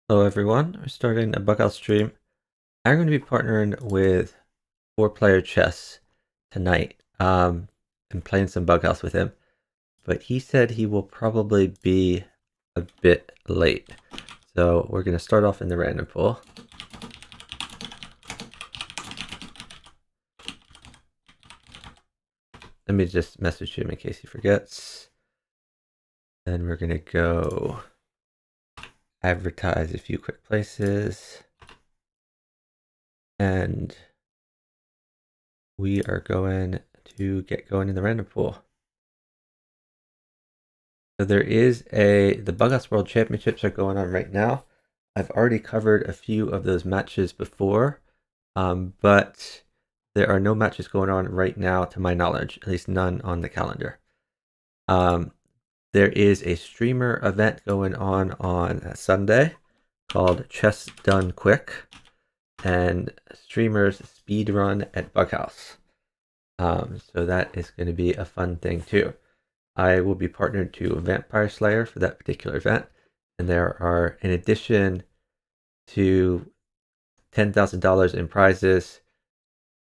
Hello everyone, we're starting a bughouse stream. I'm going to be partnering with 4Player Chess tonight and playing some bughouse with him. But he said he will probably be a bit late. So we're going to start off in the random pool. Let me just message him in case he forgets. Then we're going to go advertise a few quick places. And we are going to get going in the random pool. So there is the Bughouse World Championships are going on right now. I've already covered a few of those matches before, but there are no matches going on right now to my knowledge, at least none on the calendar. There is a streamer event going on Sunday called Chess Done Quick, and streamers speed run at Bughouse. So that is going to be a fun thing too. I will be partnered to Vampire Slayer for that particular event, and there are, in addition to $10,000 in prizes,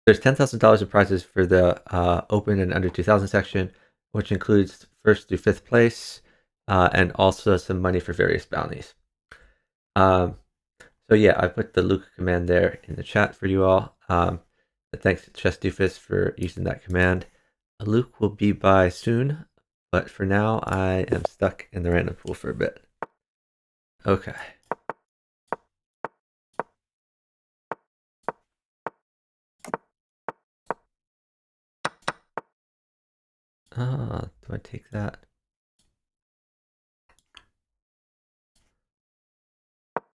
there's $10,000 in prizes for the open and under 2000 section, which includes first through fifth place, and also some money for various bounties. So yeah, I put the Luca command there in the chat for you all. Thanks to Chess Doofus for using that command. Luke will be by soon, but for now I am stuck in the random pool for a bit. Okay. Do I take that?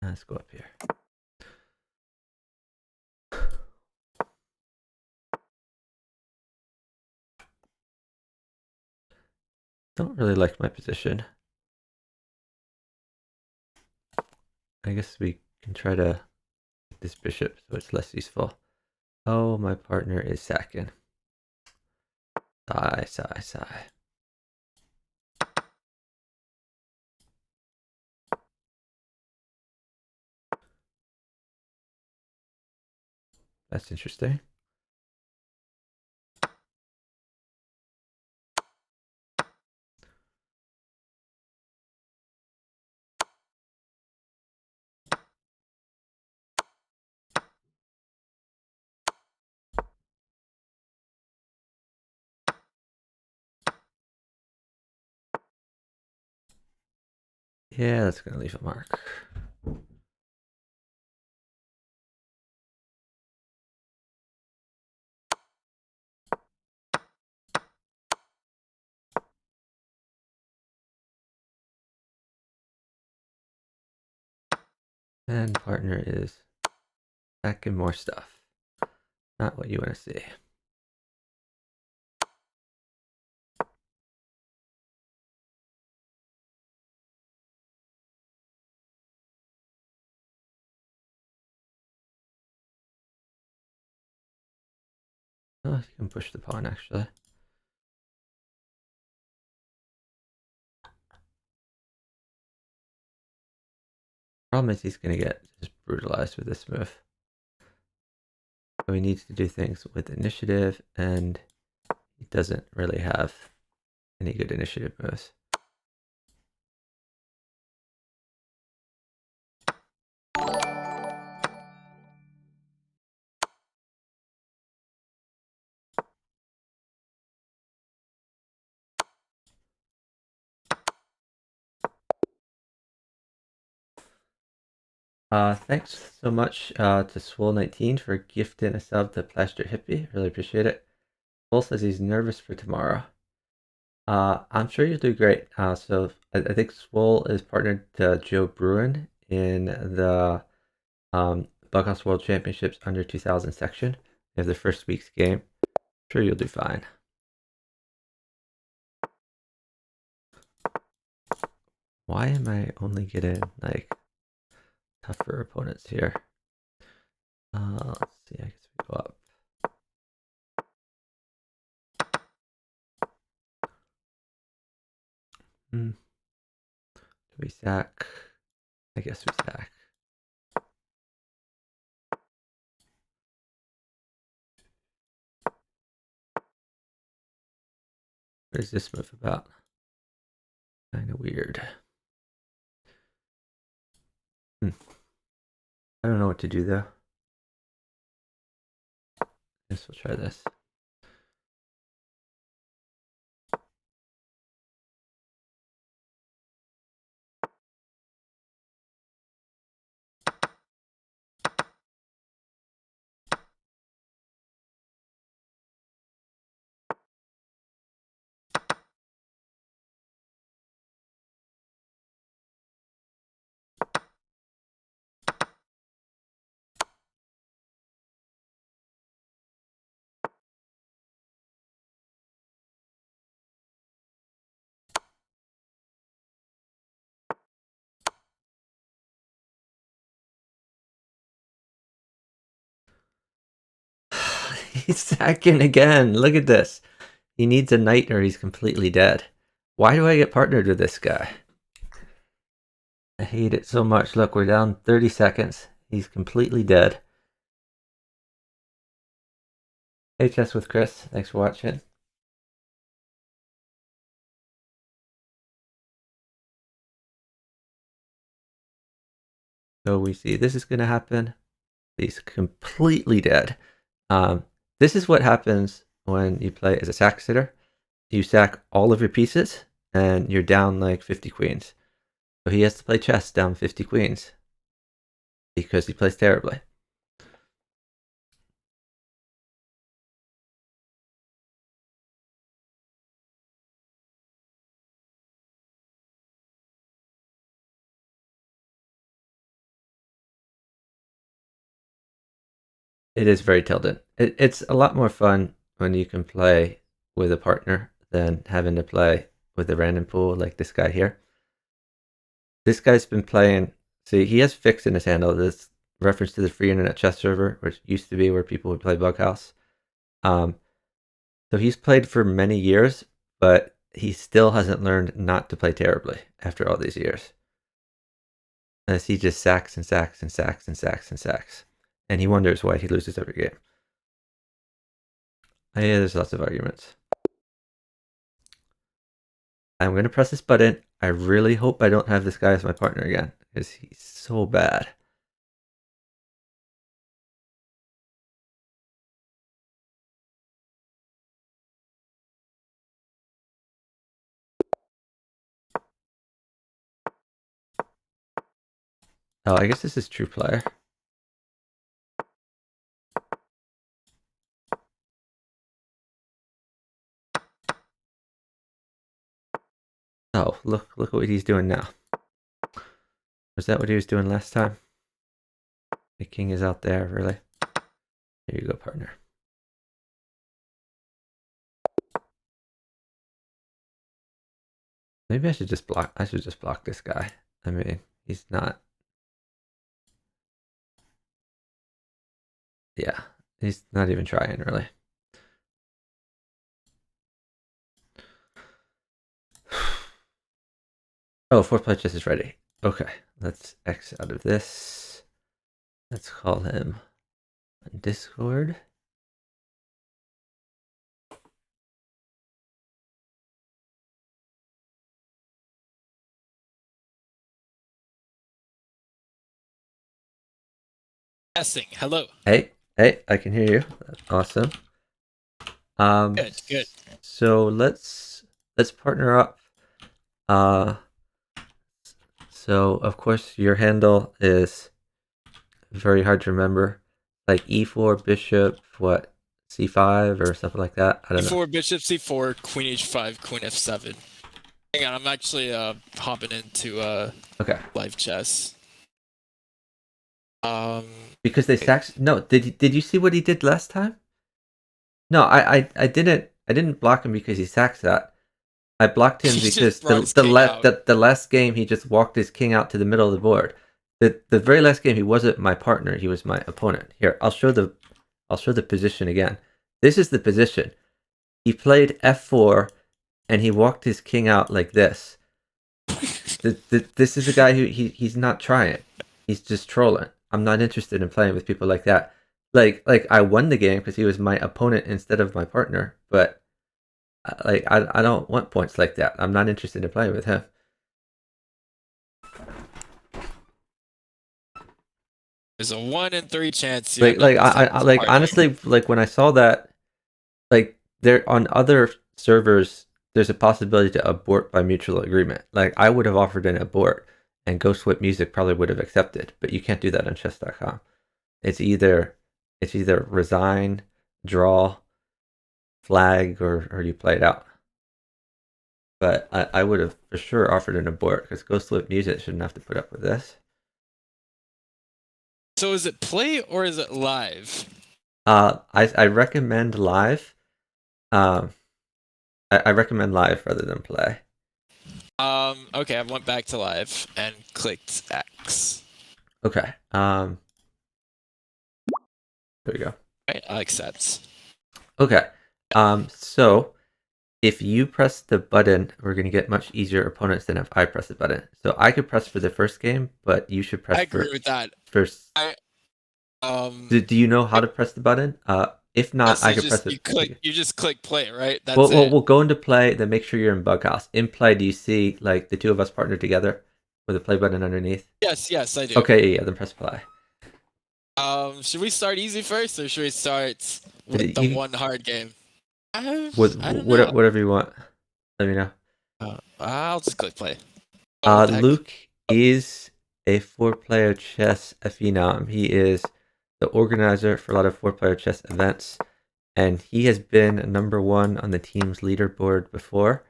Let's go up here. Don't really like my position. I guess we can try to get this bishop so it's less useful. Oh, my partner is sacking. Sigh, sigh, sigh. That's interesting. Yeah, that's going to leave a mark. And partner is sacking more stuff. Not what you want to see. Oh, you can push the pawn actually. Problem is he's going to get just brutalized with this move. So he needs to do things with initiative, and he doesn't really have any good initiative moves. Thanks so much to Swole19 for gifting a sub to Plaster Hippie. Really appreciate it. Swole says he's nervous for tomorrow. I'm sure you'll do great. So I think Swole is partnered to Joe Bruin in the Bughouse World Championships under 2000 section. They have the first week's game. I'm sure you'll do fine. Why am I only getting like tougher opponents here? Let's see, I guess we go up. Do we sack? I guess we sack. What is this move about? Kind of weird. I don't know what to do though. Guess we'll try this. He's sacking again. Look at this. He needs a knight or he's completely dead. Why do I get partnered with this guy? I hate it so much. Look, we're down 30 seconds. He's completely dead. Hey, Chess with Chris. Thanks for watching. So we see this is going to happen. He's completely dead. This is what happens when you play as a sack sitter. You sack all of your pieces and you're down like 50 queens. So he has to play chess down 50 queens because he plays terribly. It is very tilted. It's a lot more fun when you can play with a partner than having to play with a random pool like this guy here. This guy's been playing. See, he has fixed in his handle. This reference to the free internet chess server, which used to be where people would play bughouse. So he's played for many years, but he still hasn't learned not to play terribly after all these years. As he just sacks and sacks and sacks and sacks and sacks. And he wonders why he loses every game. Yeah, there's lots of arguments. I'm going to press this button. I really hope I don't have this guy as my partner again, because he's so bad. Oh, I guess this is true player. Oh, look what he's doing now. Was that what he was doing last time? The king is out there, really. Here you go, partner. Maybe I should just block. I should just block this guy. I mean, he's not. Yeah, he's not even trying, really. Oh, fourplayerchess is ready. Okay, let's X out of this. Let's call him on Discord. Testing. Hello. Hey, I can hear you. That's awesome. Good. So let's partner up. So of course your handle is very hard to remember, like e4 bishop, what, c5 or something like that. I don't know. E4 bishop c4 queen h5 queen f7. Hang on, I'm actually hopping into Okay. live chess. Because they sacked. No, did you see what he did last time? No, I didn't block him because he sacked that. I blocked him because the last game he just walked his king out to the middle of the board. The very last game he wasn't my partner, he was my opponent. Here, I'll show the position again. This is the position. He played f4 and he walked his king out like this. This is a guy who he's not trying. He's just trolling. I'm not interested in playing with people like that. Like I won the game because he was my opponent instead of my partner, but I don't want points like that. I'm not interested in playing with him. There's a 1 in 3 chance you end up with I him like partying. honestly, like when I saw that, like there on other servers, there's a possibility to abort by mutual agreement. Like I would have offered an abort, and Ghost Whip Music probably would have accepted, but you can't do that on chess.com. It's either resign, draw, flag, or you play it out. But I would have for sure offered an abort because Ghost Whip Music shouldn't have to put up with this. So is it play or is it live? I recommend live. Um, I recommend live rather than play. Okay, I went back to live and clicked X. Okay. There we go. Right, I accept. Okay. So if you press the button, we're gonna get much easier opponents than if I press the button. So I could press for the first game, but you should press I agree with that. first. Do you know how to press the button? If not, so I could press it. you just click play, right? That's Well, it. we'll go into play, then make sure you're in bughouse. In play, do you see like the two of us partnered together with a play button underneath? Yes, I do. Okay, yeah, then press play. Should we start easy first, or should we start with the one hard game? I don't know. Whatever you want. Let me know. I'll just click play. Oh, Luke is a 4-player chess phenom. He is the organizer for a lot of 4-player chess events, and he has been #1 on the team's leaderboard before.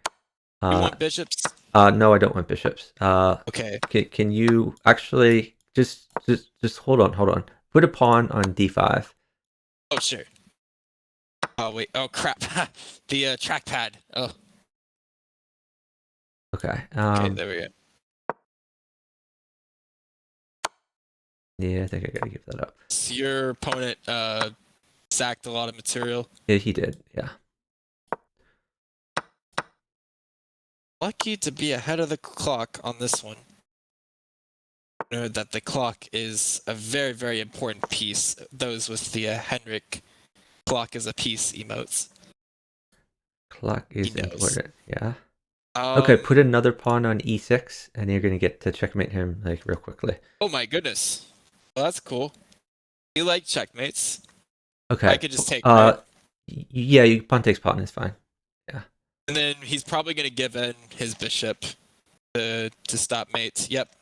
You want bishops? No, I don't want bishops. Okay. Can you actually just hold on. Put a pawn on d5. Oh sure. Oh wait. Oh crap. The trackpad. Oh. Okay. Okay. There we go. Yeah, I think I gotta give that up. So your opponent sacked a lot of material. Yeah, he did. Yeah. Lucky to be ahead of the clock on this one. Know that the clock is a very, very important piece. Those with the Henrik clock is a piece emotes. Clock is important. Yeah. Okay, put another pawn on e6, and you're gonna get to checkmate him like real quickly. Oh my goodness. Well, that's cool. You like checkmates? Okay. I could just take. Right? Yeah, you pawn takes pawn is fine. Yeah. And then he's probably gonna give in his bishop to stop mate. Yep.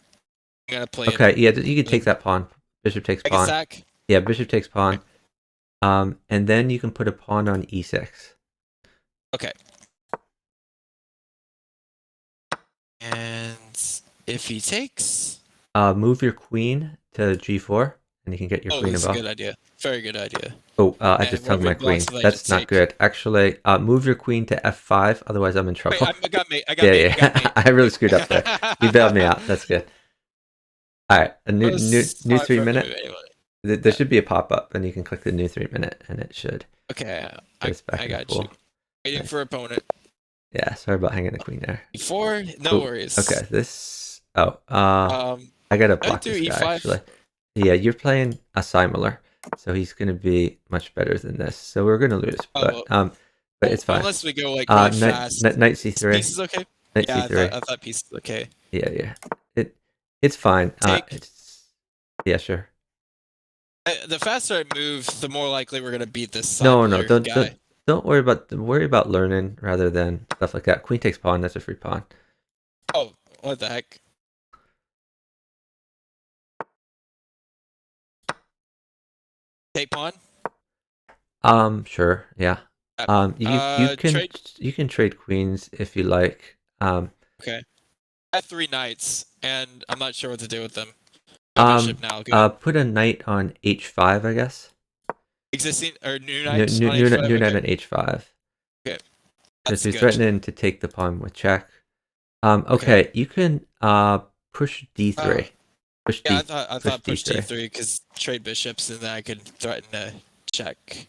I'm gonna play. Okay. Yeah, you can take that pawn. Bishop takes pawn. Sack. Yeah, bishop takes pawn. Okay. And then you can put a pawn on e6. Okay. And if he takes, move your queen to g4, and you can get your queen above. Oh, that's a good idea. Very good idea. Oh, I just hugged my queen. That's not good. Actually, move your queen to f5, otherwise I'm in trouble. Wait, I got mate. Yeah. I really screwed up there. You bailed me out. That's good. All right, a new 3-minute. Anyway. There should be a pop-up, and you can click the new 3-minute, and it should. Okay, I got you. Waiting for opponent. Yeah, sorry about hanging the queen there. E4, no worries. Okay, this. I gotta block this guy actually. Yeah, you're playing a similar, so he's gonna be much better than this. So we're gonna lose, but it's fine. Unless we go like really fast. Knight c3. Piece is okay. Knight c3. I thought piece is okay. Yeah. It's fine. Yeah, sure. The faster I move, the more likely we're gonna beat this. No, don't worry about learning rather than stuff like that. Queen takes pawn. That's a free pawn. Oh, what the heck? Take pawn. Sure. Yeah. You can trade queens if you like. Okay. I have 3 knights, and I'm not sure what to do with them. Bishop now. Put a knight on h5, I guess. Existing or new knight? New knight on h5. Okay. Because he's threatening to take the pawn with check. Okay, you can push d3. I thought push d3 because trade bishops, and then I could threaten to check.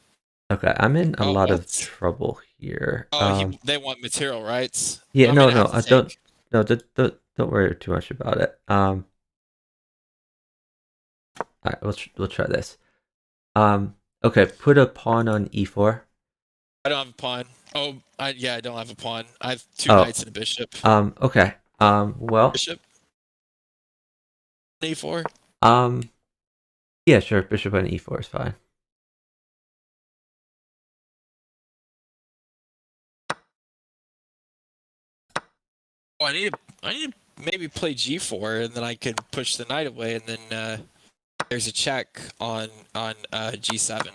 Okay, I'm in a lot of trouble here. They want material rights. Yeah, don't worry too much about it. All right, we'll try this. Okay, put a pawn on e4. I don't have a pawn. Oh, yeah, I don't have a pawn. I have two Oh, knights and a bishop. okay. Well, Bishop a4. um, yeah, sure. Bishop on e4 is fine. Oh, I need to maybe play g4, and then I can push the knight away, and then there's a check on g7.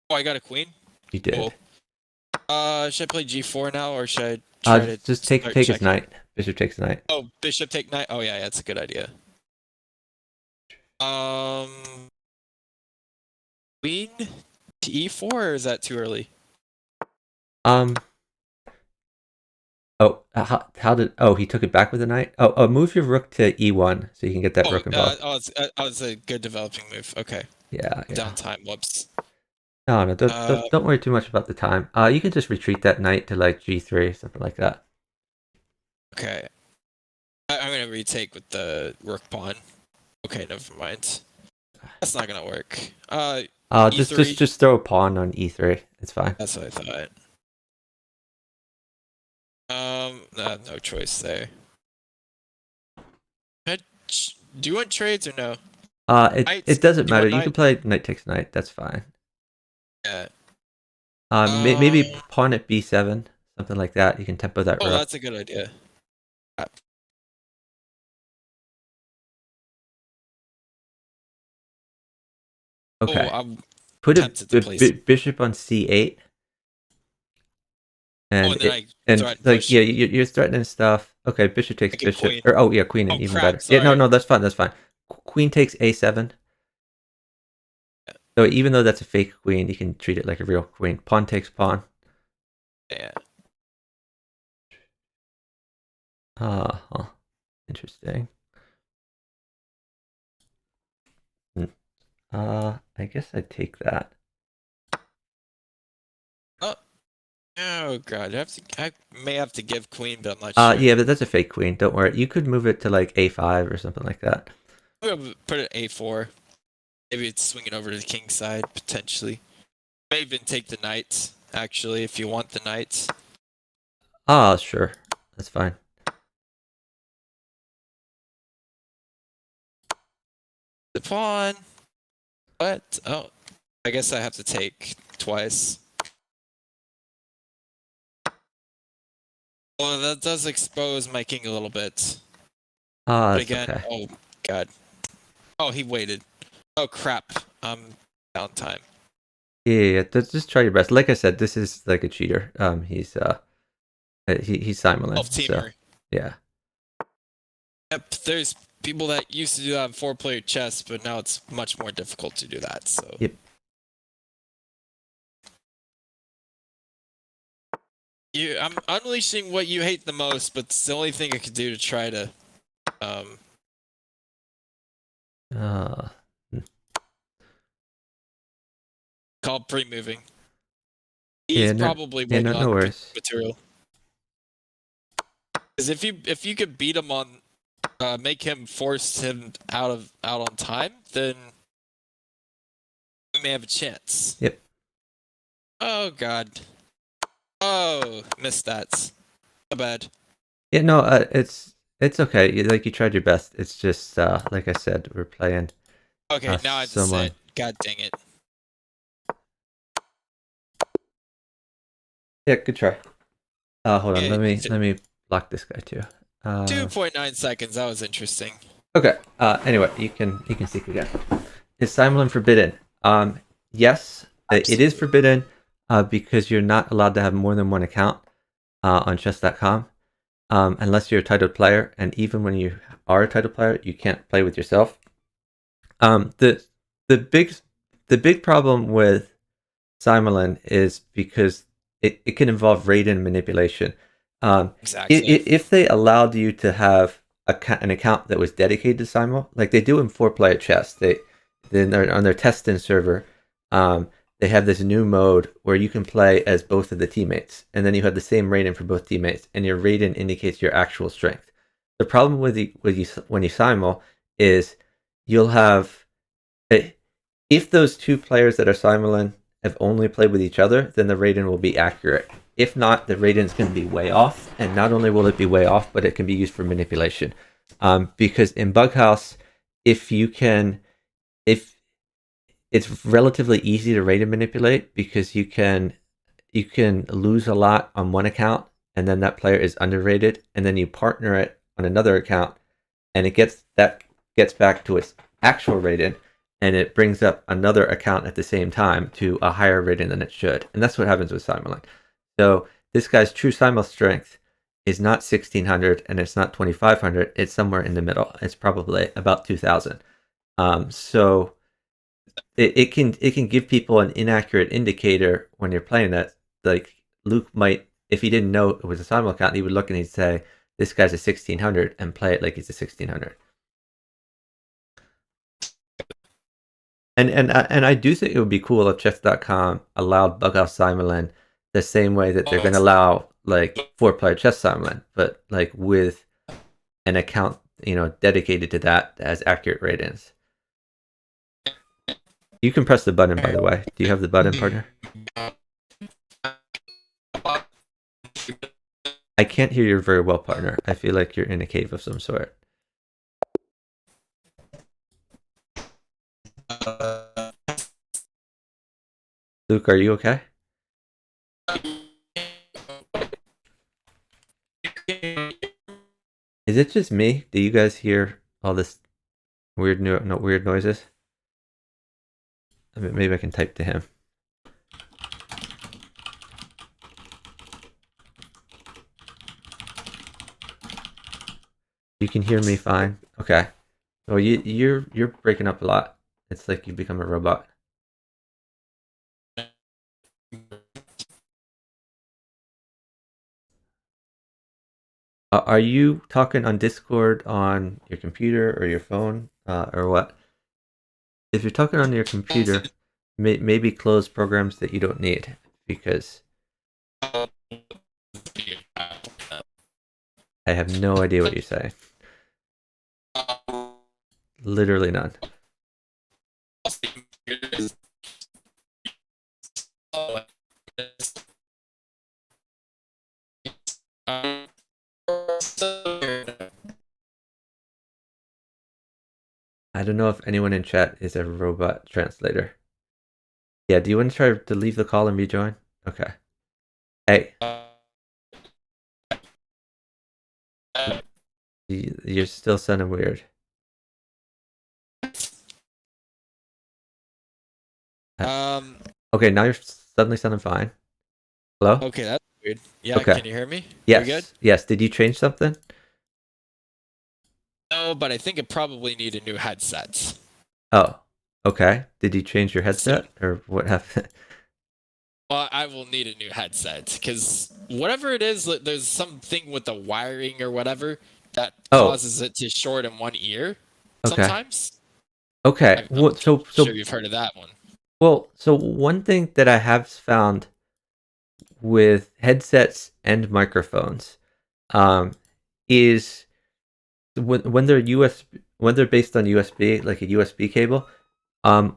Oh, I got a queen. You did. Cool. Should I play g4 now, or should I try to Just take start his checking? knight. Bishop takes knight. Oh, bishop take knight. Oh yeah, that's a good idea. Queen to e4, or is that too early? Um. Oh, how did? Oh, he took it back with the knight. Oh, move your rook to e1 so you can get that rook involved. It's a good developing move. Okay. Yeah. Downtime. Whoops. No, don't worry too much about the time. You can just retreat that knight to like g3, something like that. Okay. I'm gonna retake with the rook pawn. Okay, never mind. That's not gonna work. E3. Just throw a pawn on e3. It's fine. That's what I thought. No choice there. Do you want trades or no? It doesn't Do you matter. want You can play knight takes knight. That's fine. Yeah. Maybe pawn at b7, something like that. You can tempo that rook. That's a good idea. Okay. I'm Put tempted to place. bishop on c8. And push. yeah, you're threatening stuff. Okay, bishop takes bishop. Queen. Or yeah, queen, and even crap, better. sorry. Yeah, no, that's fine. That's fine. Queen takes a7. Yeah. So even though that's a fake queen, you can treat it like a real queen. Pawn takes pawn. Yeah. Interesting. I guess I'd take that. Oh god, I may have to give queen, but I'm not sure. Yeah, but that's a fake queen. Don't worry. You could move it to like a5 or something like that. I'm gonna put it a4. Maybe it's swinging over to the king side potentially. May even take the knight. Actually, if you want the knight. Sure, that's fine. The pawn. What? Oh, I guess I have to take twice. Well, that does expose my king a little bit. But again, okay. Oh god. Oh, he waited. Oh crap. Downtime. Yeah, just try your best. Like I said, this is like a cheater. He's Simon. So, yeah. Yep, there's people that used to do that in 4-player chess, but now it's much more difficult to do that. So. Yep. I'm unleashing what you hate the most, but it's the only thing I could do to try to. Called pre-moving. He's probably waiting on material. Because if you could beat him on, make him force him out on time, then we may have a chance. Yep. Oh god. Oh, missed that. So bad. Yeah, no, it's okay. You tried your best. It's just like I said, we're playing. Okay, now I have to say it. God dang it. Yeah, good try. Hold on. Let me block this guy too. 2.9 seconds. That was interesting. Okay. Anyway, you can seek again. Is Simon forbidden? Yes, absolutely. It is forbidden because you're not allowed to have more than one account on chess.com unless you're a titled player, and even when you are a titled player, you can't play with yourself. The big problem with Simulin is because it can involve raid-in manipulation. Exactly. If they allowed you to have an account that was dedicated to Simul, like they do in 4-player chess, on their test-in server, they have this new mode where you can play as both of the teammates, and then you have the same rating for both teammates, and your rating indicates your actual strength. The problem when you simul is you'll have, if those two players that are simuling have only played with each other, then the rating will be accurate. If not, the rating is going to be way off, and not only will it be way off, but it can be used for manipulation. Because in Bughouse, if it's relatively easy to rate and manipulate, because you can lose a lot on one account, and then that player is underrated, and then you partner it on another account, and it gets back to its actual rating, and it brings up another account at the same time to a higher rating than it should. And that's what happens with Simulink. So this guy's true Simul strength is not 1600 and it's not 2500. It's somewhere in the middle. It's probably about 2000. So it can give people an inaccurate indicator when you're playing that. Like Luke might, if he didn't know it was a Simul account, he would look and he'd say, this guy's a 1600 and play it like he's a 1600. And I do think it would be cool if chess.com allowed Bughouse Simulin the same way that they're going to allow like 4-player chess Simulin, but like with an account, dedicated to that as accurate ratings. You can press the button, by the way. Do you have the button, partner? I can't hear you very well, partner. I feel like you're in a cave of some sort. Luke, are you okay? Is it just me? Do you guys hear all this weird noises? I mean, maybe I can type to him. You can hear me fine. Okay. Well, you're breaking up a lot. It's like you become a robot. Are you talking on Discord on your computer or your phone or what? If you're talking on your computer, maybe close programs that you don't need, because I have no idea what you're saying. Literally none. I don't know if anyone in chat is a robot translator. Yeah, do you want to try to leave the call and rejoin? Okay. Hey. You're still sounding weird. Okay, now you're suddenly sounding fine. Hello? Okay, that's weird. Yeah, okay. Can you hear me? Yes. You good? Yes. Did you change something? No, but I think it probably needed new headsets. Oh, okay. Did you change your headset or what happened? Well, I will need a new headset because whatever it is, there's something with the wiring or whatever that causes it to short in one ear sometimes. Okay. I'm sure you've heard of that one. Well, so one thing that I have found with headsets and microphones is when they're based on USB, like a USB cable. I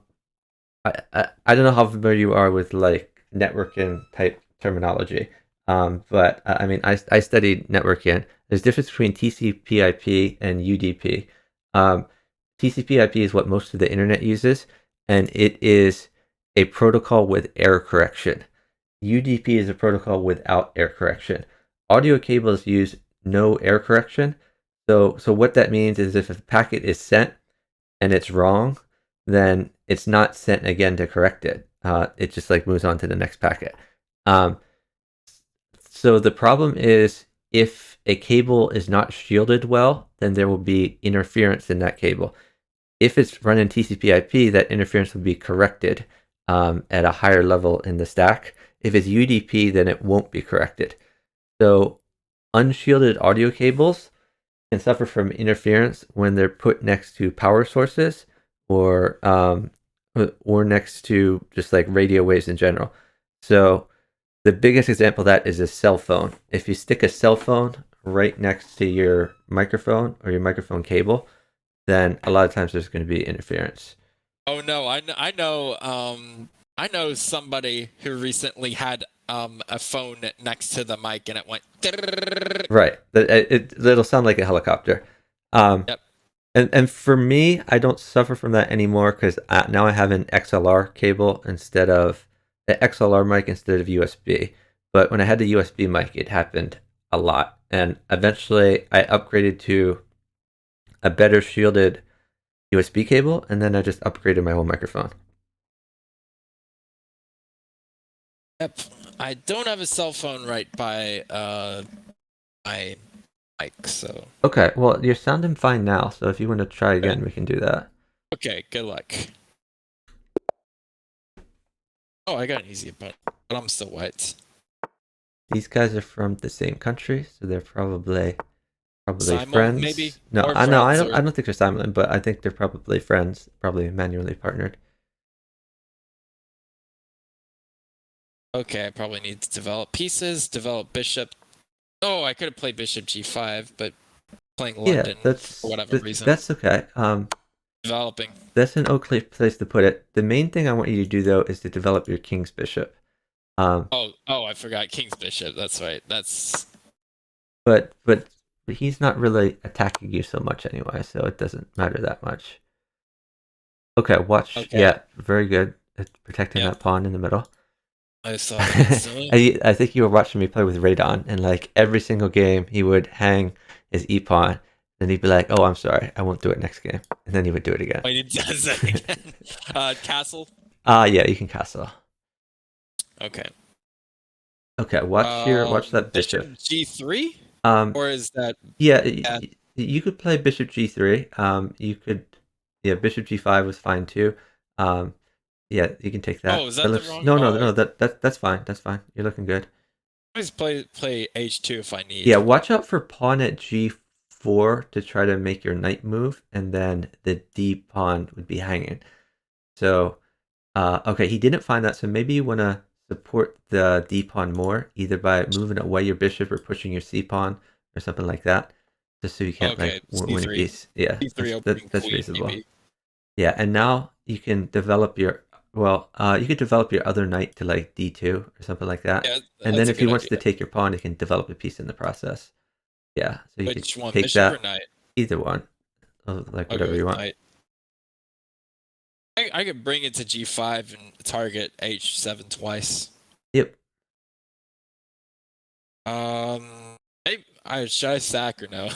don't know how familiar you are with like networking type terminology. But I mean, I studied networking. There's a difference between TCP/IP and UDP. TCP/IP is what most of the internet uses, and it is a protocol with error correction. UDP is a protocol without error correction. Audio cables use no error correction. So what that means is if a packet is sent and it's wrong, then it's not sent again to correct it. It just like moves on to the next packet. So the problem is if a cable is not shielded well, then there will be interference in that cable. If it's running TCP/IP, that interference will be corrected at a higher level in the stack. If it's UDP, then it won't be corrected. So unshielded audio cables can suffer from interference when they're put next to power sources or next to just like radio waves in general. So the biggest example of that is a cell phone. If you stick a cell phone right next to your microphone or your microphone cable, then a lot of times there's going to be interference. Oh no, I know. I know somebody who recently had a phone next to the mic and it went. Right. It'll sound like a helicopter. Yep. And for me, I don't suffer from that anymore because now I have an XLR cable instead of an XLR mic instead of USB. But when I had the USB mic, it happened a lot. And eventually, I upgraded to a better shielded USB cable, and then I just upgraded my whole microphone. Yep. I don't have a cell phone right by my mic, so. Okay, well, you're sounding fine now, so if you want to try again, we can do that. Okay, good luck. Oh, I got an easy opponent, but I'm still white. These guys are from the same country, so they're probably Simul, friends. maybe? No, Or I know friends, I don't think they're simultaneous, but I think they're probably friends, probably manually partnered. Okay, I probably need to develop pieces, develop bishop. Oh, I could have played bishop g5, but playing London for whatever reason. That's okay. Developing. That's an okay place to put it. The main thing I want you to do though is to develop your king's bishop. Oh, I forgot king's bishop. That's right. That's. But he's not really attacking you so much anyway, so it doesn't matter that much. Okay, watch. Okay. Yeah, very good. It's protecting Yep. that pawn in the middle. I saw I think you were watching me play with Radon, and like every single game, he would hang his e pawn, then he'd be like, "Oh, I'm sorry, I won't do it next game," and then he would do it again. Wait, it does that again. Castle. Yeah, you can castle. Okay. Okay, watch that bishop. G3. Or is that? Yeah, you could play bishop G3. You could, yeah, bishop G5 was fine too. Yeah, you can take that. Oh, is that the wrong? No, that's fine. That's fine. You're looking good. Always play H2 if I need. Yeah, watch out for pawn at G4 to try to make your knight move, and then the D pawn would be hanging. So, okay, he didn't find that, so maybe you want to support the D pawn more, either by moving away your bishop or pushing your C pawn or something like that, just so you can't like win a piece. Yeah, that's reasonable. Maybe. Yeah, and now you can develop your you could develop your other knight to like D2 or something like that. Yeah, and then if he wants to take your pawn, he can develop a piece in the process. Yeah, so you Which can one, take bishop that. Or knight? Either one, like whatever you want. Knight. I could bring it to G5 and target H7 twice. Yep. Should I sack or no?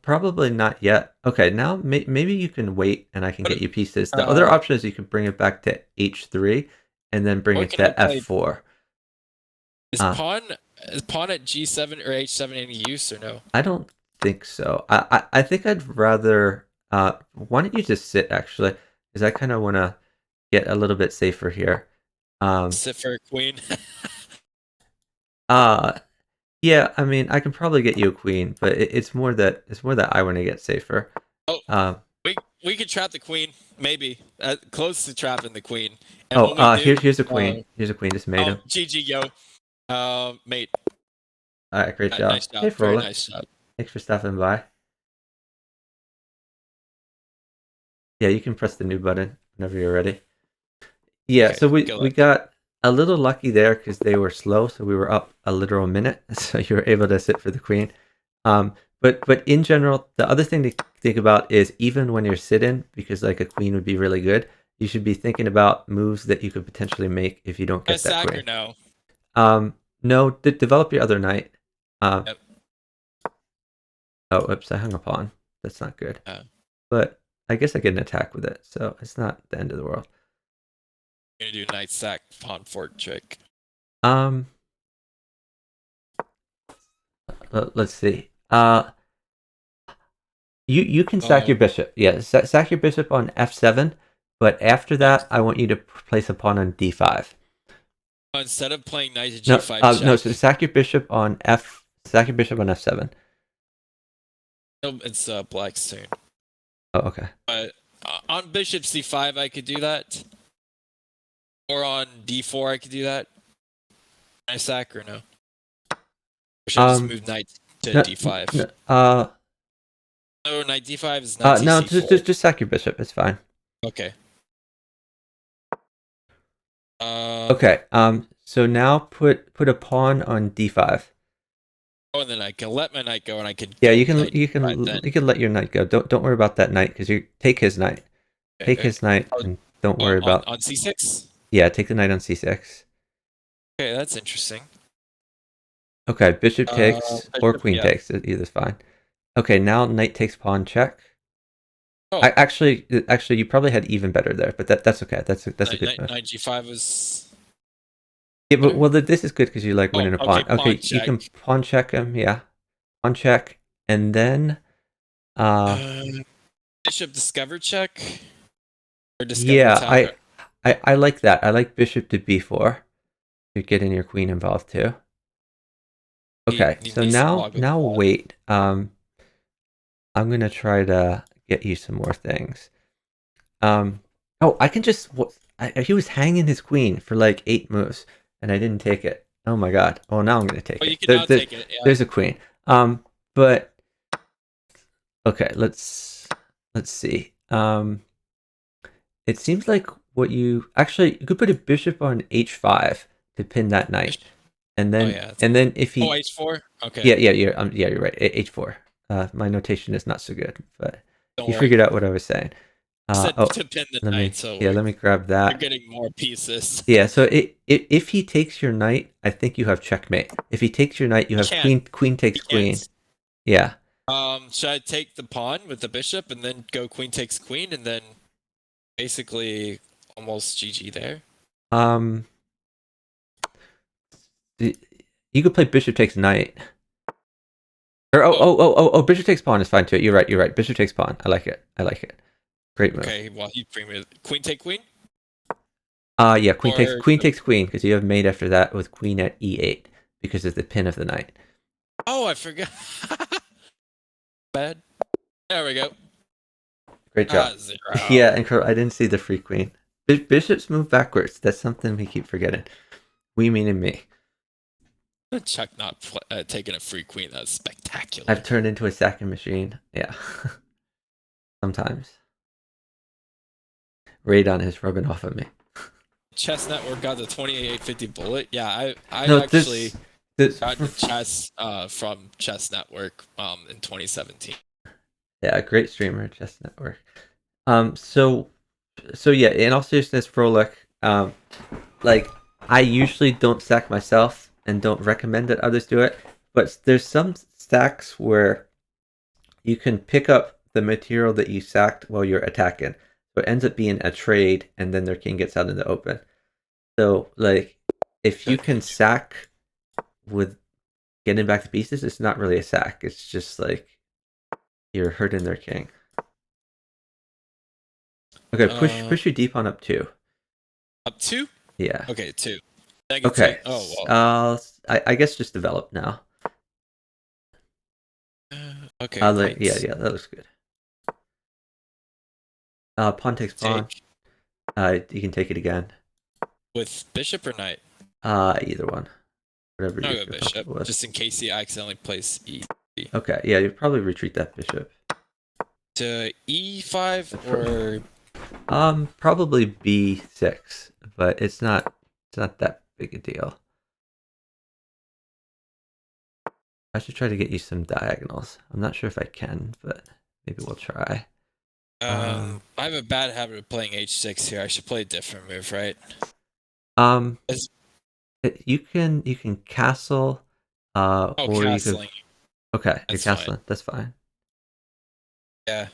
Probably not yet. Okay, now maybe you can wait and I can get you pieces. The other option is you can bring it back to H3 and then bring it to F4. Is pawn at G7 or H7 any use or no? I don't think so. I think I'd rather. Why don't you just sit actually? Because I kind of want to get a little bit safer here. Sit for a queen. Yeah. I mean, I can probably get you a queen, but it's more that I want to get safer. Oh. We could trap the queen, maybe close to trapping the queen. And here's a queen. Here's a queen. Just made him. GG yo. Mate. All right, great job. Nice job. Hey, Very nice job. Thanks for stopping by. Yeah, you can press the new button whenever you're ready. Yeah, okay, so we got a little lucky there because they were slow, so we were up a literal minute, so you were able to sit for the queen. But in general, the other thing to think about is even when you're sitting, because like a queen would be really good, you should be thinking about moves that you could potentially make if you don't get that queen. Or no? No, develop your other knight. Yep. Oh, oops, I hung a pawn. That's not good. But I guess I get an attack with it, so it's not the end of the world. You're gonna do knight sack pawn fort trick. Let's see. You can sack your bishop. Yeah, sack your bishop on F7, but after that, I want you to place a pawn on D5. Instead of playing knight to G5. No. So sack your bishop on F7. No, it's black's turn. Oh, okay. But on bishop C5, I could do that. Or on D4, I could do that. Can I sack or no? Or should I just move knight to D5? No, knight D5 is knight no, just sack your bishop. It's fine. Okay. Okay. So now put a pawn on d5. Oh, and then I can let my knight go, and I could Yeah, go you can knight you d5 can then. you can let your knight go. Don't worry about that knight because you take his knight. Take Okay. his knight Oh, and don't worry about. on c6. Yeah, take the knight on c6. Okay, that's interesting. Okay, bishop takes or Bishop, queen yeah. takes. Either's fine. Okay, now knight takes pawn check. I Oh, actually you probably had even better there, but that's okay. That's a good move. knight g5 was Yeah, but better. well, this is good because you like Oh, winning a okay, pawn. pawn Okay, you check. can pawn check him. Yeah, pawn check, and then Uh, Bishop discover check or discover yeah, attack. I like that. I like bishop to b4. You're getting your queen involved too. Okay, Need so decent now log with now pawn. wait. I'm gonna try to get you some more things. Um, oh, I can just. He was hanging his queen for like 8 moves, and I didn't take it. Oh my god. Oh, now I'm gonna take Oh, you it. can now take it. Yeah. There's a queen. But okay, let's see. It seems like what you actually you could put a bishop on h5 to pin that knight, and Oh then yeah. That's and good. then if Oh, he h4. Okay. yeah you're right h4. My notation is not so good, but Don't you worry. figured out what I was saying. I said Oh, to pin the knight, so let me grab you're that. getting more pieces. Yeah, so if he takes your knight, I think you have checkmate. If he takes your knight, you He have can't. queen He takes queen. can't. Yeah. Should I take the pawn with the bishop and then go queen takes queen and then basically almost GG there? Um, you could play bishop takes knight. Or bishop takes pawn is fine too. You're right. You're right. Bishop takes pawn. I like it. I like it. Great move. Okay, well he premiered queen take queen Yeah, or queen takes queen because you have mate after that with queen at e8 because of the pin of the knight. oh I forgot. Bad. There we go. Great job. 0. Yeah, and I didn't see the free queen. Bishops move backwards. That's something we keep forgetting. We meaning me. Chuck not taking a free queen. That's spectacular. I've turned into a sacking machine. Yeah. Sometimes. Radon is rubbing off of me. Chess Network got the 28850 bullet. Yeah, I No, actually this got the chess from Chess Network in 2017. yeah, a great streamer, Chess Network. So yeah, in all seriousness, Frolic, like I usually don't sack myself and don't recommend that others do it, but there's some stacks where you can pick up the material that you sacked while you're attacking. So it ends up being a trade, and then their king gets out in the open. So like, if you can sack with getting back to pieces, it's not really a sack. It's just like you're hurting their king. Okay, push your d pawn up 2. Up 2? Yeah. Okay, 2. Then I can Okay. take. Oh well. I guess just develop now. Okay. Yeah, that looks good. Pawn takes pawn. Take You can take it again. with bishop or knight. Either one, whatever I'll you go feel bishop, comfortable with. just in case he accidentally plays e Okay, yeah, you probably retreat that bishop. to e5 or Probably b6, but it's not that big a deal. I should try to get you some diagonals. I'm not sure if I can, but maybe we'll try. I have a bad habit of playing h6 here. I should play a different move, right? Um, Is- you can castle, or you could. castling. Okay, you're That's fine. castling. That's fine. Yeah.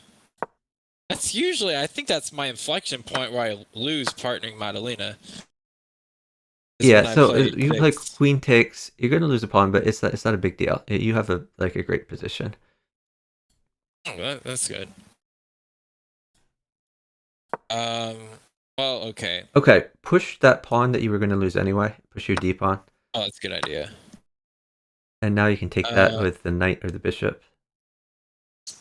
That's usually, I think that's my inflection point where I lose partnering Madalena. Yeah, so Play you play h6. queen takes. You're gonna lose a pawn, but it's not a big deal. You have a great position. Oh, that's good. Um. Well, okay. Okay, push that pawn that you were gonna lose anyway. Push your d pawn, Oh, that's a good idea. and now you can take that with the knight or the bishop.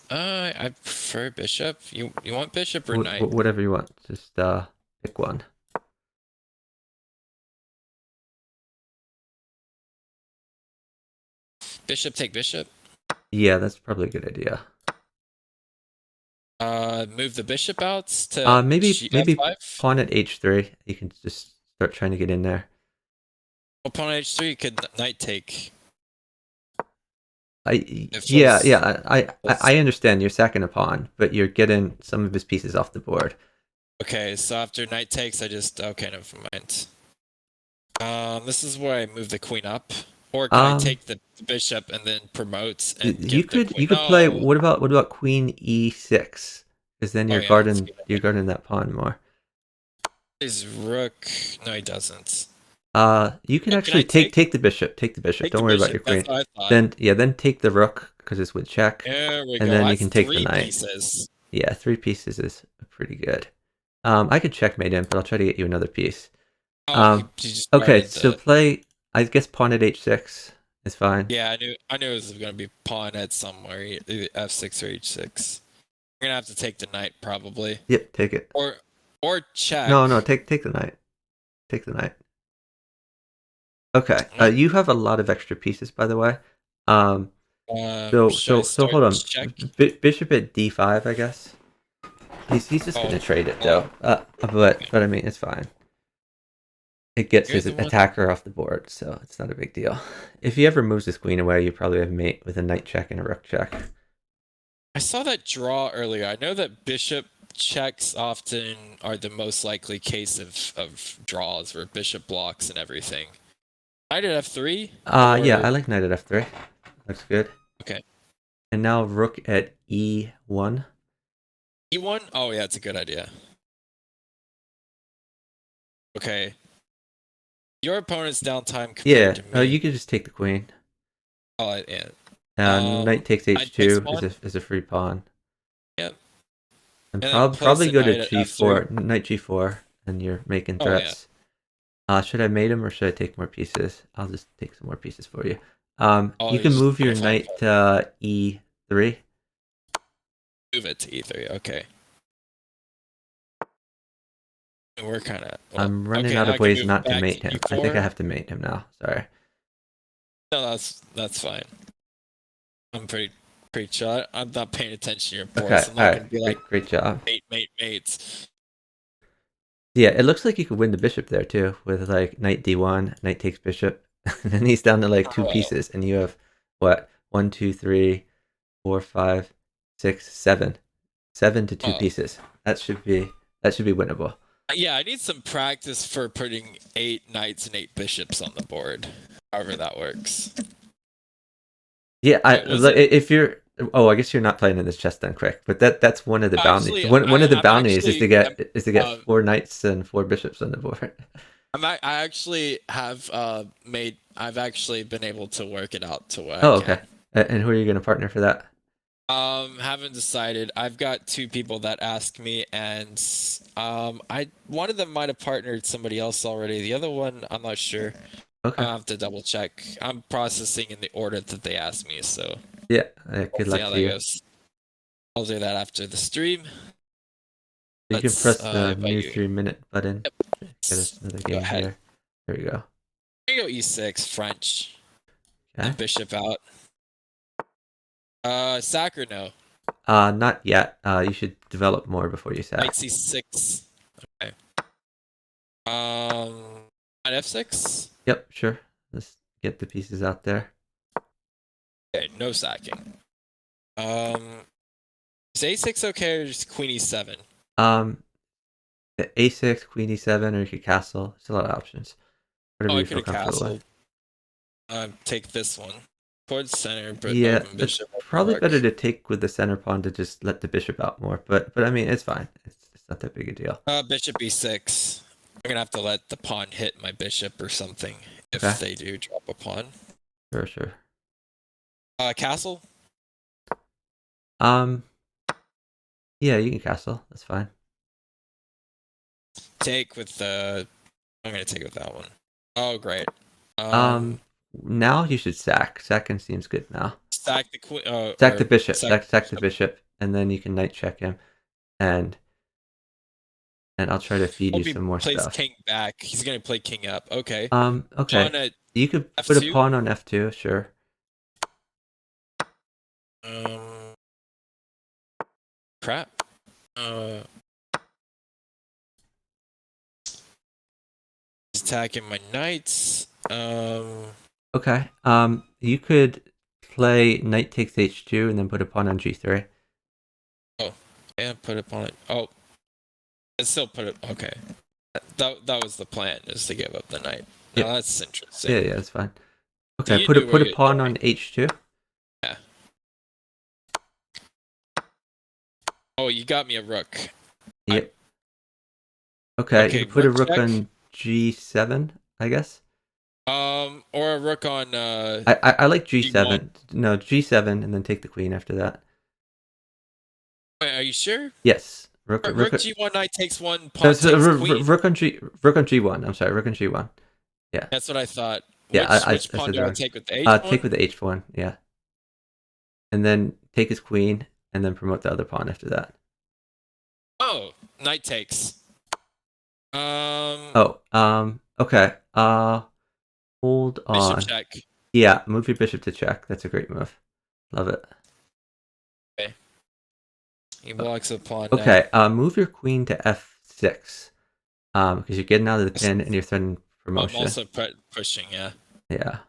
I prefer bishop. You want bishop or knight? Whatever you want. Just pick one. Bishop take bishop. Yeah, that's probably a good idea. Move the bishop out to Maybe f5. pawn at h3. You can just start trying to get in there. Opponent h3 could knight take. I understand you're sacking a pawn, but you're getting some of his pieces off the board. Okay, so after knight takes, I just okay, never mind. This is where I move the queen up, or can I take the bishop and then promote and you give the could queen? play. What about Queen E6? Because then you're guarding that pawn more. His rook. No, he doesn't. You can actually take the bishop. Take the bishop. Don't worry about your queen. Then take the rook because it's with check. There we and go. then That's you can take the knight. Pieces. Yeah, 3 pieces is pretty good. I could checkmate him, but I'll try to get you another piece. Okay, so play. I guess pawn at h6 is fine. Yeah, I knew it was gonna be pawn at somewhere, either f6 or h6. We're gonna have to take the knight probably. Yep, take it. Or check. No, take the knight. Take the knight. Okay. You have a lot of extra pieces, by the way. So hold on. Bishop at d5, I guess. He's just gonna trade it though. But I mean, it's fine. It gets his attacker off the board, so it's not a big deal. If he ever moves his queen away, you probably have mate with a knight check and a rook check. I saw that draw earlier. I know that bishop checks often are the most likely case of draws, where bishop blocks and everything. Knight at f3? Yeah, I like knight at f3. Looks good. Okay. And now rook at e1. E1? Oh, yeah, it's a good idea. Okay. Your opponent's downtime compared to me. You could just take the queen. Oh, yeah. Knight takes h2 is a free pawn. Yep. And probably go to g4, knight g4, and you're making threats. Yeah. Should I mate him or should I take more pieces? I'll just take some more pieces for you. You can move your knight to e3. Move it to e3, okay. We're kind of... I'm running out of ways not to mate him. I think I have to mate him now. Sorry. No, that's fine. I'm pretty chill. I'm not paying attention to your board. Okay, so I'm not gonna be like, great job. Mates. Yeah, it looks like you could win the bishop there too, with like knight d1, knight takes bishop, and then he's down to like 2 pieces, and you have what 1, 2, 3, 4, 5, 6, 7 to 2 pieces. That should be winnable. Yeah, I need some practice for putting 8 knights and 8 bishops on the board. However that works. Yeah, if you're I guess you're not playing in this chess done quick, but that's one of the bounties. One of the bounties is to get 4 knights and 4 bishops on the board. I actually have I've actually been able to work it out to where okay. And who are you going to partner for that? Haven't decided. I've got 2 people that ask me, and one of them might have partnered somebody else already. The other one, I'm not sure. Okay. I have to double check. I'm processing in the order that they asked me, so yeah. Good luck to you. Goes. I'll do that after the stream. You can press the new 3-minute button. Yep. Get us another game here. There we go. Here you go, e6, French. Okay. Bishop out. Sack or no? Not yet. You should develop more before you sack. Knight c6. Okay. Knight f6? Yep, sure. Let's get the pieces out there. Okay, no sacking. Is a6 okay or just queen e7? A6, queen e7, or you could castle. There's a lot of options. Whatever you feel comfortable with. Take this one towards center, but it's probably better to take with the center pawn to just let the bishop out more. But I mean, it's fine. It's not that big a deal. Bishop e6. I'm gonna have to let the pawn hit my bishop or something if they do drop a pawn. Sure. Castle. Yeah, you can castle. That's fine. Take with the. I'm gonna take with that one. Oh, great. Now you should sack. Sacking seems good now. Sack the queen. Sack the bishop. Sack the bishop, and then you can knight check him, and I'll try to feed you some more stuff. Plays king back. He's gonna play king up. Okay. Okay. You could put a pawn on f2. Sure. Crap. attacking my knights. Okay. You could play knight takes h2 and then put a pawn on g3. Oh, and put it on it. Oh, and still put it. Okay, that was the plan, is to give up the knight. Yep. No, that's interesting. Yeah, that's fine. So Okay, you put knew where a you- pawn on h2. Yeah. Oh, you got me a rook. Yep. Okay, Okay, you can put a rook rook check. on g7, I guess. Or a rook on I like G1. g7. No, g7 and then take the queen after that. Wait, are you sure? Yes. Rook G1 knight takes one, no, pawn so takes queen. rook on g1. I'm sorry, rook on g1. Yeah. That's what I thought. Yeah, Which I pawn said do I wrong. take with the H1? Take with the h1, yeah. And then take his queen and then promote the other pawn after that. Oh, knight takes. Okay. Hold on. Bishop check. Yeah, move your bishop to check. That's a great move. Love it. Okay. He blocks a pawn. Okay, move your queen to f6. Because you're getting out of the pin and you're threatening promotion. I'm also pushing, yeah. Yeah.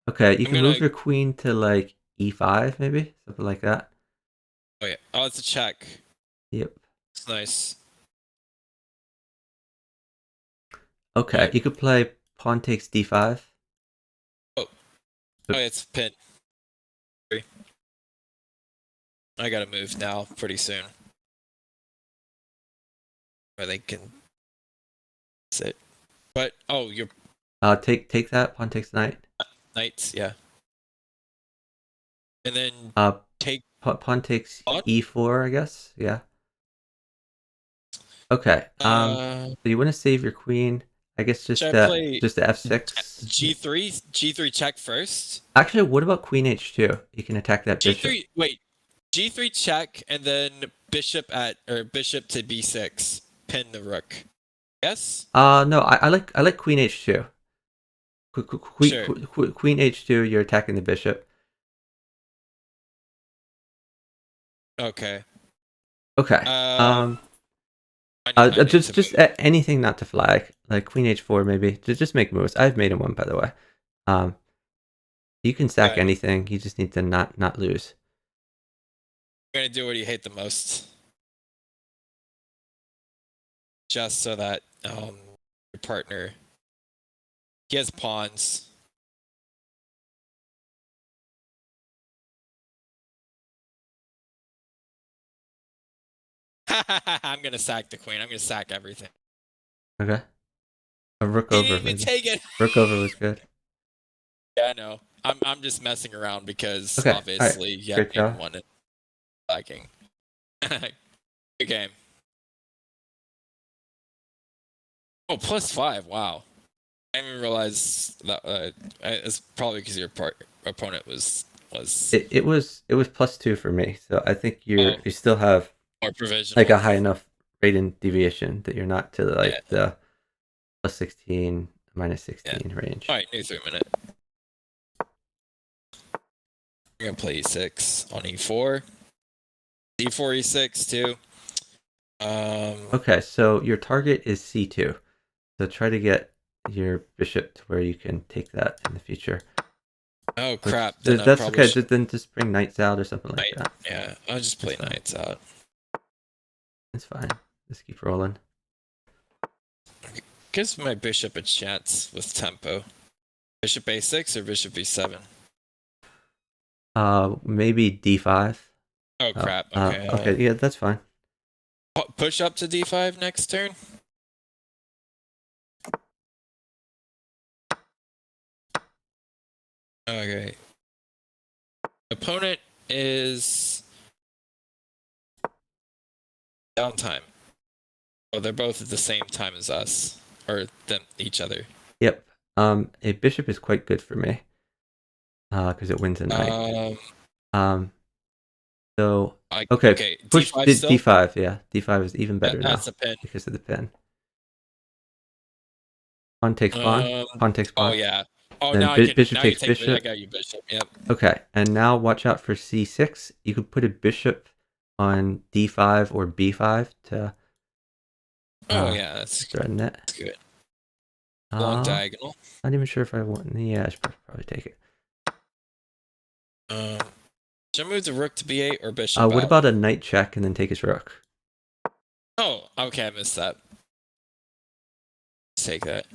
Okay, you can move your queen to like e5, maybe something like that. Oh yeah. Oh, it's a check. Yep. It's nice. Okay, right. You could play pawn takes d5. Oh, it's a pin. I gotta move now, pretty soon. Where they can sit. But you're Take that pawn takes knight. knights, yeah. And then take pawn takes e4, I guess. Yeah. Okay. So you want to save your queen? I guess just the f6. G3 check first. Actually, what about queen h2? You can attack that bishop. G3 check and then bishop to b6. Pin the rook. Yes? No, I like queen h2. Queen h2, you're attacking the bishop. Okay. Okay. Just anything not to flag, like queen h4 maybe. Just make moves. I've made him one, by the way. You can sack anything. You just need to not lose. I'm gonna do what you hate the most, just so that your partner, he has pawns. I'm gonna sack the queen. I'm gonna sack everything. Okay. A rook he over. Didn't even take it. Rook over was good. Yeah, I know. I'm just messing around because obviously you didn't want it lacking. Good game. Oh, +5. Wow. I didn't even realize that. It's probably because your opponent was. It was +2 for me, so I think you still have more provisional, like a high enough rating deviation that you're not to like the +16, -16 range. All right, new 3-minute. We're gonna play e6 on e4. d4, e6 too. Okay, so your target is c2. So try to get your bishop to where you can take that in the future. Oh crap! That's okay. Then just bring knights out or something like that. Yeah, I'll just play knights out. It's fine. Just keep rolling. Gives my bishop a chance with tempo. Bishop a6 or bishop b7? Maybe d5. Oh crap! Okay. Okay, yeah, that's fine. Push up to d5 next turn. Okay. Opponent is downtime. Oh, they're both at the same time as us, or each other. Yep. A bishop is quite good for me. Because it wins a knight. So okay, push d5. Yeah, d5 is even better now. That's a pin because of the pin. Pawn takes pawn. Pawn takes pawn. Oh yeah. Oh, then now bishop takes bishop. I got you, bishop. Yep. Okay, and now watch out for c6. You could put a bishop on d5 or b5 to Oh yeah, that's threaten it. good. Long diagonal. Not even sure if I want. Yeah, I should probably take it. Should I move the rook to b8 or bishop What out? about a knight check and then take his rook? Oh, okay, I missed that. Let's take that.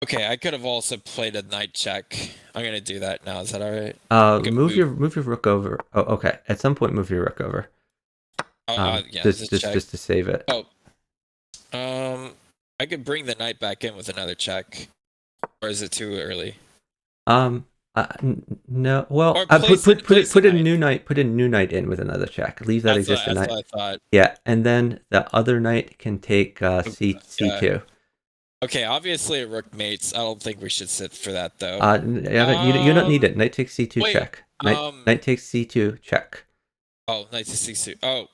Okay, I could have also played a knight check. I'm gonna do that now. Is that all right? Move your rook over. Oh, okay. At some point, move your rook over. Yeah, just to save it. Oh, I could bring the knight back in with another check, or is it too early? No. Well, put a new knight. Put a new knight in with another check. Leave that existing knight. That's what I thought. Yeah, and then the other knight can take c2. Okay, obviously a rook mates. I don't think we should sit for that though. You don't need it. Knight takes c2 check. Knight takes c2 check. Oh, knight takes c2. Oh.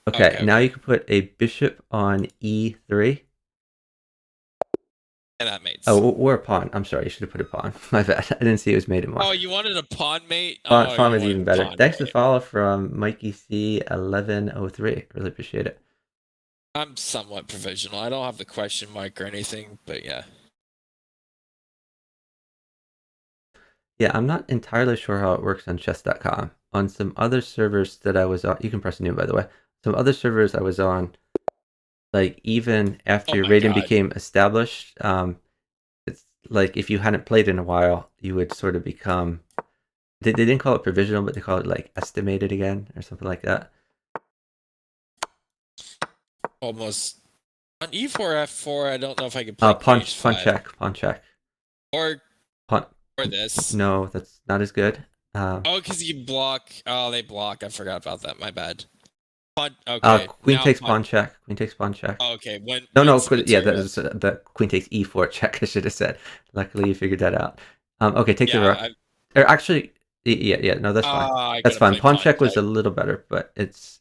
Okay, now you can put a bishop on e3. And that mates. Oh, or a pawn. I'm sorry, you should have put a pawn. My bad. I didn't see it was made in one. Oh, you wanted a pawn mate? Pawn is even better. Thanks for the follow from Mikey C1103. Really appreciate it. I'm somewhat provisional. I don't have the question mark or anything, but yeah. Yeah, I'm not entirely sure how it works on chess.com. On some other servers that I was on, you can press new, by the way. Some other servers I was on, like even after your rating became established, it's like if you hadn't played in a while, you would sort of become. They didn't call it provisional, but they call it like estimated again or something like that. Almost on e4 f4. I don't know if I can play pawn check. Or this. No, that's not as good. Because you block. Oh, they block. I forgot about that. My bad. Okay. Queen takes pawn check. Queen takes pawn check. Oh, okay. Yeah, the queen takes e4 check. I should have said. Luckily, you figured that out. Okay, take the rook. Or actually, yeah. No, that's fine. That's fine. Pawn check was a little better, but it's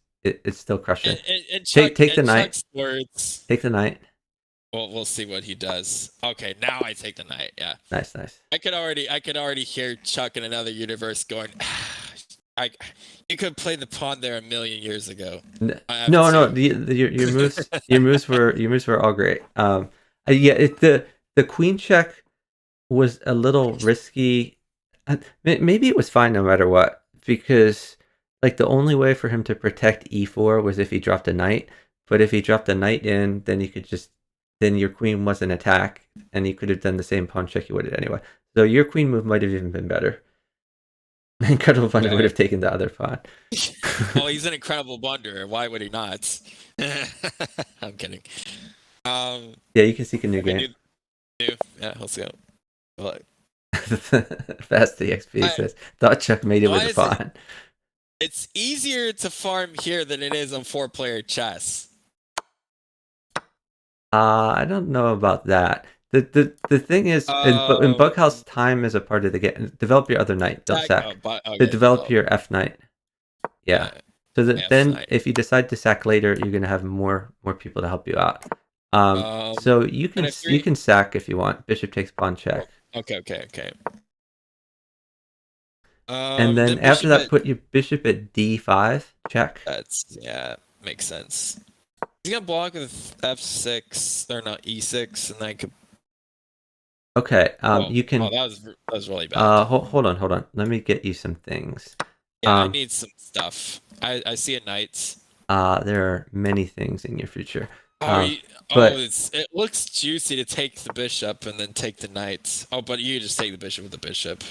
still crushing. Take the knight. Take the knight. Well, we'll see what he does. Okay, now I take the knight. Yeah. Nice. I could already hear Chuck in another universe going. You could play the pawn there a million years ago. No. Your moves were all great. The queen check was a little risky. Maybe it was fine no matter what, because like the only way for him to protect e4 was if he dropped a knight. But if he dropped a knight in, then your queen wasn't attack, and he could have done the same pawn check you would have anyway. So your queen move might have even been better. Incredible Blunder would have taken the other pawn. Well, he's an incredible blunderer. Why would he not? I'm kidding. Yeah, you can seek a new game. Yeah, let's go. Look. Fast EXP says, thought Chuck made it with a pawn. It's easier to farm here than it is on 4-player chess. I don't know about that. The thing is, in Bughouse, time is a part of the game. Develop your other knight. Don't sack. Develop your F knight. Yeah. So then, if you decide to sack later, you're gonna have more people to help you out. So you can sack if you want. Bishop takes pawn check. Okay. And then after that, put your bishop at d5 check. Makes sense. He's gonna block with f6 or not e6, and then I could. Okay, you can. Oh, that was really bad. Hold on. Let me get you some things. Yeah, I need some stuff. I see a knight. There are many things in your future. It looks juicy to take the bishop and then take the knight. Oh, but you just take the bishop with the bishop,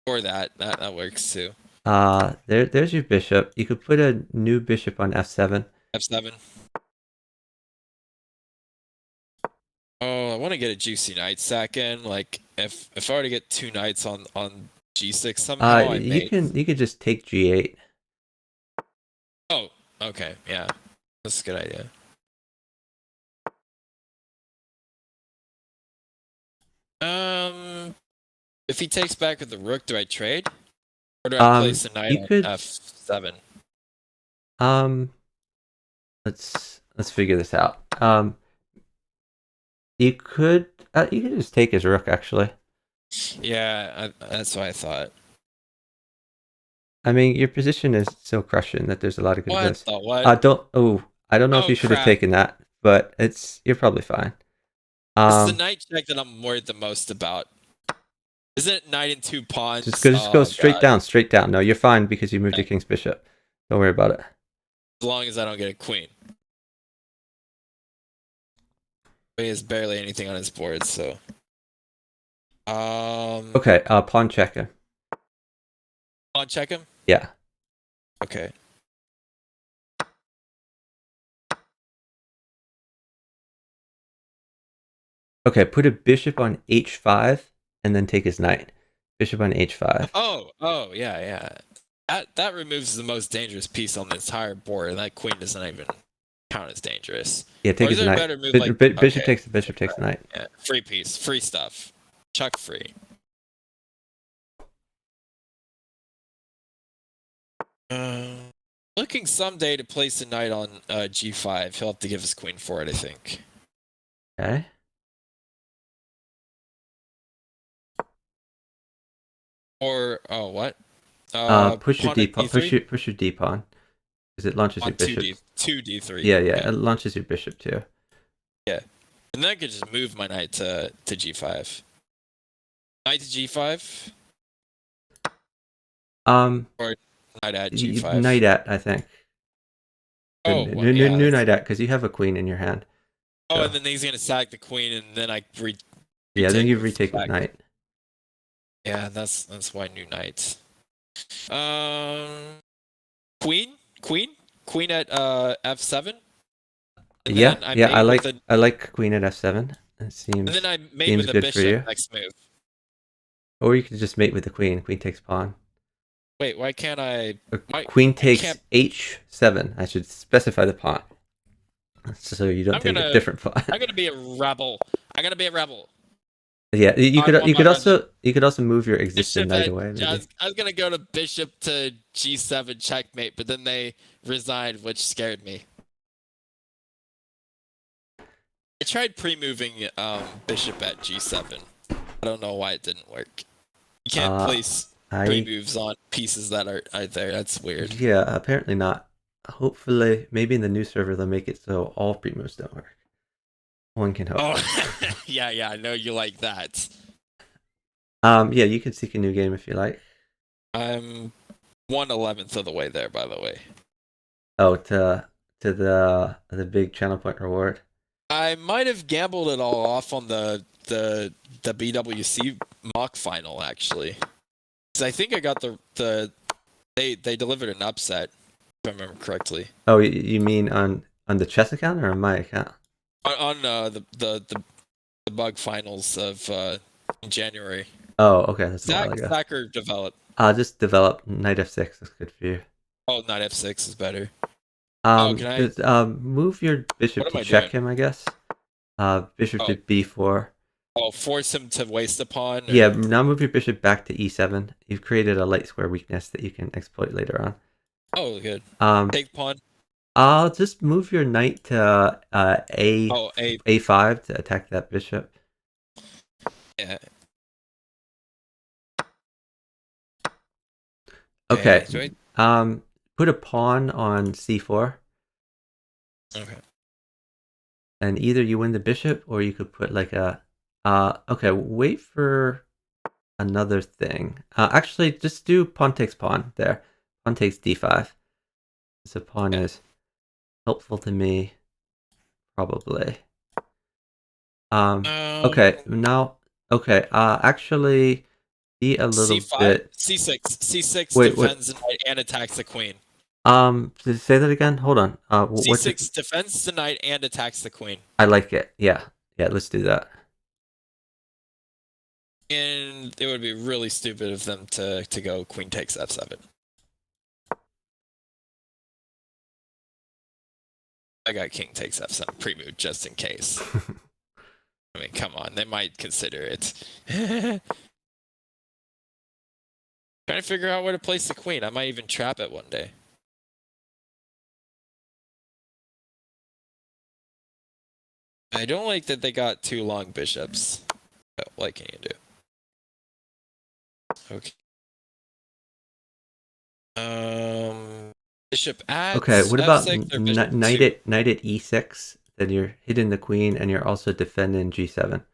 or that works too. There's your bishop. You could put a new bishop on f7. F7. Oh, I want to get a juicy knight sack in. Like if I were to get two knights on g6 somehow, you could just take g8. Oh, okay, yeah, that's a good idea. If he takes back with the rook, do I trade, or do I place a knight on f7? Let's figure this out. You could just take his rook, actually. Yeah, that's what I thought. I mean, your position is so crushing that there's a lot of good What? I don't know if Oh you should have crap! taken that, but you're probably fine. It's the knight check that I'm worried the most about. Isn't it knight and 2 pawns? Just go Oh straight god! down, straight down. No, you're fine because you moved your king's bishop. Don't worry about it. As long as I don't get a queen. He has barely anything on his board, so. Okay, pawn check him. Pawn check him. Yeah. Okay. Okay, put a bishop on h5 and then take his knight. Bishop on h5. Oh, yeah. That removes the most dangerous piece on the entire board, and that queen doesn't even count as dangerous. Yeah, take his knight. Better move Bishop takes the knight. Yeah, free piece, free stuff. Chuck free. Looking someday to place a knight on g5. He'll have to give his queen for it, I think. Okay. Or what? Push your d pawn. Push your d pawn, because it launches your bishop. 2d3. Yeah, it launches your bishop too. Yeah, and then I could just move my knight to g5. Knight to g5. Or knight at g5. Knight at, I think. Oh, new knight at, because you have a queen in your hand. Oh, so. And then he's gonna sack the queen, and then then you retake the knight. Yeah, that's why new knights. Queen at f7. Yeah, I like queen at f7. It seems. And then I mate with the bishop next move. Or you could just mate with the queen. Queen takes pawn. Wait, why can't I? Queen takes h7. I should specify the pawn, so you don't take a different pawn. I'm gonna be a rebel. Yeah, you could also move your existing knight away. I was gonna go to bishop to g7 checkmate, but then they resigned, which scared me. I tried pre-moving bishop at g7. I don't know why it didn't work. You can't place pre-moves on pieces that are there. That's weird. Yeah, apparently not. Hopefully, maybe in the new server they'll make it so all pre-moves don't work. One can hope. Oh, yeah, I know you like that. Yeah, you can seek a new game if you like. I'm 1/11th of the way there, by the way. Oh, to the big channel point reward. I might have gambled it all off on the BWC mock final, actually. Because I think I got they delivered an upset, if I remember correctly. Oh, you mean on the chess account or on my account? On the bug finals of January. Oh, okay, that's a while ago. Stacker develop. Just develop knight f6. That's good for you. Oh, knight f6 is better. Can I move your bishop to check him? I guess. Bishop to b4. Oh, force him to waste a pawn? Or... Yeah, now move your bishop back to e7. You've created a light square weakness that you can exploit later on. Oh, good. Take pawn. I'll just move your knight to a5 to attack that bishop. Yeah. Okay. Put a pawn on c4. Okay. And either you win the bishop or you could put like a okay, wait for another thing. Actually, just do pawn takes pawn there. Pawn takes d5. So pawn is helpful to me, probably. Okay, now, okay, actually, be a little bit... C6 defends the knight and attacks the queen. Say that again? Hold on. C6 defends the knight and attacks the queen. I like it. Yeah, let's do that. And it would be really stupid of them to go queen takes f7. I got king takes f7 pre-move just in case. I mean, come on, they might consider it. Trying to figure out where to place the queen. I might even trap it one day. I don't like that they got 2 long bishops. But what can you do? Okay. Bishop at Okay, what about f6 or bishop knight 2? at e6? Then you're hitting the queen and you're also defending g7.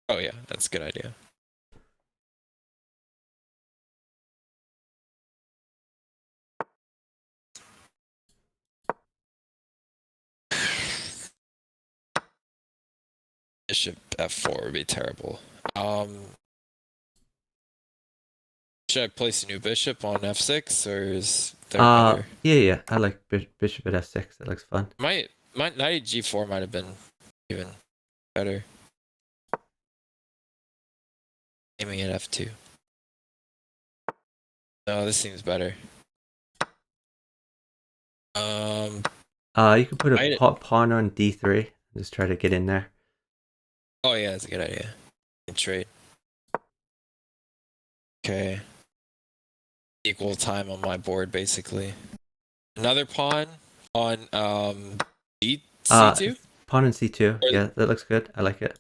Oh yeah, that's a good idea. Bishop f4 would be terrible. Should I place a new bishop on f6 or is there better? Yeah, I like bishop at f6. That looks fun. My knight at g4 might have been even better. Aiming at f2. No, this seems better. You can put a pawn on d3. Just try to get in there. Oh yeah, that's a good idea. Good trade. Okay. Equal time on my board, basically. Another pawn on c2? Pawn on c2. Yeah, that looks good. I like it.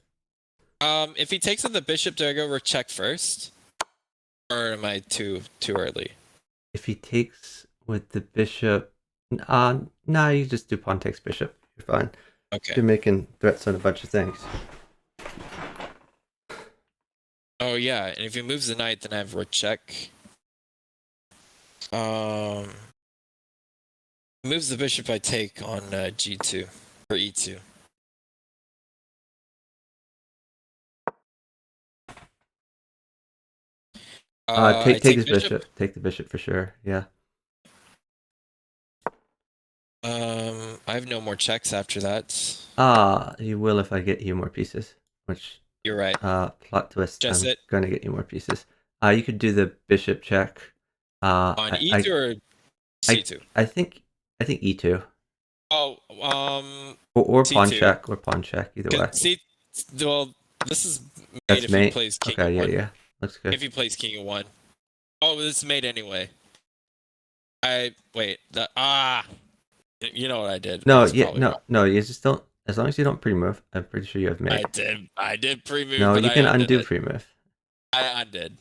If he takes on the bishop, do I go check first? Or am I too early? If he takes with the bishop, nah, you just do pawn takes bishop. You're fine. Okay. You're making threats on a bunch of things. Oh yeah, and if he moves the knight, then I have rook check. Moves the bishop, I take on g2 or e2. Take his bishop. Take the bishop for sure. Yeah. I have no more checks after that. You will if I get you more pieces. Which you're right. Plot twist. Just I'm gonna get you more pieces. You could do the bishop check. On e2 or c2? I think e2. Oh, or pawn check, either way. Well, this is made That's if mate. he plays king. Okay, yeah, looks good. If he plays king of 1. Oh, this is made anyway. You know what I did? No, you just don't. As long as you don't pre-move, I'm pretty sure you have mate. I did pre-move. No, but you can undo pre-move. I undid.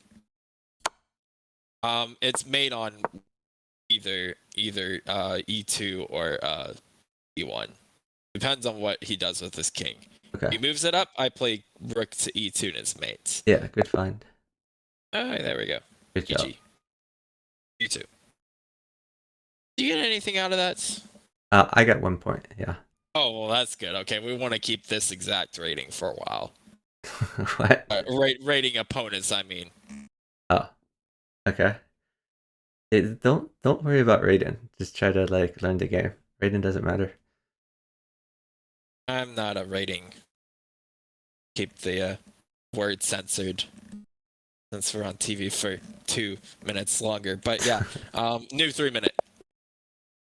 It's made on either e2 or e1. Depends on what he does with this king. Okay. He moves it up. I play rook to e2 and it's mates. Yeah, good find. All right, there we go. Good job. You too. Do you get anything out of that? I got 1 point. Yeah. Oh well, that's good. Okay, we want to keep this exact rating for a while. What? Rating opponents, I mean. Oh, okay. Don't worry about rating. Just try to learn the game. Rating doesn't matter. I'm not a rating. Keep the word censored. Since we're on TV for 2 minutes longer, but yeah, new 3 minute.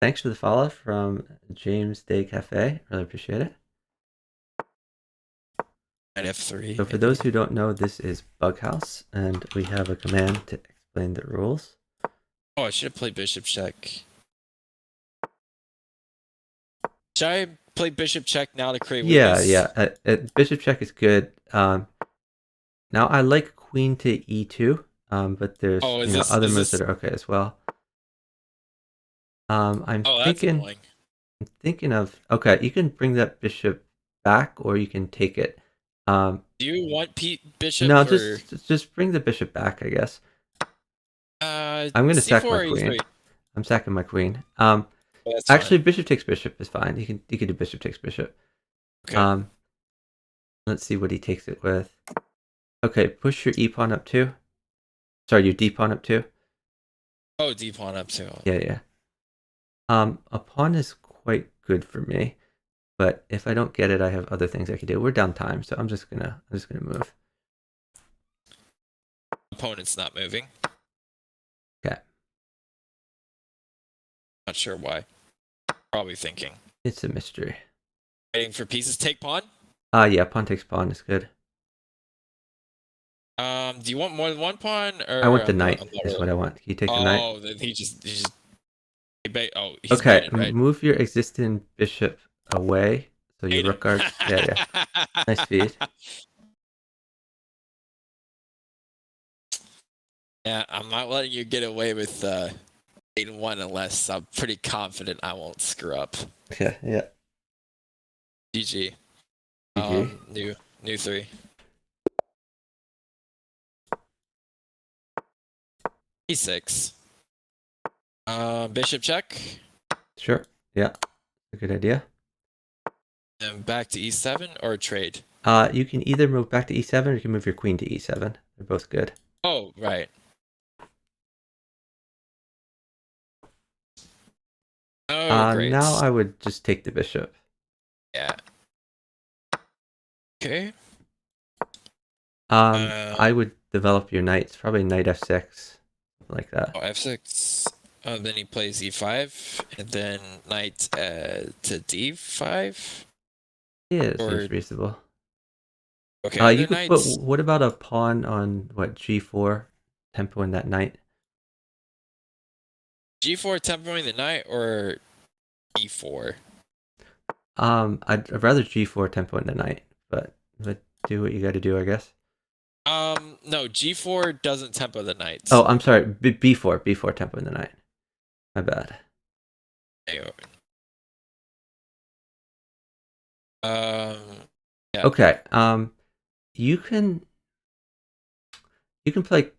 Thanks for the follow from James Day Cafe. Really appreciate it. And F3. So for those who don't know, this is Bughouse, and we have a command to explain the rules. Oh, I should have played bishop check. Should I play bishop check now to create weakness? Yeah. Bishop check is good. Now I like queen to e2, but there's other moves that are okay as well. I'm thinking of okay. You can bring that bishop back, or you can take it. Do you want bishop? No, just bring the bishop back, I guess. I'm gonna sack my queen. I'm sacking my queen. Actually, fine. Bishop takes bishop is fine. You can do bishop takes bishop. Okay. Let's see what he takes it with. Okay, push your e pawn up 2. Sorry, your d pawn up 2. Oh, d pawn up 2. Yeah. A pawn is quite good for me, but if I don't get it, I have other things I can do. We're down time, so I'm just gonna move. Opponent's not moving. Okay. Not sure why. Probably thinking. It's a mystery. Waiting for pieces. Take pawn? Yeah, pawn takes pawn is good. Do you want more than 1 pawn? Or I want the knight is what I want. Can you take the knight? Oh, then he's okay, baited, right? Move your existing bishop away. So your rook guard. Yeah. Nice speed. Yeah, I'm not letting you get away with in one unless I'm pretty confident I won't screw up. Okay, yeah. GG. GG. New three. E6. Bishop check. Sure. Yeah. A good idea. Then back to E7 or trade. You can either move back to E7 or you can move your queen to E7. They're both good. Oh, right. Oh, great. Now I would just take the bishop. Yeah. Okay. I would develop your knights, probably knight F6, like that. Oh, F6. Then he plays E5, and then knight to D5. Yeah, it Or seems reasonable. okay, You the could put. knights What about a pawn on what G4, tempoing that knight? G4 tempoing the knight or E4. I'd rather G4 tempoing the knight, but do what you got to do, I guess. No, G4 doesn't tempo the knight. Oh, I'm sorry. B4 tempoing the knight. My bad. Yeah. Okay. You can play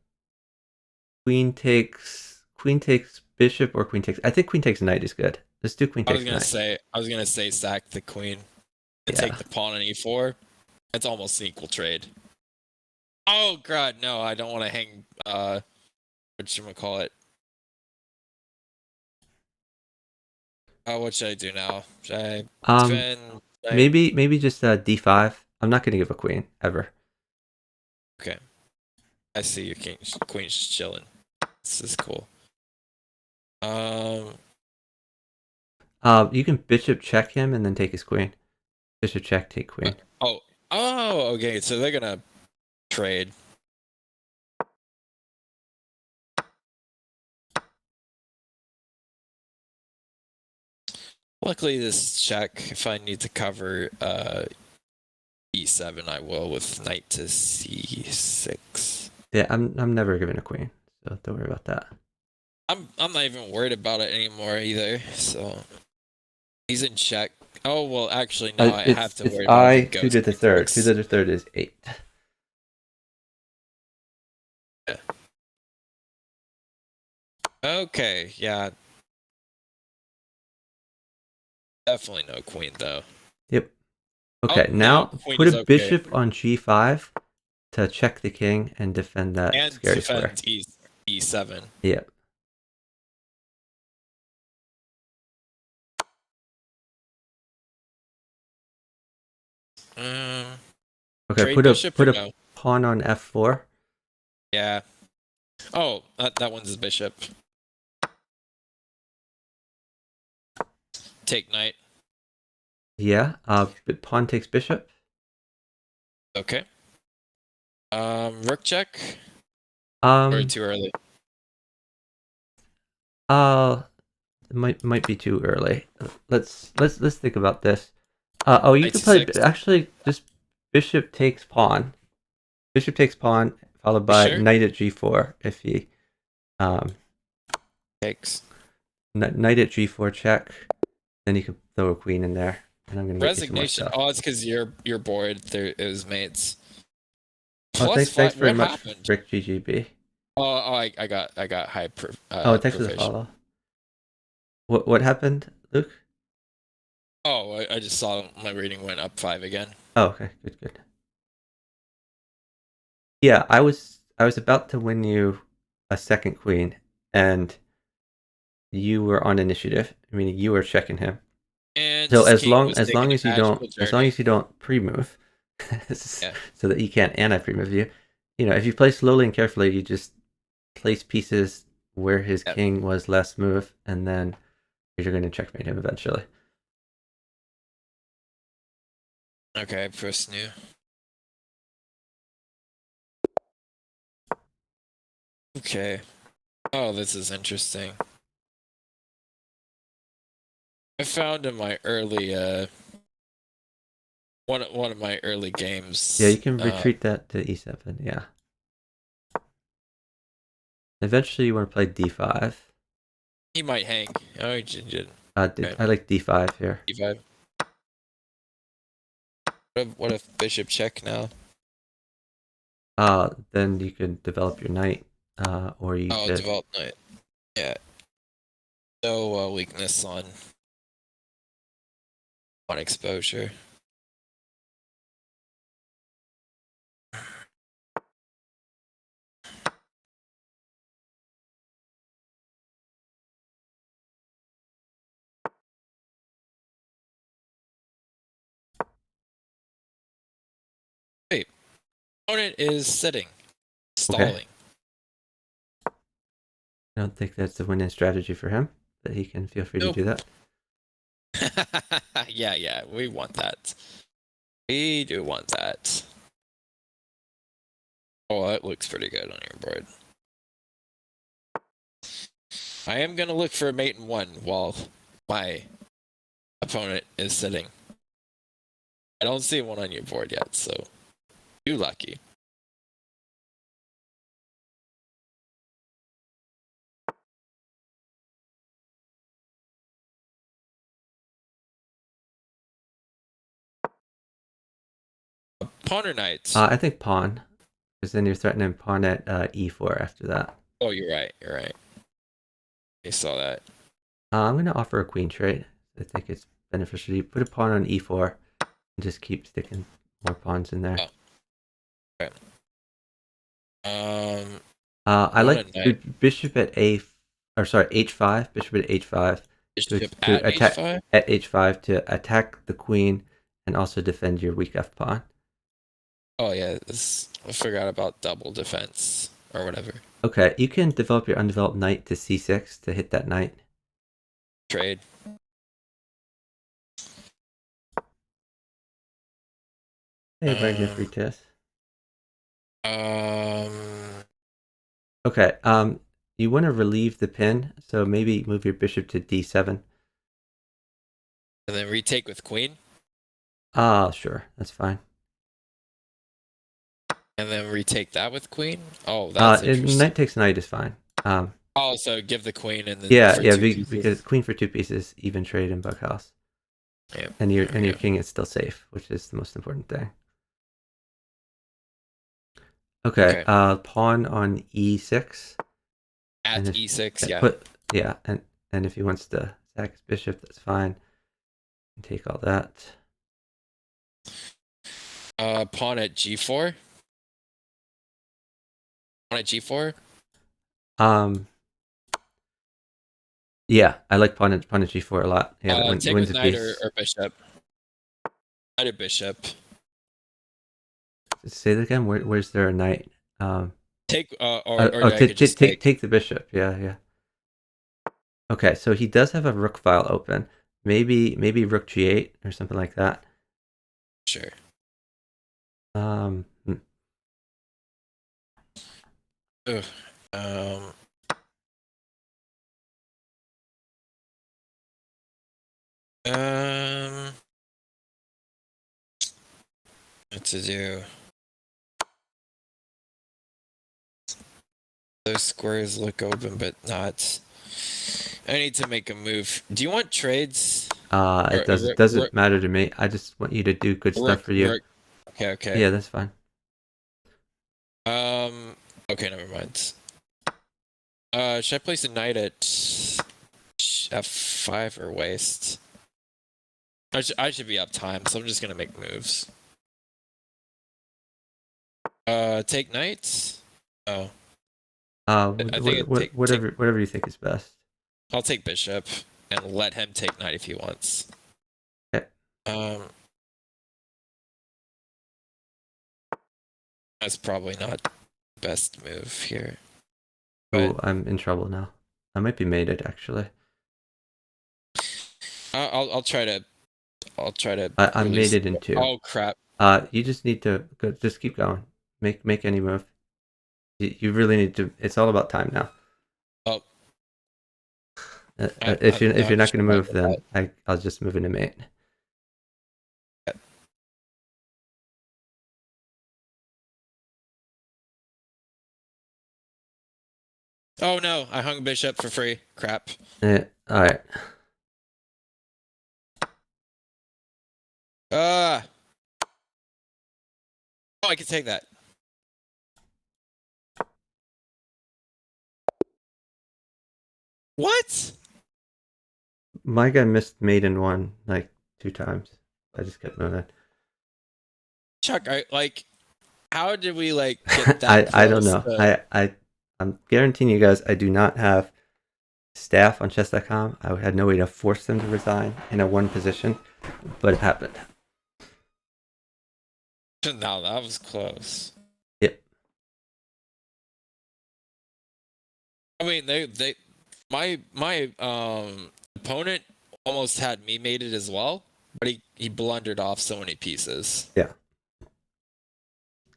queen takes bishop or queen takes. I think queen takes knight is good. Let's do queen takes knight. I was gonna say sack the queen and Yeah. take the pawn on E4. It's almost an equal trade. Oh god, no, I don't want to hang whatchamacallit. What should I do now? Should I defend? Maybe just D5. I'm not gonna give a queen ever. Okay. I see your queen's just chilling. This is cool. You can bishop check him and then take his queen. Bishop check, take queen. Okay, so they're gonna trade. Luckily, this check, if I need to cover E7, I will with knight to C6. Yeah, I'm never giving a queen, so don't worry about that. I'm not even worried about it anymore either. So he's in check. Oh well, actually no, I have to worry about I if he two goes to the third. E6. 2 to the third is 8. Yeah. Okay, yeah. Definitely no queen though. Yep. Okay, now put a bishop on G5 to check the king and defend that and scary defend square. E7. Yep. Okay, put a pawn on F4. Yeah. Oh, that one's his bishop. Take knight. Yeah. Pawn takes bishop. Okay. Rook check. Or too early. It might be too early. Let's think about this. You can play actually just bishop takes pawn. Bishop takes pawn followed by knight at G4 if he takes. Knight at G4 check. Then you can throw a queen in there. And I'm gonna get resignation. Oh, it's because you're bored. There it was mates. Thanks very much, Rick GGB. I got high. Thanks for the follow. What happened, Luke? Oh, I just saw my rating went up 5 again. Oh, okay, good. Yeah, I was about to win you a second queen, and you were on initiative. I mean, you were checking him. And so as long as you don't pre-move, so that he can't anti-pre-move you. You know, if you play slowly and carefully, you just place pieces where his king was last move, and then you're going to checkmate him eventually. Okay, press new. Okay. Oh, this is interesting. I found in my early one of my early games. Yeah, you can retreat that to E7. Yeah. Eventually, you want to play D5. He might hang. Oh, he did. Okay. I like d5 here. D5. What if bishop check now? Then you can develop your knight, or you Oh, could. develop knight. Yeah. No weakness on exposure. Wait, opponent is sitting, Okay. stalling. I don't think that's the winning strategy for him, but he can feel free to Nope. do that. Yeah, we want that. We do want that. Oh, that looks pretty good on your board. I am gonna look for a mate in one while my opponent is sitting. I don't see one on your board yet, so you lucky. Pawn or knight? I think pawn, because then you're threatening pawn at e4 after that. Oh, you're right. You're right. I saw that. I'm going to offer a queen trade. I think it's beneficial. You put a pawn on e4 and just keep sticking more pawns in there. Oh. Okay. I Pawn and like knight. bishop at h5. Bishop at h5 Bishop to at attack h5. at h5 to attack the queen and also defend your weak f pawn. Oh yeah, I forgot about double defense or whatever. Okay, you can develop your undeveloped knight to c6 to hit that knight. Trade. Hey, Magnifitus. Um, Okay, you want to relieve the pin, so maybe move your bishop to d7. and then retake with queen, Sure, that's fine. and then retake that with queen. Oh, that's interesting. Knight takes knight is fine. Oh, so give the queen and then for Yeah, two because pieces. queen for 2 pieces, even trade in bughouse, Yeah, and your there we go. king is still safe, which is the most important thing. Okay, Okay. pawn on e6, At and if e6, and if he wants to sack his bishop, that's fine. And take all that. Pawn at g4. Pawn at g4. Um, yeah, I like pawn at g4 a lot. Yeah, that Take wins with a knight piece. or bishop. Knight or bishop. Say that again. Where's there a knight? Take or I could just Take the bishop. Yeah. Okay, so he does have a rook file open. Maybe rook g8 or something like that. Sure. Hmm. Ugh. Um. Um. What to do? Those squares look open, but not. I need to make a move. Do you want trades? Or It doesn't matter to me. I just want you to do good stuff for you. rook. Okay. Yeah, that's fine. Okay, never mind. Should I place a knight at f5 or waste? I should be up time, so I'm just gonna make moves. Take knights. Oh, I think Whatever you think is best. I'll take bishop and let him take knight if he wants. Okay. That's probably not the best move here. Oh, But I'm in trouble now. I might be mated actually. I'll try to I'm release. mated in 2. Oh crap! You just need to go. Just keep going. Make any move. You really need to. It's all about time now. Oh, If I'm you're not not going sure to about move, then I'll just move into mate. that. Oh no, I hung bishop for free. Crap. All right. Oh, I can take that. What? My guy missed mate in one like 2 times. I just kept moving. Chuck, how did we get that I don't close? know. I'm guaranteeing you guys I do not have staff on chess.com. I had no way to force them to resign in a one position, but it happened. No, that was close. Yep. I mean, my opponent almost had me mated as well, but he blundered off so many pieces. Yeah.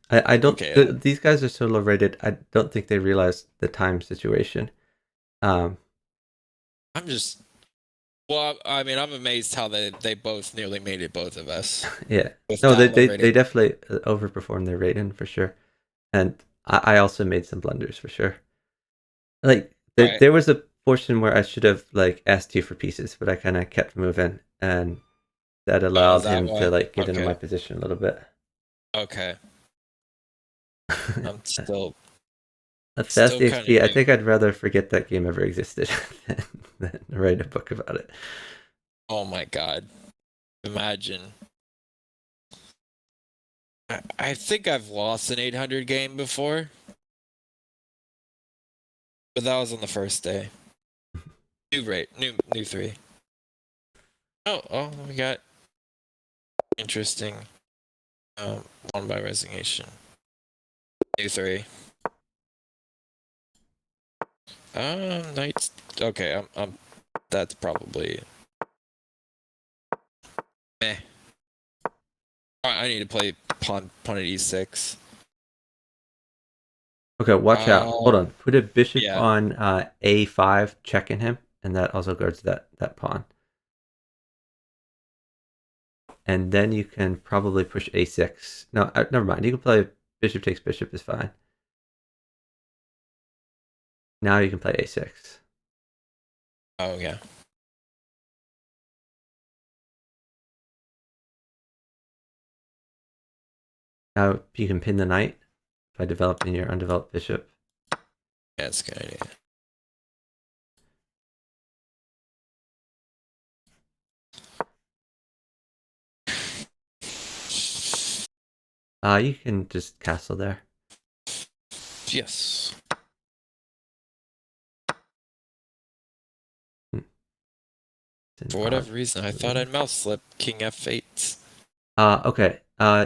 I don't. Okay. These guys are so low rated. I don't think they realize the time situation. I'm just. Well, I mean, I'm amazed how they both nearly mated both of us. Yeah. With No, that low they rating. definitely overperformed their rating for sure, and I also made some blunders for sure. Like Right. there was a portion where I should have like asked you for pieces, but I kind of kept moving, and that Oh, allowed is that him why? to like get into my Okay. position a little bit. Okay. I'm A fast still kind of EXP. I new. think I'd rather forget that game ever existed than write a book about it. Oh my god. Imagine. I think I've lost an 800 game before, but that was on the first day. New 3. Oh, we got interesting. Won by resignation. New 3. Knights. Okay, that's probably. Eh. I need to play pawn at e6. Okay, watch out. Hold on. Put a bishop Yeah. on a5, checking him, and that also guards that pawn. And then you can probably push a6. No, never mind. You can play bishop takes bishop is fine. Now you can play a6. Oh yeah. Now you can pin the knight by developing your undeveloped bishop. Yeah, that's a good idea. You can just castle there. Yes. For whatever reason, I thought I'd mouse slip King F8. Okay.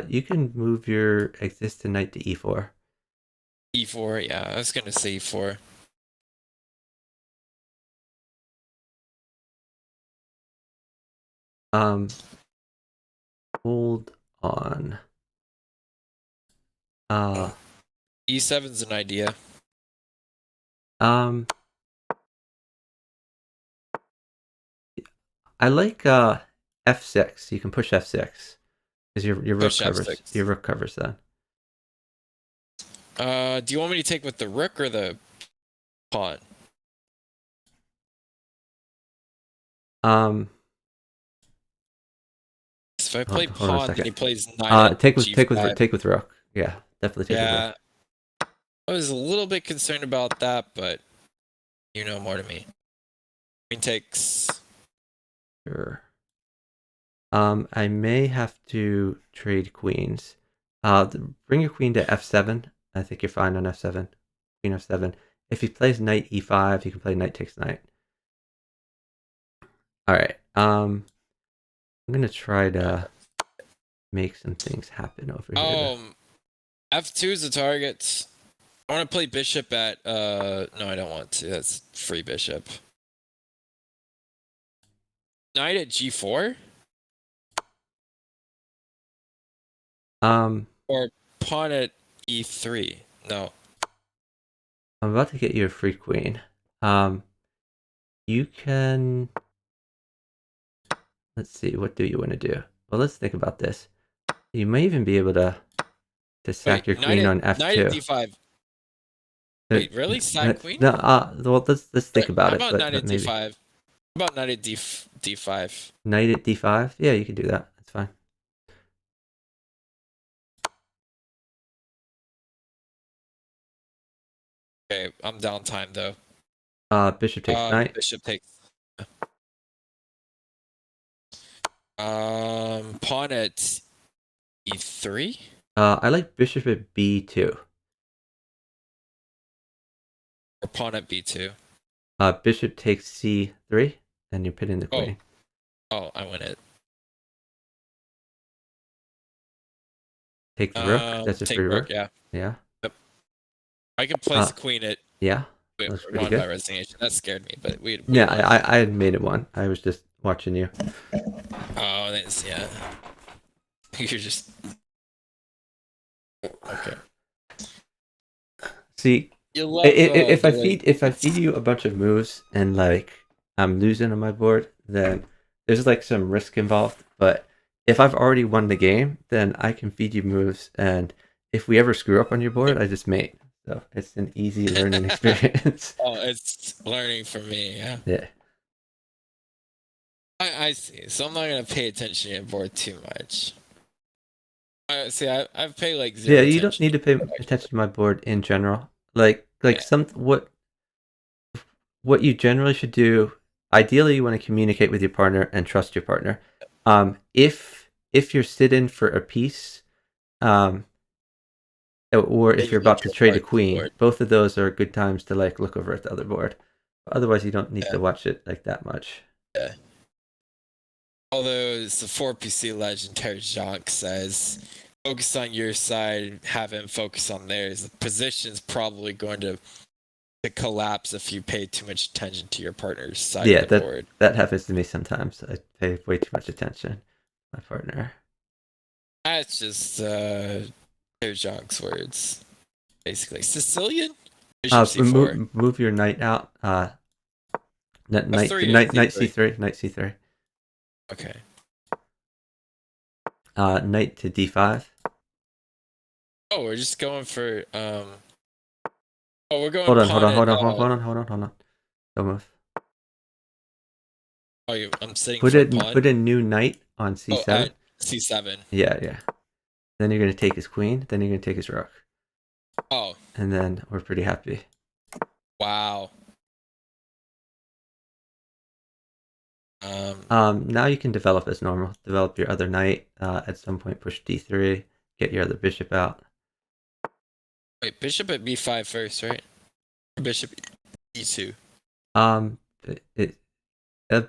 You can move your existing knight to e4. E4, yeah, I was gonna say E4. Hold on. E7's an idea. I like f6. You can push f6 because your rook Push covers. F6. Your rook covers then. Do you want me to take with the rook or the pawn? If I play Hold on a pawn, then he second. plays knight at G5. Take with rook. Yeah, definitely take with rook. Yeah, I was a little bit concerned about that, but you know more to me. Queen takes. Sure. I may have to trade queens. Bring your queen to f7. I think you're fine on f7. Queen f7. If he plays knight e5, you can play knight takes knight. All right. I'm gonna try to make some things happen over here. F2 is the target. I want to play bishop at. No, I don't want to. That's free bishop. Knight at G4. Or pawn at E3. No. I'm about to get you a free queen. You can. Let's see. What do you want to do? Well, let's think about this. You may even be able to sack your queen on f2. Knight at D5. Wait, really? Sack queen? No, well, let's think about How it, about knight but at maybe d5? How about knight at d5? knight at d5. Yeah, you can do that. That's fine. Okay, I'm down time though. Bishop takes knight. Bishop takes. Pawn at e3 I like bishop at b2. or pawn at b2. Bishop takes c3, and you pin in the queen. Oh, I win it. Take the rook. That's a Take free rook. yeah. Yeah. Yep. I can place a queen at Yeah. That's pretty one good. by resignation. That scared me, but we Yeah, I had made it one. I was just watching you. Oh, that's yeah. You're just okay. See, You love if I feed you a bunch of moves and like I'm losing on my board, then there's like some risk involved. But if I've already won the game, then I can feed you moves, and if we ever screw up on your board, I just mate. So it's an easy learning experience. Oh, it's learning for me. Yeah. Yeah. I see. So I'm not gonna pay attention to your board too much. See, I've paid like zero. Yeah, you don't need to pay attention to my board in general. Like Yeah. what you generally should do. Ideally, you want to communicate with your partner and trust your partner. If you're sitting for a piece, or if you're about to trade a queen, both of those are good times to like look over at the other board. Otherwise, you don't need to watch it like that much. Yeah. Although it's the 4PC legend Terry Jonk says, focus on your side, have him focus on theirs. The position's probably going to collapse if you pay too much attention to your partner's side of the board. That happens to me sometimes. I pay way too much attention to my partner. That's just Terry Jonk's words, basically. Sicilian? Bishop c4. Move your knight out. Knight c3. Knight c3. Okay. Knight to d5. Oh, we're just going for Oh, we're going. Hold on. Don't move. Oh, I'm sitting for a pawn. Put a new knight on c7. C7. Yeah. Then you're gonna take his queen. Then you're gonna take his rook. Oh. And then we're pretty happy. Wow. Now you can develop as normal. Develop your other knight. At some point, push d3. Get your other bishop out. Wait, bishop at b5 first, right? Or bishop e2.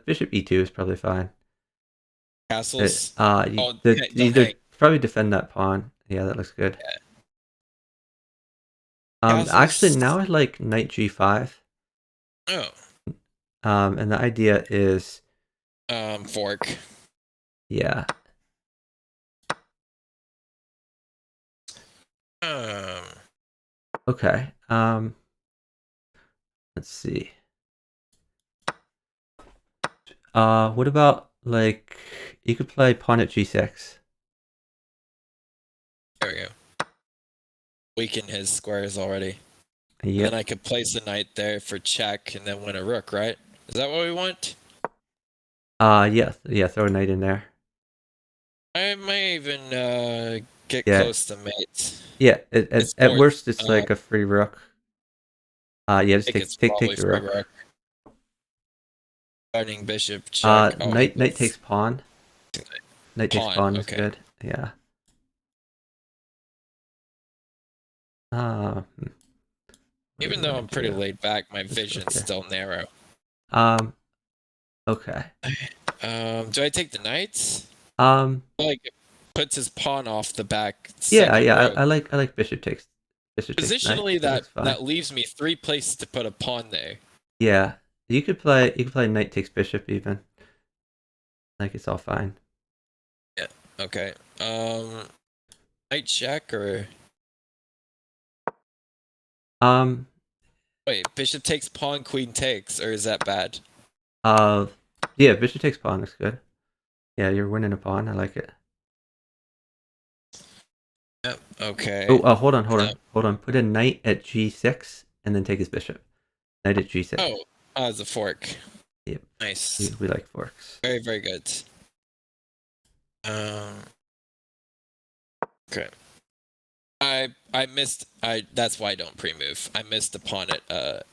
Bishop e2 is probably fine. Castles. You probably defend that pawn. Yeah, that looks good. Yeah. Actually, now I like knight g5. Oh. And the idea is fork. Yeah. Okay. Let's see. What about like you could play pawn at g6. There we go. Weaken his squares already. Yeah. And then I could place a knight there for check and then win a rook, right? Is that what we want? Yeah, throw a knight in there. I may even get close to mate. Yeah, at worst it's like a free rook. Yeah, just take the rook. Guarding bishop check. Knight takes pawn. Knight takes pawn is good. Yeah. Even though I'm pretty laid back, my vision's still narrow. Okay. Do I take the knights? Like it puts his pawn off the back. Yeah. I like bishop takes. Positionally, that leaves me 3 places to put a pawn there. Yeah, you could play knight takes bishop even. Like it's all fine. Yeah. Okay. Knight check or. Wait, bishop takes pawn, queen takes, or is that bad? Yeah, bishop takes pawn is good. Yeah, you're winning a pawn. I like it. Yep. Okay. Oh, hold on. Put a knight at g6 and then take his bishop. Knight at g6. Oh, it's a fork. Yep. Nice. We like forks. Very, very good. Okay. I missed. That's why I don't pre-move. I missed the pawn at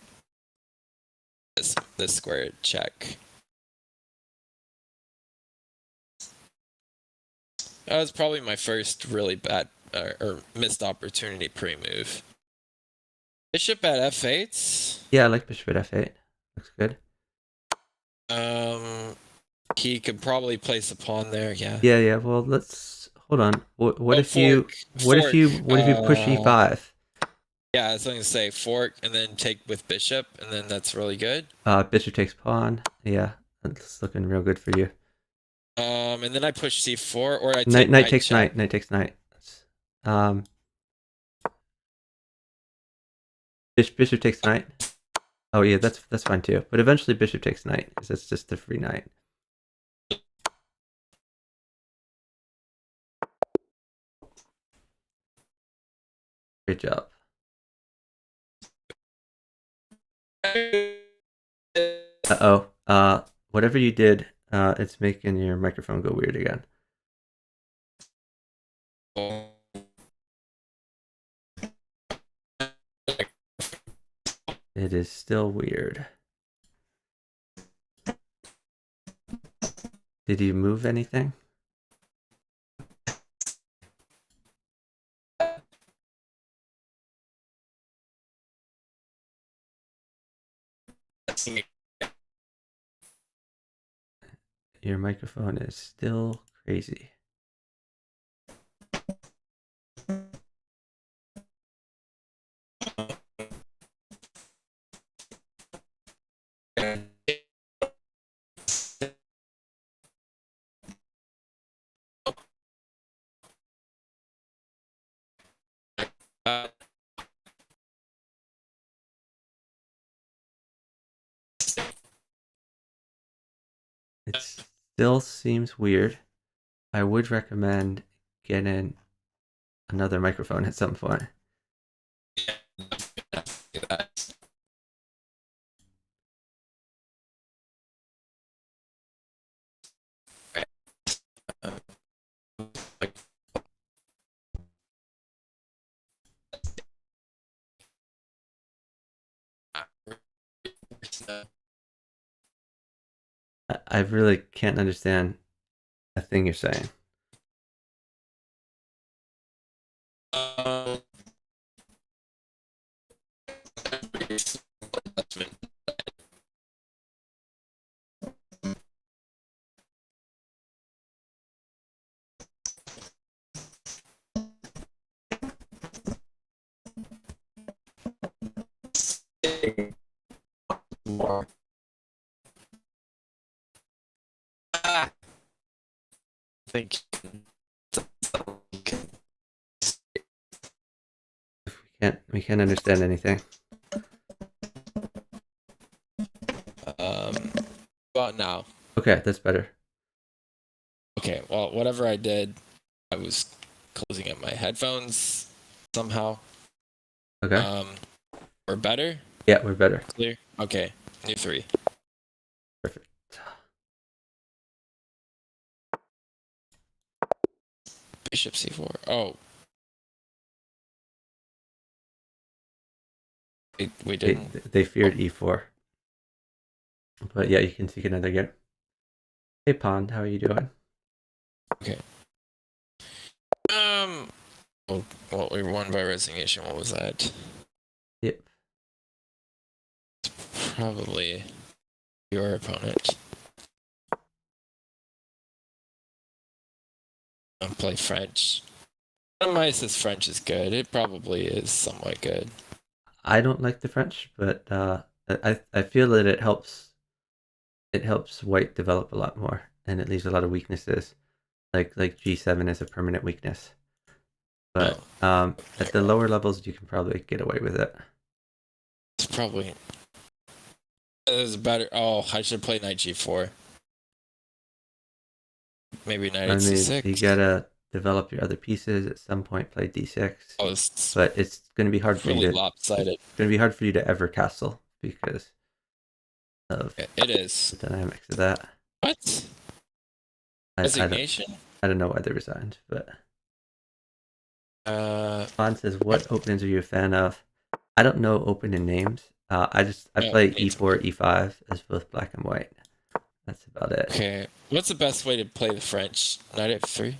this square check. That was probably my first really bad or missed opportunity pre-move. Bishop at f8. Yeah, I like bishop at f8. Looks good. He could probably place a pawn there. Yeah. Yeah. Well, let's hold on. What if fork, you push e5? Yeah, I was going to say fork and then take with bishop, and then that's really good. Bishop takes pawn. Yeah, that's looking real good for you. And then I push c4, or I take knight takes knight. Knight takes knight. Bishop takes knight. Oh yeah, that's fine too. But eventually bishop takes knight, because that's just a free knight. Great job. Uh-oh. Whatever you did, it's making your microphone go weird again. It is still weird. Did you move anything? Your microphone is still crazy. It still seems weird. I would recommend getting another microphone at some point. I really can't understand a thing you're saying. Thank We can't understand anything. Well, now. Okay, that's better. Okay, well, whatever I did, I was closing up my headphones somehow. Okay. We're better? Yeah, we're better. Clear? Okay, new 3. Perfect. Bishop c4. Oh. We didn't. They feared e4. But yeah, you can take another game. Hey Pond, how are you doing? Okay. Well, we won by resignation. What was that? Yep. It's probably your opponent. Play French. Mice's French is good. It probably is somewhat good. I don't like the French, but I feel that it helps white develop a lot more, and it leaves a lot of weaknesses, like G7 is a permanent weakness. But at the lower levels, you can probably get away with it. It's probably there's better. Oh, I should play knight G4. Maybe knight H6. You gotta develop your other pieces. At some point, play d6. Oh, it's But it's going to be hard for you really to. lopsided. It's going to be hard for you to ever castle because of It is. the dynamics of that. What? I Resignation? don't know why they resigned, but Uh, Juan says, "What openings are you a fan of?" I don't know opening names. I No, play me too. e4, e5 as both black and white. That's about it. okay. What's the best way to play the French? Knight f3?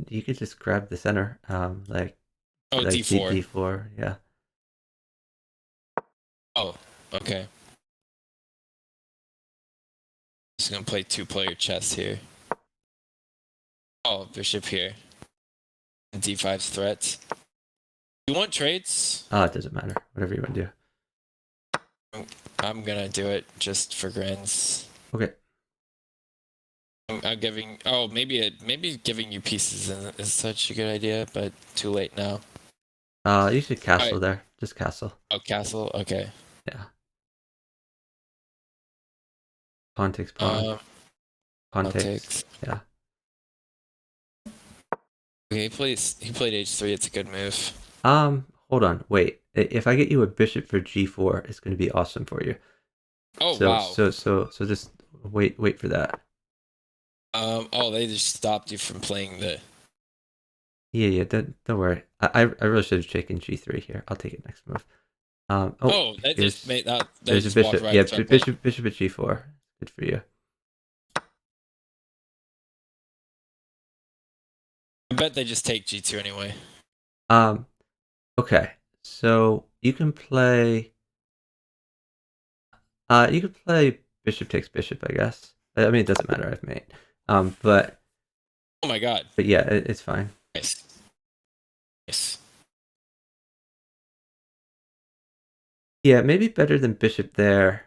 You could just grab the center, like Oh, d4. d4, yeah. Oh, okay. Just gonna play 2-player chess here. Oh, bishop here. D5's threats. You want trades? It doesn't matter. Whatever you want to do. I'm gonna do it just for grins. Okay. I'm giving. Oh, maybe giving you pieces is such a good idea, but too late now. You should castle Right. there. Just castle. Oh, castle. Okay. Yeah. Pawn takes pawn. Pawn takes. Yeah. Okay, he played h3. It's a good move. Hold on. Wait. If I get you a bishop for g4, it's going to be awesome for you. Oh, So, wow. So just wait for that. Oh, they just stopped you from playing the. Yeah. Don't worry. I really should have taken g3 here. I'll take it next move. Oh, that just made that. They There's a just walked bishop. right Yeah, into our bishop at g4. Good for you. I bet they just take g2 anyway. Okay. So you can play. You could play bishop takes bishop, I guess. I mean, it doesn't matter. I've made. But. Oh my god. But yeah, it's fine. Nice. Nice. Yeah, maybe better than bishop there.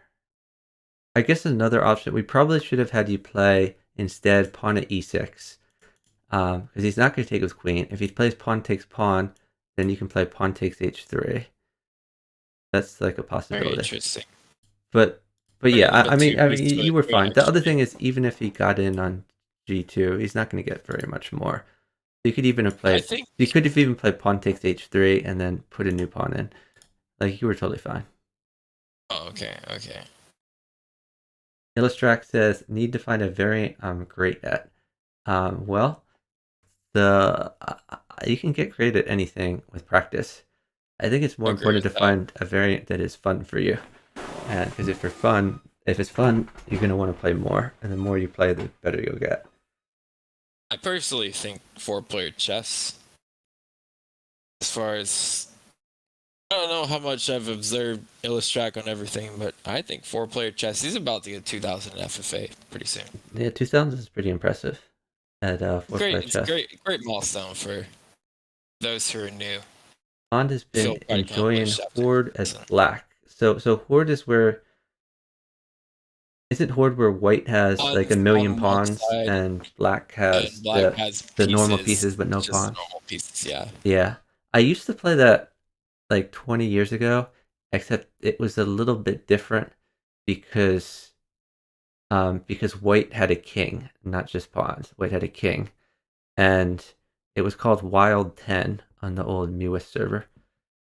I guess another option. We probably should have had you play instead pawn at e6. Because he's not going to take with queen. If he plays pawn takes pawn, then you can play pawn takes h3. That's like a possibility. Very interesting. But yeah, I mean, you were fine. The other thing is, even if he got in on g2, he's not going to get very much more. You could even have played. You could have even played pawn takes h3 and then put a new pawn in. Like you were totally fine. Oh, okay. Illustrac says, need to find a variant I'm great at. Well, you can get great at anything with practice. I think it's more important to find a variant that is fun for you. Because if it's fun, you're going to want to play more. And the more you play, the better you'll get. I personally think 4-player chess, as far as, I don't know how much I've observed Illustrac on everything, but I think 4-player chess, he's about to get 2,000 FFA pretty soon. Yeah, 2,000 is pretty impressive at 4-player chess. It's a great milestone for those who are new. Bond has been enjoying Horde as black. So Horde is where... Isn't Horde where white has like a million pawns and black has the normal pieces but no pawns? Normal pieces, yeah. Yeah. I used to play that like 20 years ago, except it was a little bit different because white had a king, not just pawns. White had a king. And it was called Wild 10 on the old Mewis server.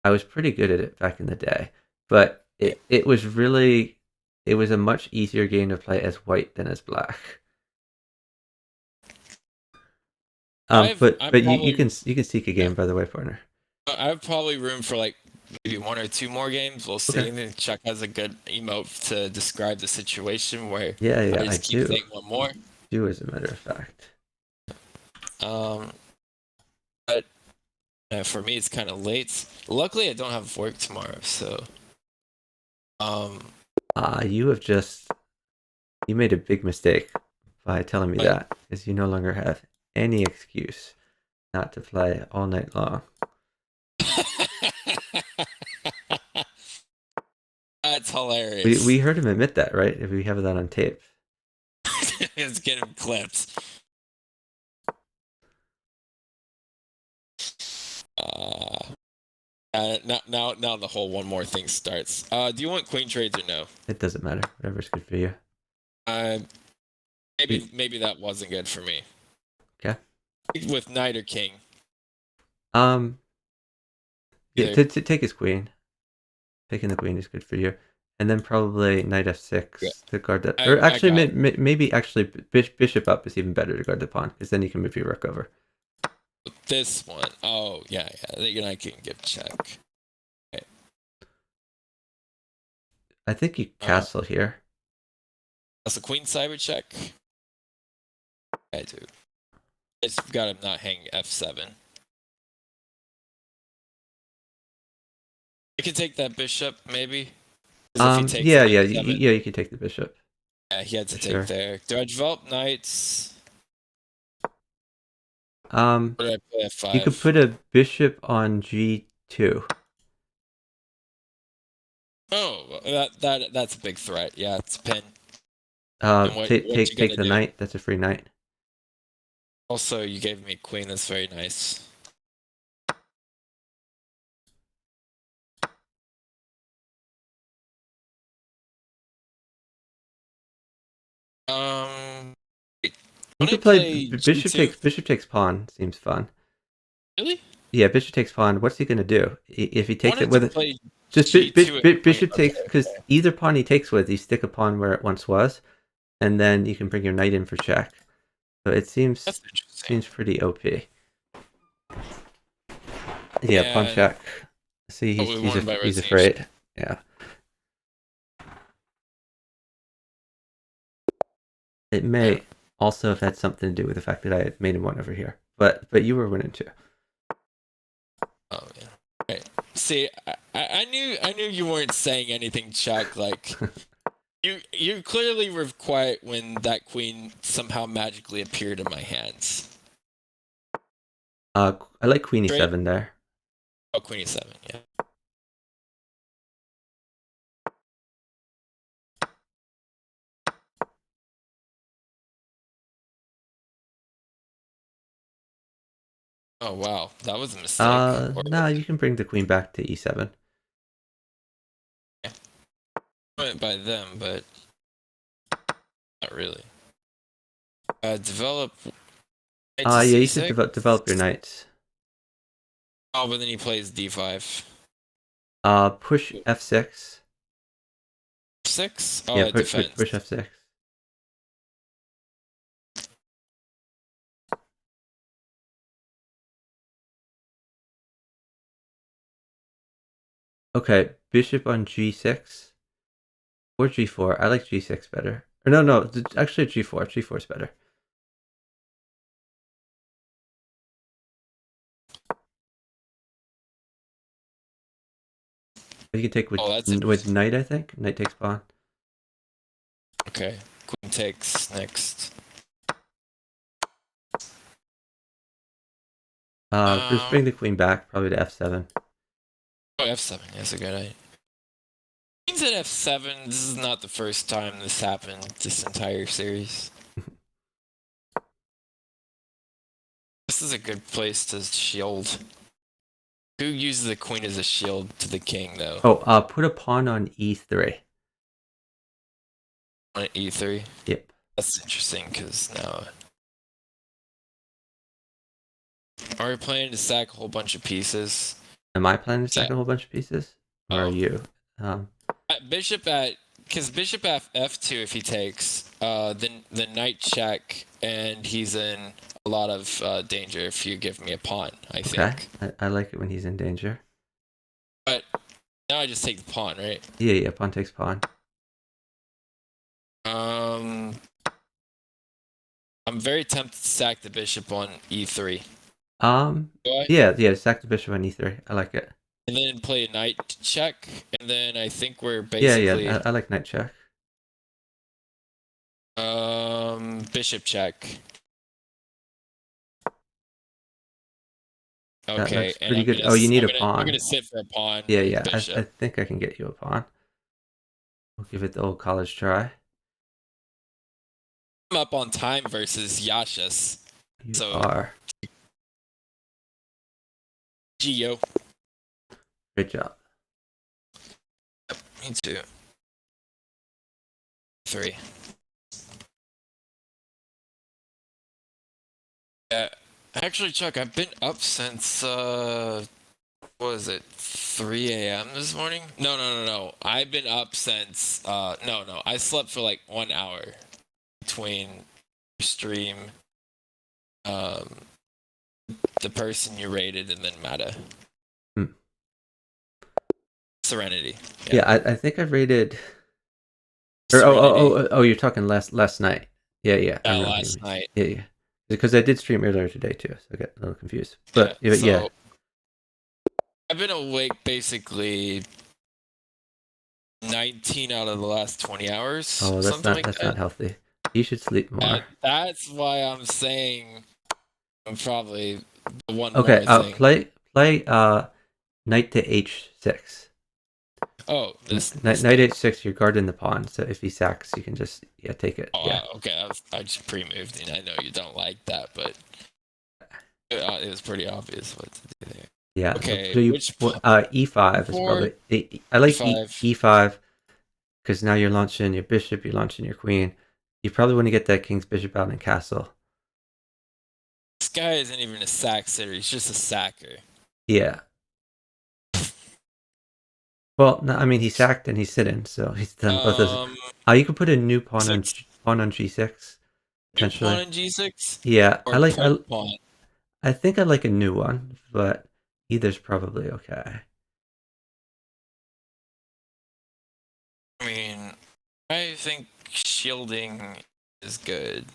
I was pretty good at it back in the day, but it was really... It was a much easier game to play as white than as black. But you can seek a game, by the way, partner. I have probably room for like maybe 1 or 2 more games. We'll see. Okay. And Chuck has a good emote to describe the situation where I just keep saying one more. Do, as a matter of fact. But for me, it's kind of late. Luckily, I don't have work tomorrow, so. You made a big mistake by telling me that, because you no longer have any excuse not to play all night long. That's hilarious. We heard him admit that, right? If we have that on tape. Let's get him clipped. Now the whole one more thing starts. Do you want queen trades or no? It doesn't matter. Whatever's good for you. Maybe that wasn't good for me. Okay. With knight or king. Yeah, Either. to take his queen. Taking the queen is good for you. And then probably knight f6 to guard that. Or I actually, got maybe actually bishop up is even better to guard the pawn, because then you can move your rook over. this one. Oh, yeah. Then I can give check. Okay. I think you castle here. That's a queen cyber check. I do. It's got him not hang f7. I can take that bishop, maybe. Yeah, you can take the bishop. Yeah, he had to take Sure. there. Do I develop knights? Or do I play f5? You could put a bishop on g2. Oh, that's a big threat. Yeah, it's a pin. Take the knight. That's a free knight. Also, you gave me queen. That's very nice. You could play bishop takes pawn. Seems fun. Really? Yeah, bishop takes pawn. What's he gonna do if he takes it with it? Just G2 bishop takes, because either pawn he takes with, you stick a pawn where it once was, and then you can bring your knight in for check. So it seems pretty OP. Yeah, pawn check. See, he's afraid. Yeah. It may also have had something to do with the fact that I had made him one over here, but you were winning too. Oh yeah. Right. See, I knew you weren't saying anything, Chuck. Like, you clearly were quiet when that queen somehow magically appeared in my hands. I like queen e7 there. Oh, queen e7, yeah. Oh wow, that was a mistake. No, you can bring the queen back to e7. Yeah. Went by them, but not really. Develop. Yeah, you can develop your knights. Oh, but then he plays d5. Push f6. F6? Oh, Yeah, push defense. f6. Okay, bishop on g6 or g4. I like g6 better. Or no, actually g4. G4 is better. You can take with knight, I think. Knight takes pawn. Okay, queen takes next. Just bring the queen back, probably to f7. Oh, f7, that's a good idea. Queen's at f7, this is not the first time this happened this entire series. This is a good place to shield. Who uses the queen as a shield to the king, though? Oh, put a pawn on e3. On e3? Yep. That's interesting, because now... Are we planning to stack a whole bunch of pieces? Am I planning to stack a whole bunch of pieces? Or are you? Bishop at... Because bishop at f2, if he takes, then the knight check, and he's in a lot of danger if you give me a pawn, I think. Okay, I like it when he's in danger. But now I just take the pawn, right? Yeah, pawn takes pawn. I'm very tempted to sack the bishop on e3. Yeah, sack the bishop on e3. I like it. And then play a knight check, and then I think we're basically... Yeah, I like knight check. Bishop check. Okay, that's pretty good. Oh, you need a pawn. I'm gonna sit for a pawn. Yeah. I think I can get you a pawn. We'll give it the old college try. I'm up on time versus Yashas. You are. Geo. Great job. Me too. 3. Yeah. Actually, Chuck, I've been up since what was it, 3 a.m. this morning? No. I've been up since no. I slept for like 1 hour between stream, um, the person you rated, and then Meta. Hmm. Serenity. Yeah, I think I rated. Or Serenity. you're talking last night. Yeah, I Yeah, remember you last mean. night. Yeah. Because I did stream earlier today too, so I got a little confused. Yeah. But yeah. So I've been awake basically 19 out of the last 20 hours, Oh, something like that's not that. healthy. You should sleep more. That's why I'm saying I'm probably the one Okay, more thing. play knight to h6. Oh, this Knight thing. h6, you're guarding the pawn, so if he sacks, you can just take it. Oh, Yeah. okay. I just pre-moved, and I know you don't like that, but it was pretty obvious what to do there. Yeah. Okay, So you which e5 is four, probably I like five? e5 because now you're launching your bishop, you're launching your queen. You probably want to get that king's bishop out in castle. This guy isn't even a sack sitter. He's just a sacker. Yeah. Well, no, I mean he sacked and he's sitting, so he's done both those. Um, You could put a new pawn on six, g6 new pawn potentially. in g6 Yeah, or point pawn. I think I like a new one, but either's probably okay. I mean, I think shielding is good.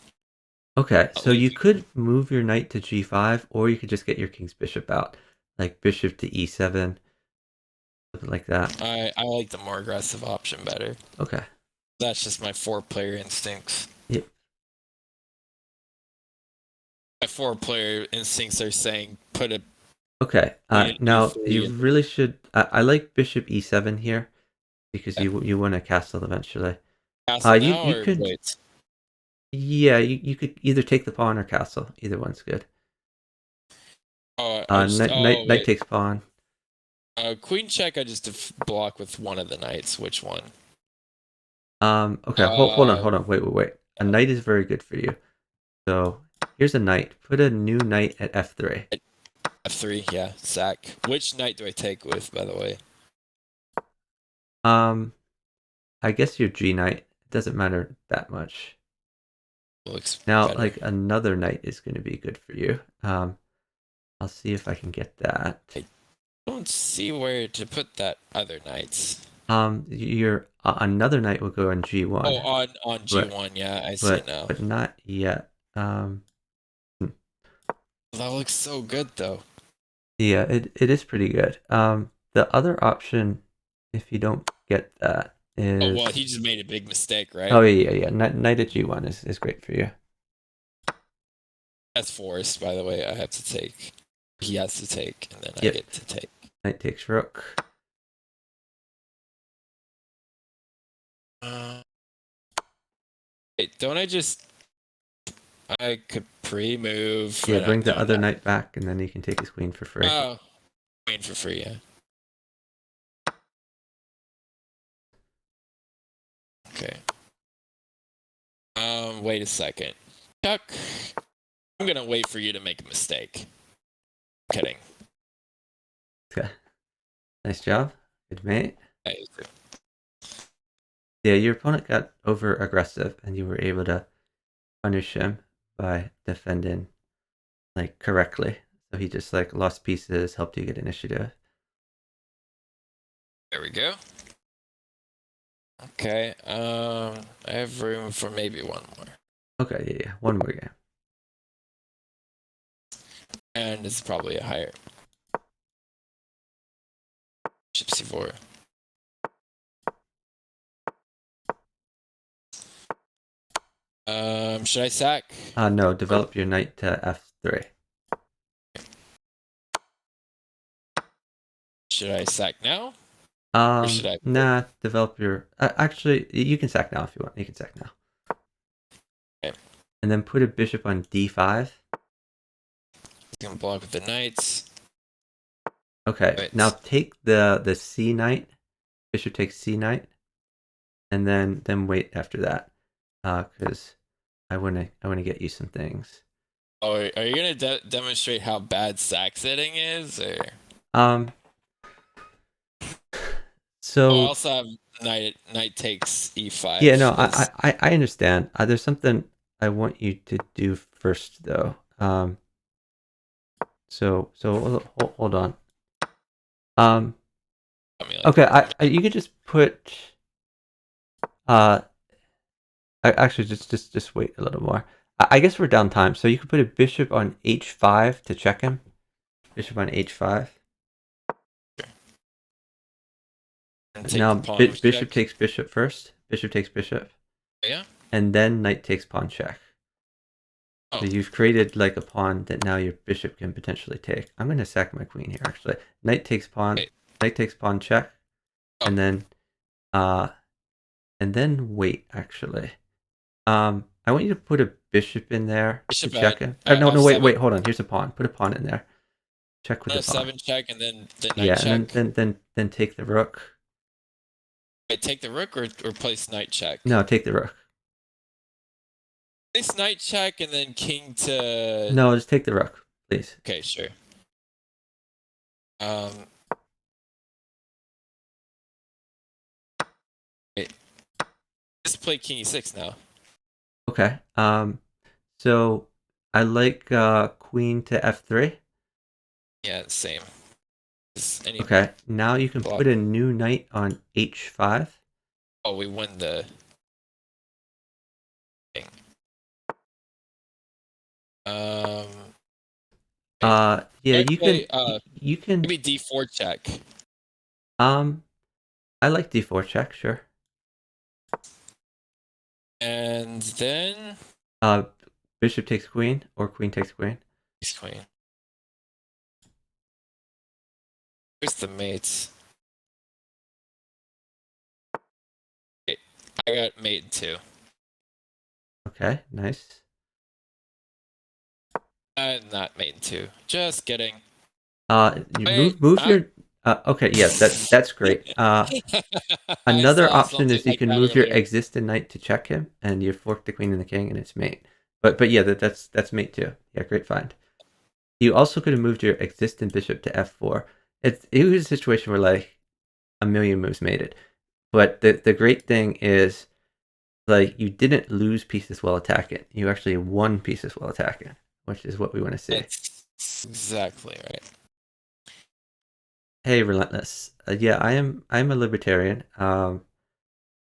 Okay, Not so you losing. could move your knight to g5, or you could just get your king's bishop out, like bishop to e7, something like that. I like the more aggressive option better. Okay. That's just my four-player instincts. Yep. My four-player instincts are saying put a Okay. queen in Now you e3 and really should. I like bishop e7 here because yeah. you want a castle eventually. Castle now You or could. wait. Yeah, you could either take the pawn or castle. Either one's good. Oh, I just Knight wait. takes pawn. Queen check. I just block with one of the knights. Which one? Okay. Hold on. Wait. A knight is very good for you. So here's a knight. Put a new knight at f3. F3. Yeah, sack. Which knight do I take with? By the way. I guess your G knight. It doesn't matter that much. Looks Now, better. like another knight is going to be good for you. I'll see if I can get that. I don't see where to put that other knights. Your another knight will go on G1. Oh, on G1. Yeah, I see it now. But not yet. That looks so good though. Yeah, it is pretty good. The other option, if you don't get that, is Oh well, he just made a big mistake, right? oh yeah. Knight at G1 is great for you. That's forced, by the way. I have to take. He has to take, and then I Yep. get to take. Knight takes rook. Wait, don't I just? I could pre-move. Yeah, bring the No, other no. knight back, and then you can take his queen for free. Oh, queen for free, yeah. Okay. Wait a second, Chuck. I'm gonna wait for you to make a mistake. Kidding. Okay. Nice job. Good mate. I- Yeah, your opponent got over aggressive, and you were able to punish him by defending like correctly. So he just like lost pieces, helped you get initiative. There we go. Okay. I have room for maybe one more, Okay, yeah. One more game. and it's probably a higher. Bishop c4. Should I sack? No, develop your knight to f3. Should I sack now? Or should I? Nah, develop your. Actually, you can sack now if you want. You can sack now. Okay. And then put a bishop on d5. Gonna block with the knights. Okay, Wait. now take the c knight. Bishop takes c knight, and then wait after that, because I wanna get you some things. Oh, are you gonna demonstrate how bad sack sitting is, or? Um, Oh, I so also have knight takes yeah, no, e5 I as I, I understand. There's something I want you to do first, though. So hold on. Um, I mean like okay, part of I you could just put uh, actually just wait a little more. I guess we're down time, so you could put a bishop on h5 to check him. Bishop on h5. and take the Now pawn with bishop check. takes bishop first. Bishop takes bishop, Yeah. and then knight takes pawn check. Oh, So you've created like a pawn that now your bishop can potentially take. I'm going to sack my queen here actually. Knight takes pawn, wait. knight takes pawn check, Oh, and uh then wait actually. I want you to put a bishop in there to bishop check at him. No, wait, f7. hold on. Here's a pawn. Put a pawn in there. Check with the pawn. F7 check and then the knight Yeah, and check. then take the rook. Wait, take the rook or place knight check. No, take the rook. Place knight check and then king to. No, just take the rook, please. Okay, sure. Um, wait. Just play king e6 now. Okay. So I like queen to f3. Yeah, same. Any Okay. Now you can block. put a new knight on h5. Oh, we won the thing. Um, wait. Yeah, I play you can maybe d4 check. um I like d4 check, sure. And then Uh bishop takes queen or queen takes queen. ace queen. Where's the mates? Wait, I got mate in two. Okay, nice. Not mate in two. Just kidding. You Wait, move your okay, yeah, that's great. I Another saw option something is you like can that move your earlier. existing knight to check him, and you fork the queen and the king, and it's mate. But yeah, that's mate too. Yeah, great find. You also could have moved your existing bishop to f4. It was a situation where like a million moves made it. But the great thing is like you didn't lose pieces while attacking. You actually won pieces while attacking, which is what we want to see. That's exactly right. Hey, relentless. Yeah, I'm a libertarian.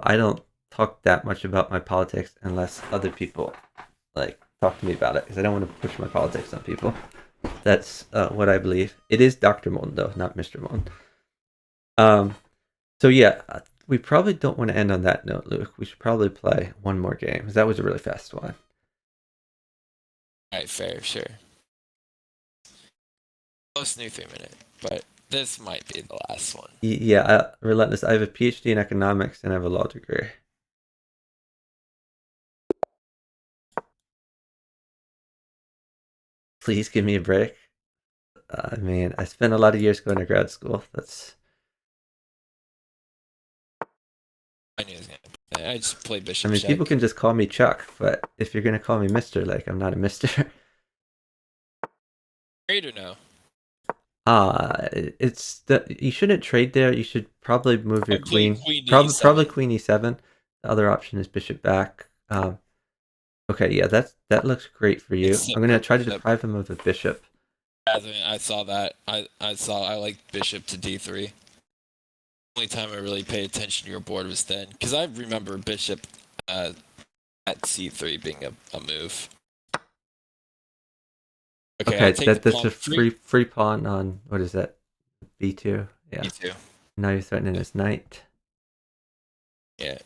I don't talk that much about my politics unless other people like talk to me about it because I don't want to push my politics on people. That's what I believe. It is Dr. Mon though, not Mr. Mon. Um, so yeah, we probably don't want to end on that note, Luke. We should probably play one more game because that was a really fast one. All right, fair, sure. Close new 3 minute, but this might be the last one. Yeah, relentless. I have a PhD in economics and I have a law degree. Please give me a break. I mean, I spent a lot of years going to grad school. That's I knew it was gonna. I just play I bishop mean, people check. can just call me Chuck, but if you're gonna call me Mister, like I'm not a Mister. Trade or no? It's you shouldn't trade there. You should probably move your I'm playing queen. queen to Probably e7. queen e7. The other option is bishop back. Okay, yeah, that looks great for you. Except I'm gonna for try to bishop. deprive him of a bishop. I saw that. I like bishop to d3. Only time I really paid attention to your board was then, because I remember bishop uh, at c3 being a move. Okay, I Okay, take the that's pawn a three. free pawn on what is that? B2. Yeah. E2. Now you're threatening his knight. Yeah.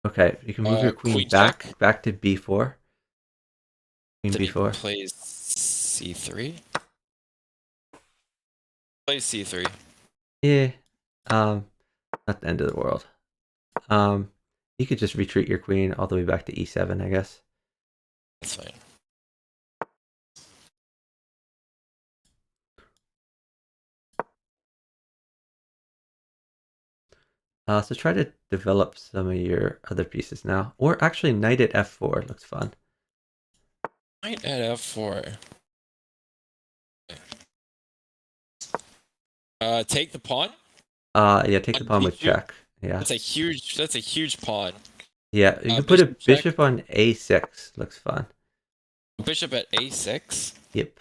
Okay, you can move your queen Queen check. back to b4. Queen Then he b4. plays c3. Plays c3. Yeah. Not the end of the world. Um, you could just retreat your queen all the way back to e7, I guess. That's fine. So try to develop some of your other pieces now. Or actually knight at f4 looks fun. Knight at f4. Take the pawn Yeah, take the on pawn with d2. check. Yeah. That's a huge pawn. Yeah, you can put a Bishop check. bishop on a6. Looks fun. Bishop at a6. Yep.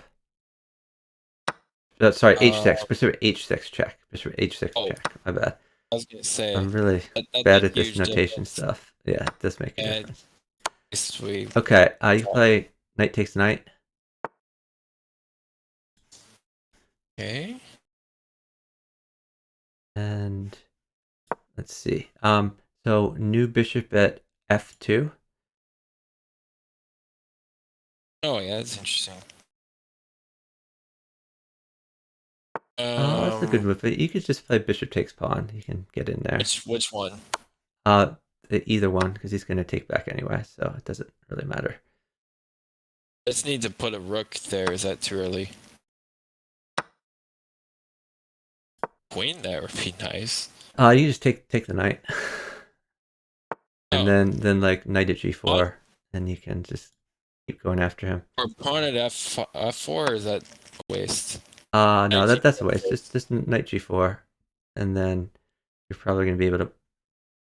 Sorry, Uh, h6. Bishop h6 check. Bishop h6 oh, check. My bad. I was gonna say I'm really that's a bad at this huge notation difference. stuff. Yeah, it does make a And difference. sweet. Okay, you play knight takes knight. Okay. And let's see. So new bishop at f2. Oh yeah, that's interesting. That's a good move. But you could just play bishop takes pawn. You can get in there. Which one? Uh, either one, because he's going to take back anyway, so it doesn't really matter. Just need to put a rook there. Is that too early? Queen there would be nice. You just take the knight, and Oh, then like knight at g4, pawn and you can just keep going after him. or pawn at f4? Or is that a waste? No, Knight that's a G4 waste. first. Just knight g4, and then you're probably going to be able to.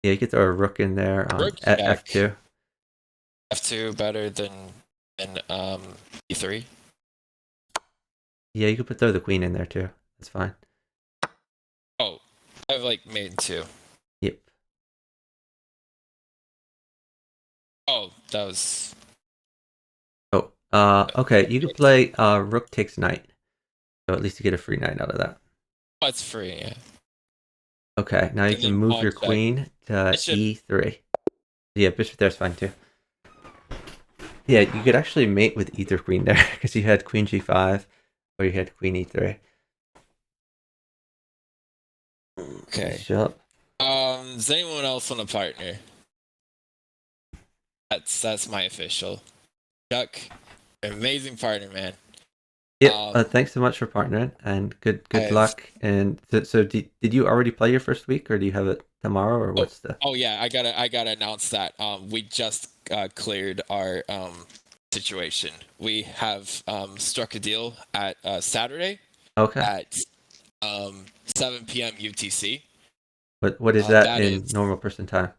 Yeah, you could throw a rook in there on Rook check. f2. F2 better than e3. Yeah, you could throw the queen in there too. That's fine. Oh, I've like made two. Yep. Oh, that was. Oh, okay. You could play rook takes knight. So at least you get a free knight out of that. Oh, it's free. Yeah. Okay, now you And can then move pawn your check. queen to Bishop. e3. Yeah, bishop there's fine too. Yeah, you could actually mate with either queen there because you had queen g5 or you had queen e3. Okay. Yep. Does anyone else want a partner? That's my official. Chuck, amazing partner, man. Yep. Thanks so much for partnering and good luck. And so did you already play your first week or do you have it tomorrow or what's the? Oh yeah, I gotta announce that. We just cleared our situation. We have struck a deal at Saturday Okay. at 7 p.m. UTC. What is that That in is normal person time?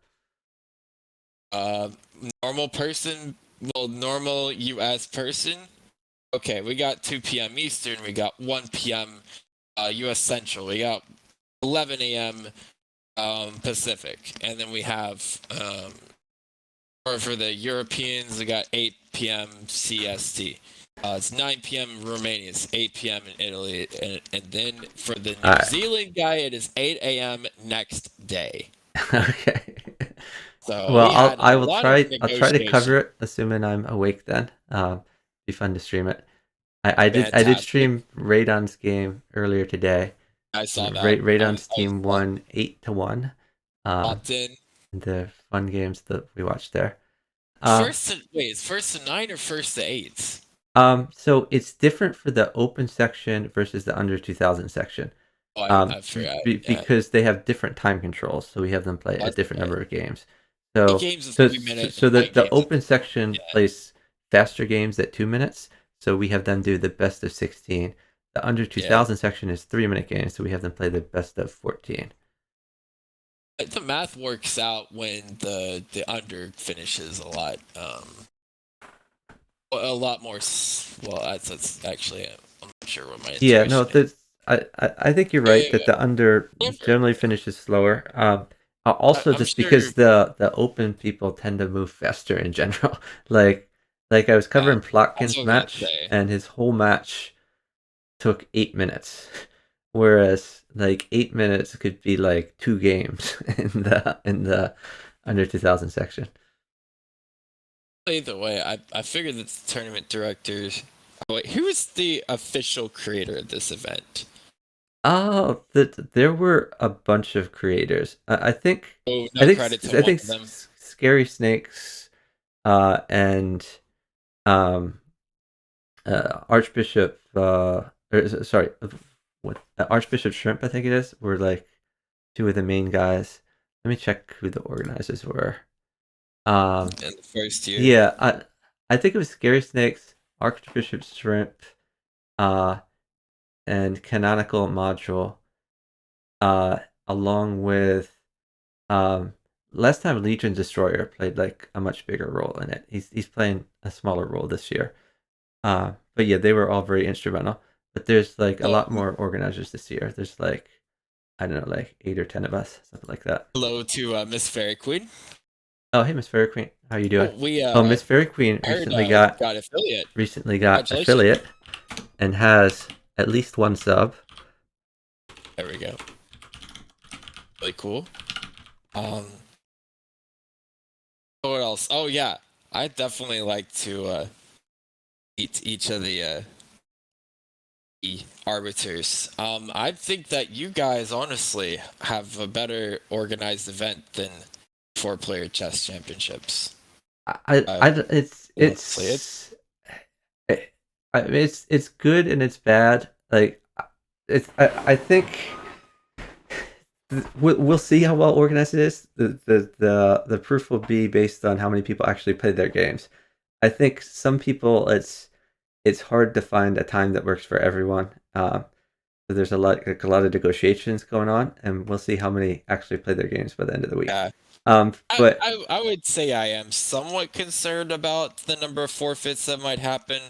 normal person. Well, normal U.S. person. Okay, we got 2 p.m. Eastern. We got 1 p.m. U.S. Central. We got 11 a.m. Pacific, and then we have or for the Europeans, we got 8 p.m. CST. It's 9 p.m. in Romania. It's 8 p.m. in Italy, and then for the New Zealand guy, it is 8 a.m. next day. Okay. So Well, I will lot try. of I'll try to negotiation. cover it, assuming I'm awake then. Be fun to stream it. I did Fantastic. stream Radon's game earlier today. I saw that. Radon's I was team won 8-1. locked in. The fun games that we watched there. It's first to 9 or first to 8? So it's different for the open section versus the under 2000 section. Oh, I forgot. Yeah. Because they have different time controls, so we have them play a That's different okay. number of games. 8 So games is so 3 minutes. so And 9 the games is open section yeah. plays faster games at 2 minutes. So we have them do the best of 16. The under 2000 section is 3-minute games, so we have them play the best of 14. The math works out when the under finishes a lot more. Well, that's actually I'm not sure what my Yeah, no, intuition is. I think you're right that the under generally finishes slower. Also, I'm just sure. because the open people tend to move faster in general. like I was covering That's what Plotkin's I was gonna match, say. and his whole match took 8 minutes, whereas like 8 minutes could be like 2 games in the under 2000 section. Either way, I figured that the tournament directors. Oh, wait, who is the official creator of this event? Oh, there were a bunch of creators. I think Oh, no credit to I one think of them. Scary Snakes, and um, Archbishop, sorry, what Archbishop Shrimp, I think it is, were like two of the main guys. Let me check who the organizers were. In the first year. Yeah, I think it was Scary Snakes, Archbishop Shrimp, uh, and Canonical Module, along with last time Legion Destroyer played like a much bigger role in it. He's playing a smaller role this year. But yeah, they were all very instrumental. But there's like a lot more organizers this year. There's like, I don't know, like 8 or 10 of us, something like that. Hello to MissFairyQueen. Oh, hey, MissFairyQueen, how you doing? We Oh, MissFairyQueen heard, recently got Congratulations. affiliate and has at least one sub. There we go. Really cool. What else? Oh yeah, I definitely like to meet each of the arbiters. I think that you guys honestly have a better organized event than 4-player chess championships. It's good and it's bad. Like I think we'll see how well organized it is. The proof will be based on how many people actually play their games. I think some people it's hard to find a time that works for everyone. So there's a lot of negotiations going on, and we'll see how many actually play their games by the end of the week. Yeah. But I would say I am somewhat concerned about the number of forfeits that might happen.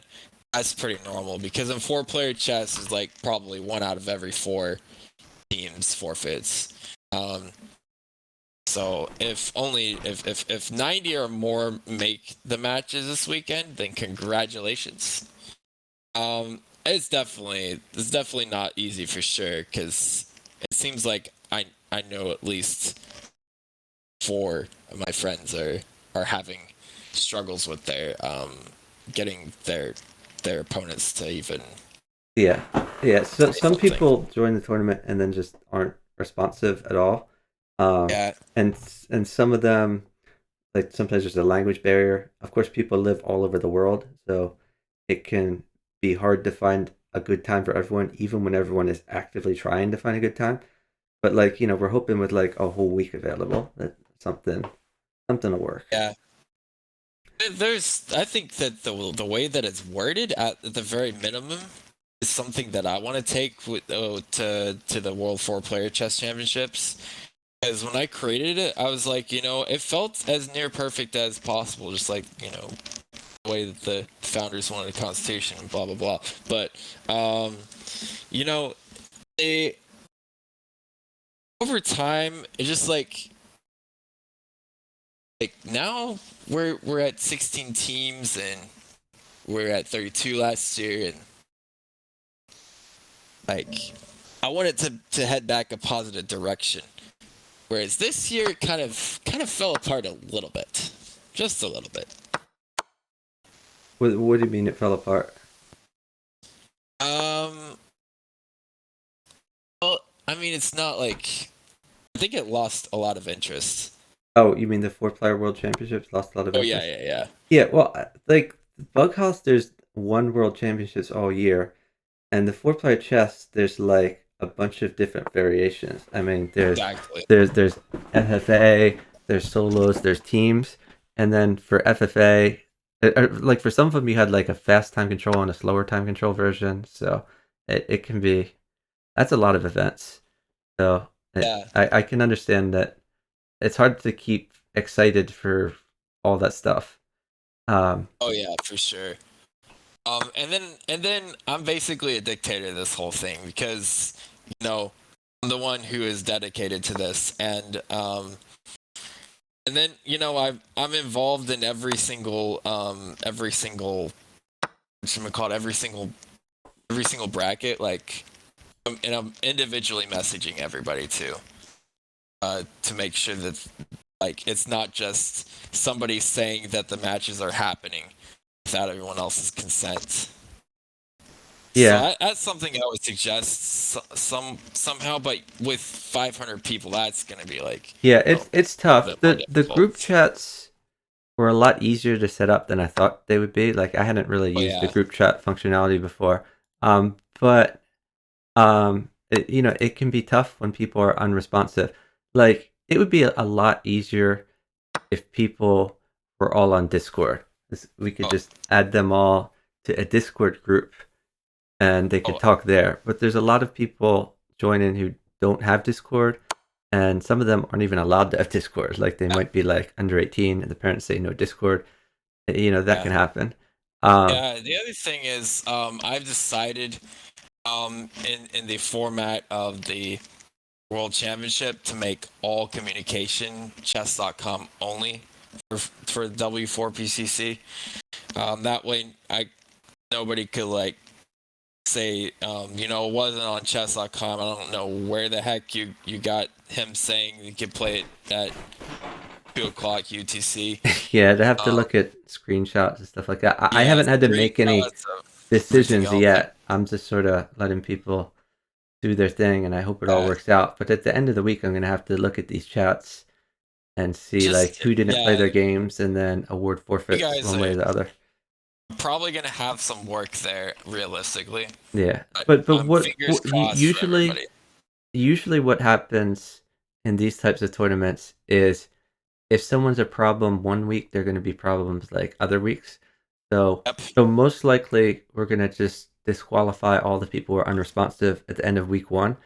That's pretty normal because in 4-player chess is like probably 1 out of every 4 teams forfeits. So if 90 or more make the matches this weekend, then congratulations. It's definitely not easy for sure because it seems like I know at least 4 of my friends are having struggles with their getting their opponents to even so some people join the tournament and then just aren't responsive at all. And some of them, like sometimes there's a language barrier. Of course, people live all over the world, so it can be hard to find a good time for everyone, even when everyone is actively trying to find a good time. But like, we're hoping with like a whole week available that something will work. Yeah. I think that the way that it's worded at the very minimum is something that I want to take with to the World 4-Player Chess Championships. Because when I created it, I was like, it felt as near perfect as possible, just like, the way that the founders wanted a constitution and blah, blah, blah. But, over time, it's just like now we're at 16 teams and we're at 32 last year, and like I want it to head back a positive direction. Whereas this year it kind of fell apart a little bit. Just a little bit. What do you mean it fell apart? Well, I mean, it's not like I think it lost a lot of interest. Oh, you mean the 4-player World Championships lost a lot of interest? Yeah. Yeah, well, like Bughouse, there's 1 World Championships all year, and the 4-player chess, there's like a bunch of different variations. I mean, there's FFA, there's solos, there's teams, and then for FFA, like for some of them, you had like a fast time control and a slower time control version. So it can be, that's a lot of events. So I can understand that it's hard to keep excited for all that stuff. Oh yeah, for sure. And then I'm basically a dictator to this whole thing because I'm the one who is dedicated to this, and then I'm involved in every single bracket, like, and I'm individually messaging everybody too, to make sure that like it's not just somebody saying that the matches are happening without everyone else's consent. Yeah, so that's something I would suggest somehow, but with 500 people, that's gonna be like it's tough. The group chats were a lot easier to set up than I thought they would be. Like I hadn't really used the group chat functionality before, but it can be tough when people are unresponsive. Like it would be a lot easier if people were all on Discord. We could just add them all to a Discord group and they could Oh, talk there. But there's a lot of people joining who don't have Discord, and some of them aren't even allowed to have Discord. Like they might be like under 18, and the parents say no Discord. That yeah. can happen. Um, Yeah, the other thing is, I've decided, in the format of the World Championship to make all communication chess.com only for W4PCC. That way, nobody could like say, it wasn't on chess.com. I don't know where the heck you got him saying you could play it at 2 o'clock UTC. yeah, to have to Um, look at screenshots and stuff like that. I yeah, haven't had to make any screenshots of everything decisions else. yet. I'm just sort of letting people do their thing, and I hope it all Yeah, works out. But at the end of the week, I'm gonna have to look at these chats and see like just who didn't play yeah, their games, and then award you forfeits guys one way are or the other. probably gonna have some work there, realistically. Yeah, But but fingers crossed for usually everybody. what happens in these types of tournaments is if someone's a problem one week, they're going to be problems like other weeks. So Yep. most likely we're going to just disqualify all the people who are unresponsive at the end of week 1,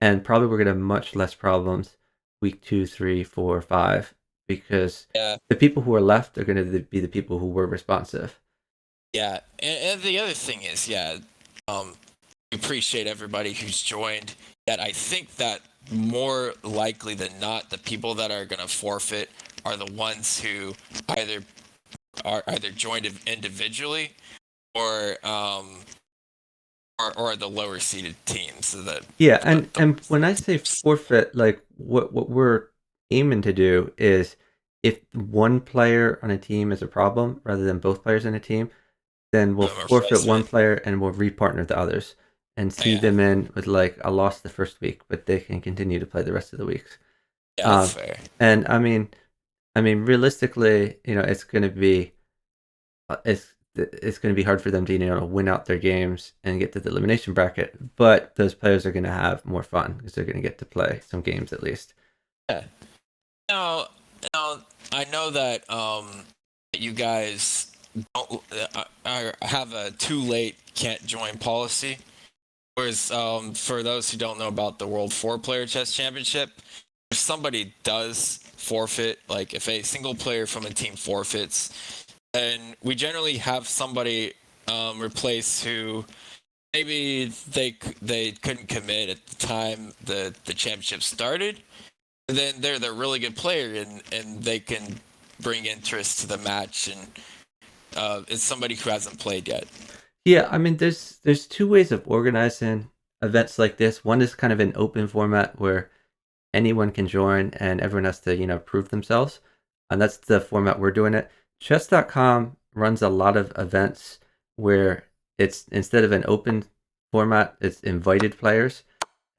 and probably we're going to have much less problems week 2, 3, 4, 5, because Yeah. the people who are left are going to be the people who were responsive. Yeah. And the other thing is, we appreciate everybody who's joined. That I think that more likely than not, the people that are gonna forfeit are the ones who either joined individually or or the lower seeded teams. So that Yeah, the and when I say forfeit, like what we're aiming to do is if one player on a team is a problem rather than both players in a team, then we'll forfeit one replacement. player and we'll repartner the others and seed Yeah. them in with like a loss the first week, but they can continue to play the rest of the weeks. Yeah, that's Um, fair. and I mean, realistically, it's going to be it's going to be hard for them to win out their games and get to the elimination bracket. But those players are going to have more fun because they're going to get to play some games at least. Yeah. Now, I know that you guys don't have a too late can't join policy. Whereas for those who don't know about the World 4-Player Chess Championship, if somebody does forfeit, like if a single player from a team forfeits, then we generally have somebody replace who maybe they couldn't commit at the time the championship started. And then they're the really good player and they can bring interest to the match, and it's somebody who hasn't played yet. Yeah, I mean, there's two ways of organizing events like this. One is kind of an open format where anyone can join and everyone has to prove themselves, and that's the format we're doing it. Chess.com runs a lot of events where it's instead of an open format, it's invited players,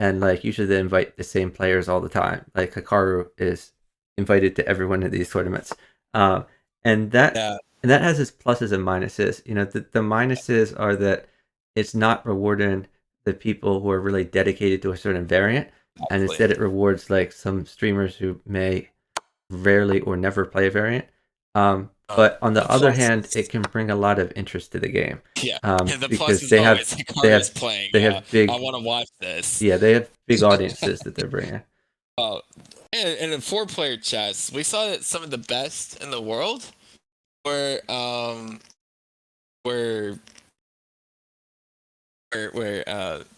and like usually they invite the same players all the time. Like Hikaru is invited to every one of these tournaments, um, and that Yeah, has its pluses and minuses. The minuses are that it's not rewarding the people who are really dedicated to a certain variant, and exactly. instead it rewards like some streamers who may rarely or never play a variant. But on The the other plus hand, it is, can bring a lot of interest to the game, yeah, the plus because is always the they card is have playing. they Yeah, have I big want to watch this. yeah, they have big audiences that they're bringing. Oh, and in 4-player chess, we saw that some of the best in the world were were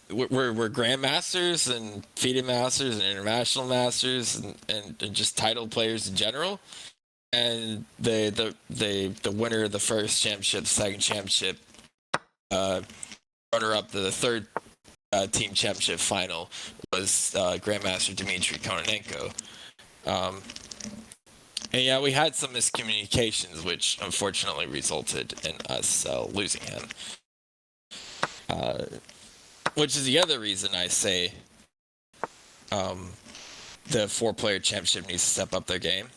were grandmasters and FIDE masters and international masters and just title players in general. And the winner of the first championship, second championship, runner up to the third team championship final was Grandmaster Dmitry Kononenko. Um, and yeah, we had some miscommunications, which unfortunately resulted in us losing him. Which is the other reason I say the 4-player championship needs to step up their game.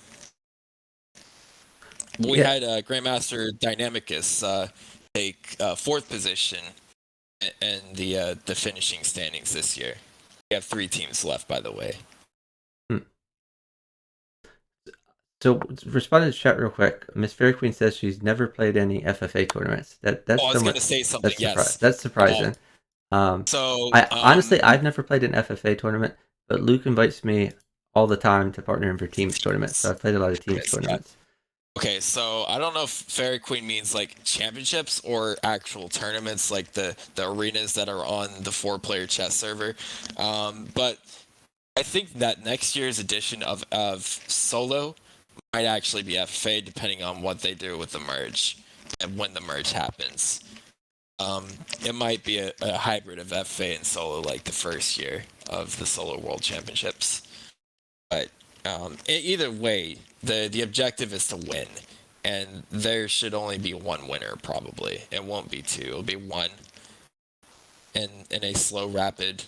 We Yeah, had Grandmaster Dynamicus take fourth position in the finishing standings this year. We have 3 teams left, by the way. So responding to chat real quick. MissFairyQueen says she's never played any FFA tournaments. That's Oh, I was somewhat gonna say something. Yes. That's Um, surprising. so I honestly I've never played an FFA tournament, but Luke invites me all the time to partner in for teams tournaments. So I've played a lot of teams tournaments. Okay, so I don't know if Fairy Queen means like championships or actual tournaments, like the arenas that are on the 4-player chess server. But I think that next year's edition of solo might actually be FFA, depending on what they do with the merge and when the merge happens. It might be a hybrid of FFA and solo, like the first year of the solo world championships. But either way, the objective is to win, and there should only be one winner. Probably it won't be two; it'll be one. In a slow, rapid,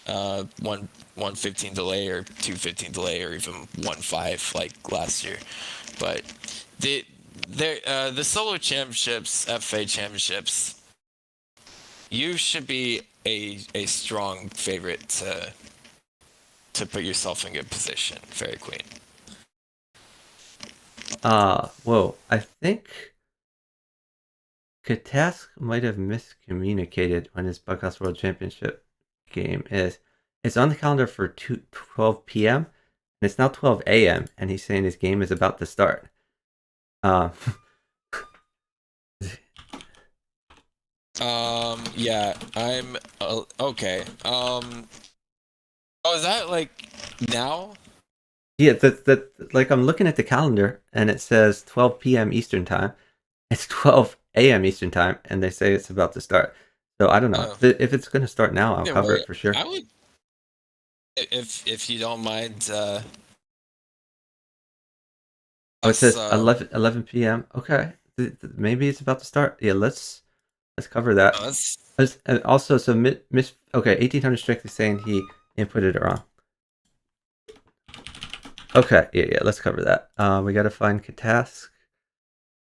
1:15 delay or 2:15 delay or even 1:5 like last year. But the solo championships, FA championships, you should be a strong favorite to put yourself in good position, Fairy Queen. Whoa. I think Katask might have miscommunicated when his Bughouse World Championship game is. It's on the calendar for 12 p.m. and it's now 12 a.m. and he's saying his game is about to start. Yeah, I'm okay. Oh, is that like now? Yeah, that like I'm looking at the calendar and it says 12 p.m. Eastern time. It's 12 a.m. Eastern time, and they say it's about to start. So I don't know if it's going to start now. I'll cover it for sure. I would, if you don't mind. Oh, it says 11 p.m. Okay, maybe it's about to start. Yeah, let's cover that. And also, so Miss. Okay, 1800 Strict is saying he inputted it wrong. Okay, yeah, let's cover that. We got to find Katask.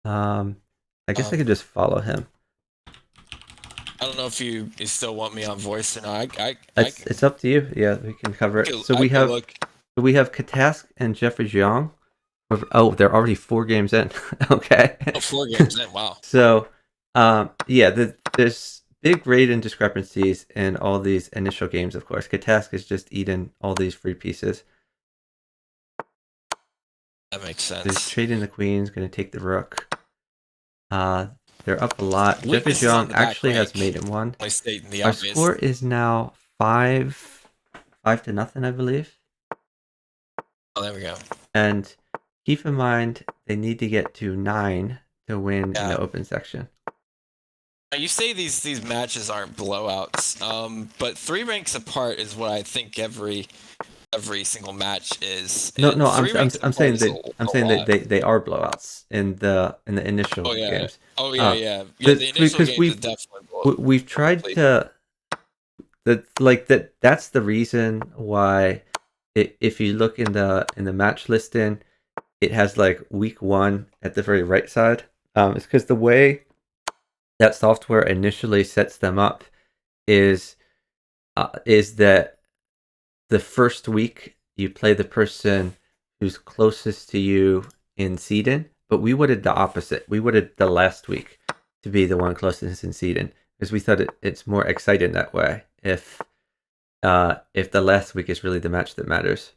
I guess I could just follow him. I don't know if you still want me on voice or not. It's up to you. Yeah, we can cover it. So we have Katask and Jeffrey Jiang. Oh, they're already 4 games in. Okay. Oh, 4 games in. Wow. So, yeah, there's big rate and discrepancies in all these initial games. Of course, Katask is just eating all these free pieces. That makes sense. He's trading the queens, going to take the rook. They're up a lot. Jeffrey Jiang actually has made it 1. Our score is now 5-0, I believe. Oh, there we go. And keep in mind, they need to get to 9 to win in the open section. Now, you say these matches aren't blowouts, but 3 ranks apart is what I think every single match is. No, I'm saying that they are blowouts in the initial games. Oh yeah. The initial games definitely we've tried to that's the reason why if you look in the match listing, it has like week 1 at the very right side. It's because the way that software initially sets them up is that the first week you play the person who's closest to you in seeding, but we wanted the opposite. We wanted the last week to be the one closest in seeding because we thought it's more exciting that way if the last week is really the match that matters.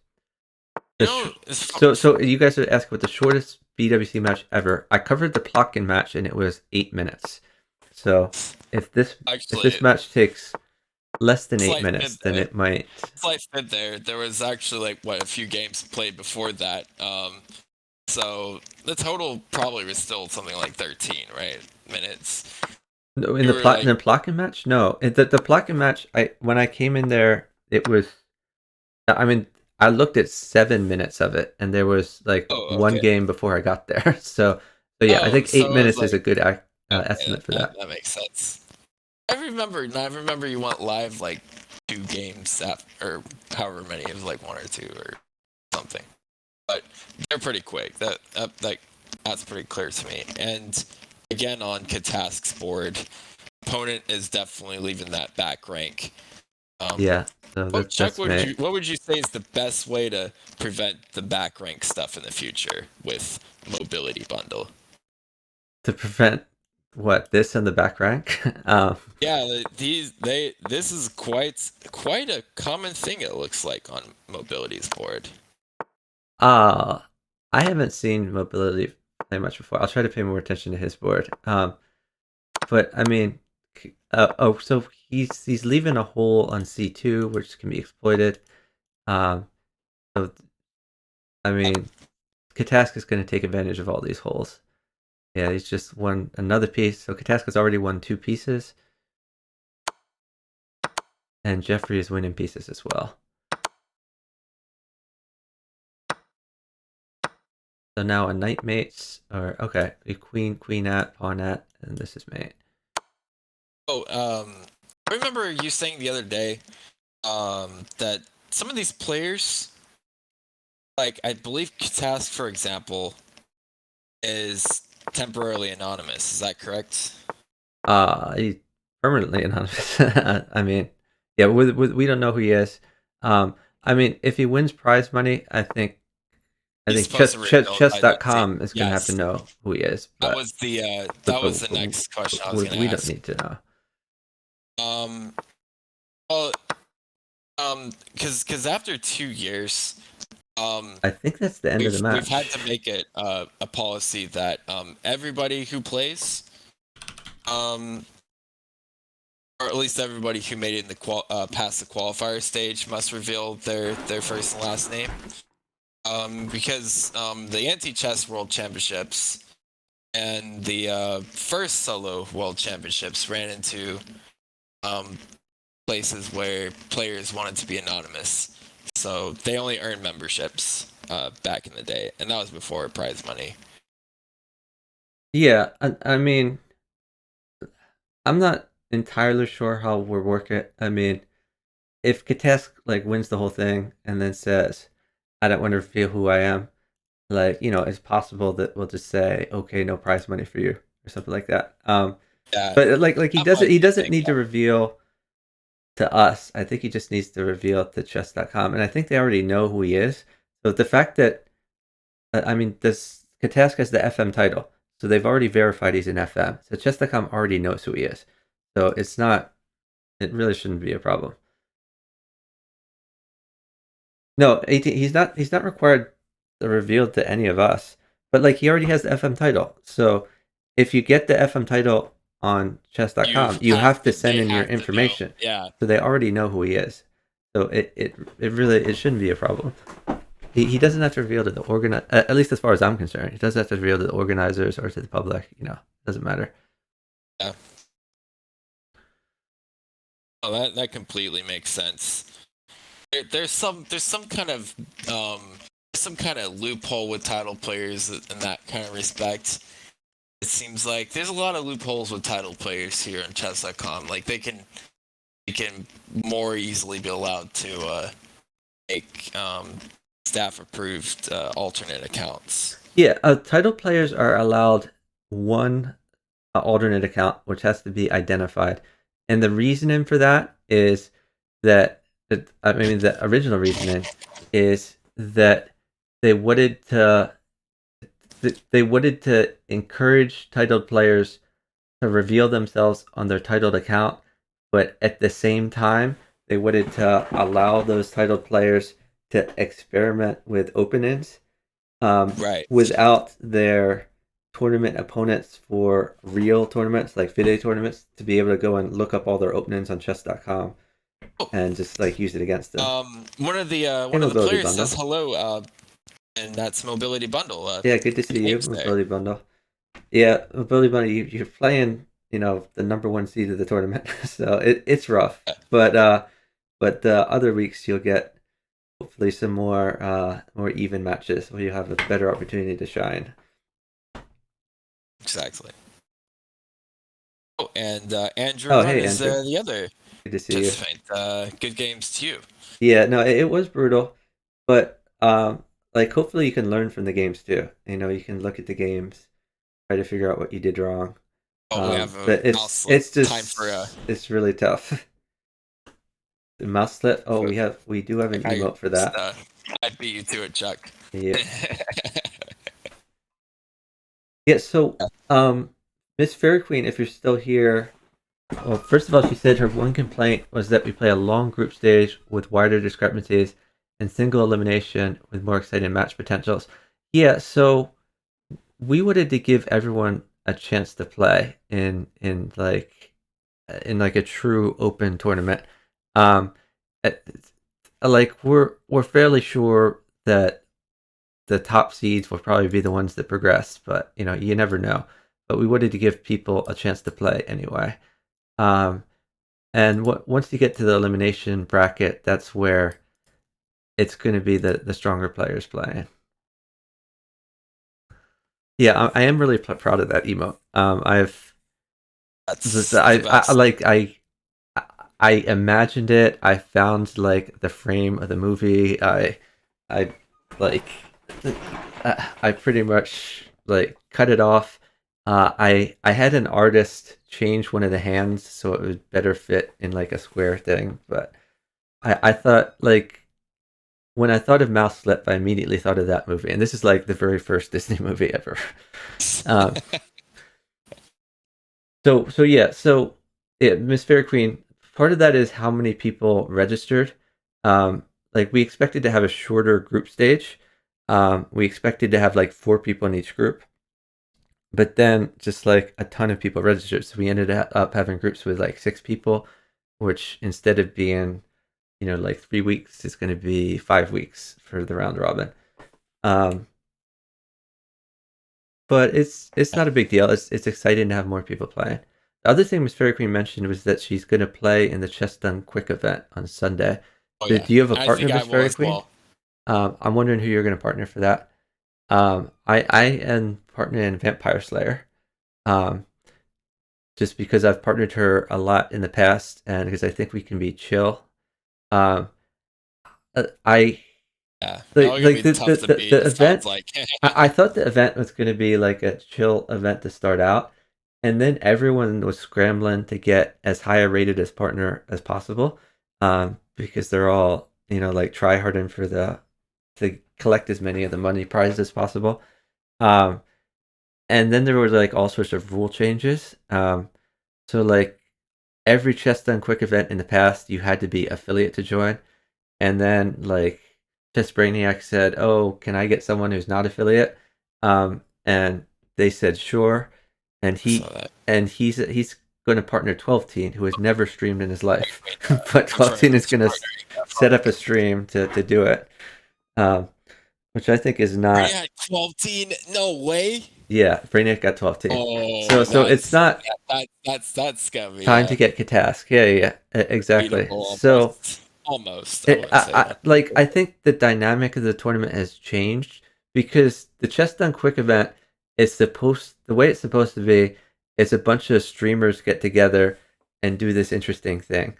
So you guys are asking what the shortest BWC match ever. I covered the Plotkin match and it was 8 minutes. So if this match takes less than 8 minutes, then it might. Slight fit there. There was actually a few games played before that. So the total probably was still something like 13, right? Minutes. No, in the Plotkin match, no. The Plotkin match, when I came in there, it was. I mean, I looked at 7 minutes of it, and there was one game before I got there. So yeah, I think 8 minutes is a good estimate for that. That makes sense. I remember you want live 2 games or however many, it was 1 or 2 or something. But they're pretty quick. That's pretty clear to me. And again, on Katask's board, opponent is definitely leaving that back rank. Yeah, So What Chuck? that's me. What would you say is the best way to prevent the back rank stuff in the future with mobility bundle? To prevent what this in the back rank. Yeah, this is quite a common thing. It looks like on mobility's board. uh, I haven't seen mobility play much before. I'll try to pay more attention to his board. But I mean, so he's leaving a hole on C2, which can be exploited. Um, so I mean, Kataska's going to take advantage of all these holes. Yeah, he's just won another piece. So Kataska's already won 2 pieces. And Jeffrey is winning pieces as well. So now a knight mates, or okay, a queenette, pawnette, and this is mate. Oh, I remember you saying the other day, that some of these players, like I believe Katask, for example, is temporarily anonymous. Is that correct? He's permanently anonymous. I mean, yeah, we don't know who he is. I mean, if he wins prize money, I He's think supposed to reveal identity. chess.com is going to have to Yes, know who he is. that But was the next question I was going to we don't ask. need to know. Well, because after 2 years, I think that's the end of the match. we've had to make it a policy that everybody who plays, or at least everybody who made it in the past the qualifier stage must reveal their first and last name. Because the anti-chess world championships and the first solo world championships ran into places where players wanted to be anonymous, so they only earned memberships back in the day, and that was before prize money. Yeah, I mean, I'm not entirely sure how we'll work it. I mean, if Katask like wins the whole thing and then says, "I don't want to reveal who I am," like it's possible that we'll just say, "Okay, no prize money for you" or something like that. Yeah, But like he that might be doesn't big, need to reveal to us. I think he just needs to reveal to chess.com, and I think they already know who he is. So the fact that I mean, this Katask has the FM title, so they've already verified he's an FM. So chess.com already knows who he is. So it's not. It really shouldn't be a problem. No, 18, he's not. He's not required to reveal to any of us. But like he already has the FM title. So if you get the FM title on chess.com, you have to send they in your have to know. information. Yeah, So they already know who he is. So it really it shouldn't be a problem. He doesn't have to reveal to the at least as far as I'm concerned. He doesn't have to reveal to the organizers or to the public. It doesn't matter. yeah. Oh, that completely makes sense. There's some kind of loophole with title players in that kind of respect. It seems like there's a lot of loopholes with title players here on chess.com. Like they can more easily be allowed to make staff approved alternate accounts. Yeah, title players are allowed one alternate account, which has to be identified, and the reasoning for that is that I mean the original reasoning is that they wanted to encourage titled players to reveal themselves on their titled account, but at the same time they wanted to allow those titled players to experiment with openings Right. without their tournament opponents for real tournaments like FIDE tournaments to be able to go and look up all their openings on chess.com and just like use it against them. One of the players bundle says hello, and that's Mobility Bundle. Yeah, good to see you, Mobility Bundle. Yeah, Mobility Bundle, you're playing, the number 1 seed of the tournament, so it's rough. But the other weeks you'll get hopefully some more even matches where you have a better opportunity to shine. Exactly. Oh, and Andrew hey, is Andrew. the other. Good to see you. Good games to you. Yeah, no, it was brutal, but like hopefully you can learn from the games too. You can look at the games, try to figure out what you did wrong. We have but it's just time for it's really tough. The mouse slip. Oh, we do have an I emote for that. I beat you to it, Chuck. Yeah. Yeah, so Miss Fairy Queen, if you're still here, well, first of all, she said her one complaint was that we play a long group stage with wider discrepancies and single elimination with more exciting match potentials. Yeah, so we wanted to give everyone a chance to play in like a true open tournament. Um, like we're fairly sure that the top seeds will probably be the ones that progress, but you know you never know. But we wanted to give people a chance to play anyway. Um, and once you get to the elimination bracket, that's where it's going to be the stronger players playing. Yeah, I am really proud of that emote. That's the best. I imagined it. I found like the frame of the movie. I like I pretty much like cut it off. I had an artist change one of the hands so it would better fit in like a square thing. But I thought like when I thought of Mouse Slip, I immediately thought of that movie, and this is like the very first Disney movie ever. Um, so yeah, Miss Fairy Queen. Part of that is how many people registered. Like we expected to have a shorter group stage. We expected to have like 4 people in each group, but then just like a ton of people registered, so we ended up having groups with like 6 people, which instead of being like 3 weeks, is going to be 5 weeks for the round robin. Um, but it's not a big deal. It's exciting to have more people playing. The other thing Miss Fairy Queen mentioned was that she's going to play in the Chess Done Quick event on Sunday. Oh Do yeah, you have a I partner, think I Miss will Fairy as Queen? well. I'm wondering who you're going to partner for that. I am partnering Vampire Slayer. Um, just because I've partnered her a lot in the past, and because I think we can be chill. Um, I Yeah, y'all like are gonna like be tough to beat. the It sounds event. like. I thought the event was going to be like a chill event to start out, and then everyone was scrambling to get as high a rated as partner as possible, because they're all like try harding for the to collect as many of the money prizes as possible. Um, and then there was like all sorts of rule changes. So like every Chess Done Quick event in the past, you had to be affiliate to join, and then like Chess Brainiac said, "Oh, can I get someone who's not affiliate?" And they said sure, and I saw that. he's going to partner 12 Teen, who has never streamed in his life, Wait, but I've 12 heard Teen is he's going to partnering set from up a stream to do it, um, which I think is already not. had 12 teen. No way. Yeah, Brainiac got 12 Teen, Oh, so it's not that's gonna be time to get Katask. Yeah, exactly. beatable So almost. Almost. I wouldn't say I that. like I think the dynamic of the tournament has changed because the Chess Done Quick event is supposed the way it's supposed to be is a bunch of streamers get together and do this interesting thing.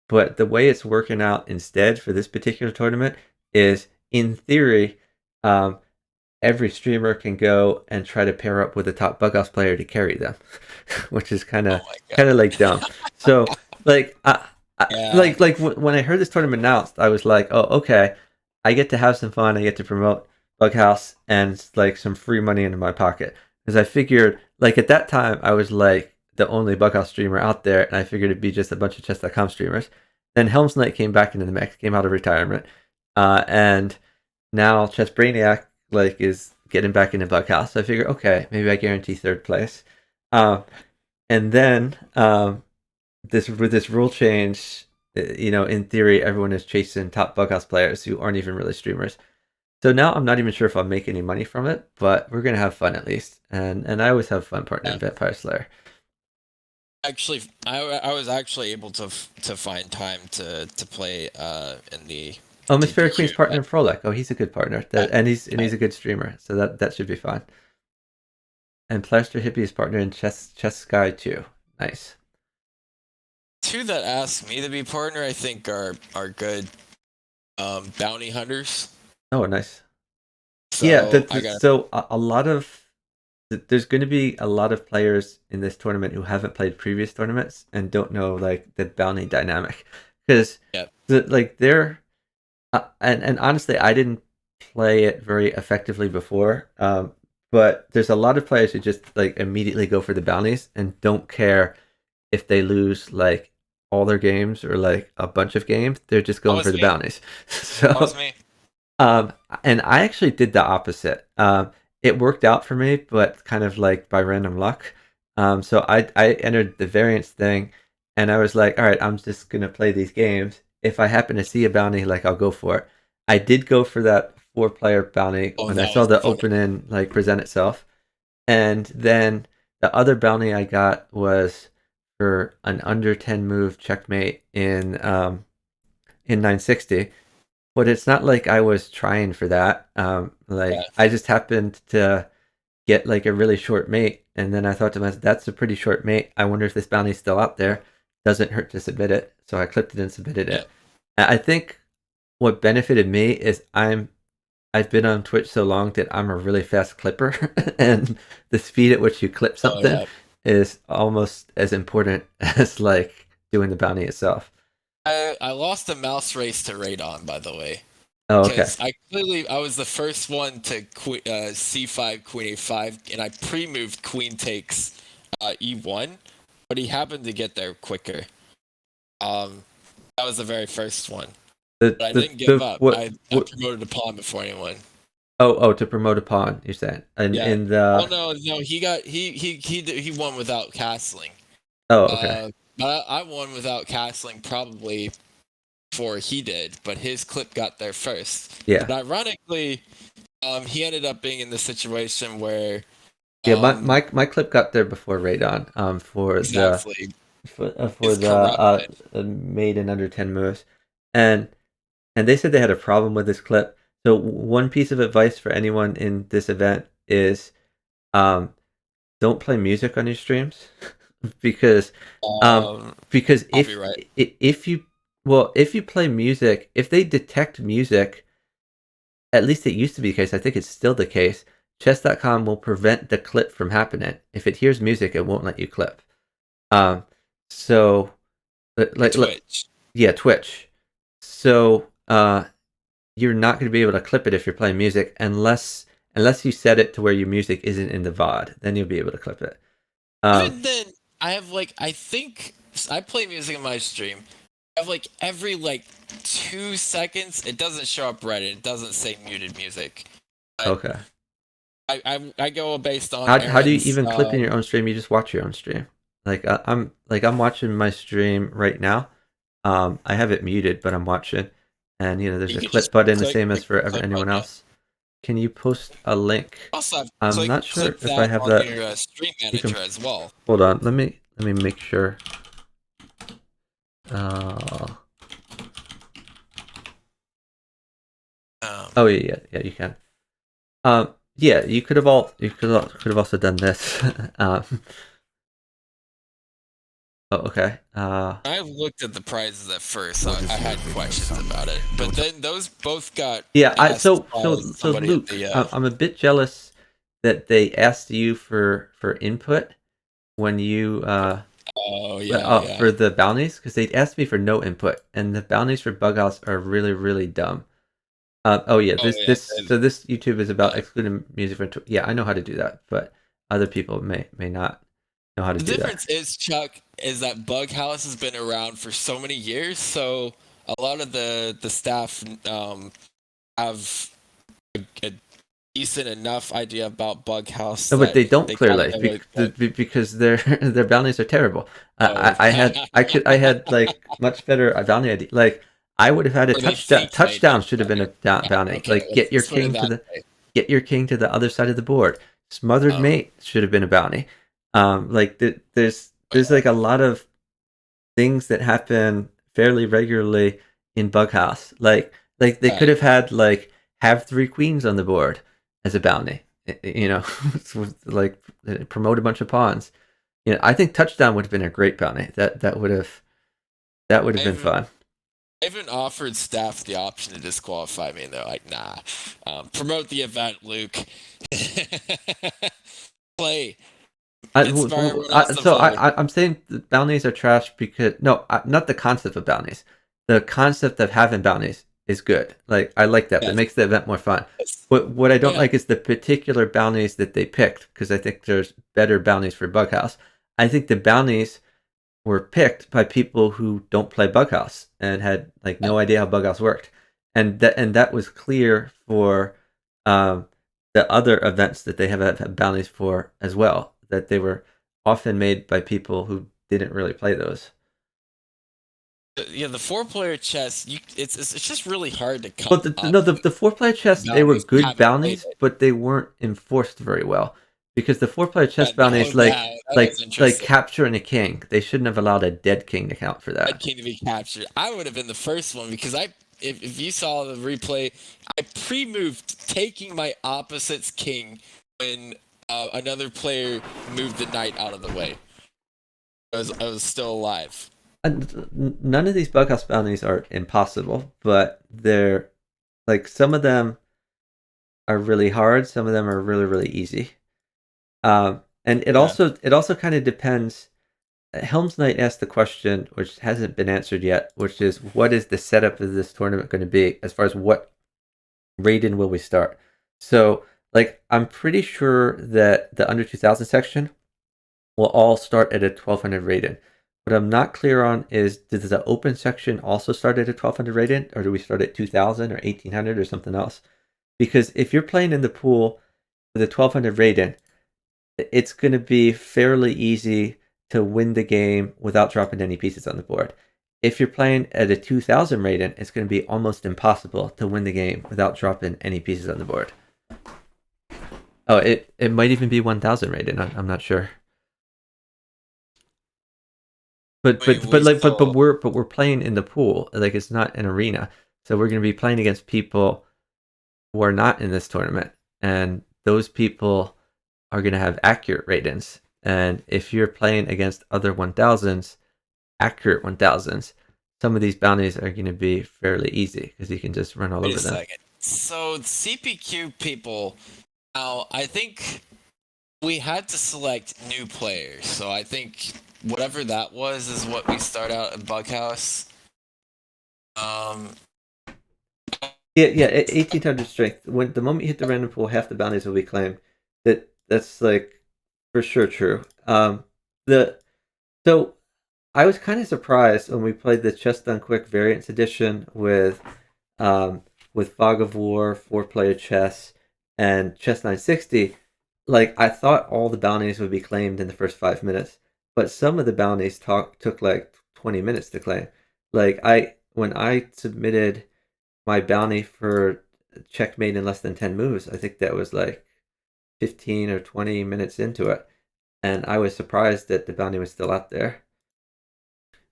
But the way it's working out instead for this particular tournament is in theory, um, every streamer can go and try to pair up with a top bughouse player to carry them, which is kind Oh of my kind of god. like dumb. So like Yeah. when I heard this tournament announced, I was like, oh okay, I get to have some fun. I get to promote Bughouse and like some free money into my pocket because I figured like at that time I was like the only Bughouse streamer out there, and I figured it'd be just a bunch of chess.com streamers. Then Helm's Knight came back into the mix, came out of retirement, and now Chess Brainiac like is getting back into Bughouse. So I figure, okay, maybe I guarantee third place. Um, and then this with this rule change, in theory, everyone is chasing top Bughouse players who aren't even really streamers. So now I'm not even sure if I'll make any money from it, but we're gonna have fun at least. And I always have fun partnering Yeah. Vampire Slayer. Actually, I was actually able to find time to play in the Oh, Miss Fairy DPQ Queen's partner event. in Frolic. Oh, he's a good partner. Yeah, He's a good streamer, so that should be fun. And Plaster Hippie is partner in Chess Sky too. Nice. two that asked me to be partner, I think are good bounty hunters. Oh, nice. Yeah, So I got so a lot of there's going to be a lot of players in this tournament who haven't played previous tournaments and don't know like the bounty dynamic because Yeah. like they're and honestly, I didn't play it very effectively before. But there's a lot of players who just like immediately go for the bounties and don't care if they lose like all their games or like a bunch of games. They're just That going for was the me. bounties. That was So me. and I actually did the opposite. It worked out for me, but kind of like by random luck. So I entered the variance thing, and I was like, all right, I'm just gonna play these games. If I happen to see a bounty, like I'll go for it. I did go for that 4-player bounty Oh, when I that saw was the funny. opening like present itself, and then the other bounty I got was for an under 10 move checkmate in 960, but it's not like I was trying for that. Yeah. Like I just happened to get like a really short mate, and then I thought to myself, "That's a pretty short mate. I wonder if this bounty's still out there. Doesn't hurt to submit it." So I clicked it and submitted Yeah. it. I think what benefited me is I've been on Twitch so long that I'm a really fast clipper, and the speed at which you clip Oh something yeah. is almost as important as like doing the bounty itself. I lost the mouse race to Radon, by the way, Oh, okay. because I was the first one to c5 queen a5, and I pre-moved queen takes e1, but he happened to get there quicker. Um, that was the very first one. But I didn't give The up. I what promoted a pawn before anyone. oh, to promote a pawn, you're saying. And Yeah. in Well, the no, he won without castling. oh, okay. But I won without castling probably before he did, but his clip got there first. Yeah. But ironically, he ended up being in the situation where, Yeah, um, my clip got there before Radon, exactly, for is the corrupted. made in under 10 moves. And they said they had a problem with this clip. So one piece of advice for anyone in this event is um don't play music on your streams because um Um, because Copyright. if you well, if you play music, if they detect music, at least it used to be the case, I think it's still the case, chess.com will prevent the clip from happening. If it hears music, it won't let you clip. Um, so, like, Twitch. yeah, Twitch. So, you're not going to be able to clip it if you're playing music unless you set it to where your music isn't in the VOD. Then you'll be able to clip it. Um, Even then, I think I play music in my stream. I have like every like 2 seconds, it doesn't show up red. It doesn't say muted music. But okay. I go based on How do you Aaron's. even clip in your own stream? You just watch your own stream. Like I'm watching my stream right now. I have it muted, but I'm watching, and there's You a could clip just button, the click same the as for clip anyone button. else. Can you post a link? Also, I've I'm not sure click if I that have on that. your stream You can manager as well. hold on. Let me make sure. Uh, Um, oh yeah, you can. Yeah, could have also done this. um, oh, okay. I looked at the prizes at first. What I is your had favorite questions song? about it, but Don't then those both got Yeah, asked by so somebody at Luke, the. I'm a bit jealous that they asked you for input when you Oh yeah, yeah. for the bounties, because they asked me for no input, and the bounties for bughouse are really really dumb. Oh yeah, Oh yeah. And, this YouTube is about yeah. excluding music from yeah, I know how to do that, but other people may not know how to The do that. difference is, Chuck, is that Bughouse has been around for so many years, so a lot of the staff have a decent enough idea about Bughouse No, but that they don't they kind of clearly know what. because their their bounties are terrible. Oh, I had like much better bounty idea. Like I would have had a or they touchdown. think they do. Touchdown should have been a bounty. Okay, Like get your let's put it king to that the way. other side of the board. Smothered Um, mate should have been a bounty. Like there's like a lot of things that happen fairly regularly in Bughouse. Like they could right. have had like have 3 queens on the board as a bounty. Like promote a bunch of pawns. I think touchdown would have been a great bounty. That would have been I've fun. I even offered staff the option to disqualify me, and they're like, "Nah, promote the event, Luke. Play, inspire everyone else to So play." I'm saying the bounties are trash because no, not the concept of bounties. the concept of having bounties is good. Like I like that. That Yes. makes the event more fun. Yes. What I don't Yeah. like is the particular bounties that they picked, because I think there's better bounties for Bughouse. I think the bounties were picked by people who don't play Bughouse and had like no idea how Bughouse worked, and that was clear for um, the other events that they have had bounties for as well. That they were often made by people who didn't really play those. Yeah, the four-player chess, it's just really hard to come But up the four player chess, they were bounties if you good haven't played bounties, it. but they weren't enforced very well, because the four player chess No bounties doubt. That was like interesting. capturing a king, they shouldn't have allowed a dead king to count for That that. king to be captured. I would have been the first one because if you saw the replay, I pre-moved taking my opposite's king when another player moved the knight out of the way. I was still alive. And none of these bughouse bounties are impossible, but they're like, some of them are really hard, some of them are really easy. And Yeah. it also kind of depends. Helm's Knight asked the question, which hasn't been answered yet, which is, what is the setup of this tournament going to be as far as what rating will we start? So, like, I'm pretty sure that the under 2000 section will all start at a 1200 rating. What I'm not clear on is, does the open section also start at a 1200 rating, or do we start at 2000 or 1800 or something else? Because if you're playing in the pool with a 1200 rating, it's going to be fairly easy to win the game without dropping any pieces on the board. If you're playing at a 2000 rating, it's going to be almost impossible to win the game without dropping any pieces on the board. Oh, it might even be 1000 rating. I'm not sure. But I mean, we still. we're playing in the pool. Like, it's not an arena, so we're going to be playing against people who are not in this tournament, and those people are going to have accurate ratings. And if you're playing against other 1000s, accurate 1000s, some of these bounties are going to be fairly easy because you can just run all Wait a over them. second. So CPQ people. Now I think we had to select new players. So I think whatever that was is what we start out at Bughouse. Um, Yeah, at 1800 strength, when the moment you hit the random pool, half the bounties will be claimed. That's like for sure true. The so I was kind of surprised when we played the Chess Done Quick Variants Edition with Fog of War, four player chess, and Chess 960. Like, I thought all the bounties would be claimed in the first 5 minutes, but some of the bounties took like 20 minutes to claim. Like, when I submitted my bounty for checkmate in less than 10 moves, I think that was like 15 or 20 minutes into it, and I was surprised that the bounty was still out there.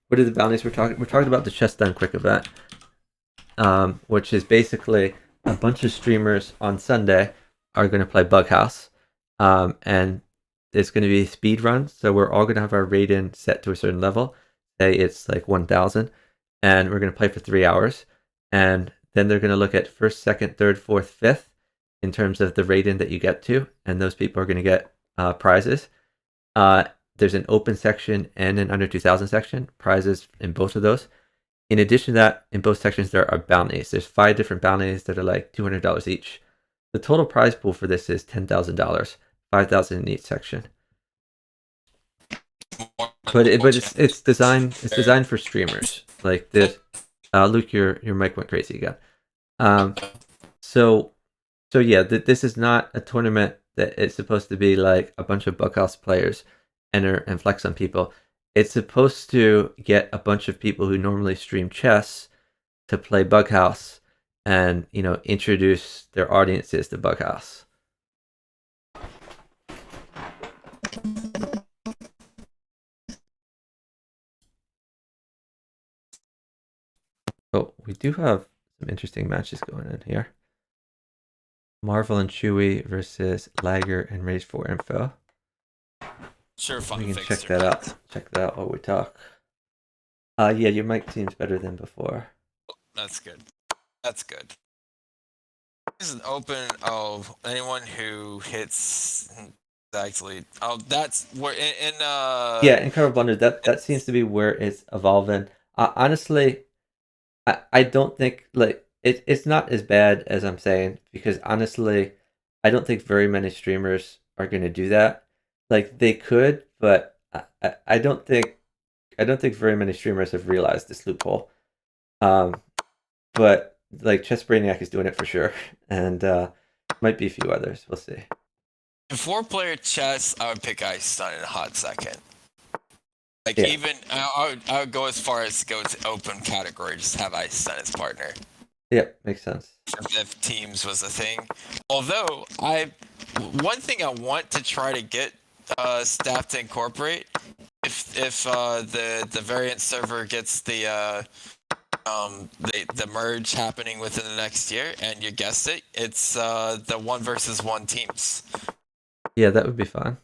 What are the bounties we're talking? We're talking about the Chess Done Quick event, which is basically a bunch of streamers on Sunday are going to play Bughouse, and it's going to be speed runs. So we're all going to have our rating set to a certain level. Say it's like 1000, and we're going to play for 3 hours, and then they're going to look at first, second, third, fourth, fifth in terms of the rating that you get to, and those people are going to get prizes. There's an open section and an under 2000 section, prizes in both of those. In addition to that, in both sections, there are bounties. There's 5 different bounties that are like $200 each. The total prize pool for this is $10,000, 5,000 in each section. But it's designed for streamers. Like this, Luke, your mic went crazy again. Um, so yeah, this is not a tournament that it's supposed to be like a bunch of Bughouse players enter and flex on people. It's supposed to get a bunch of people who normally stream chess to play Bughouse and, introduce their audiences to Bughouse. Oh, we do have some interesting matches going on here. Marvel and Chewy versus Lager and Rage 4 Info. sure, fun We can fixture, check that out. Check that out while we talk. Yeah, your mic seems better than before. That's good. That's good. This is an open. Oh, anyone who hits actually. Oh, that's where in Yeah, in Cover Blunder, that seems to be where it's evolving. Honestly, I don't think like it's not as bad as I'm saying because honestly, I don't think very many streamers are gonna do that. Like they could, but I don't think very many streamers have realized this loophole. Um, but like Chess Brainiac is doing it for sure, and might be a few others. We'll see. In 4-player chess, I would pick Ice Stun in a hot second. Like Yeah. even I would go as far as to go to open category, just have Ice Stun as partner. Yeah, makes sense. If teams was a thing. Although one thing I want to try to get staff to incorporate, if the variant server gets the merge happening within the next year, and you guessed it, it's the 1-versus-1 teams. Yeah, that would be fun.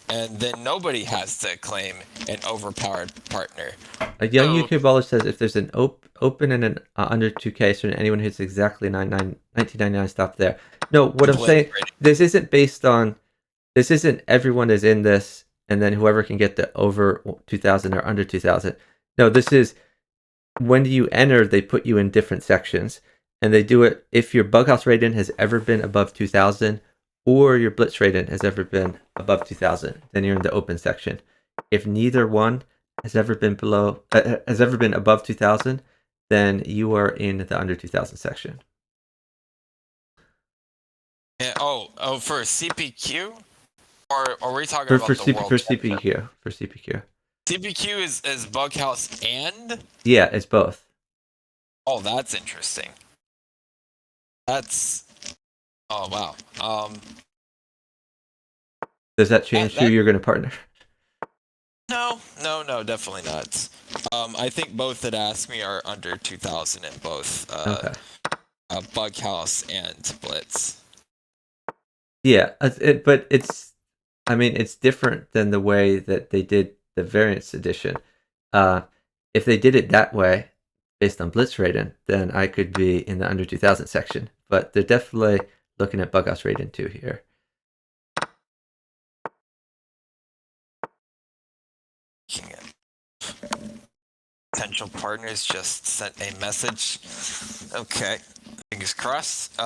And then nobody has to claim an overpowered partner. A young UK baller says if there's an open and an under 2K, so anyone who's exactly 1999, stop there. No, what I'm saying, this isn't based on, this isn't everyone is in this, and then whoever can get the over 2000 or under 2000. No, this is when you enter, they put you in different sections, and they do it if your bughouse rating has ever been above 2000 or your blitz rating has ever been above 2000, then you're in the open section. If neither one has ever been above 2000, then you are in the under 2000 section. Yeah, for CPQ, or are we talking about the world? For CPQ, for CPQ. CPQ is bughouse and? Yeah, it's both. Oh, that's interesting. That's, oh wow. Does that change who you're going to partner? No, definitely not. I think both that asked me are under 2000 in both Okay. bughouse and blitz. Yeah, but it's, I mean, it's different than the way that they did the variants edition. If they did it that way, based on blitz rating, then I could be in the under 2000 section. But they're definitely looking at bughouse rating too here. Potential partners just sent a message. Okay, fingers crossed.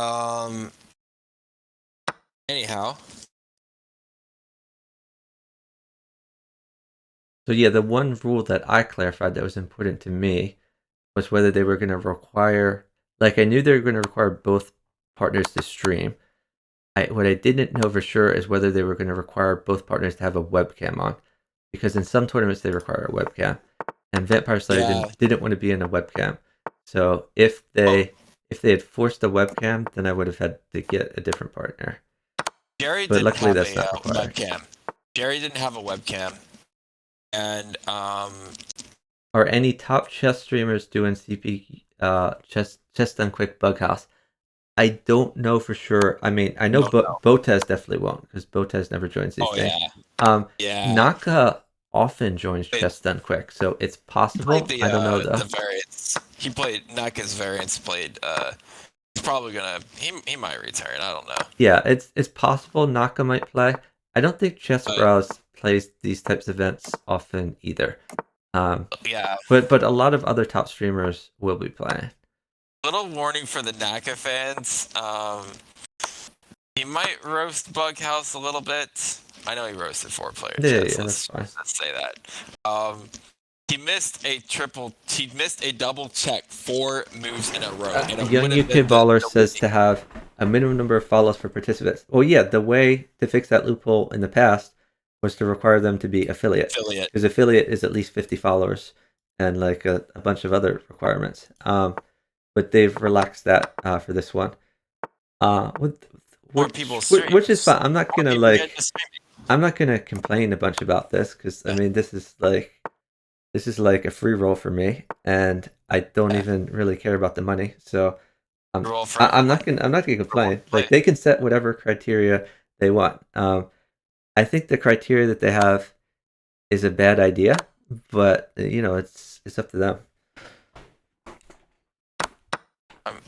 Anyhow. So yeah, the one rule that I clarified that was important to me was whether they were going to require, like I knew they were going to require both partners to stream. What I didn't know for sure is whether they were going to require both partners to have a webcam on, because in some tournaments they require a webcam, and Vampire Slayer didn't want to be in a webcam. So if they had forced a webcam, then I would have had to get a different partner. Jerry didn't have a webcam. Jerry didn't have a webcam, and are any top chess streamers doing CP chess done quick bughouse? I don't know for sure. I mean, I know Botez definitely won't, because Botez never joins these things. Yeah. Naka often joins chess done quick, so it's possible. I don't know though. The variants. He played Naka's variants. Played. He's probably gonna. He might return. I don't know. Yeah, it's possible Naka might play. I don't think Chess Browse plays these types of events often either. Yeah. But a lot of other top streamers will be playing. Little warning for the Naka fans. He might roast Bughouse a little bit. I know he roasted 4-player chess. Yeah, that's fine. Let's say that. He missed a double check 4 moves in a row. Young UK Baller says to have a minimum number of follows for participants. Well, yeah, the way to fix that loophole in the past was to require them to be affiliate. Because affiliate is at least 50 followers and like a bunch of other requirements. But they've relaxed that for this one. Which is fine. I'm not gonna complain a bunch about this, because I mean this is like a free roll for me, and I don't even really care about the money. So I'm not gonna complain. Like they can set whatever criteria they want. I think the criteria that they have is a bad idea, but you know it's up to them.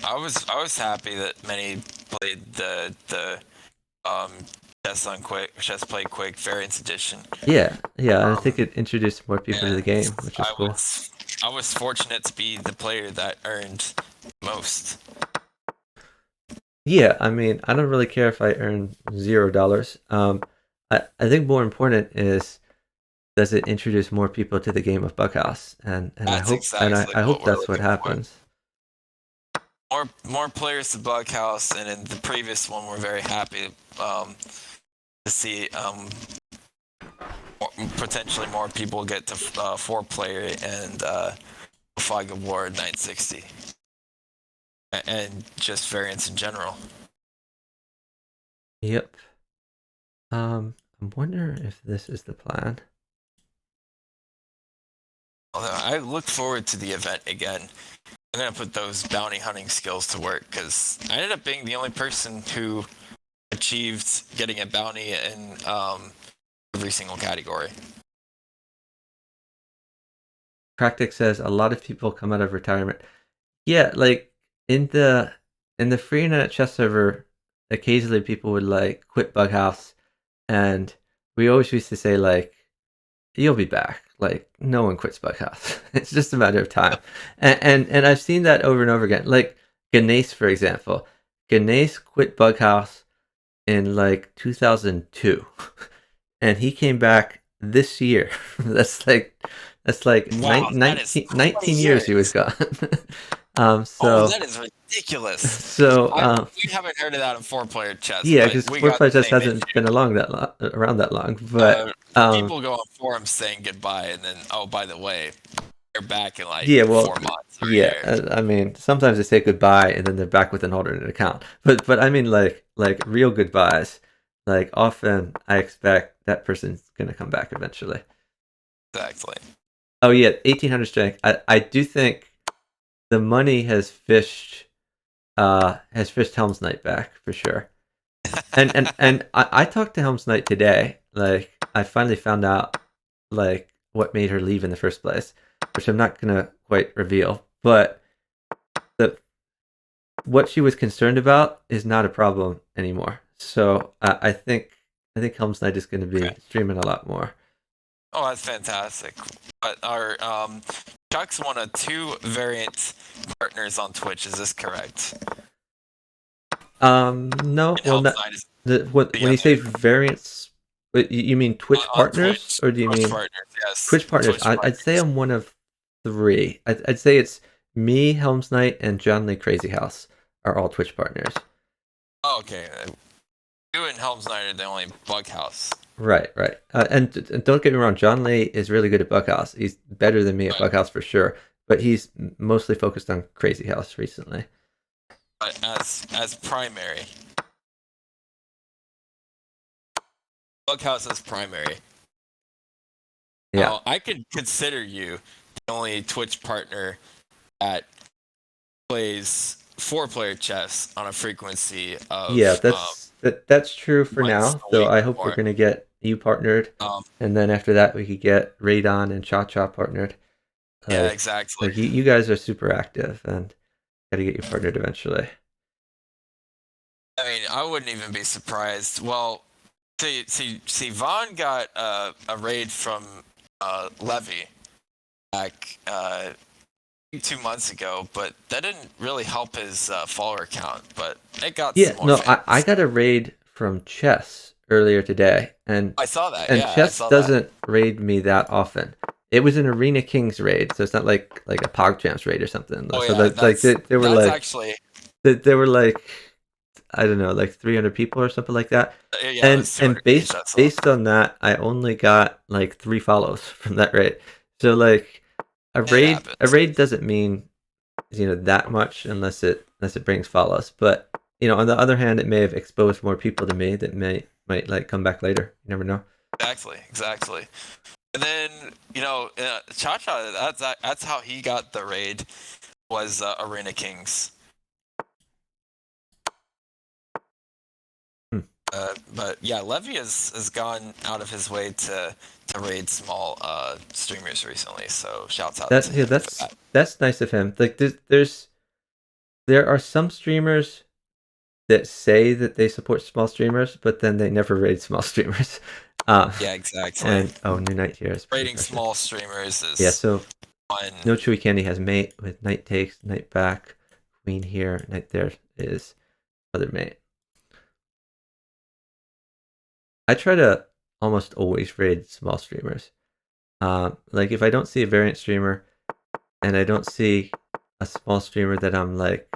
I was happy that many played the chess play quick variants edition. Yeah, I think it introduced more people to the game, which is cool. I was fortunate to be the player that earned most. Yeah, I mean, I don't really care if I earn $0. I think more important is, does it introduce more people to the game of bughouse? And That's exactly I what hope we're that's what looking for. happens. More players to bughouse, and in the previous one, we're very happy to see potentially more people get to 4-player and Flag of War 960, and just variants in general. Yep. I wonder if this is the plan. Although I look forward to the event again. I'm gonna put those bounty hunting skills to work because I ended up being the only person who achieved getting a bounty in every single category. Practic says a lot of people come out of retirement. Yeah, like in the free internet chess server, occasionally people would like quit bughouse, and we always used to say like, you'll be back. Like, no one quits bughouse. It's just a matter of time. And I've seen that over and over again. Like Ganesh, for example. Ganesh quit bughouse in like 2002, and he came back this year. that's like Wow, that is 19 years he was gone. So that is ridiculous. so We haven't heard of that in 4-player chess. yeah, but because we 4-player got the chess same hasn't issue. been around that long. But People go on forums saying goodbye, and then, oh, by the way, they're back in like yeah, well, 4 months or a yeah. year. I mean, sometimes they say goodbye and then they're back with an alternate account. But I mean, like real goodbyes. Like often, I expect that person's gonna come back eventually. Exactly. Oh yeah, 1800 strength. I do think the money has fished Helm's Knight back for sure. And I talked to Helm's Knight today. Like I finally found out like what made her leave in the first place, which I'm not gonna quite reveal. But the what she was concerned about is not a problem anymore. So I think Helm's Knight is going to be streaming a lot more. Oh, that's fantastic. But our Chuck's one of 2 variant partners on Twitch. Is this correct? No. Well, when you say variants, you mean Twitch partners, Twitch, or do you mean partners? Yes. Twitch partners? I'd say I'm one of 3. I'd say it's me, Helm's Knight, and John Lee Crazy House are all Twitch partners. Oh, okay. You and Helm's Knight are the only bughouse. Right. And don't get me wrong, John Lee is really good at bughouse. He's better than me at bughouse for sure, but he's mostly focused on Crazy House recently. But as primary, bughouse as primary. Yeah. Now, I could consider you the only Twitch partner that plays 4-player chess on a frequency of that's true for now. So I hope we're gonna get you partnered, and then after that we could get Radon and Cha Cha partnered. Yeah, exactly. Like you guys are super active, and gotta get you partnered eventually. I mean, I wouldn't even be surprised. Well, see, Vaughn got a raid from Levy back 2 months ago, but that didn't really help his follower count. But it got I got a raid from Chess earlier today, and I saw that. And Chess doesn't raid me that often. It was an Arena Kings raid, so it's not like a PogChamps raid or something. Oh, so they were like I don't know, like 300 people or something like that. Yeah, and based on that, I only got like 3 follows from that raid. So like a raid doesn't mean that much unless it brings follows. But on the other hand, it may have exposed more people to me that might like come back later. You never know. Exactly. And then Cha Cha, that's how he got the raid, was Arena Kings. But yeah, Levy has gone out of his way to raid small streamers recently. So shouts out to him. That's nice of him. Like there are some streamers that say that they support small streamers, but then they never raid small streamers. Yeah, exactly. And New Night here is raiding small streamers is so No Chewy Candy has mate with knight takes, knight back, queen here, knight there is other mate. I try to almost always raid small streamers. Like if I don't see a variant streamer and I don't see a small streamer that I'm like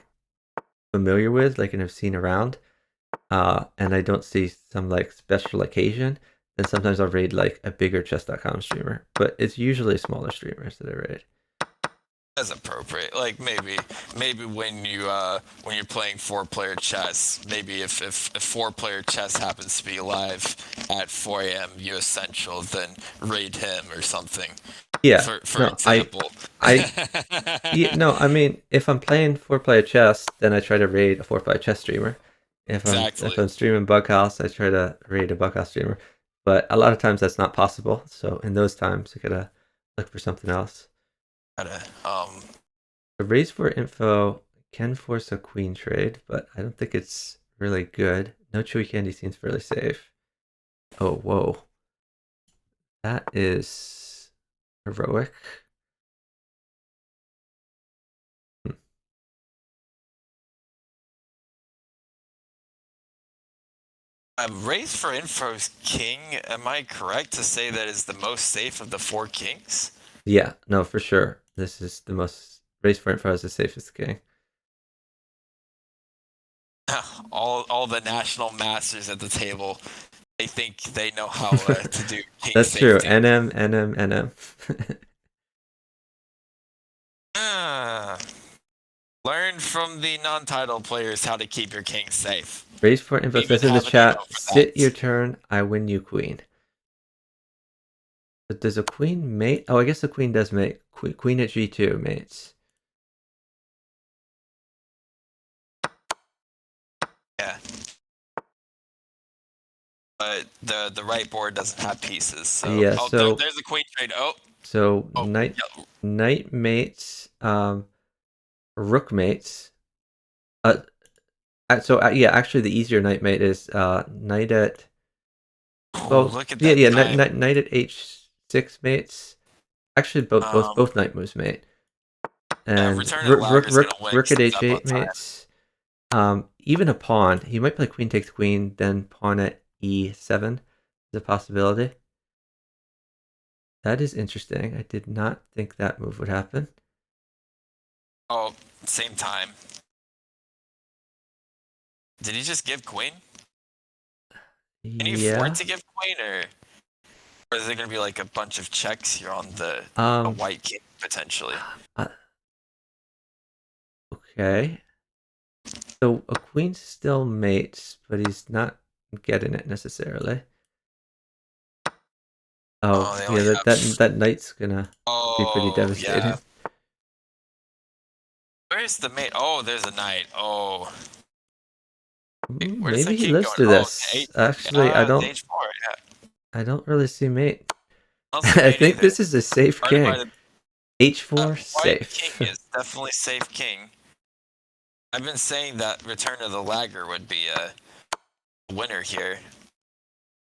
familiar with, like and have seen around, and I don't see some like special occasion, then sometimes I'll raid like a bigger chess.com streamer. But it's usually smaller streamers that I raid. As appropriate, like maybe when you're playing 4-player chess, maybe if 4-player chess happens to be live at 4 a.m. US Central, then raid him or something. Yeah. For example. I mean, if I'm playing 4-player chess, then I try to raid a 4-player chess streamer. If I'm streaming Bughouse, I try to raid a Bughouse streamer. But a lot of times that's not possible. So in those times, I gotta look for something else. The raise for info can force a queen trade, but I don't think it's really good. No Chewy Candy seems fairly safe. Oh, whoa. That is heroic. Raise for info's king. Am I correct to say that is the most safe of the 4 kings? Yeah, no, for sure. This is the most raise for info is the safest king. All the national masters at the table, they think they know how to do king That's safety. true. NM. Learn from the non-title players how to keep your king safe. Raise for info says in the chat, sit your turn, I win you queen. But does a queen mate? Oh, I guess the queen does mate. Queen at G2 mates. Yeah. But the right board doesn't have pieces. So yeah, so there's a queen trade. So knight mates, rook mates. Yeah, actually the easier knight mate is knight at. Well, look at that. Knight at h6 mates. Actually, both knight moves mate. And rook at h8 mates. Even a pawn. He might play queen takes queen, then pawn at e7 is a possibility. That is interesting. I did not think that move would happen. Oh, same time. Did he just give queen? Can you afford to give queen, or is there going to be like a bunch of checks here on the white king, potentially? Okay. So a queen still mates, but he's not getting it necessarily. That knight's gonna be pretty devastating. Yeah. Where's the mate? Oh, there's a knight. Oh. Maybe he lives to this. Actually, I don't. H4, yeah. I don't really see mate. I think this is a safe king. H4 safe. King is definitely safe king. I've been saying that Return of the Lagger would be a winner here,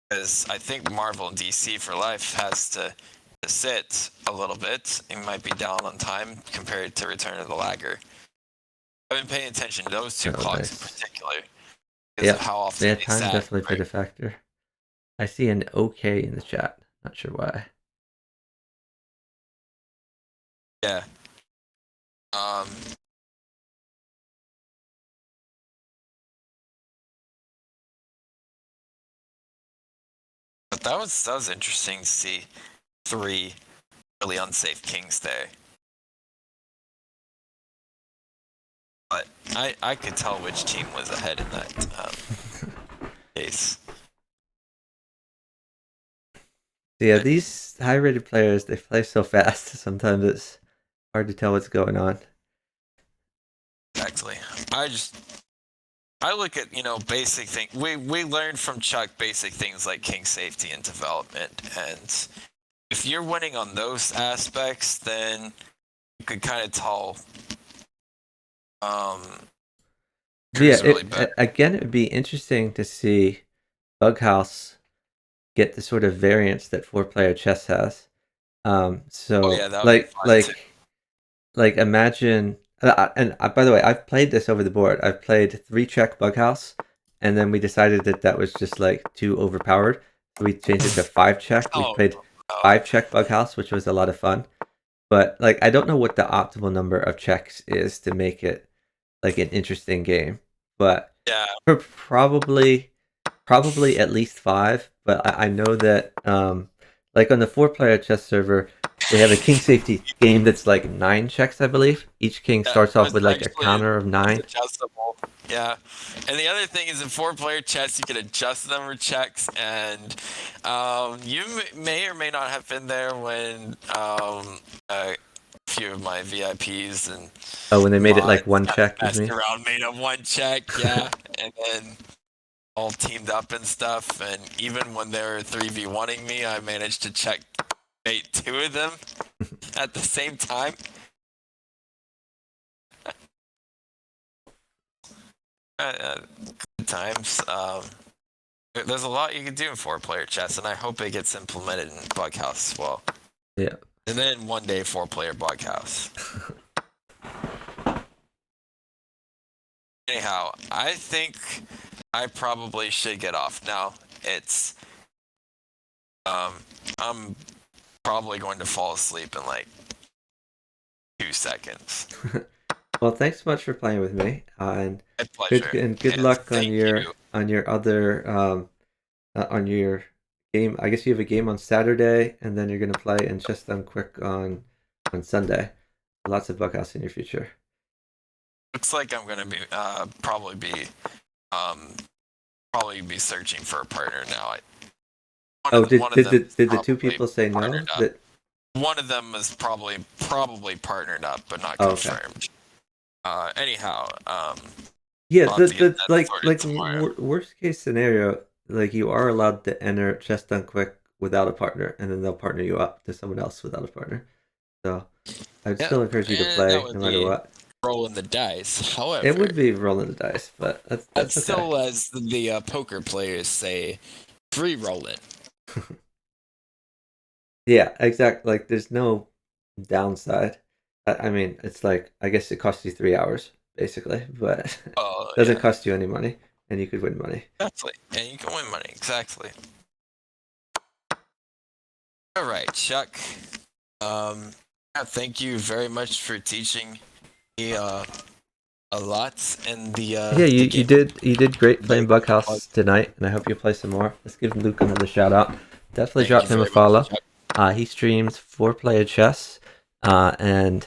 because I think Marvel and DC for Life has to sit a little bit. It might be down on time compared to Return of the Lagger. I've been paying attention to those two clocks in particular. Yeah, how often time definitely played a factor. I see an OK in the chat. Not sure why. Yeah. But that was interesting to see 3 really unsafe kings there. But I could tell which team was ahead in that case. Yeah, these high-rated players, they play so fast, sometimes it's hard to tell what's going on. Exactly. I look at, basic things. We learned from Chuck basic things like king safety and development, and if you're winning on those aspects, then you could kind of tell. Again, it would be interesting to see Bughouse get the sort of variance that 4-player chess has. like imagine, by the way, I've played this over the board. I've played 3 check bughouse, and then we decided that that was just like too overpowered, so we changed it to 5 check. We Oh, played no. 5 check bughouse, which was a lot of fun. But like, I don't know what the optimal number of checks is to make it like an interesting game, but Yeah. probably at least 5. But I know that like on the 4-player chess server, they have a king safety game that's like 9 checks, I believe. Each king Yeah, starts off it's with like a actually counter of it's 9. adjustable. Yeah, and the other thing is in 4-player chess, you can adjust the number of checks, and you may or may not have been there when a few of my VIPs and Oh, when they made it like mods one kind of check, you messed mean? around, made a 1 check, yeah, and then all teamed up and stuff, and even when they were 3v1ing me, I managed to checkmate 2 of them at the same time. Good times. There's a lot you can do in 4-player chess, and I hope it gets implemented in Bughouse as well. Yeah. And then one day 4-player Bughouse. Anyhow, I think I probably should get off now. It's I'm probably going to fall asleep in like 2 seconds. Well, thanks so much for playing with me, and My pleasure. good And luck thank you. on your other on your game. I guess you have a game on Saturday, and then you're gonna play in Chess Done Quick on Sunday. Lots of bughouse in your future. Looks like I'm gonna be um probably be searching for a partner now. Oh, One of them is did the 2 probably people say no? partnered up. That One of them is probably partnered up, but not oh, okay. confirmed. Anyhow, Yeah, I'll have to get that sorted like tomorrow. worst case scenario, like you are allowed to enter Chess Done Quick without a partner, and then they'll partner you up to someone else without a partner. So I'd Yeah, still encourage you to and that play would no matter be what. rolling the dice. It However, would be rolling the dice, but that's that's okay. still, as the poker players say, free rolling. Yeah, exactly. Like there's no downside. I mean, it's like I guess it costs you 3 hours basically, but Oh doesn't yeah, cost you any money, and you could win money. exactly. And you can win money. Exactly. All right, Chuck. Yeah, thank you very much for teaching me a lot in Yeah, the you game. did great Very playing much a pleasure. Bughouse tonight, and I hope you play some more. Let's give Luke another shout out. Definitely Thank drop you him a very much, follow. Chuck. He streams 4-player chess, and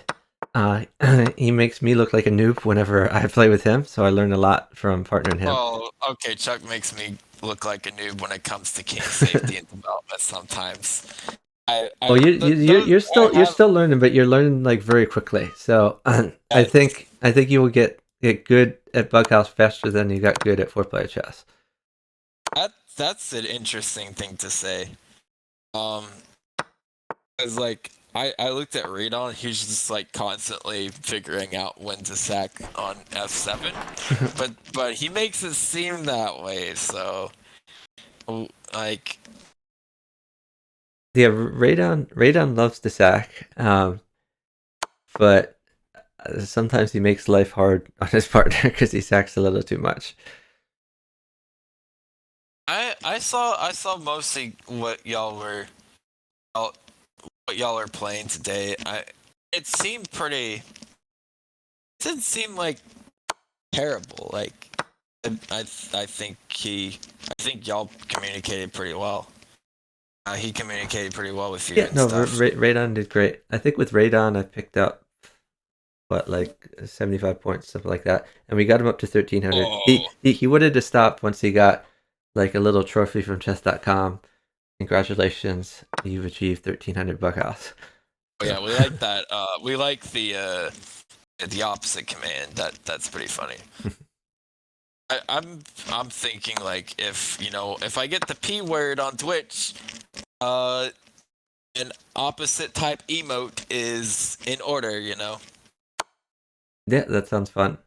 he makes me look like a noob whenever I play with him. So I learn a lot from partnering him. Oh, okay. Chuck makes me look like a noob when it comes to king safety and development. Sometimes Well, you're have still learning, but you're learning like very quickly. So that's I think you will get good at Bughouse faster than you got good at 4-player chess. that's an interesting thing to say. Um, Cause like I looked at Radon, he's just like constantly figuring out when to sack on F7, but he makes it seem that way. So like Yeah, Radon loves to sack, but sometimes he makes life hard on his partner because he sacks a little too much. I saw mostly what y'all are playing today. It seemed pretty. It didn't seem like terrible. Like I think y'all communicated pretty well. He communicated pretty well with you Yeah, and no, stuff. Radon did great. I think with Radon, I picked up what like 75 points, something like that, and we got him up to 1300. Oh, He wanted to stop once he got like a little trophy from chess.com. Congratulations, you've achieved 1300 Bughouse. yeah, So, we like that. We like the opposite command. That's pretty funny. I'm thinking like if I get the P word on Twitch, an opposite type emote is in order. yeah, that sounds fun.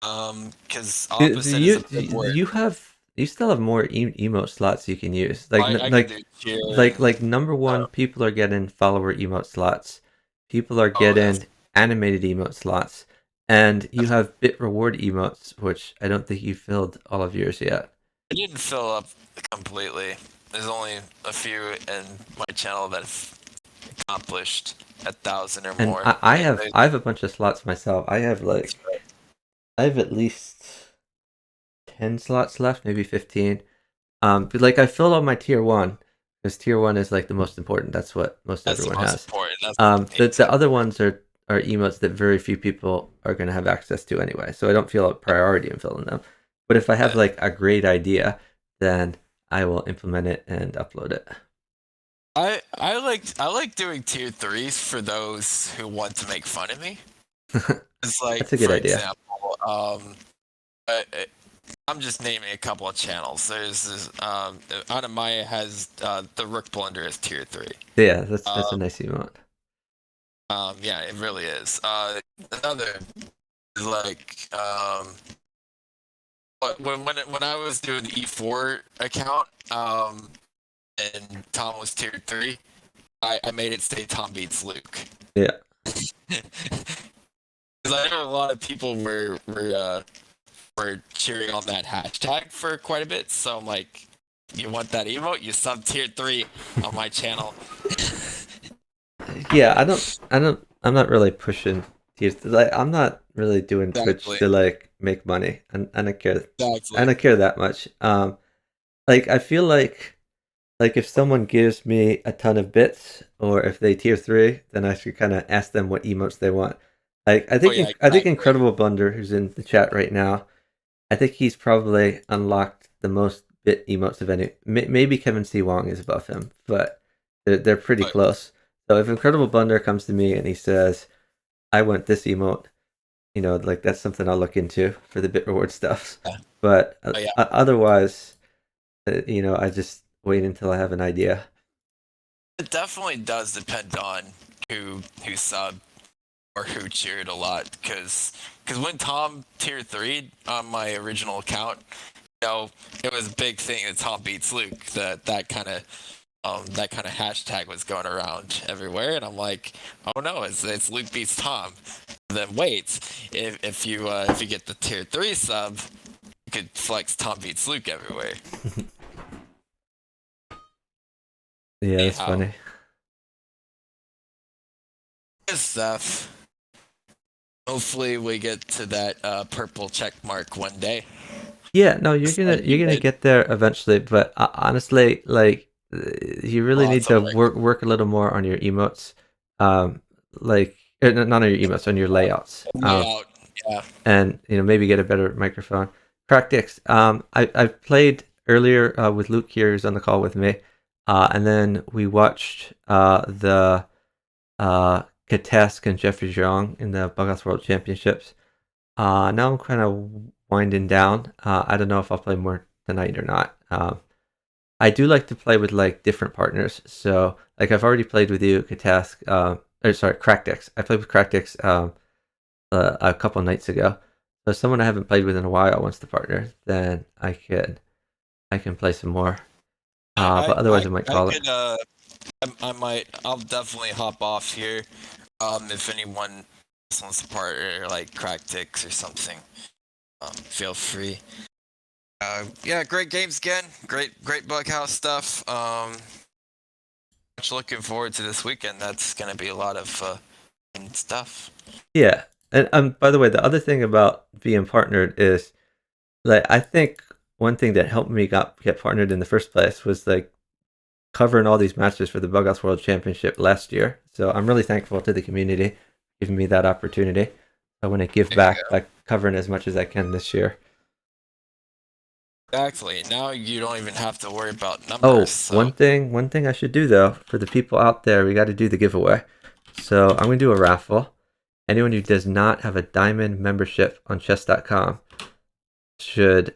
Because Do opposite is a big word. you still have more emote slots you can use? I can do cheer. Like number one, Uh, people are getting follower emote slots, people are Oh, that's getting animated emote slots, and you have bit reward emotes, which I don't think you filled all of yours yet. I didn't fill up completely. There's only a few in my channel that have accomplished 1,000 or And more. I have a bunch of slots myself. I have at least 10 slots left, maybe 15. But like I filled all my tier 1 because tier 1 is like the most important. That's what most That's the everyone most has. important. That's The other ones are emotes that very few people are going to have access to anyway. So I don't feel a priority in filling them. But if I have like a great idea, then I will implement it and upload it. I like doing tier 3s for those who want to make fun of me. It's like, That's a good for idea. example, I'm just naming a couple of channels. There's this, Anamaya has the Rook Blunder as tier 3. Yeah, that's a nice emote. Yeah, it really is. Another is like, but when I was doing the E4 account, and Tom was tier 3, I made it say Tom beats Luke. Yeah. Because I know a lot of people were cheering on that hashtag for quite a bit. So I'm like, you want that emote? You sub tier 3 on my channel. Yeah, I'm not really pushing tiers. Like, I'm not really doing Twitch Exactly. to like make money. I don't care. I Exactly. don't care that much. Like I feel like if someone gives me a ton of bits, or if they tier 3, then I should kind of ask them what emotes they want. Like Oh yeah, I think exactly. Incredible Blunder, who's in the chat right now, I think he's probably unlocked the most bit emotes of any. Maybe Kevin C. Wong is above him, but they're pretty But close. So if Incredible Blunder comes to me and he says, "I want this emote," like that's something I'll look into for the bit reward stuff. yeah. But Oh yeah. otherwise, I just wait until I have an idea. It definitely does depend on who subbed or who cheered a lot. Because when Tom tier 3 on my original account, it was a big thing that Tom beats Luke. That kind of hashtag was going around everywhere, and I'm like, oh no, it's Luke beats Tom. Then wait, if you get the tier 3 sub, you could flex Tom beats Luke everywhere. Yeah, that's Anyhow, funny. good stuff. Hopefully we get to that purple check mark one day. Yeah, no, Just like you're you gonna did. get there eventually. But honestly, like you really need Lots of to work. work a little more on your emotes. Like not on your emotes, on your layouts. Layout. Yeah. And maybe get a better microphone. Practice. I played earlier with Luke here, who's on the call with me, and then we watched the Katesk and Jeffrey Zhang in the Bughouse World Championships. Now I'm kind of winding down. I don't know if I'll play more tonight or not. I do like to play with like different partners. So like I've already played with you, Katask. Or sorry, Crackdix. I played with Crackdix a couple nights ago. So if someone I haven't played with in a while wants to partner, then I can play some more. But otherwise I might I call it. could I'll definitely hop off here. If anyone else wants to partner like Crackdix or something, feel free. Yeah, great games again. Great Bughouse stuff. Much looking forward to this weekend. That's gonna be a lot of fun stuff. Yeah. And by the way, the other thing about being partnered is like I think one thing that helped me get partnered in the first place was like covering all these matches for the Bughouse World Championship last year. So I'm really thankful to the community giving me that opportunity. I want to give There you back go. by covering as much as I can this year. Exactly. Now you don't even have to worry about numbers. Oh, So one thing I should do though, for the people out there, we got to do the giveaway. So I'm going to do a raffle. Anyone who does not have a diamond membership on chess.com should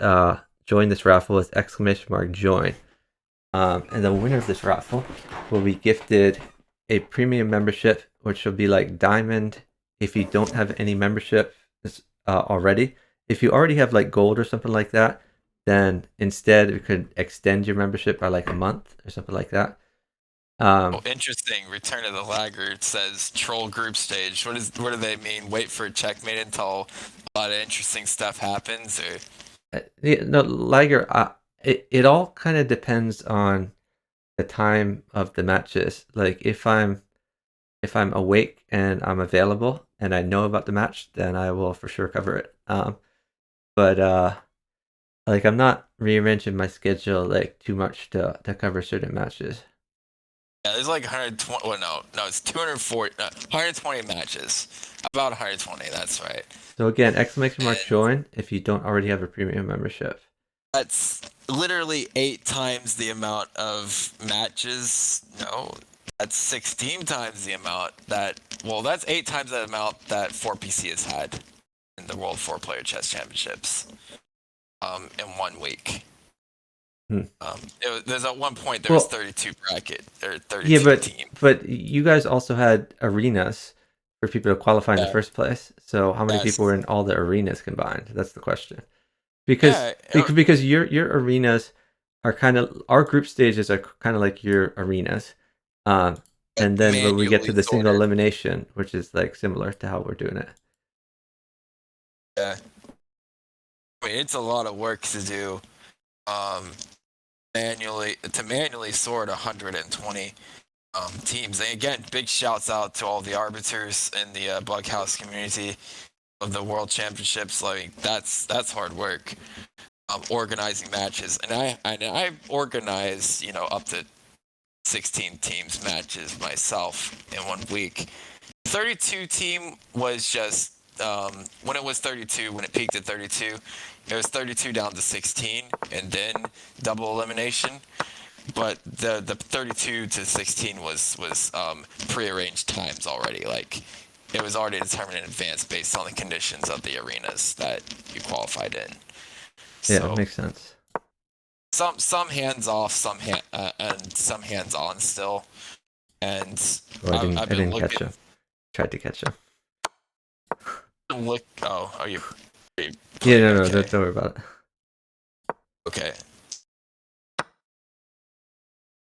join this raffle with !join. And the winner of this raffle will be gifted a premium membership, which will be like diamond if you don't have any membership already. If you already have like gold or something like that, then instead we could extend your membership by like a month or something like that. Interesting. Return of the Laggard says troll group stage. What do they mean? Wait for a checkmate until a lot of interesting stuff happens, or No, Liger. It all kind of depends on the time of the matches. Like if I'm awake and I'm available and I know about the match, then I will for sure cover it. But like I'm not rearranging my schedule like too much to cover certain matches. yeah, there's like 120. Well, no, it's 240, 120 matches. About 120. That's right. So again, exclamation mark And join if you don't already have a premium membership. that's literally 8 times the amount of matches. No, that's 16 times the amount that. Well, that's 8 times the amount that 4PC has had in the World 4-Player Chess Championships. In 1 week. There's at one point there was 32 bracket or 32 team. But you guys also had arenas for people to qualify in the first place. So how many people were in all the arenas combined? That's the question. Because your arenas are kind of, our group stages are kind of like your arenas. And then when we get to the single elimination, which is like similar to how we're doing it. Yeah. I mean, it's a lot of work to do. Manually sort 120 teams. And again, big shouts out to all the arbiters in the bughouse community of the World Championships. Like that's hard work. Organizing matches, and I organize up to 16 teams matches myself in 1 week. 32 team was just when it was 32, when it peaked at 32, it was 32 down to 16, and then double elimination. But the 32 to 16 was prearranged times already. Like it was already determined in advance based on the conditions of the arenas that you qualified in. Yeah, it makes sense. Some hands off, and some hands on still. And I didn't catch him. Tried to catch him. Look. Oh, are you? Yeah, no, don't worry about it. Okay.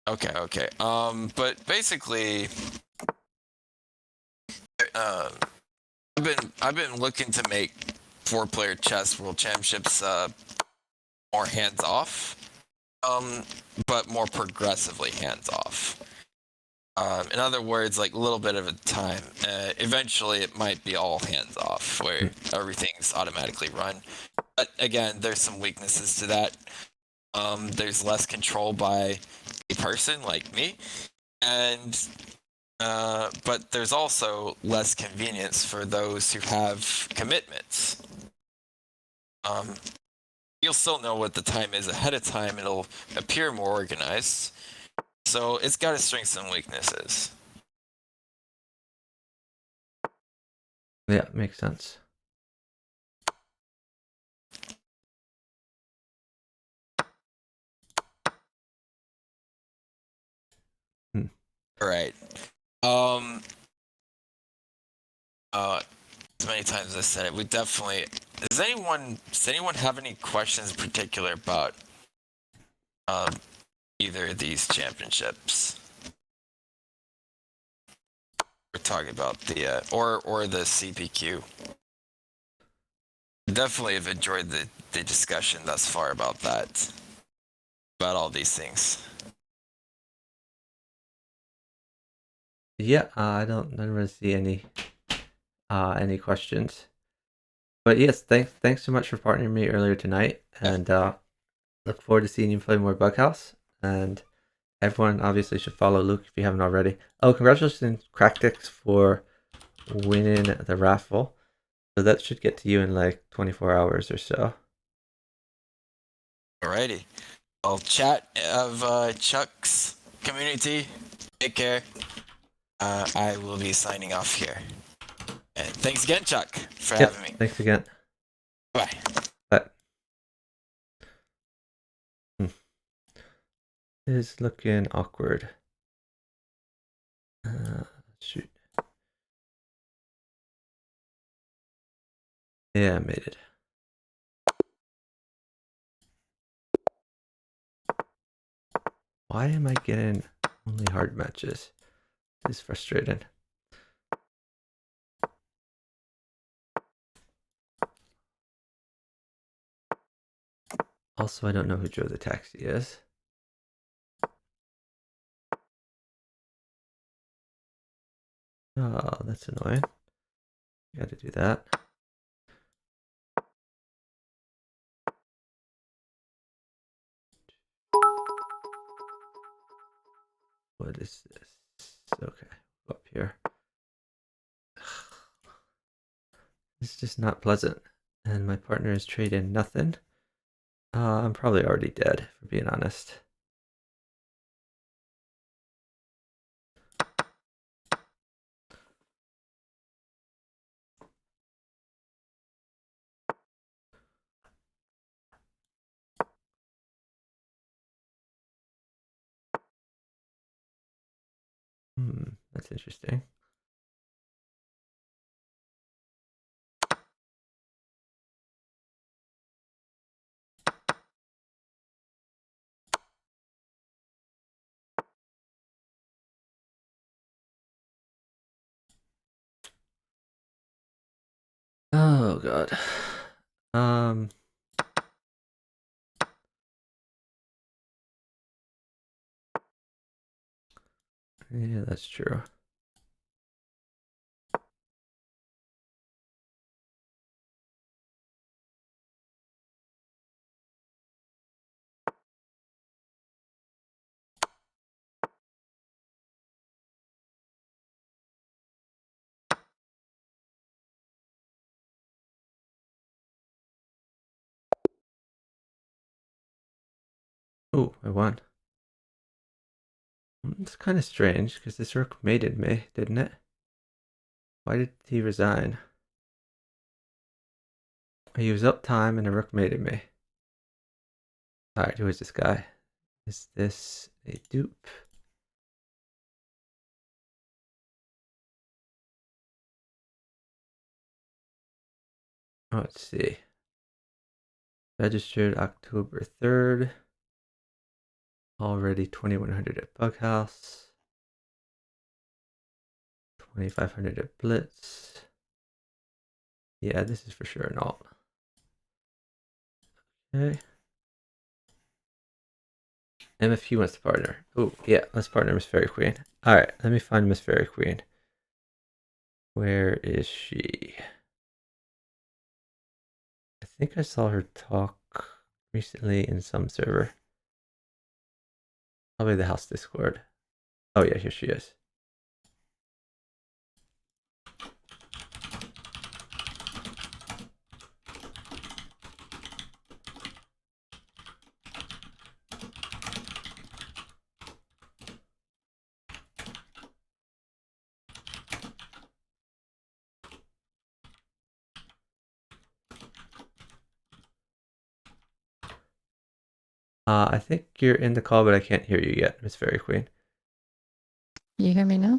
Okay. But basically, I've been looking to make 4-player chess world championships more hands off, but more progressively hands off. In other words, like a little bit of a time. Eventually, it might be all hands off, where everything's automatically run. But again, there's some weaknesses to that. There's less control by a person like me, and but there's also less convenience for those who have commitments. You'll still know what the time is ahead of time. It'll appear more organized. So it's got its strengths and weaknesses. Yeah, makes sense. All right. As many times as I said it, we definitely. Does anyone have any questions in particular about either of these championships? We're talking about the or the CPQ. Definitely have enjoyed the discussion thus far about that, about all these things. Yeah, I don't really see any questions. But yes, thanks so much for partnering me earlier tonight, and look forward to seeing you play more Bughouse. And everyone obviously should follow Luke if you haven't already. Oh, congratulations, Cracktix, for winning the raffle. So that should get to you in like 24 hours or so. Alrighty. Well, chat of Chuck's community, take care. I will be signing off here. And thanks again, Chuck, for having me. Thanks again. Bye. Bye. Is looking awkward. Shoot. Yeah, I made it. Why am I getting Only hard matches. It's frustrating. Also, I don't know who Joe the Taxi is. Oh, that's annoying. Got to do that. What is this? Okay, up here. It's just not pleasant. And my partner is trading nothing. I'm probably already dead, for being honest. That's interesting. Oh god. Yeah, that's true. Oh, I won. It's kind of strange because this rook mated me, didn't it? Why did he resign? I used up time and a rook mated me. Alright, who is this guy? Is this a dupe? Oh, let's see. Registered October 3rd. Already 2100 at Bughouse. 2500 at Blitz. Yeah, this is for sure an alt. Okay. MFQ wants to partner. Oh, yeah, let's partner MissFairyQueen. Alright, let me find MissFairyQueen. Where is she? I think I saw her talk recently in some server. Probably the house Discord. Oh yeah, here she is. I think you're in the call, but I can't hear you yet, MissFairyQueen. You hear me now?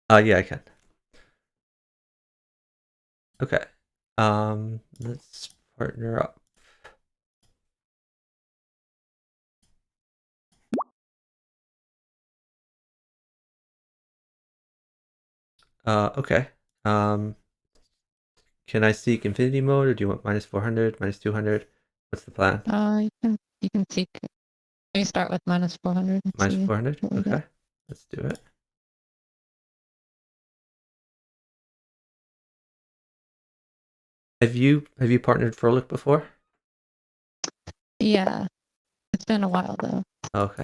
Yeah, I can. Okay. Let's partner up. Okay. Can I seek infinity mode, or do you want minus 400, minus 200? What's the plan? You can seek. Let me start with minus 400 and Minus see 400? what we Okay. get. Let's do it. Have you partnered Frolic before? Yeah, it's been a while though. Okay.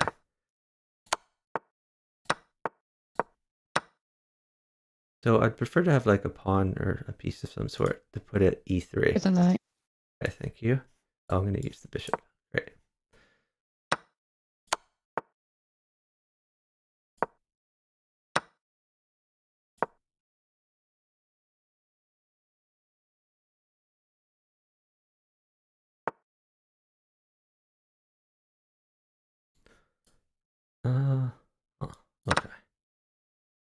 So I'd prefer to have like a pawn or a piece of some sort to put at e3. Isn't that? Okay, thank you. Oh, I'm going to use the bishop. Great. Oh, okay.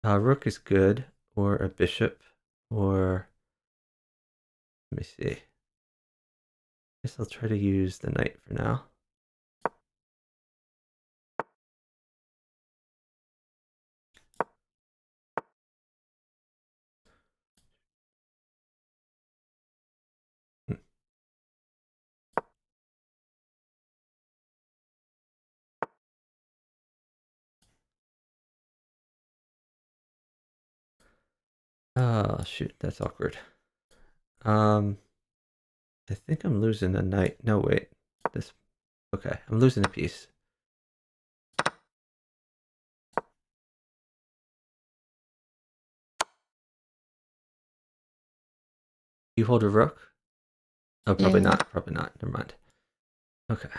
Rook is good, or a bishop, or let me see. I guess I'll try to use the knight for now. Oh, shoot, that's awkward. I think I'm losing a knight. No, wait. This. Okay, I'm losing a piece. You hold a rook? Oh, probably Yeah. not. Probably not. Never mind. Okay.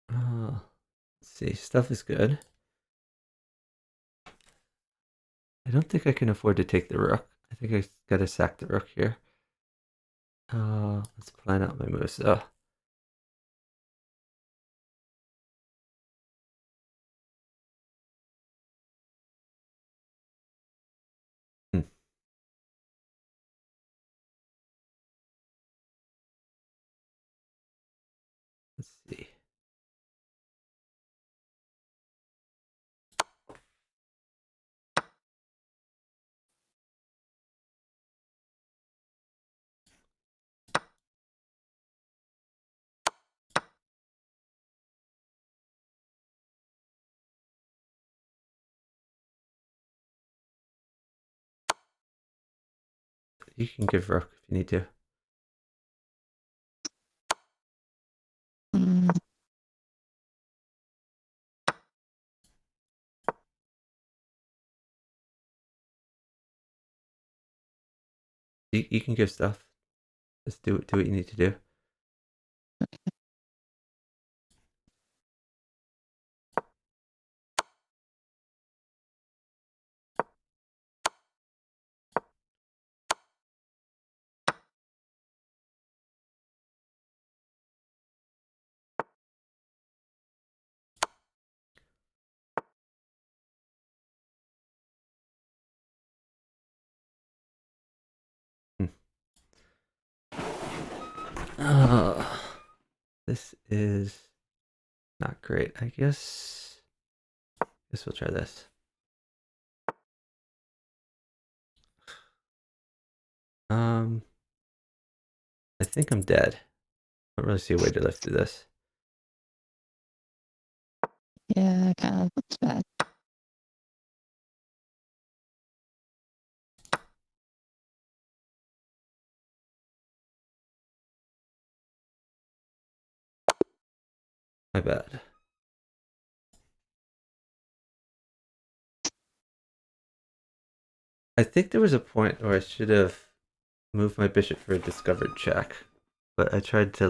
Let's see. Stuff is good. I don't think I can afford to take the rook. I think I gotta sack the rook here. Let's plan out my moves. Hmm. Let's see. You can give rook if you need to. Mm, You can give stuff. Just do what you need to do. Hmm. This is not great. I guess we'll try this. I think I'm dead. I don't really see a way to live through this. yeah, kind of looks bad. My bad. I think there was a point where I should have moved my bishop for a discovered check, but I tried to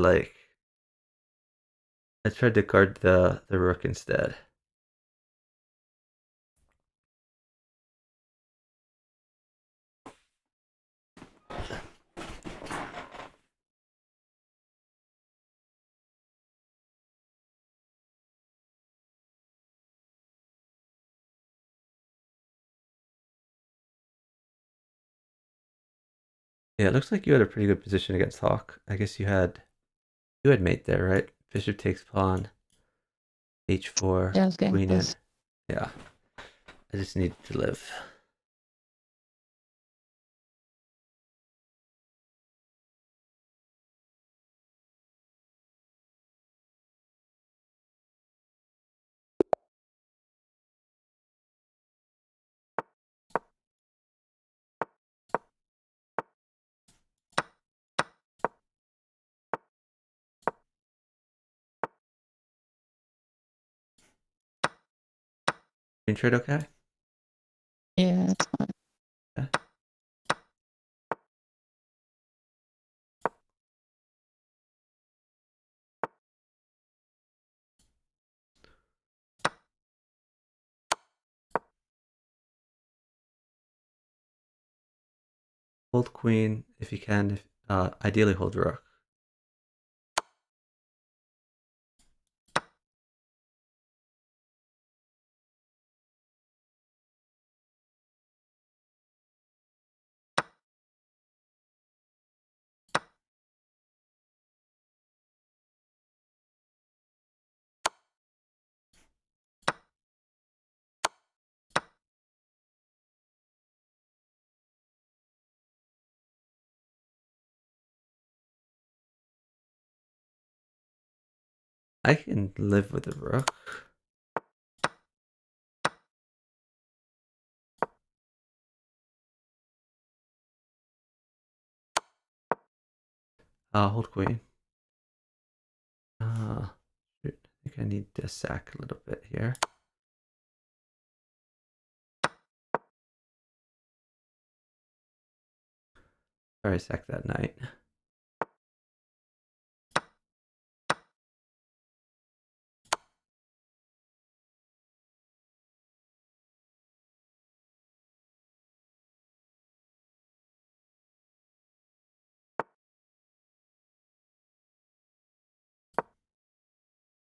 guard the rook instead. Yeah, it looks like you had a pretty good position against Hawk. I guess you had mate there, right? Bishop takes pawn, h4, Yeah, I was getting queen in. close. Yeah, I just need to live. Queen trade okay? Yeah, it's fine. Yeah. Hold queen if you can. Ideally hold rook. I can live with the rook. Hold queen. Shoot, I think I need to sack a little bit here. Sorry, sack that knight.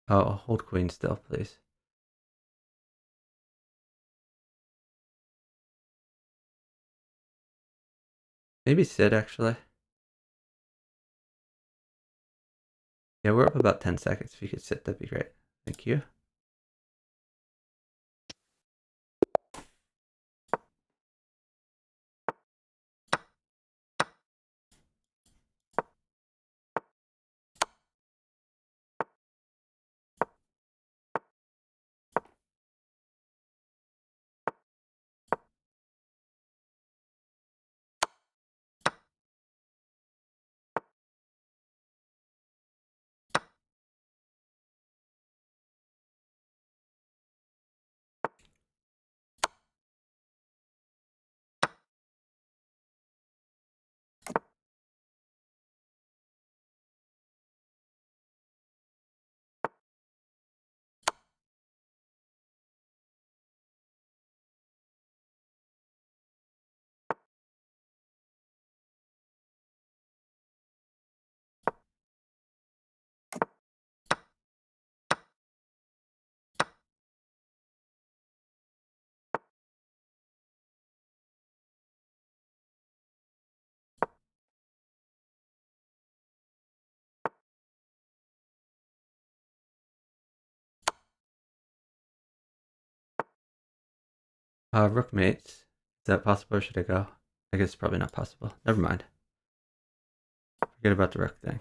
Oh, hold queen still, please. Maybe sit, actually. Yeah, we're up about 10 seconds. If you could sit, that'd be great. Thank you. Rook mates. Is that possible or should I go? I guess it's probably not possible. Never mind. Forget about the rook thing.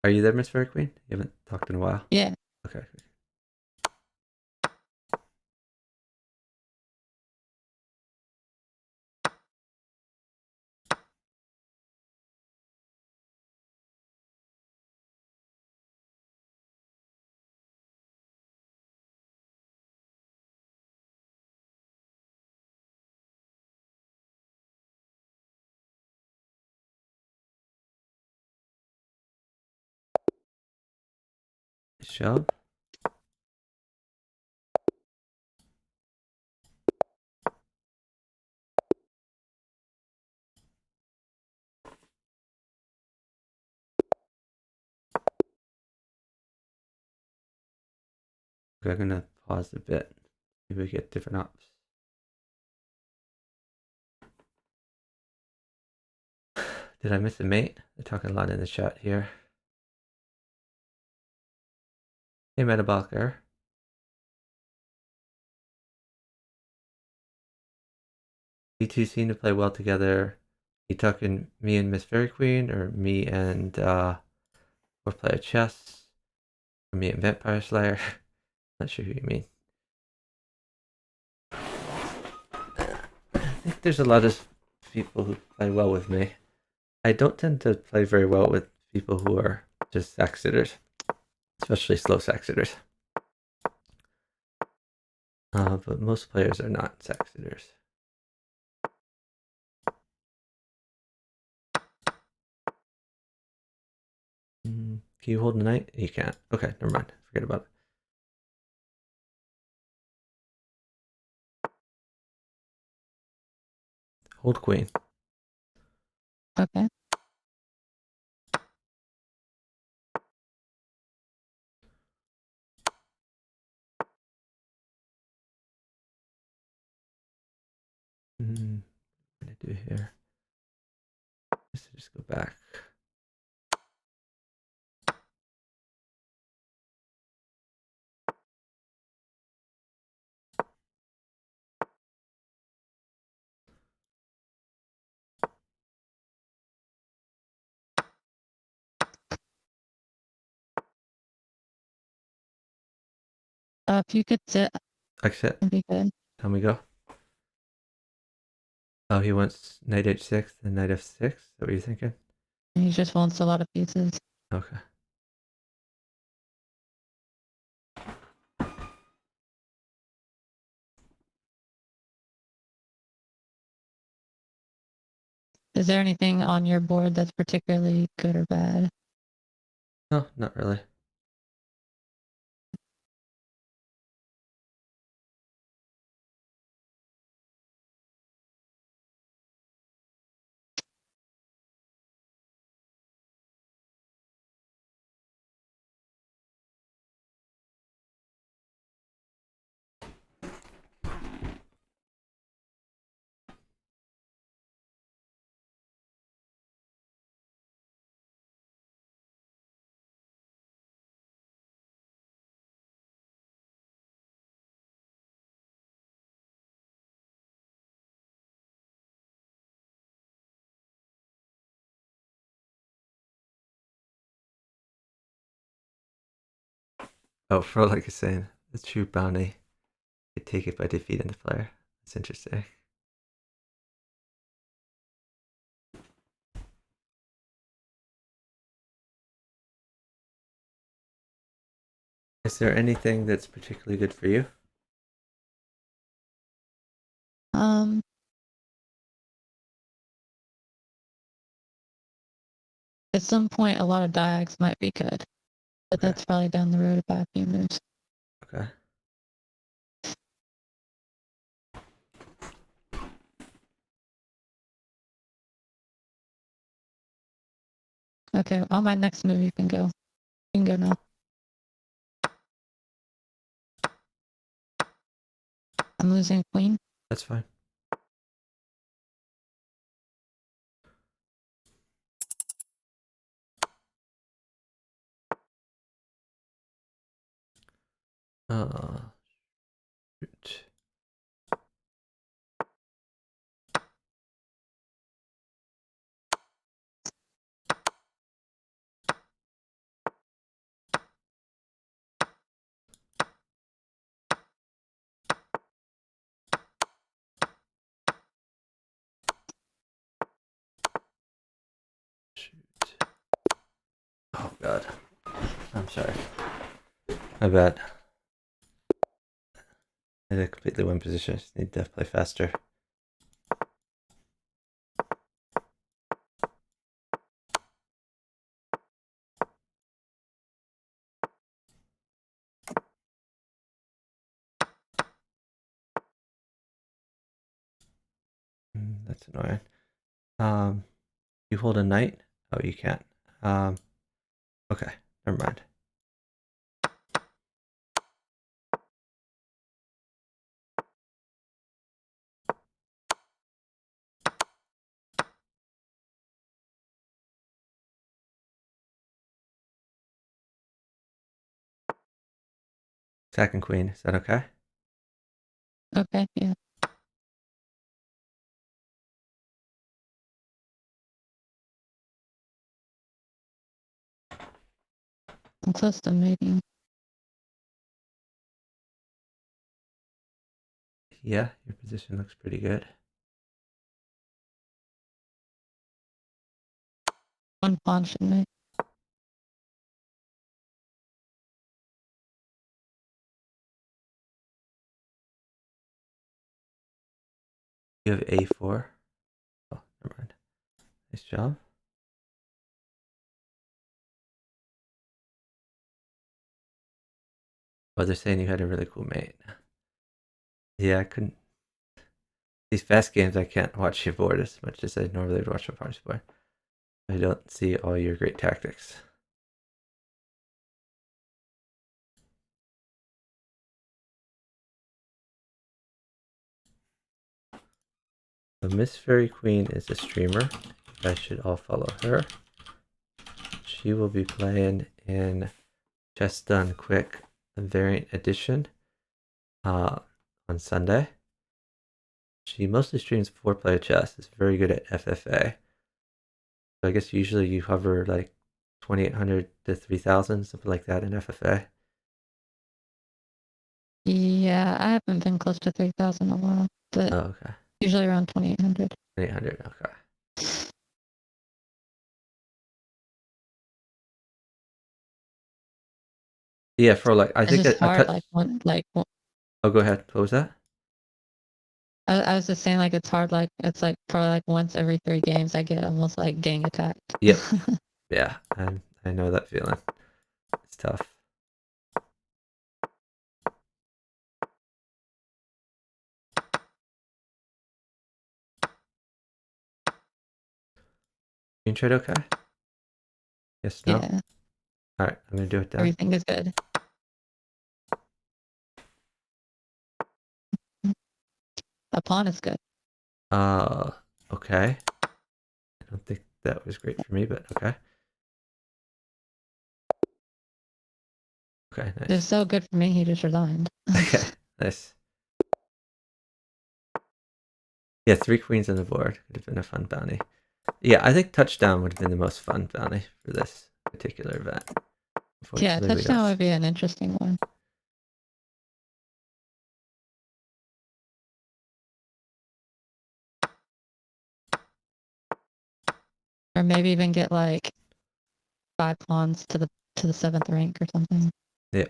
Are you there, MissFairyQueen? You haven't talked in a while. Yeah. Okay. Shove. Okay, I'm gonna pause a bit. Maybe we get different ops. Did I miss a mate? They're talking a lot in the chat here. Hey, Metabolic Error. You two seem to play well together. You talking me and MissFairyQueen, or me and fourplayerchess, or me and Vampire Slayer? Not sure who you mean. I think there's a lot of people who play well with me. I don't tend to play very well with people who are just sack sitters, especially slow sack sitters. But most players are not sack sitters. Can you hold a knight? You can't. Okay, never mind. Forget about it. Hold queen. Okay. What am I gonna do here? Just go back. If you could sit, Exit. it'd be good. Tell me go. Oh, he wants knight h6 and knight f6. Is that what you're thinking? He just wants a lot of pieces. Okay. Is there anything on your board that's particularly good or bad? No, not really. Oh, Frolic is saying the true bounty. You take it by defeating the player. That's interesting. Is there anything that's particularly good for you? At some point, a lot of diags might be good, but Okay. that's probably down the road about a few moves. Okay. Okay, on my next move, you can go. You can go now. I'm losing queen. That's fine. Shoot. Shoot. Oh god. I'm sorry. My bad. I did completely win position. I just need to play faster. That's annoying. You hold a knight? Oh, you can't. Okay, never mind. Second queen, is that okay? Okay, yeah. I'm close to mating. Yeah, your position looks pretty good. One pawn should mate. You have a4. Oh, never mind. Nice job. Oh, they're saying you had a really cool mate. Yeah, I couldn't. These fast games, I can't watch your board as much as I normally would watch my party's board. I don't see all your great tactics. So MissFairyQueen is a streamer. You guys should all follow her. She will be playing in Chess Done Quick, the variant edition, on Sunday. She mostly streams 4-player chess. Is very good at FFA. So I guess usually you hover like 2800 to 3000, something like that in FFA. Yeah, I haven't been close to 3,000 in a while, but Oh, okay. usually around 2,800. 800. Okay. Yeah, for like I It's think just I hard, touched. like one, like Oh, go ahead. What was that? I was just saying, like it's hard, like it's like probably like once every 3 games I get almost like gang attacked. Yep. Yeah, I know that feeling. It's tough. Green trade okay? Yes, no? Yeah, Alright, I'm gonna do it then. everything is good. A pawn is good. Okay. I don't think that was great for me, but okay. Okay, It's nice. so good for me. He just resigned. Okay, nice. Yeah, 3 queens on the board. Could have been a fun bounty. Yeah, I think touchdown would have been the most fun bounty for this particular event. Yeah, Unfortunately, we touchdown don't. would be an interesting one. Or maybe even get like 5 pawns to the 7th rank or something. Yeah.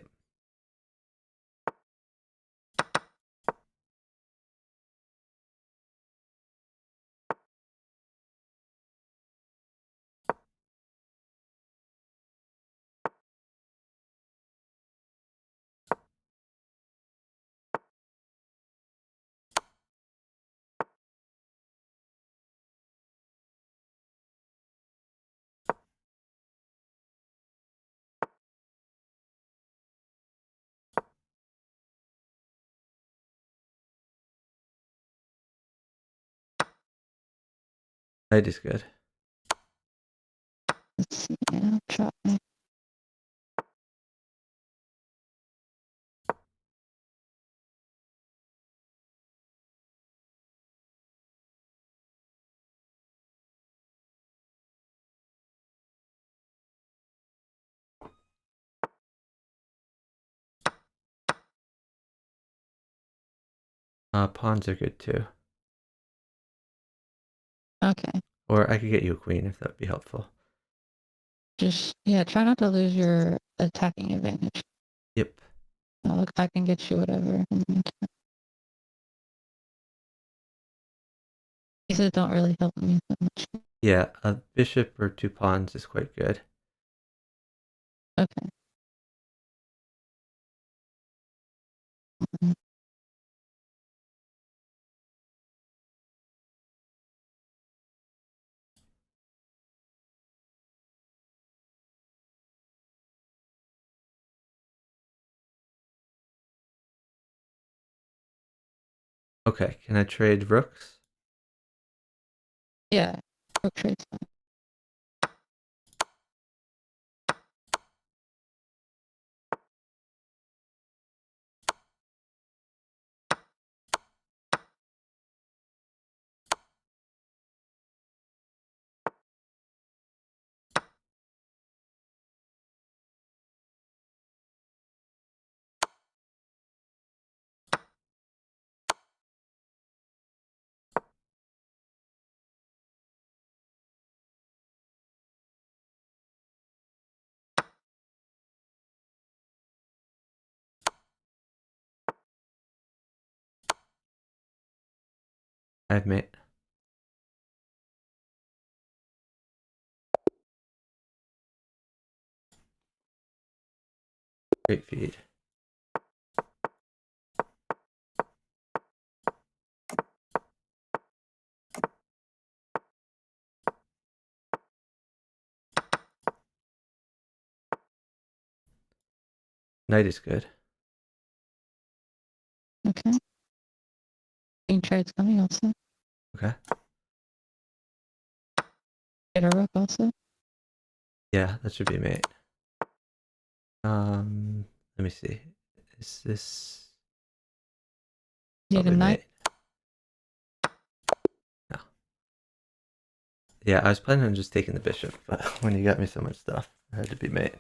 Knight is good. Let's see. Yeah, try. Pawns are good too. Okay. Or I could get you a queen if that would be helpful. Just, yeah, try not to lose your attacking advantage. Yep. Oh, look, I can get you whatever. Pieces don't really help me so much. Yeah, a bishop or 2 pawns is quite good. Okay. Okay, can I trade rooks? Yeah. Rook trade's fine. I have mate. Great feed. Knight is good. Okay. King trade's coming also. Okay. Get a rook also. Yeah, that should be mate. Let me see. Is this Get a probably knight. mate? No. Yeah, I was planning on just taking the bishop, but when you got me so much stuff, it had to be mate.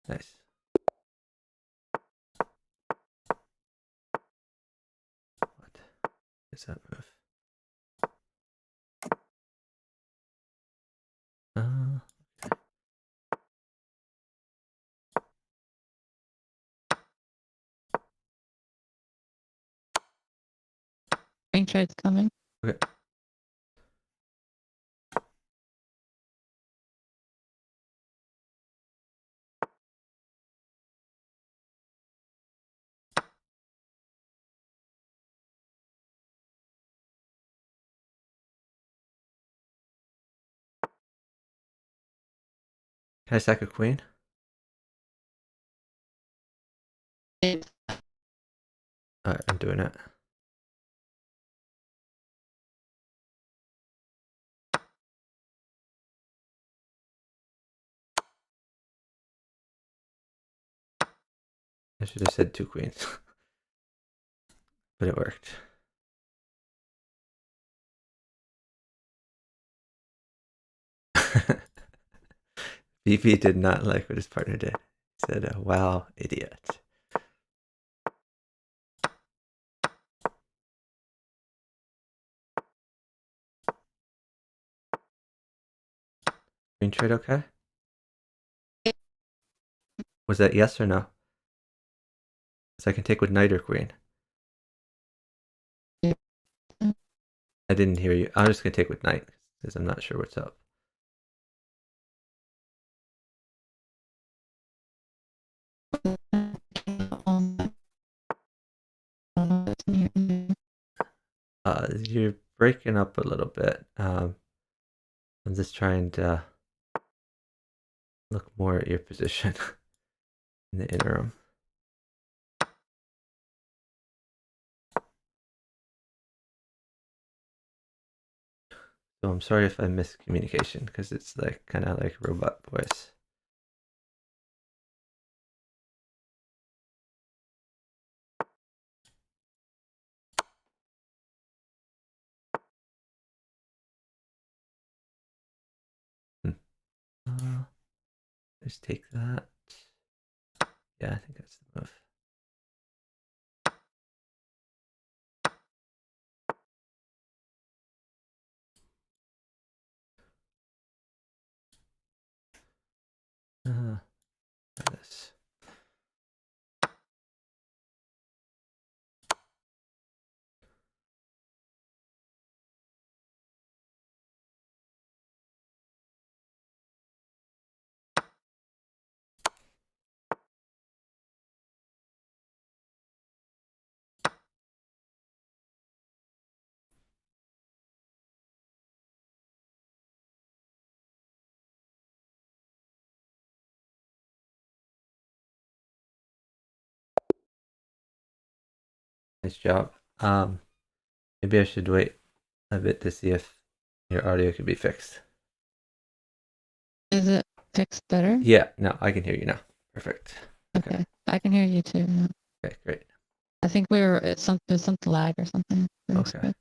Nice. What is that move? Green trade's coming. Okay. Can I sack a queen? Alright, I'm doing it. I should have said 2 queens. But it worked. BP did not like what his partner did. He said, wow, idiot. Green trade okay? Was that yes or no? So I can take with knight or queen. I didn't hear you. I'm just going to take with knight because I'm not sure what's up. You're breaking up a little bit. I'm just trying to look more at your position in the interim. So I'm sorry if I missed communication because it's like kind of like robot voice. Just take that. Yeah, I think that's the move. This. Nice job. Maybe I should wait a bit to see if your audio could be fixed. Is it fixed better? Yeah, no, I can hear you now. Perfect. Okay. I can hear you too. Now. Okay, great. I think there's some lag or something. Okay.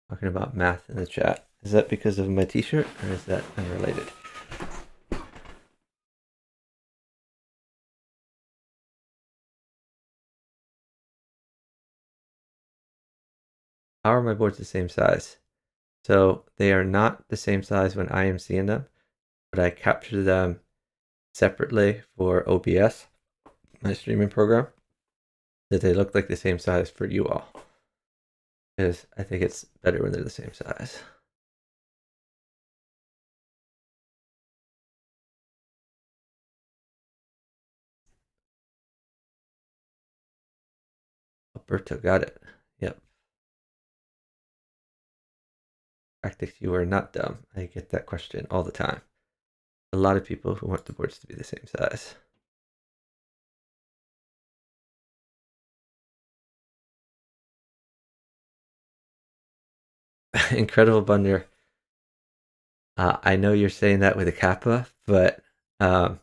Talking about math in the chat. Is that because of my t-shirt or is that unrelated? How are my boards the same size? So they are not the same size when I am seeing them, but I capture them separately for OBS, my streaming program, that they look like the same size for you all. Because I think it's better when they're the same size. Alberto got it. Yep. Tactics, you are not dumb. I get that question all the time. A lot of people who want the boards to be the same size. Incredible Bunder. I know you're saying that with a kappa, but I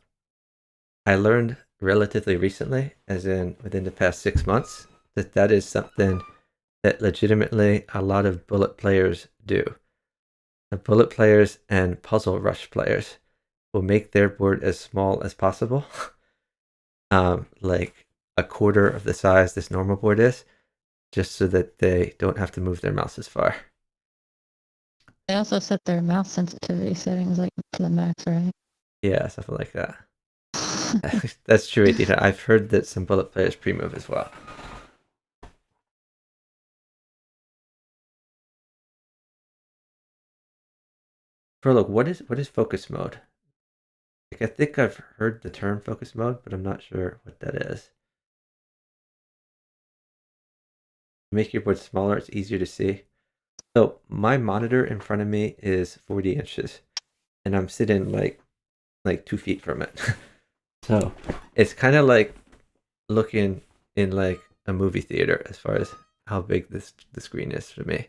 learned relatively recently, as in within the past 6 months, that is something that legitimately a lot of bullet players do. The bullet players and puzzle rush players will make their board as small as possible, like a quarter of the size this normal board is, just so that they don't have to move their mouse as far. They also set their mouse sensitivity settings like to the max, right? Yeah, something like that. That's true, Adina. I've heard that some bullet players pre-move as well. Look, what is focus mode? Like, I think I've heard the term focus mode, but I'm not sure what that is. Make your board smaller, it's easier to see. So my monitor in front of me is 40 inches, and I'm sitting like 2 feet from it. So it's kind of like looking in like a movie theater as far as how big the screen is for me.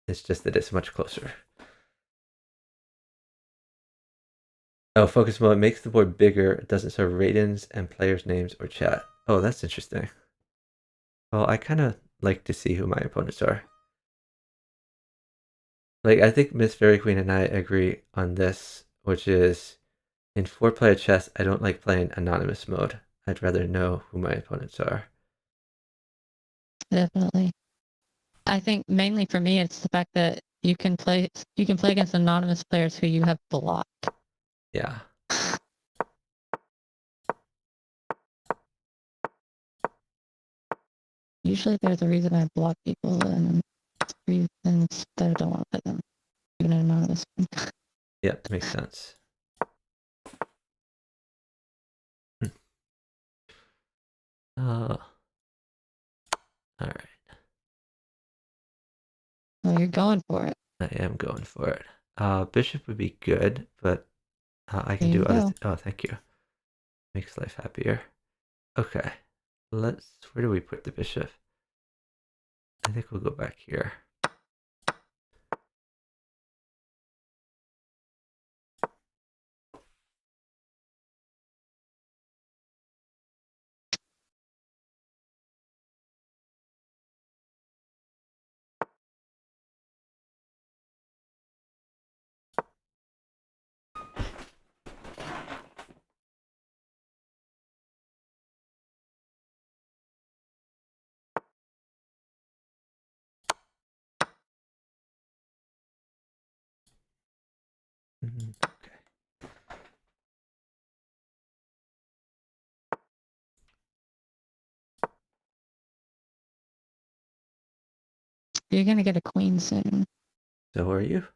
It's just that it's much closer. Oh, focus mode makes the board bigger. It doesn't show ratings and players' names or chat. Oh, that's interesting. Well, I kind of like to see who my opponents are. Like, I think MissFairyQueen and I agree on this, which is in 4-player chess, I don't like playing anonymous mode. I'd rather know who my opponents are. Definitely. I think mainly for me, it's the fact that you can play against anonymous players who you have blocked. Yeah. Usually there's a reason I block people and reasons that I don't want to play them, even an anonymous one. Yep, makes sense. All right. Oh, you're going for it. I am going for it. Bishop would be good, but I can There do you other. go. Oh, thank you. Makes life happier. Okay. Where do we put the bishop? I think we'll go back here. Okay. You're gonna get a queen soon. So who are you?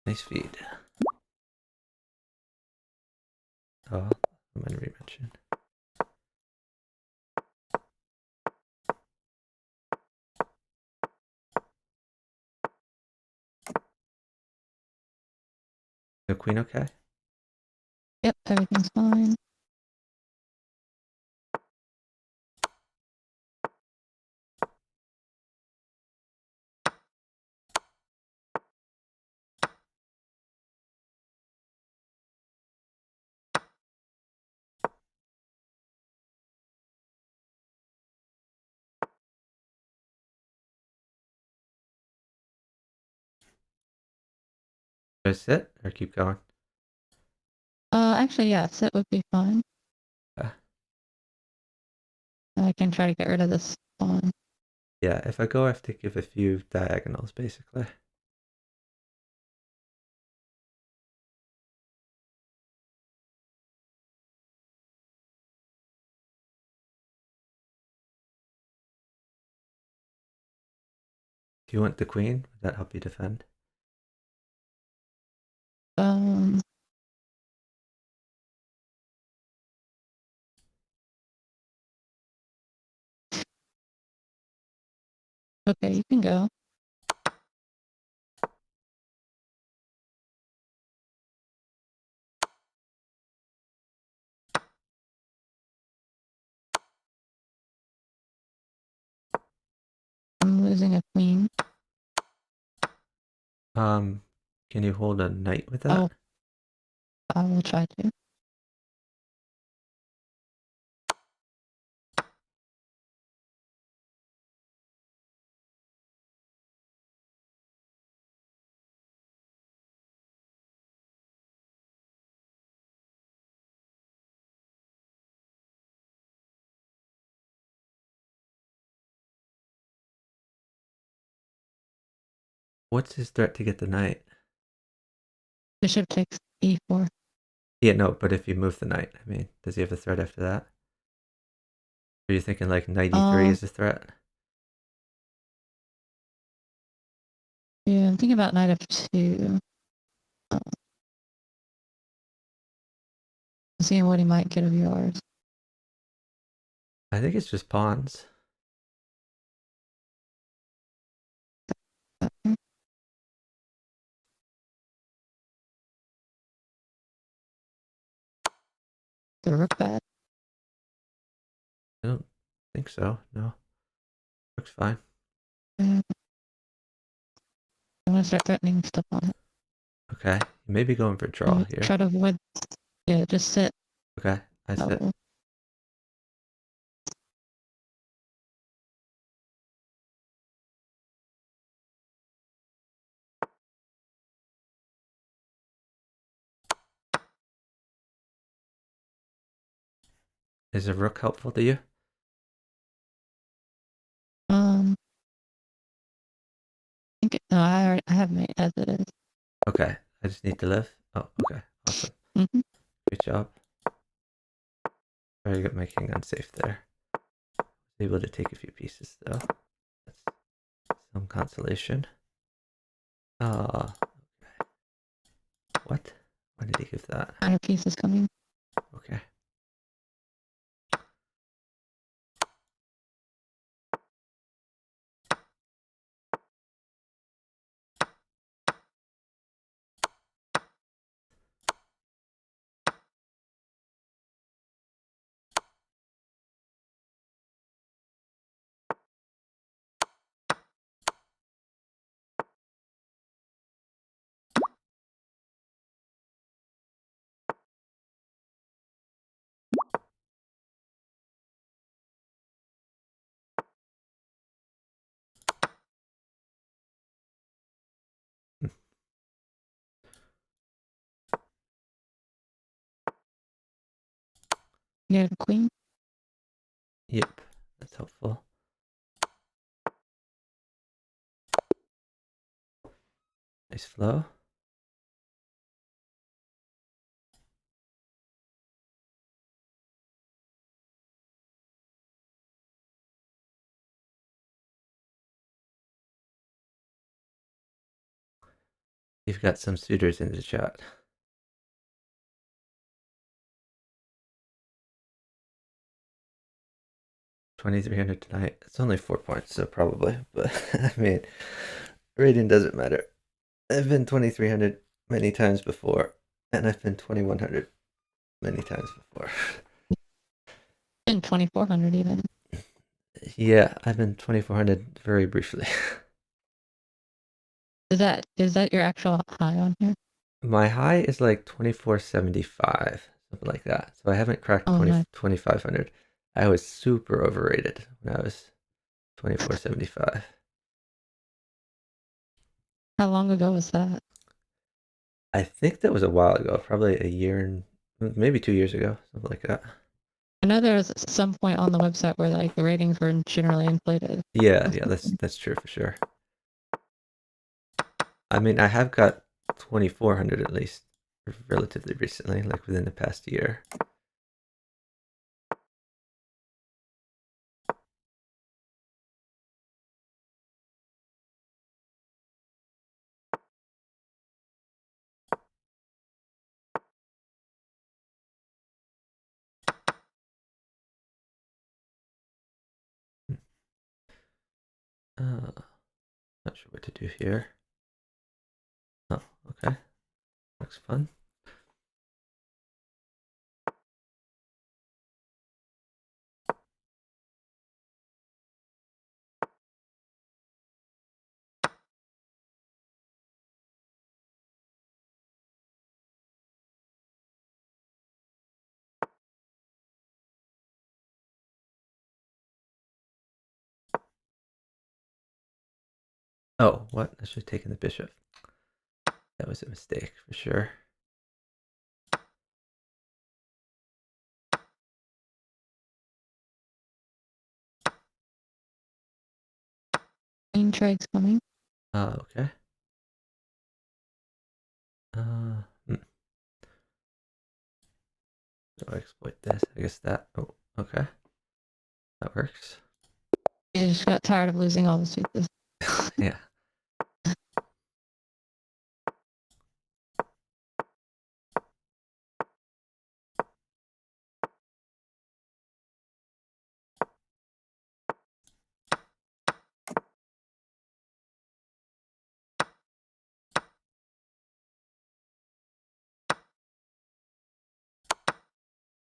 Nice feed. Oh, I'm gonna re-mention. The queen okay? Yep, everything's fine. Should I sit or keep going? Actually, yeah, sit would be fine. I can try to get rid of this pawn. Yeah, if I go, I have to give a few diagonals, basically. Do you want the queen? Would that help you defend? Um, Okay, you can go. I'm losing a queen. Can you hold a knight with that? I will try to. What's his threat to get the knight? Bishop takes e4. Yeah, no, but if you move the knight, I mean, does he have a threat after that? Are you thinking like knight e3 is a threat? Yeah, I'm thinking about knight f2. Seeing what he might get of yours. I think it's just pawns. Okay. The rook bad. I don't think so. No, looks fine. I'm gonna start threatening stuff on it. Okay, you may be going for draw here. Try to avoid. Yeah, just sit. Okay, I sit. Oh, Is a rook helpful to you? I think no, I have mate as it is. Okay, I just need to live. Oh, okay, awesome. Mm-hmm. Good job. Very good, my king unsafe there. Able to take a few pieces though. That's some consolation. Okay. What? Why did he give that? Counter piece is coming. Okay. You have a queen. Yep, that's helpful. Nice flow. You've got some suitors in the chat. 2,300 tonight. It's only 4 points, so probably. But I mean, rating doesn't matter. I've been 2,300 many times before, and I've been 2,100 many times before. And 2,400 even. Yeah, I've been 2,400 very briefly. Is that your actual high on here? My high is like 2,475, something like that. So I haven't cracked Oh, nice. 2,500. I was super overrated when I was 2,475. How long ago was that? I think that was a while ago, probably a year and maybe 2 years ago, something like that. I know there was some point on the website where like the ratings were generally inflated. Yeah, that's true for sure. I mean, I have got 2,400 at least relatively recently, like within the past year. Not sure what to do here. Oh, okay. Looks fun. Oh, what? I should have taken the bishop. That was a mistake for sure. Queen trade's coming. Okay. Do I exploit this? I guess that. Oh, okay. That works. You just got tired of losing all the pieces. Yeah.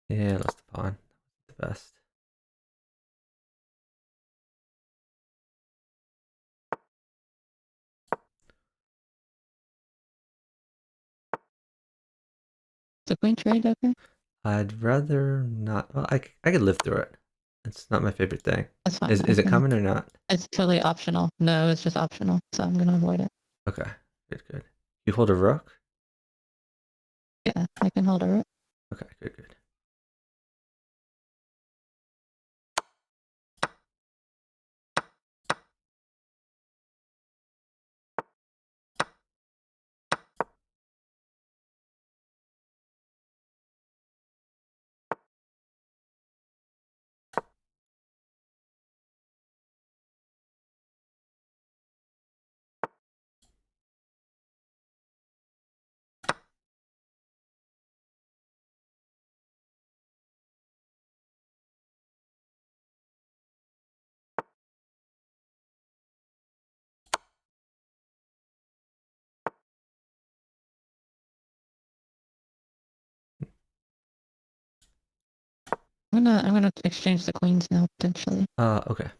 Yeah, lost the pawn. The best. The queen trade, okay? I'd rather not. Well, I could live through it. It's not my favorite thing. That's fine. Is it coming or not? It's totally optional. No, it's just optional, so I'm gonna avoid it. Okay. Good, good. You hold a rook? Yeah, I can hold a rook. Okay, good, good. I'm gonna exchange the queens now potentially. Okay.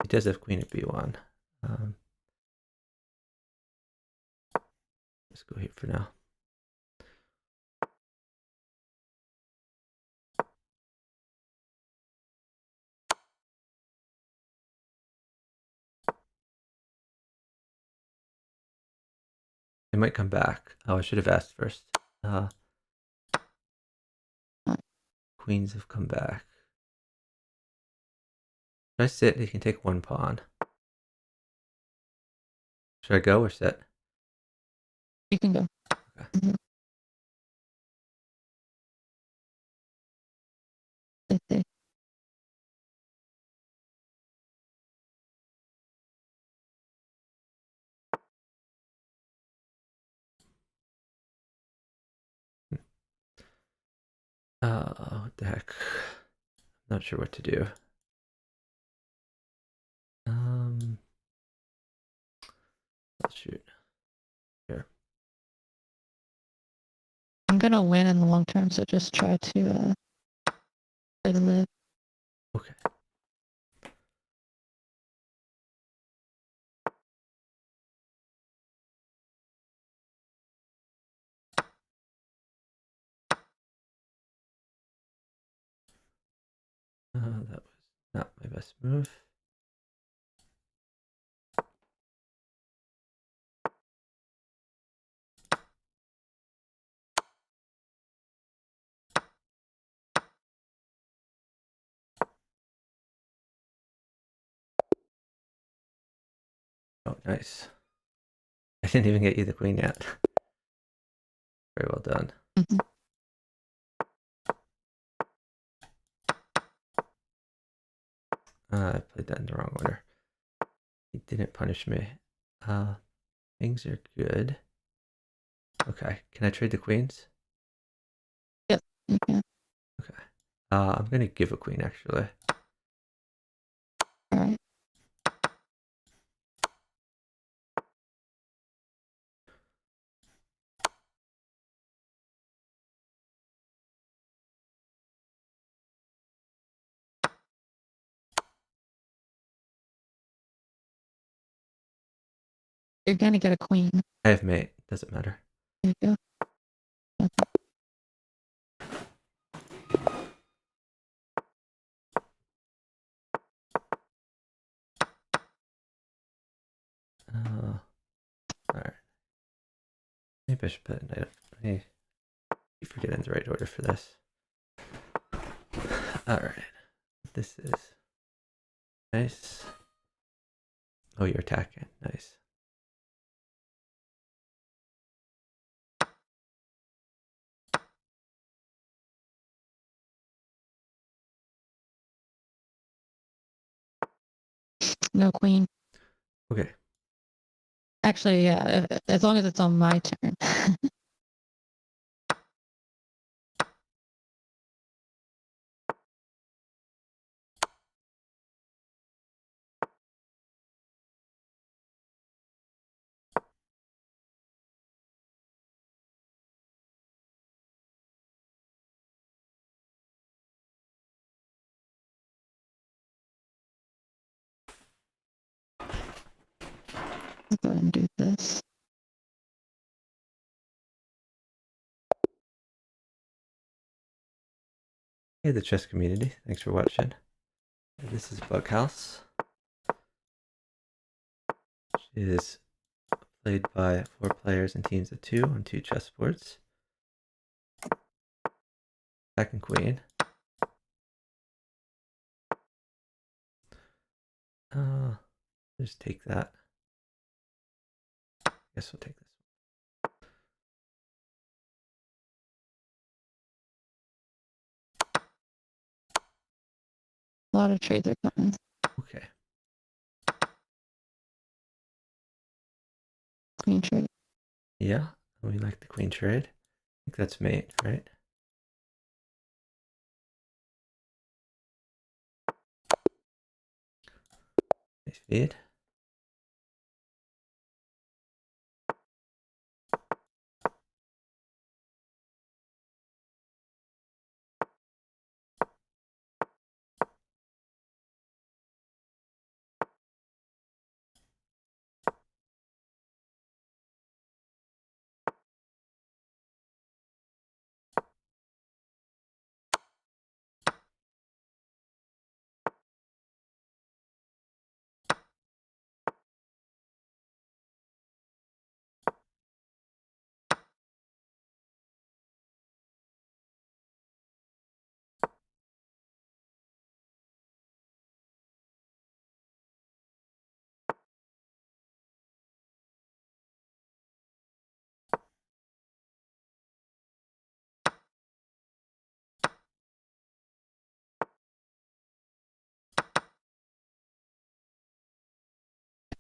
He does have queen at b1. Let's go here for now. It might come back. Oh, I should have asked first. Queens have come back. Should I sit? He can take one pawn. Should I go or sit? You can go. Okay. Let's see. What the heck? Not sure what to do. Let's shoot. Here. I'm gonna win in the long term, so just try to play to live. Okay. That was not my best move. Oh, nice. I didn't even get you the queen yet. Very well done. Mhm. I played that in the wrong order. He didn't punish me. Things are good. Okay, can I trade the queens? Yep, you can. Okay. I'm gonna give a queen actually. All right. You're gonna get a queen. I have mate. Doesn't matter. There you go. All right. Maybe I should put a knight up. Hey, keep forgetting the right order for this. All right. This is nice. Oh, you're attacking. Nice. No queen. Okay. Actually, yeah, as long as it's on my turn. Let's go ahead and do this. Hey, the chess community. Thanks for watching. This is Bughouse. Which is played by 4 players in teams of 2 on 2 chessboards. Second queen. Just take that. Guess we'll take this A lot of trades are coming. one. Okay. Queen trade. Yeah, we like the queen trade. I think that's mate, right? Nice feed.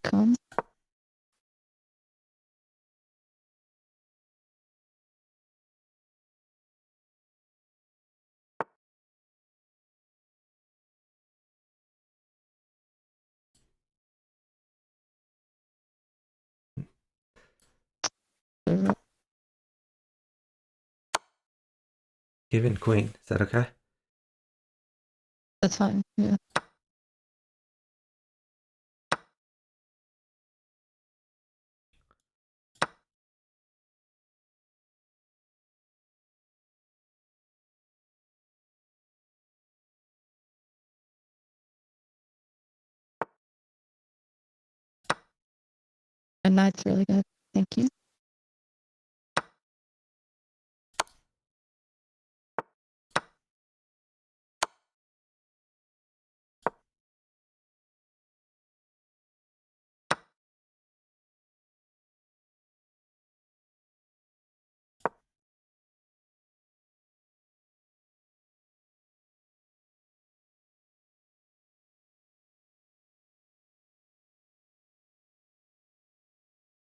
Come. Given queen. Is that okay? That's fine. Yeah. And knight's really good. Thank you.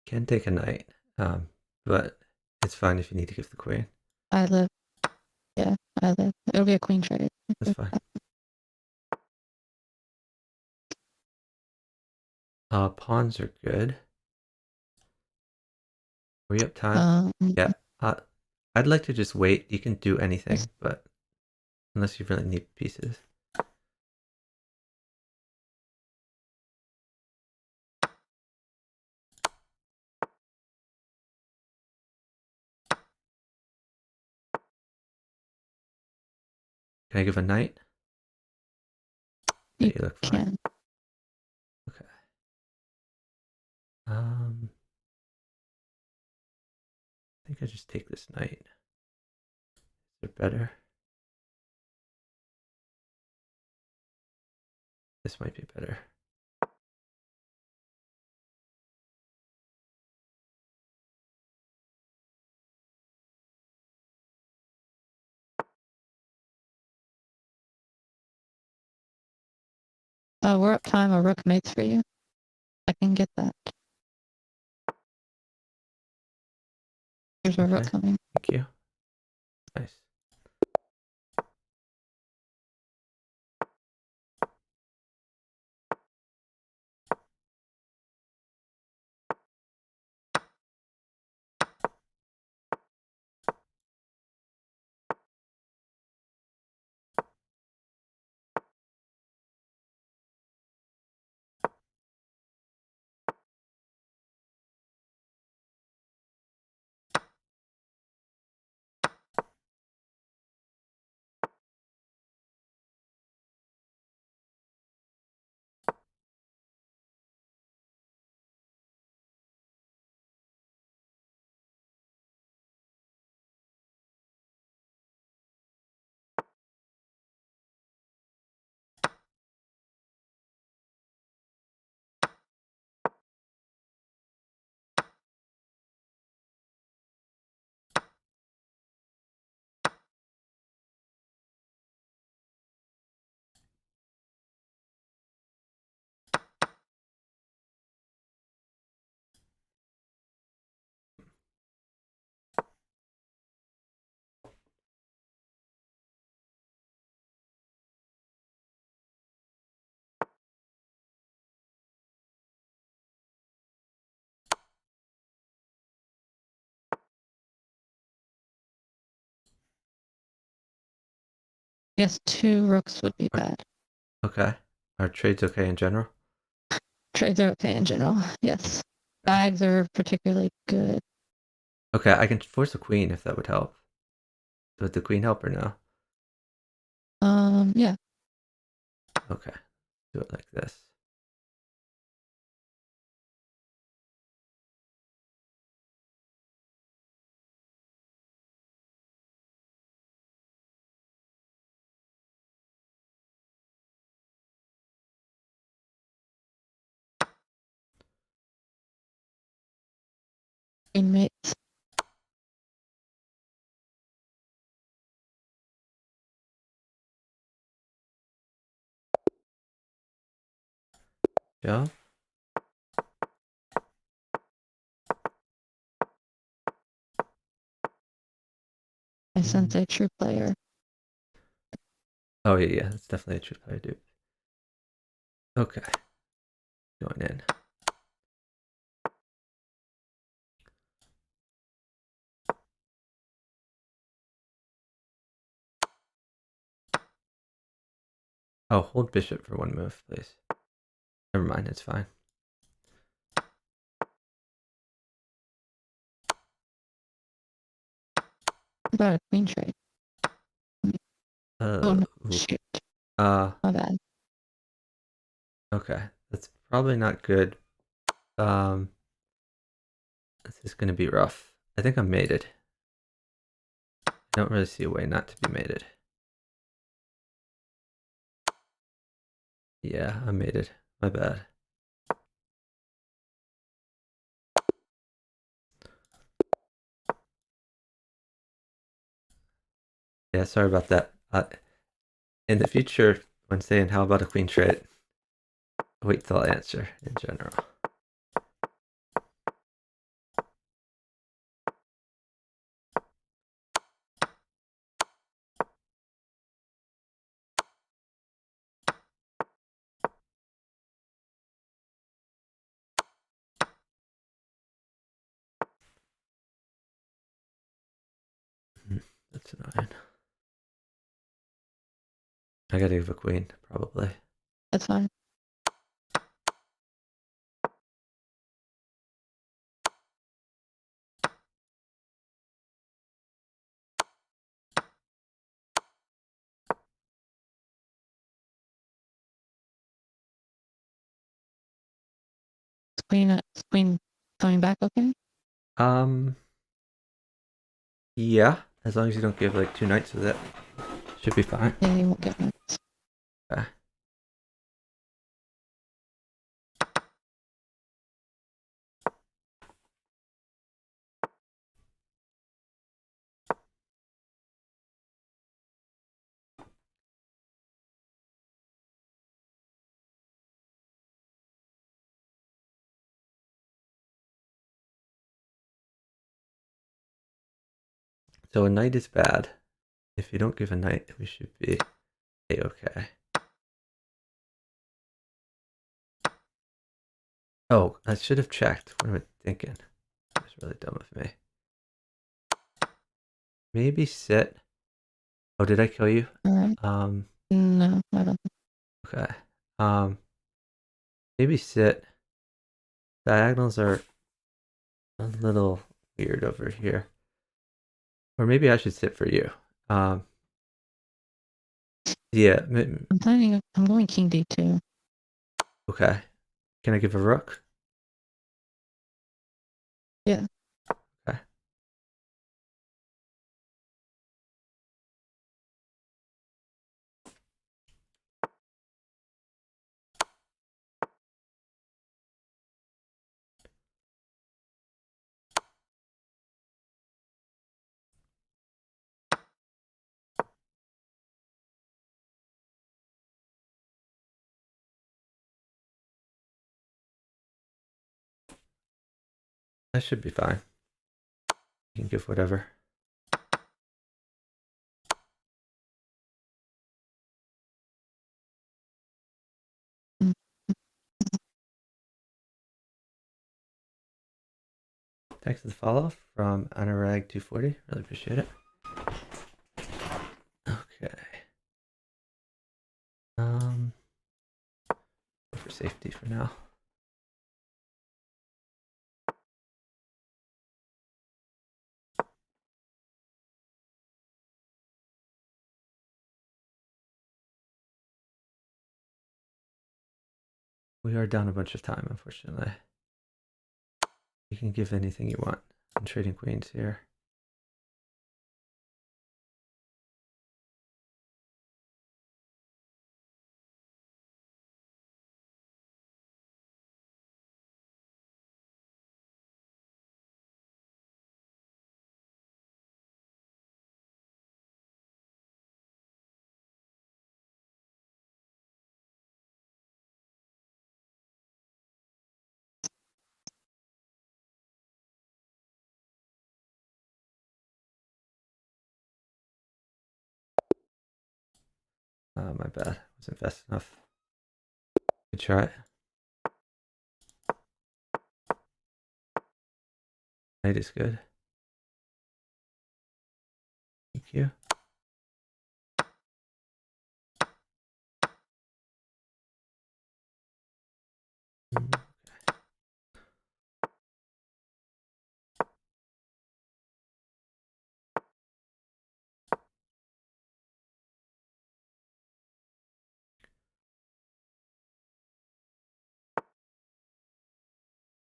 Can take a knight. But it's fine if you need to give the queen. I live. Yeah, it'll be a queen trade. That's fine. Pawns are good. Are we up time? Yeah. I'd like to just wait. You can do anything, but unless you really need pieces. Can I give a knight? You You look fine. can. Okay. I think I just take this knight. Is it better? This might be better. We're up time. A rook mates for you. I can get that. There's a rook Okay. coming. Thank you. Nice. Yes, 2 rooks would be bad. Okay. Are trades okay in general? Trades are okay in general. Yes. Bags are particularly good. Okay, I can force a queen if that would help. Would the queen help or no? Yeah. Okay. Do it like this. Queen mates. Yeah. I sense a true player. Oh yeah, that's definitely a true player, dude. Okay. Going in. Oh, hold bishop for 1 move, please. Never mind, it's fine. What about a queen trade? Oh no, shoot. My bad. Okay. That's probably not good. This is gonna be rough. I think I'm mated. I don't really see a way not to be mated. Yeah, I'm mated. My bad. Yeah, sorry about that. In the future, when saying how about a queen trade, wait till I answer in general. That's annoying. I gotta give a queen, probably. That's fine. Is queen coming back okay? Yeah, as long as you don't give like 2 knights with it, should be fine. Yeah, you won't get knights. Okay. So a knight is bad. If you don't give a knight, we should be a-okay. Oh, I should have checked. What am I thinking? That was really dumb of me. Maybe sit. Oh, did I kill you? Alright. No, I don't. Okay. Maybe sit. Diagonals are a little weird over here. Or maybe I should sit for you. Yeah. I'm going king d2. Okay. Can I give a rook? Yeah. Okay. That should be fine. You can give whatever. Mm. Thanks for the follow from Anurag240. Really appreciate it. Okay. Go for safety for now. We are down a bunch of time, unfortunately. You can give anything you want. I'm trading queens here. My bad. Wasn't fast enough. Good try. Knight is good. Thank you.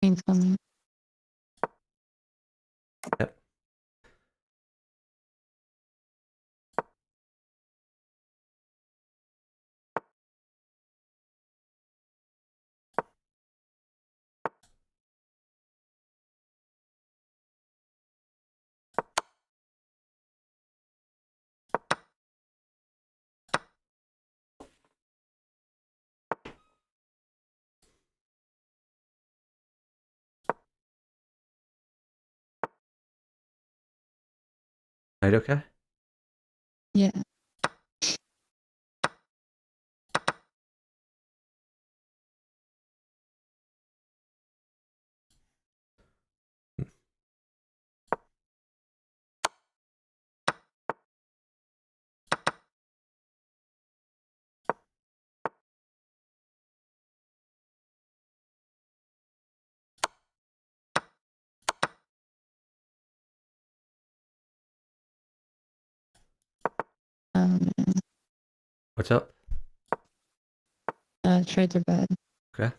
Queen's coming. Yep. Knight okay? Yeah. What's up? Trades are bad. Okay.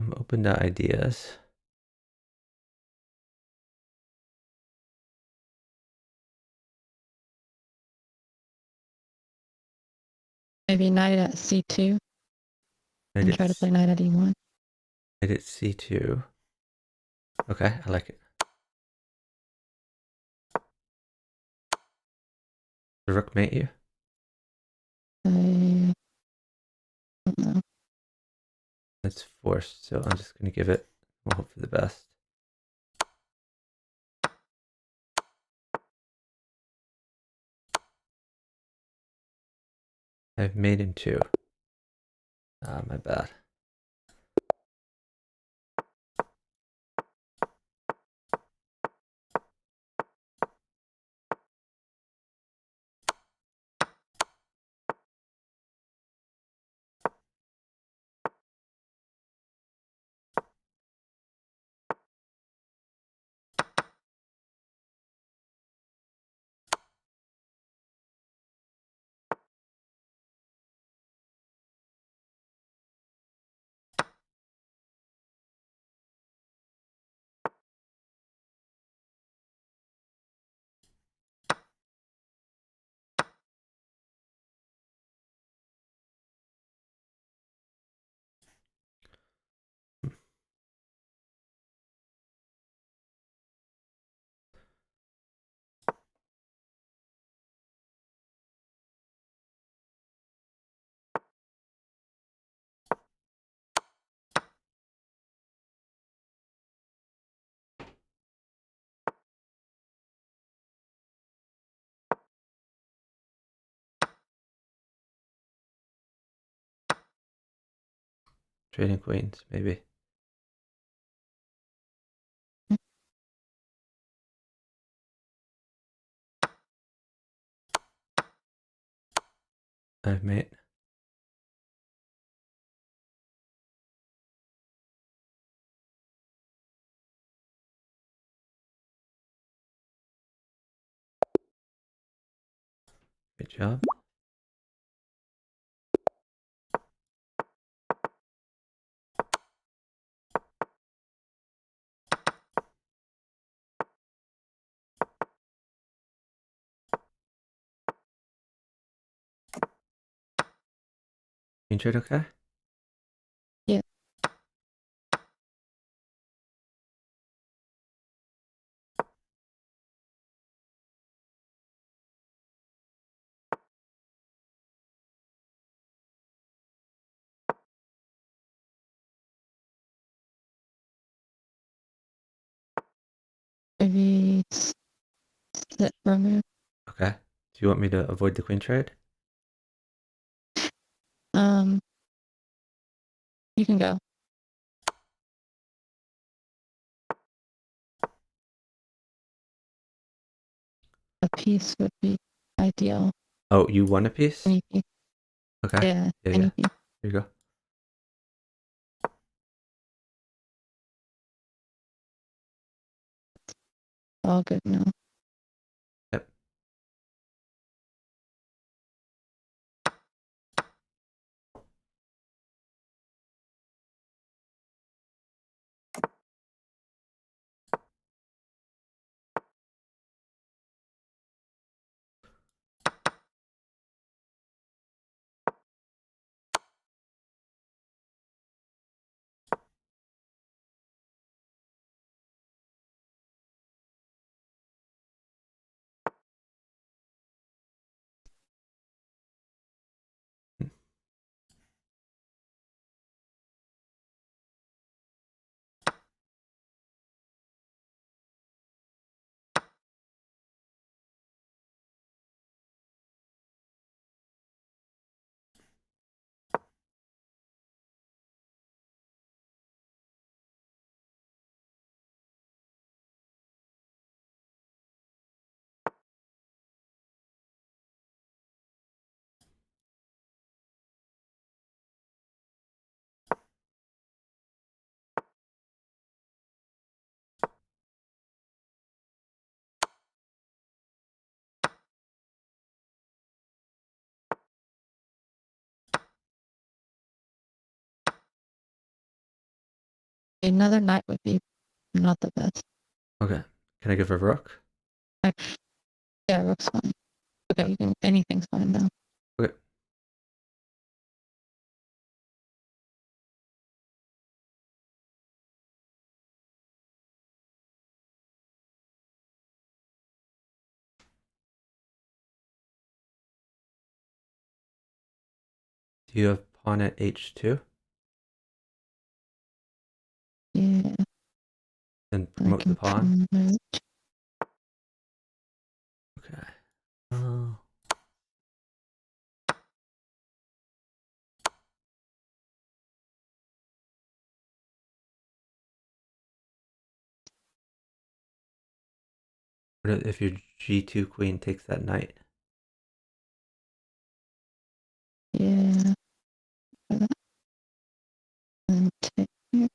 I'm open to ideas. Maybe knight at c2 and try to play knight at e1. Knight at c2. Okay, I like it. The rook mate you? I don't know. It's forced, so I'm just gonna give it. We'll hope for the best. I've made in 2. Ah, my bad. Trading queens, maybe. I've made. Good job. Queen trade okay? Yeah. Maybe sit for a move. Okay. Do you want me to avoid the queen trade? You can go. A piece would be ideal. Oh, you won a piece? Any piece. Okay. Yeah, Yeah, any yeah. piece. Here you go. All good now. Yep. Another knight would be not the best. Okay. Can I give a rook? Yeah, rook's fine. Okay, you can, anything's fine now. Okay. Do you have pawn at h2? Yeah, Then I promote the can pawn. promote. Okay. Uh, what if your g2 queen takes that knight? Yeah. And take here.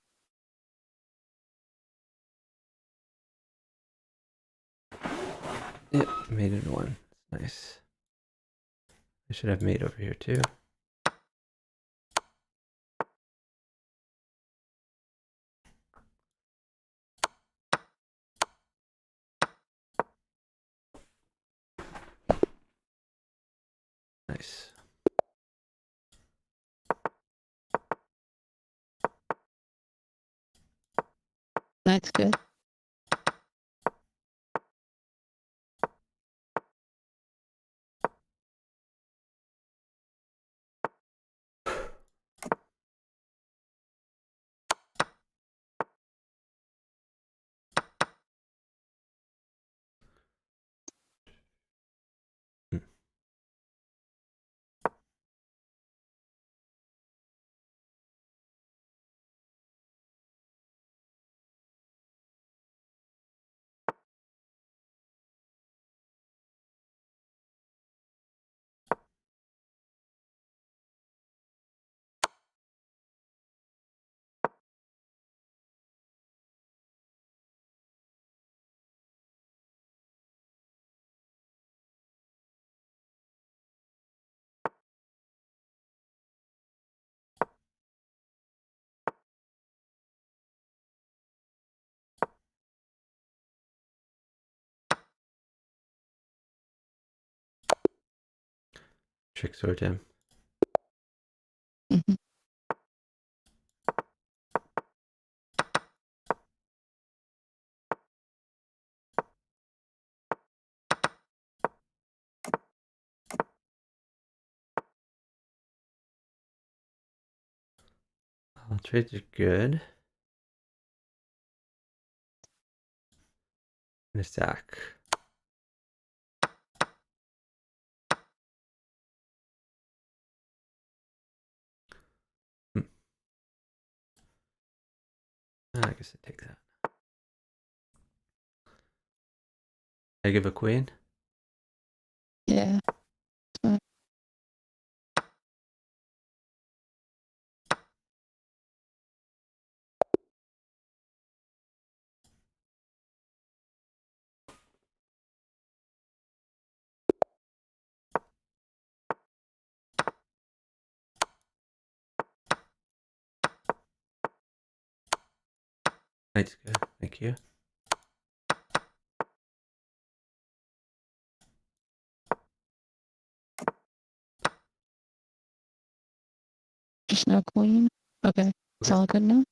Yep, mate in one. Nice. I should have mate over here too. Nice. That's good. Hmm. Trick sword him. Hmm. Trades are good. And a sack. Hmm. I guess I take that. I give a queen. Yeah. Fine. Knight's good. Thank you. Just no queen. Okay. It's Okay. all good now.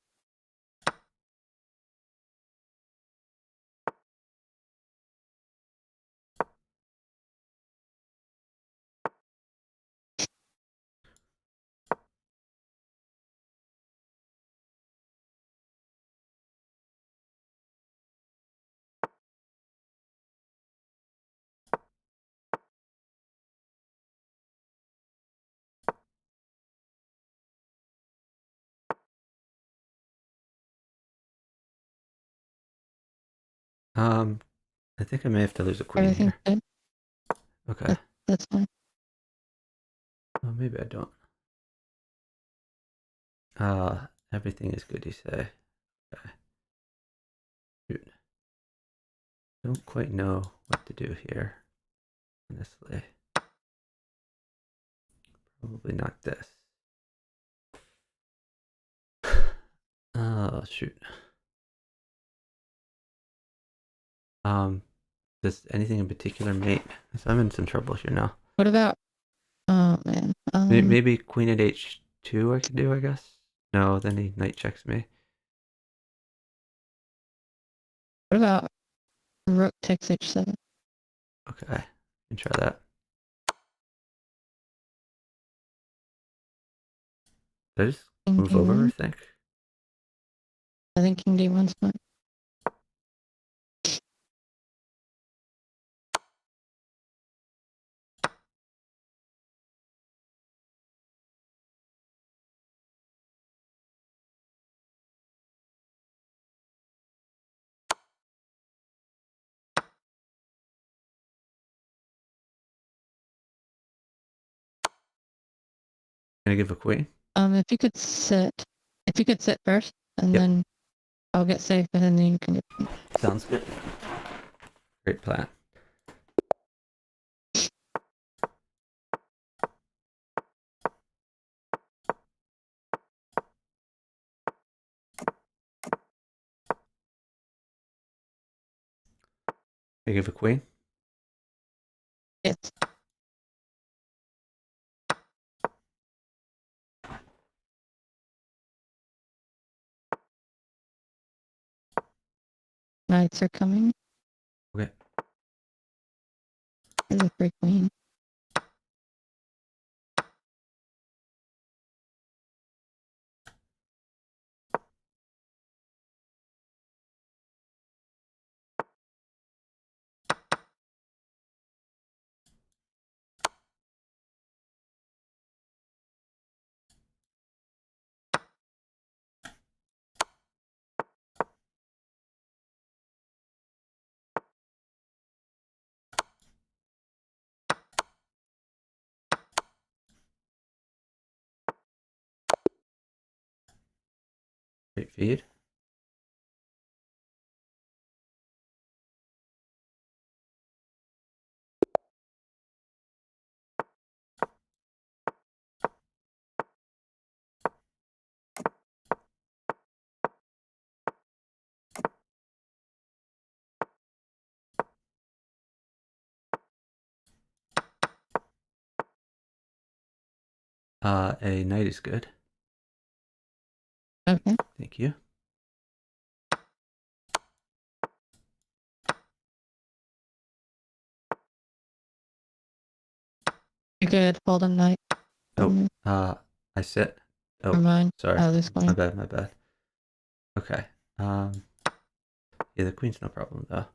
I think I may have to lose a queen Everything's here. good. Okay. That's fine. Well, maybe I don't. Everything is good, you say. Okay. Shoot. Don't quite know what to do here, honestly. Probably not this. Shoot. Does anything in particular mate? So I'm in some trouble here now. What about? Oh man. Maybe queen at h2 I could do, I guess. No, then he knight checks me. What about rook takes h7? Okay, I can try that. Did I just King move over, I D1? think? I think king d1's fine. Can I give a queen? If you could sit first, and Yep. then I'll get safe, and then you can get. Sounds good. Great plan. Can I give a queen? Yes. Knights are coming. Okay. There's a free queen. Great feed. A knight is good. Okay. Thank you. You could hold a knight. Oh, I sit. Never Oh, mind. sorry. Oh, this My queen. bad, my bad. Okay. Yeah, the queen's no problem though.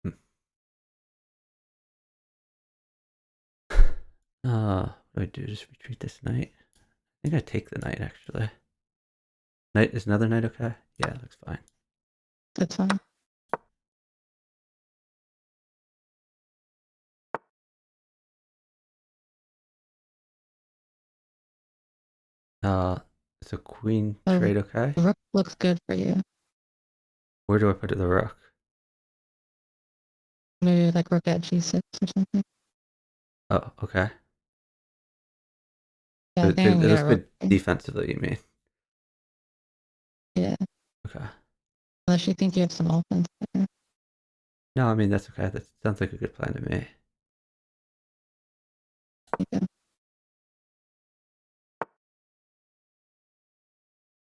Hmm. What do I do? Just retreat this knight? I think I take the knight actually. Knight is another knight okay? Yeah, looks fine. That's fine. Is a queen Oh, trade okay? The rook looks good for you. Where do I put the rook? Maybe like rook at g6 or something. Oh, okay. Yeah, I It, think I it, can it get looks a rook. good defensively, you mean? Yeah. Okay. Unless you think you have some offense there. No, I mean that's okay. That sounds like a good plan to me. Yeah.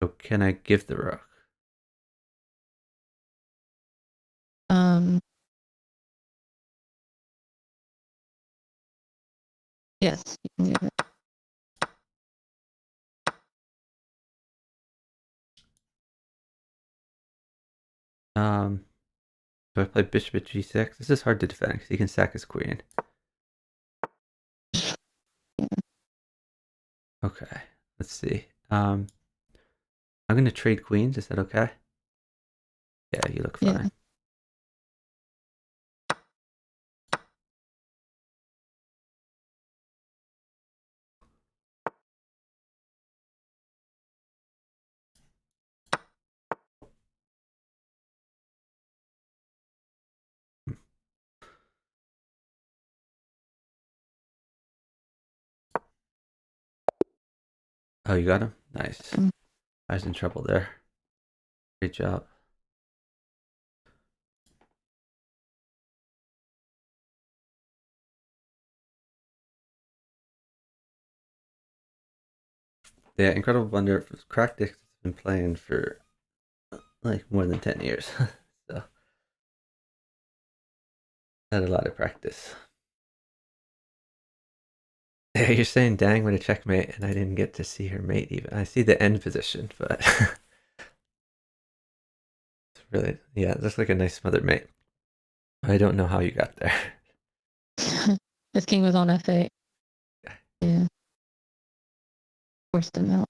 So can I give the rook? Um. Yes, you can get it. Do I play bishop at g6? This is hard to defend because he can sack his queen. Okay, let's see. I'm gonna trade queens. Is that okay? Yeah, you look Yeah. fine. Oh, you got him? Nice. Mm. I was in trouble there. Great job. Yeah, Incredible Blunder Crackdix has been playing for like more than 10 years. So had a lot of practice. Yeah, you're saying dang with a checkmate, and I didn't get to see her mate even. I see the end position, but it's really, yeah, it looks like a nice smothered mate. I don't know how you got there. His king was on F8. Yeah. Forced him out.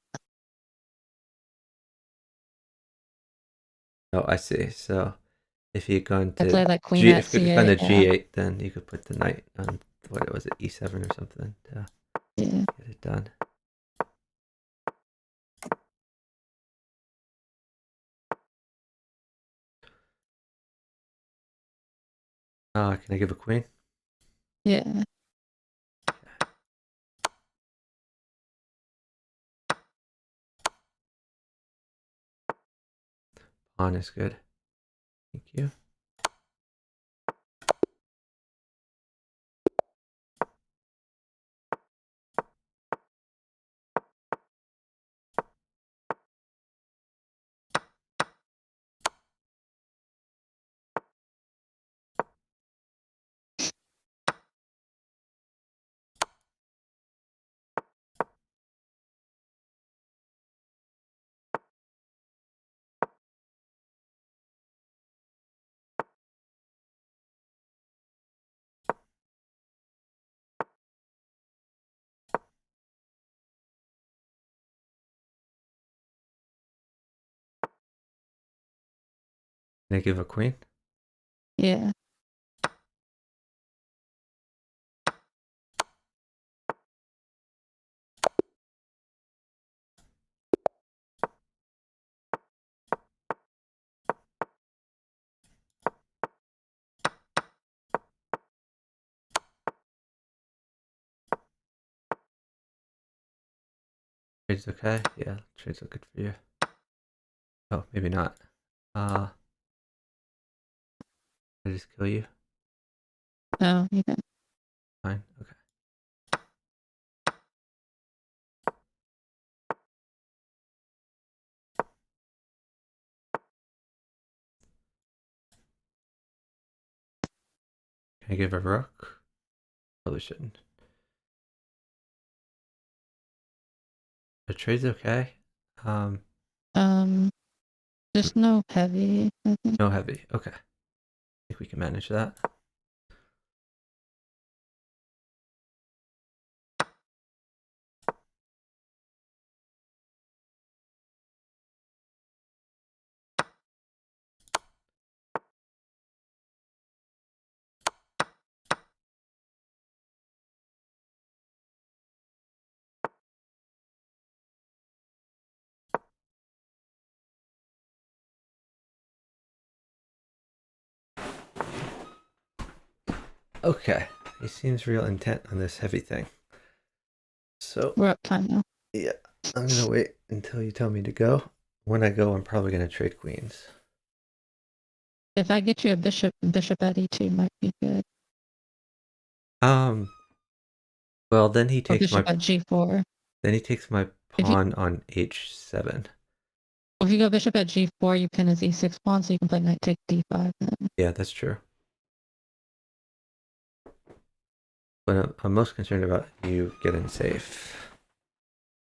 Oh, I see. So if you'd gone I to played like queen G, at if you'd gone to C8. Yeah. G8, then you could put the knight on, what was it, E7 or something to Yeah. get it done. Can I give a queen? Yeah. Pawn is good. Thank you. Can I give a queen? Yeah. Trade's okay? Yeah, trades look good for you. Oh, maybe not. Did I just kill you? No, you can. Fine, okay. Can I give a rook? Probably shouldn't. The trade's okay. Um, Just no heavy. I think. no heavy. Okay. I think we can manage that. Okay. He seems real intent on this heavy thing. So, We're up time now. yeah, I'm gonna wait until you tell me to go. When I go, I'm probably gonna trade queens. If I get you a bishop at E2 might be good. Well, then he Or takes bishop my at G4. If you pawn on H7. if you go bishop at G4, you pin his E6 pawn, so you can play knight takes D5 then. Yeah, that's true. But I'm most concerned about you getting safe.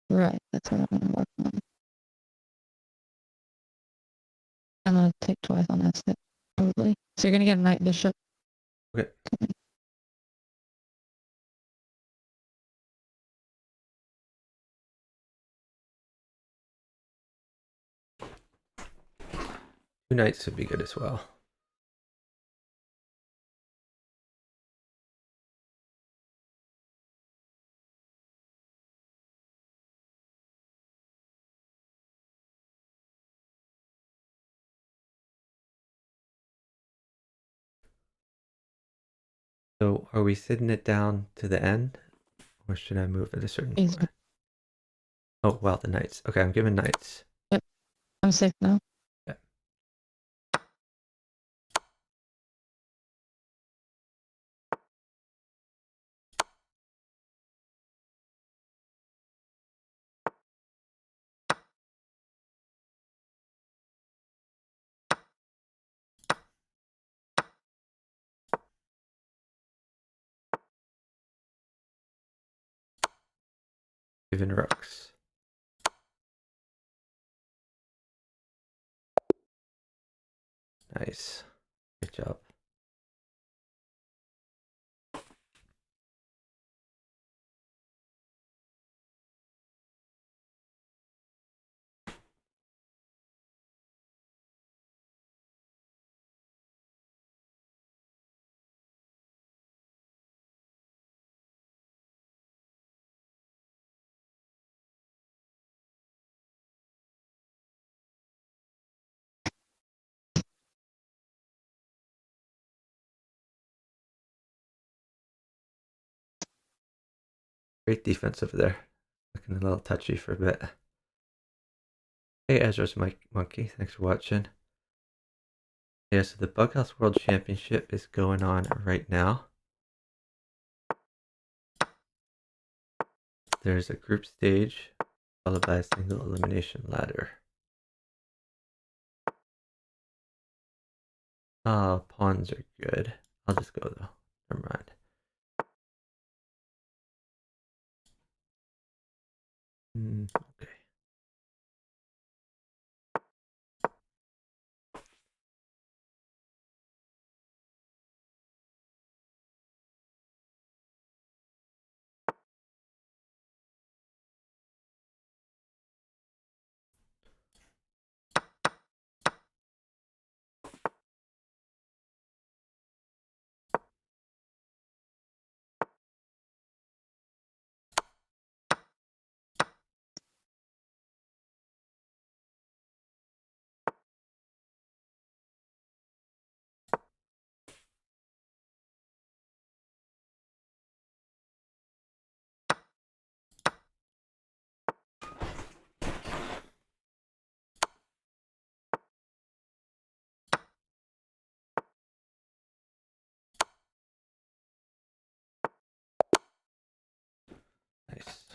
Right, that's what I'm gonna work on. I'm gonna take twice on that step, probably. So you're gonna get a knight bishop. Okay. Two knights would be good as well. So are we sitting it down to the end? Or should I move at a certain He's point? Oh, wow, the knights. Okay, I'm giving knights. I'm safe now. Giving rooks. Nice. Good job. Great defense over there. Looking a little touchy for a bit. Hey, Ezra's Monkey. Thanks for watching. Yeah, so the Bughouse World Championship is going on right now. There's a group stage followed by a single elimination ladder. Pawns are good. I'll just go though. Never mind. Okay. Nice.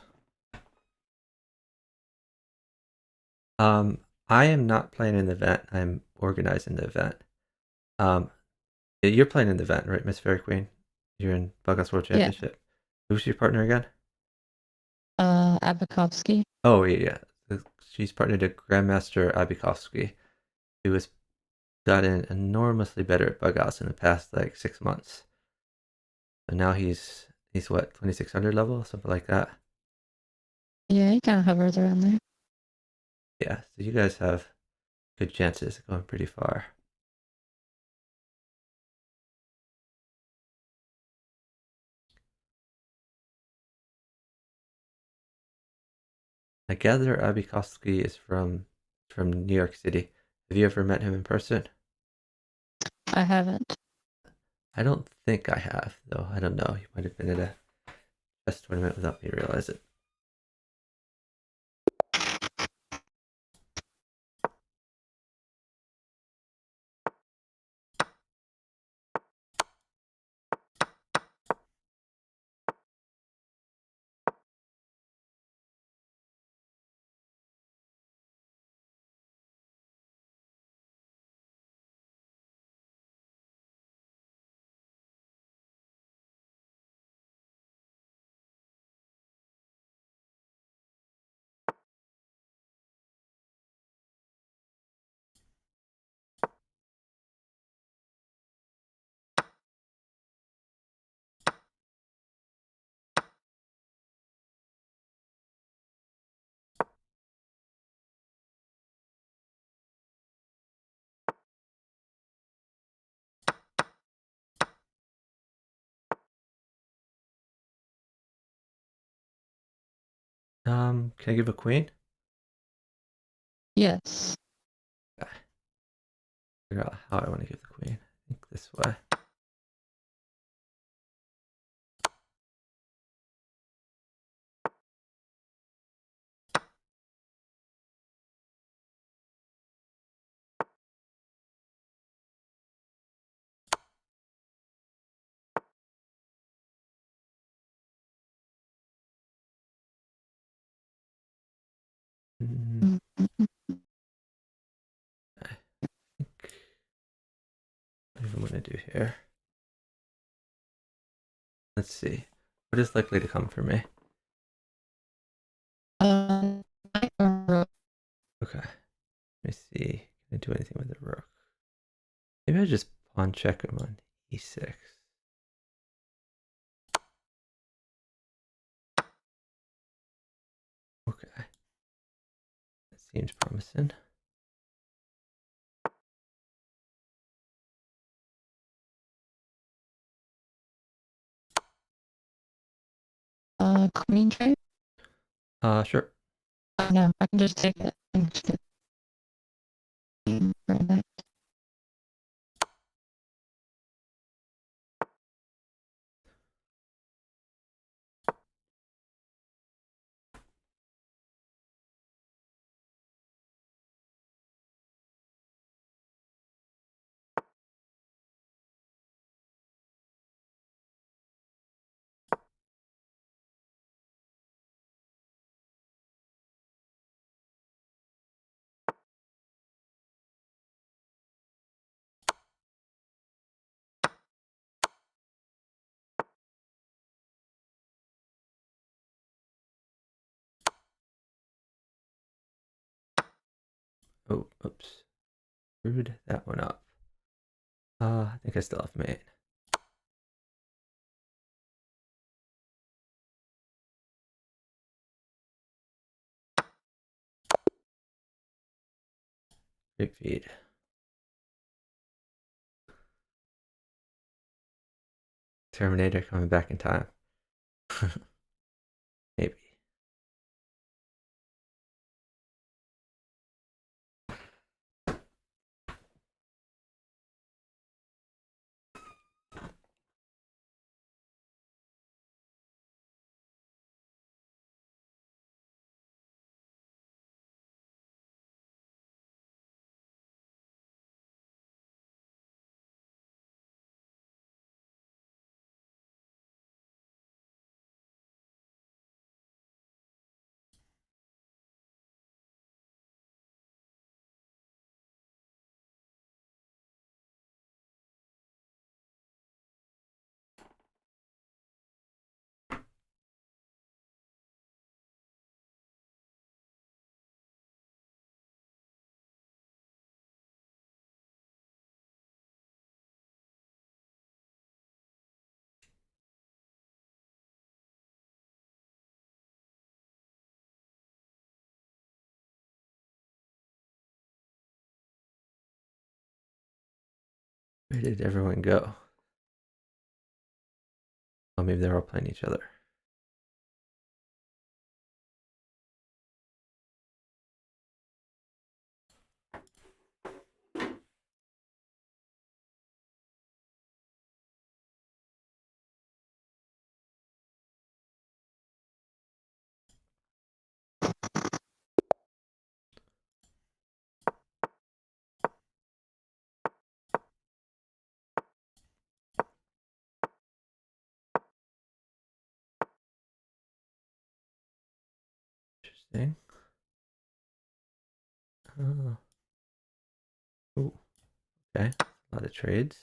I am not playing in the event. I'm organizing the event. You're playing in the event, right, MissFairyQueen? You're in Bughouse World Yeah. Championship. Who's your partner again? Abakovsky. Oh, yeah. She's partnered to Grandmaster Abikovsky, who has gotten enormously better at Bughouse in the past, like, 6 months. So now he's what, 2600 level? Something like that. Yeah, he kind of hovers around there. Yeah, so you guys have good chances of going pretty far. I gather Abikovsky is from New York City. Have you ever met him in person? I haven't. I don't think I have, though. I don't know. He might have been at a chess tournament without me realize it. Can I give a queen? Yes. Figure out how I want to give the queen. I think this way. Mm, I think what do I want to do here? Let's see. What is likely to come for me? Knight or rook. Okay. Let me see. Can I do anything with the rook? Maybe I just pawn check him on e6. Okay. That seems promising. Queen trade. Sure. No, I can just take it. And just for a knight. Oh, oops. Screwed that one up. I think I still have mate. Great feed. Terminator coming back in time. Maybe. Where did everyone go? Oh, maybe they're all playing each other. Interesting. Oh. Ooh. Okay. A lot of trades.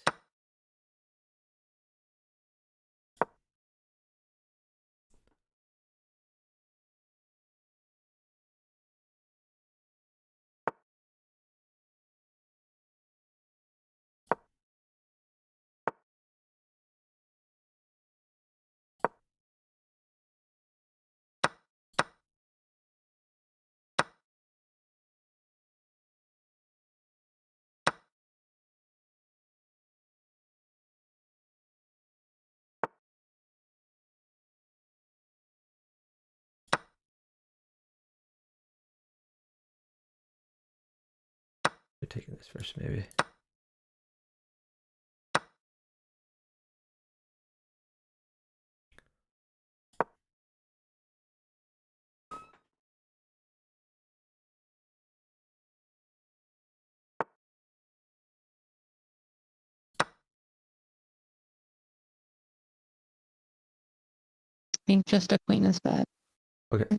We're taking this first, maybe. I think just a queen is bad. Okay.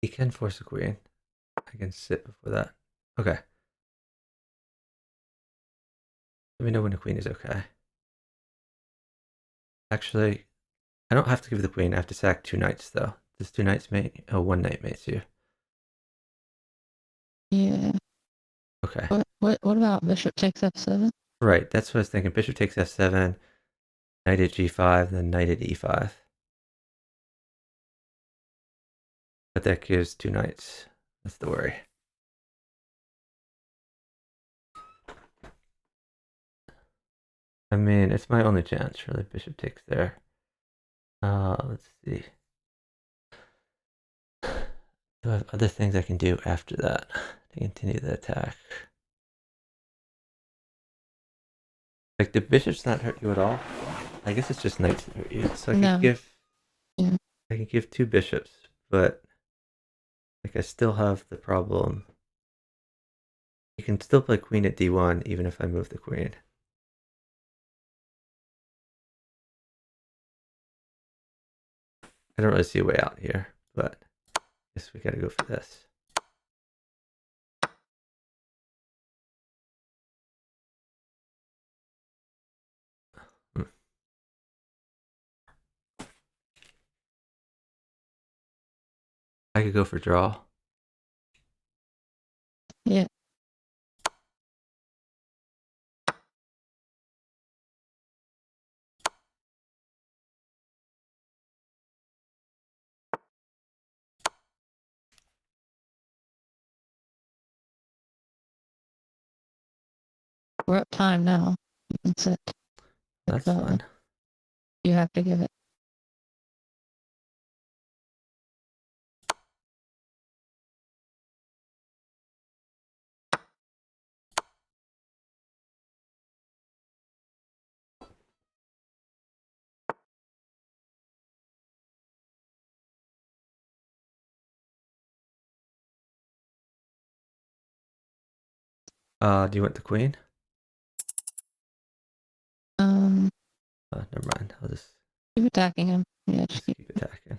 He can force a queen. I can sit before that. Okay. Let me know when a queen is okay. Actually, I don't have to give the queen. I have to sack 2 knights, though. Does 2 knights mate? Oh, 1 knight mates you. Yeah. Okay. What about bishop takes f7? Right, that's what I was thinking. Bishop takes f7, knight at g5, then knight at e5. But that gives 2 knights. That's the worry. I mean, it's my only chance, really. Bishop takes there. Let's see. Do I have other things I can do after that to continue the attack? Like, the bishop's not hurt you at all? I guess it's just knights that hurt you. So I No. could give... Yeah. I can give 2 bishops, but... Like, I still have the problem. You can still play queen at d1, even if I move the queen. I don't really see a way out here, but I guess we gotta go for this. I could go for draw. Yeah. We're up time now. You can sit. That's So fine. you have to give it. Do you want the queen? Never mind. I'll just Keep attacking him. Yeah, just keep. keep attacking.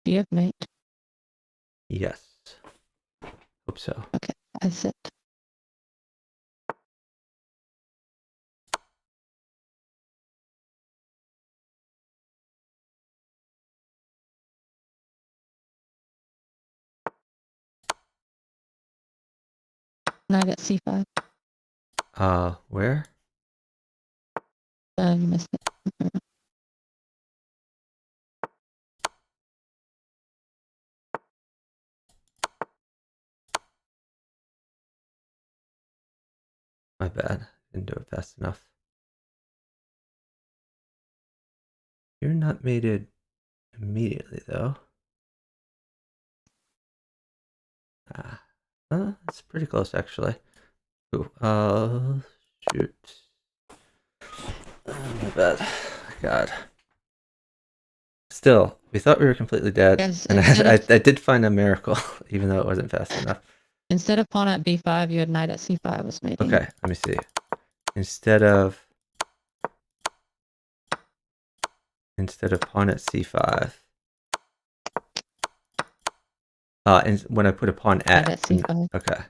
Do you have mate? Yes. Hope so. Okay, I sit. Knight at c5. Where? You missed it. My bad. Didn't do it fast enough. You're not mated immediately, though. That's pretty close, actually. Ooh, shoot. My bad. God. Still, we thought we were completely dead, Yes, and instead of- I did find a miracle, even though it wasn't fast enough. Instead of pawn at b5, you had knight at c5 was mating. Okay, let me see. Instead of pawn at c5, and when I put a pawn Knight at at c5. okay.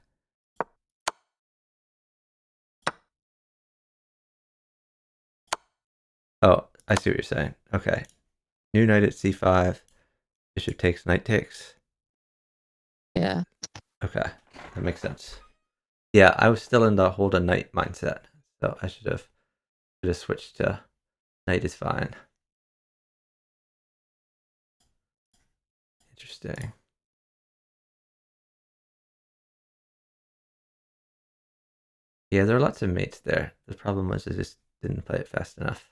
Oh, I see what you're saying. Okay, new knight at c5, bishop takes, knight takes. Yeah. Okay, that makes sense. Yeah, I was still in the hold a knight mindset, so I should have switched to knight is fine. Interesting. Yeah, there are lots of mates there. The problem was I just didn't play it fast enough.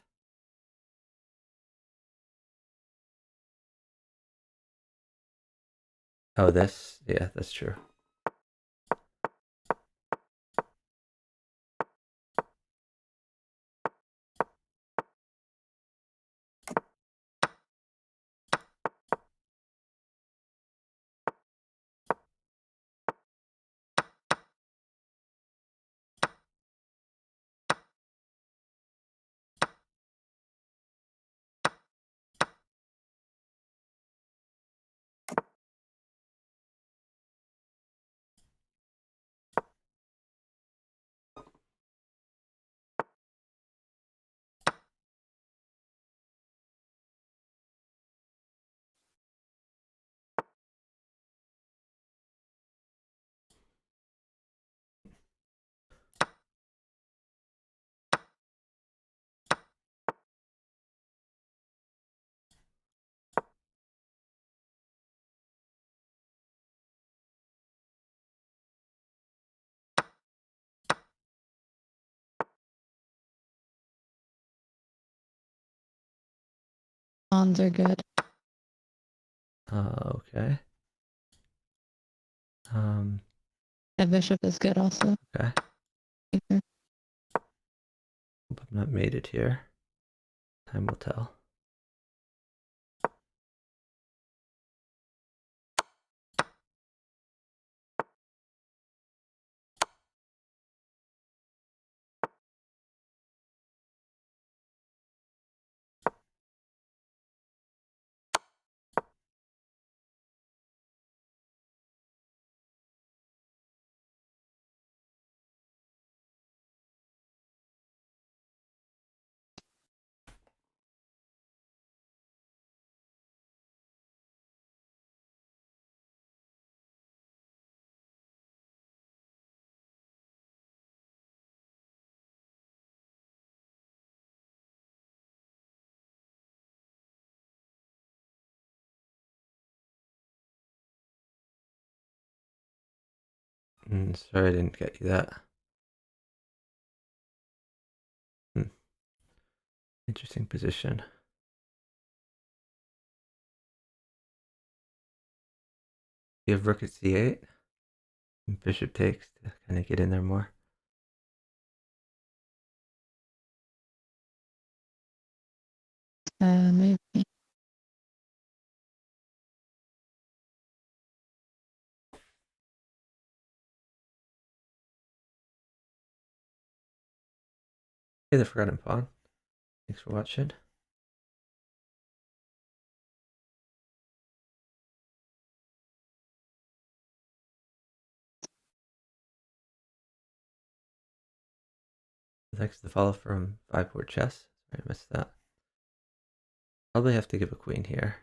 Oh, this? Yeah, that's true. Pawns are good. Okay. The bishop is good also. Okay. Mhm. Hope I'm not mated here. Time will tell. Sorry I didn't get you that. Interesting position. You have rook at c8. And bishop takes to kind of get in there more. Maybe. Hey, the forgotten pawn. Thanks for watching. Thanks to follow from 5-board-chess. Sorry, I missed that. Probably have to give a queen here.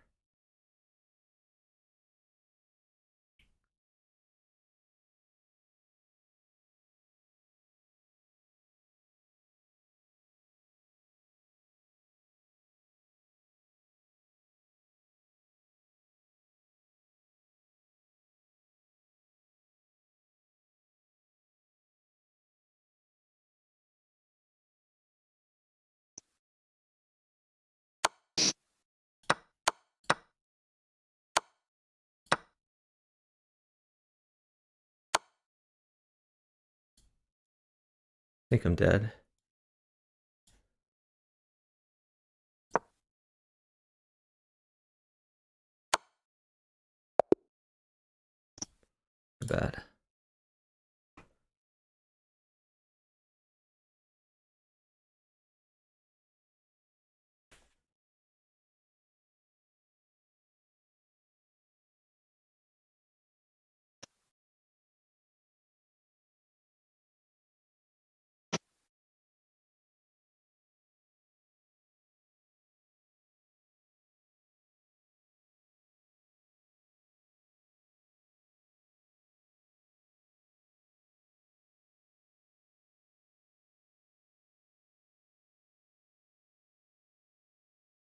I think I'm dead. Bad.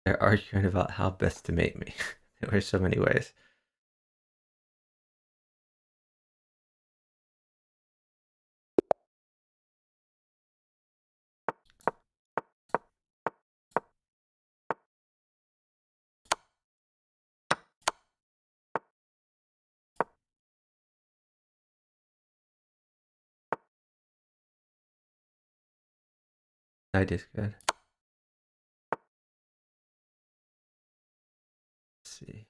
They're arguing about how best to mate me. There are so many ways. I did good. Let's see.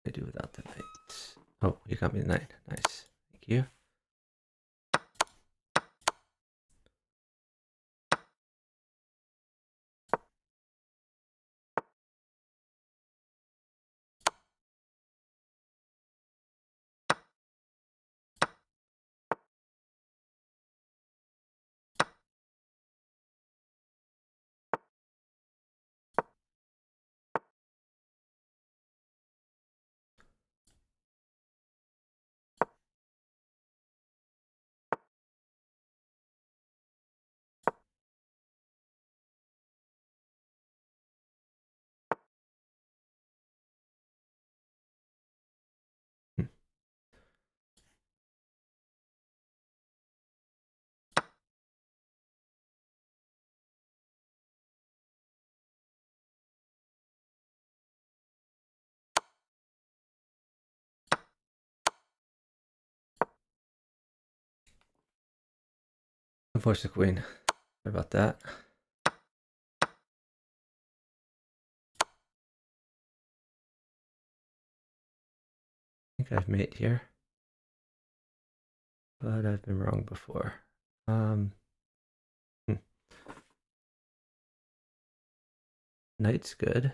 I do without the knight. Oh, you got me the knight. Nice. Thank you. Unfortunate queen. Sorry about that. I think I've mate here, but I've been wrong before. Knight's good.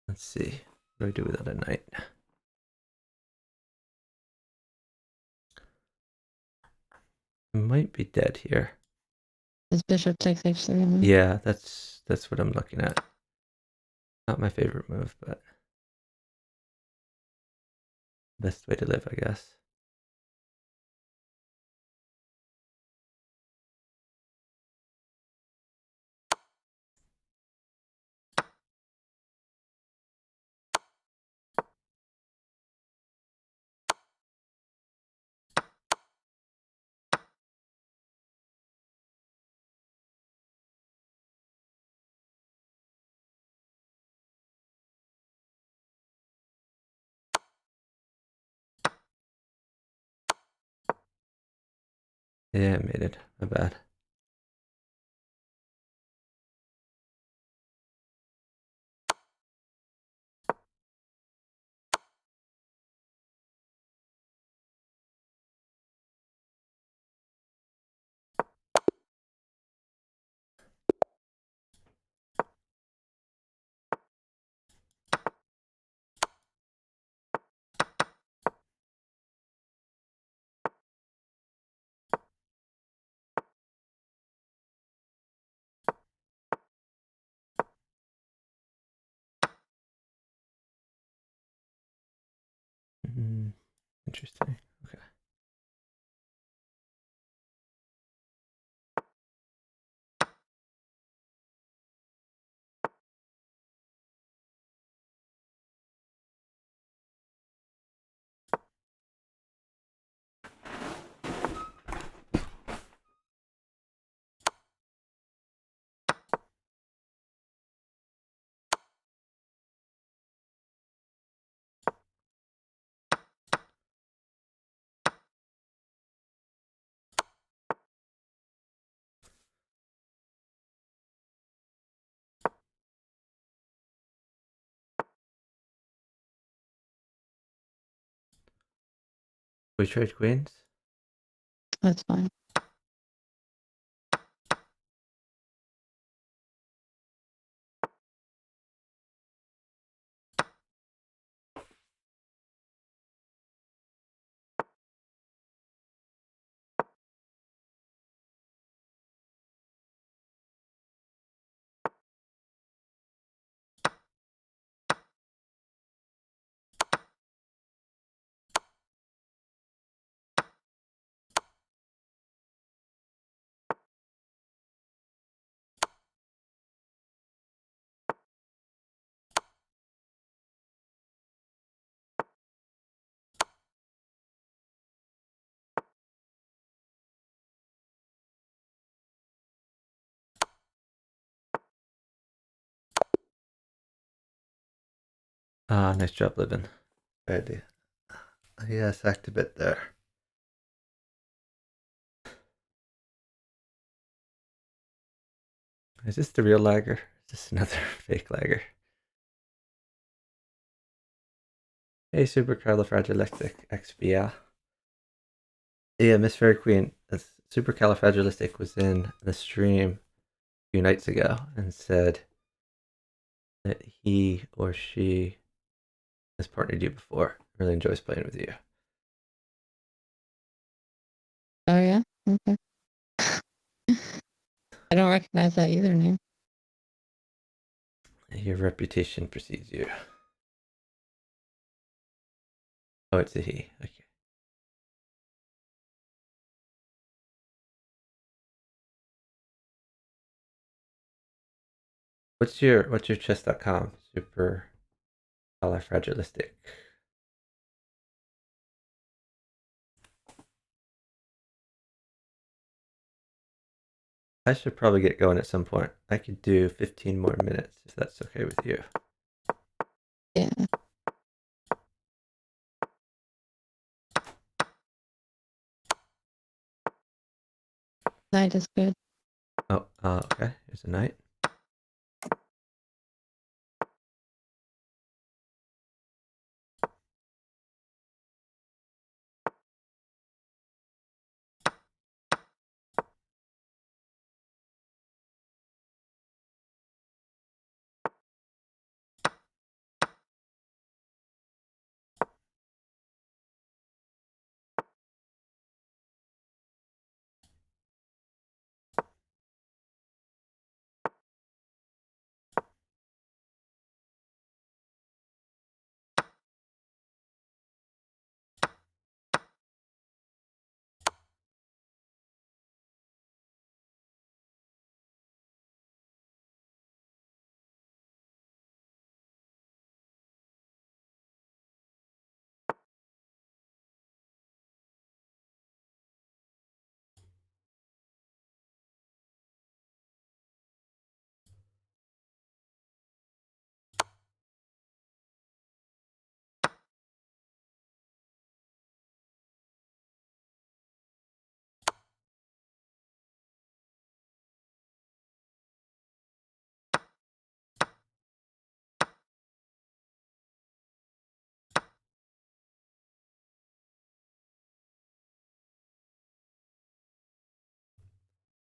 Let's see. What do I do without a knight? I might be dead here. His bishop takes h3 move. Yeah, that's what I'm looking at. Not my favorite move, but best way to live, I guess. Yeah, I made it. My bad. Interesting. Okay. We trade queens? That's fine. Ah, nice job living. Good idea. Yes, hacked a bit there. Is this the real lagger? Is this another fake lagger? Hey, supercalifragilistic XBL. Yeah, MissFairyQueen. Supercalifragilistic was in the stream a few nights ago and said that he or she has partnered you before. Really enjoys playing with you. Oh yeah? Okay. I don't recognize that username. Your reputation precedes you. Oh, it's a he. Okay. What's your chess.com? Super califragilistic. I should probably get going at some point. I could do 15 more minutes if that's okay with you. Yeah. Knight is good. Oh, okay. Here's a knight.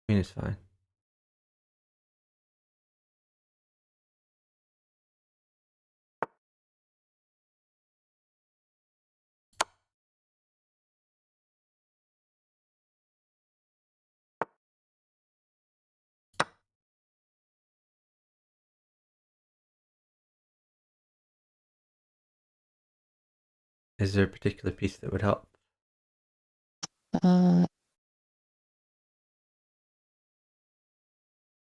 Queen is fine. Is there a particular piece that would help? Uh,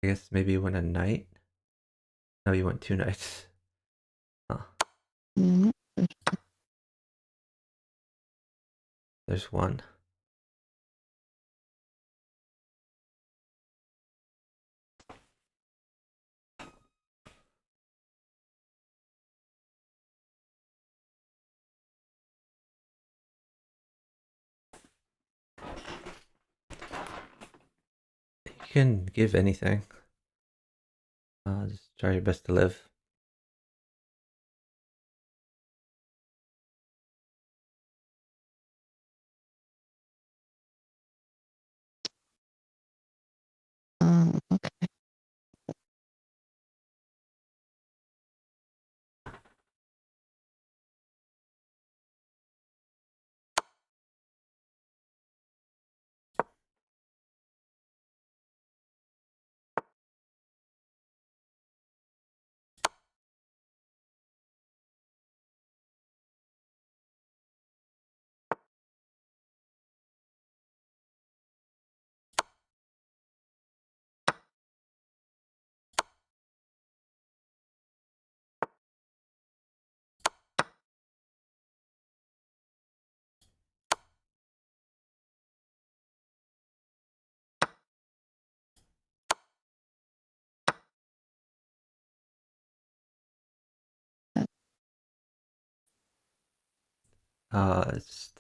I guess maybe you want a knight? No, you want two knights. Huh. mm, There's one. You can give anything. Just try your best to live. okay.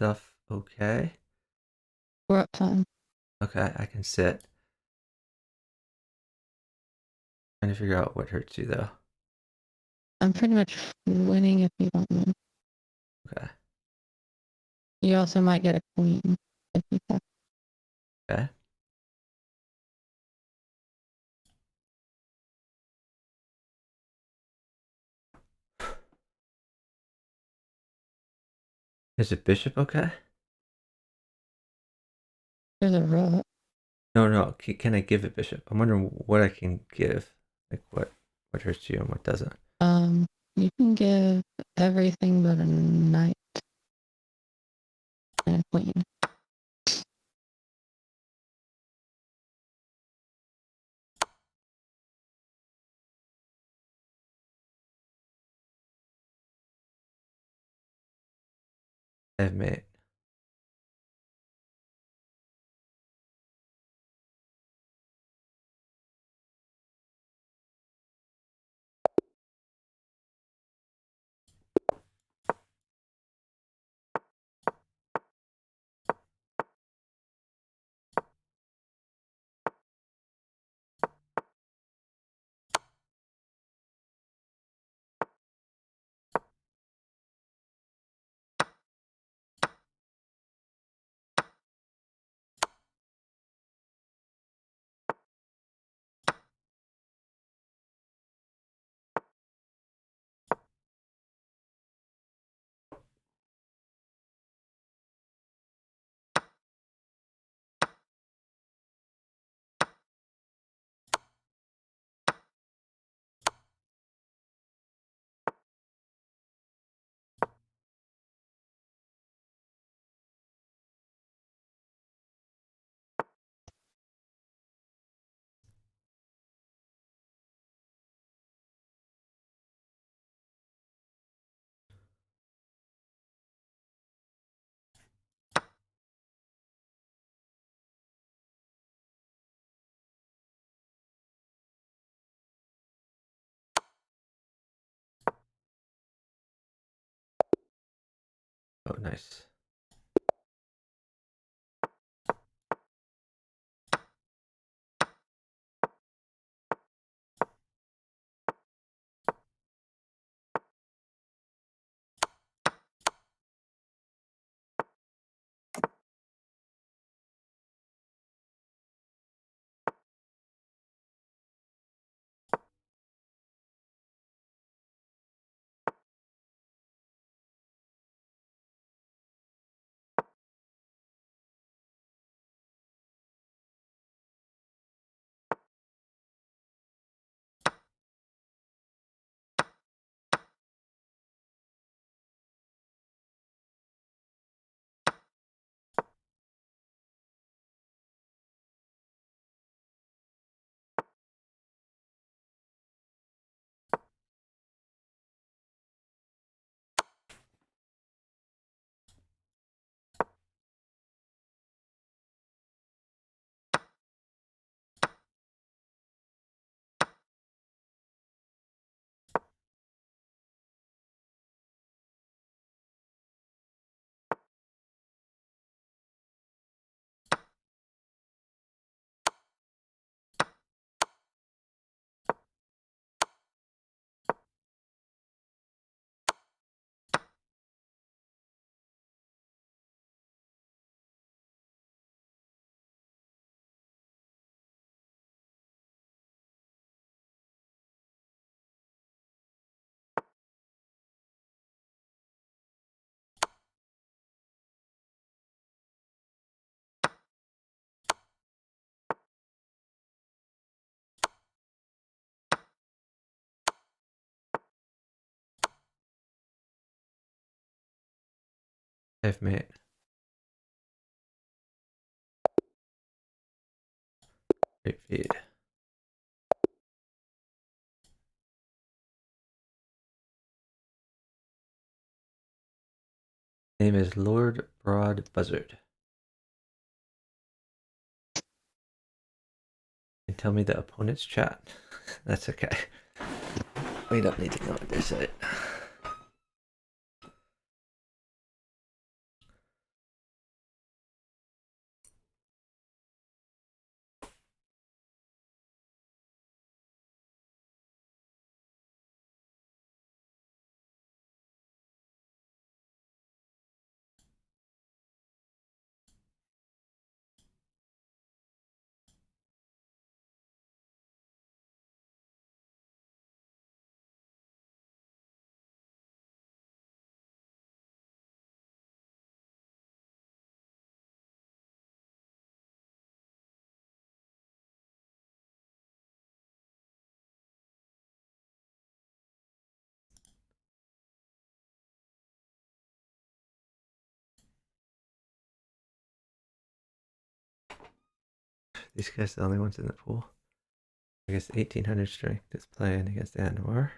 Stuff okay. We're up time. Okay, I can sit. Trying to figure out what hurts you though. I'm pretty much winning if you don't win. Okay. You also might get a queen if you have. Okay. Is a bishop okay? There's a rook. No. Can I give a bishop? I'm wondering what I can give. Like what hurts you and what doesn't. You can give everything but a knight and a queen. I have mate. Oh, nice. I've made. Great feed. Name is Lord Broad Buzzard. And tell me the opponent's chat. That's okay. We don't need to know what they say. These guys are the only ones in the pool. I guess 1800 strength is playing against Anwar.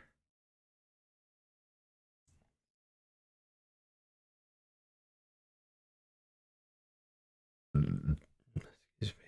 Excuse me.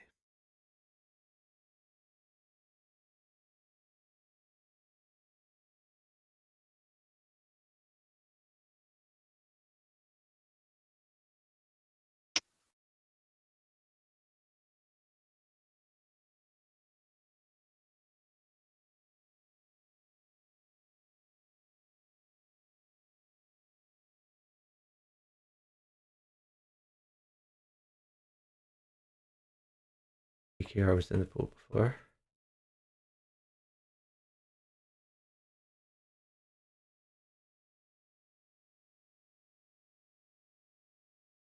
PKR was in the pool before.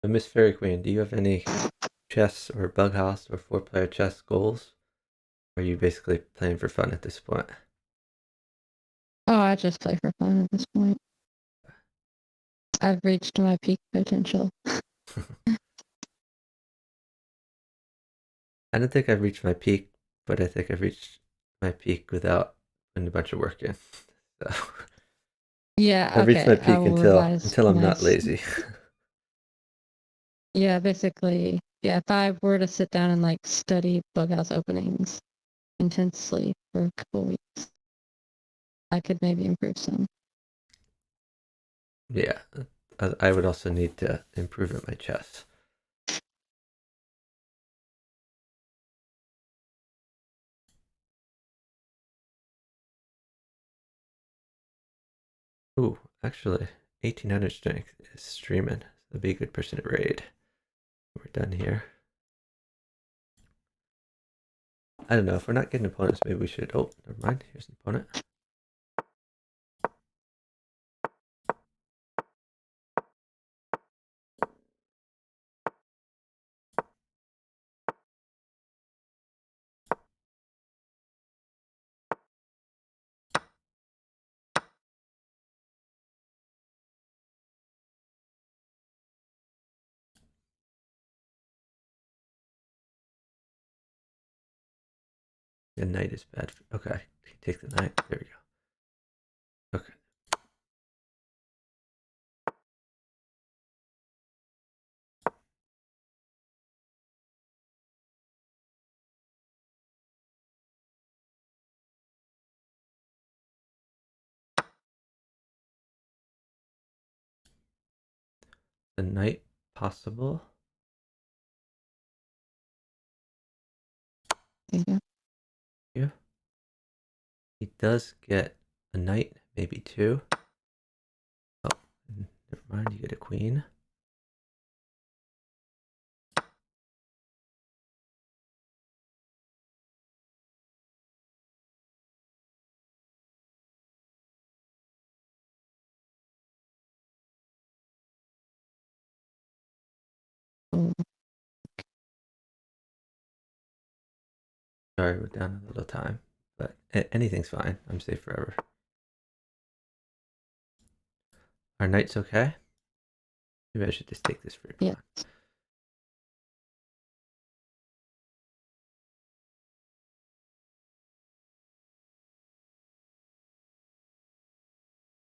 So MissFairyQueen, do you have any chess or bughouse or 4-player chess goals? Or are you basically playing for fun at this point? Oh, I just play for fun at this point. I've reached my peak potential. I don't think I've reached my peak, but I think I've reached my peak without putting a bunch of work in. So Yeah, I've reached my okay. I peak will revise until I'm not my lazy. Yeah, basically, yeah, if I were to sit down and like study bughouse openings intensely for a couple weeks, I could maybe improve some. Yeah, I would also need to improve at my chess. Ooh, actually, 1800 strength is streaming. That'd be a good person to raid. We're done here. I don't know, if we're not getting opponents, maybe we should... Oh, never mind. Here's an opponent. The knight is bad. Okay, take the knight. There we go. Okay. The knight possible. Yeah. Yeah. He does get a knight, maybe two. Oh, never mind. You get a queen. Oh, Sorry, we're down a little time, but anything's fine. I'm safe forever. Our knight's okay? Maybe I should just take this free pawn. yeah.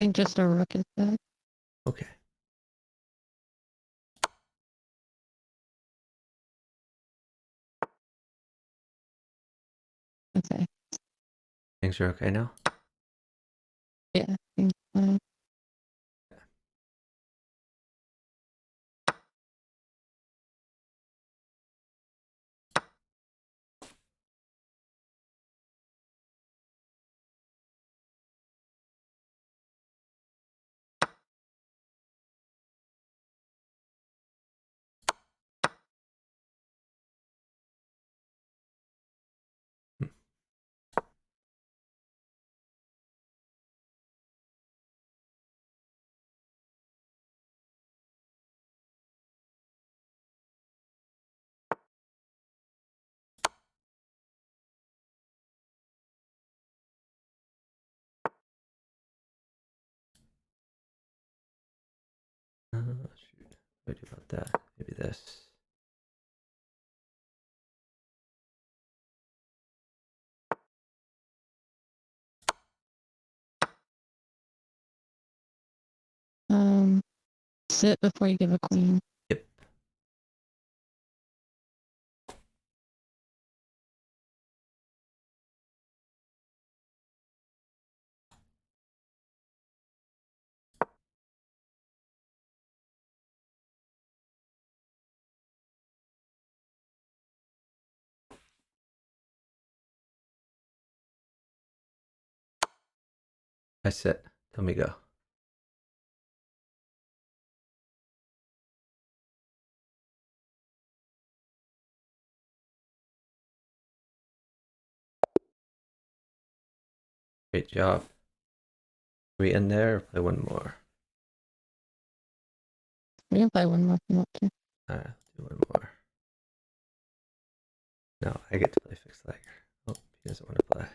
I think just a rook is bad. Okay. Okay. Things are okay now? Yeah. I think, Shoot. What do I do about that? Maybe this. sit before you give a queen. Yep. I sit. Tell me go. Great job. We in there or play one more? We can play one more if you want to. Alright, do one more. No, I get to play fixed legger. Oh, he doesn't want to play.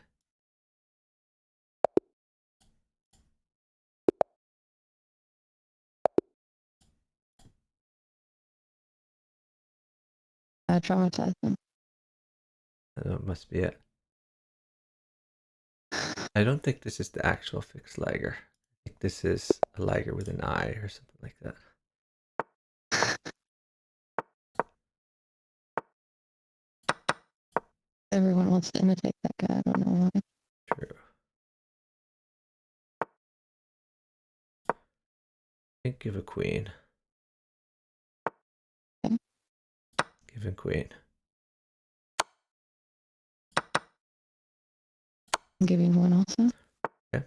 I traumatize them. That must be it. I don't think this is the actual fixed legger. I think this is a legger with an eye or something like that. Everyone wants to imitate that guy. I don't know why. True. think give a queen. Okay. Give a queen. I'm giving one also. Okay.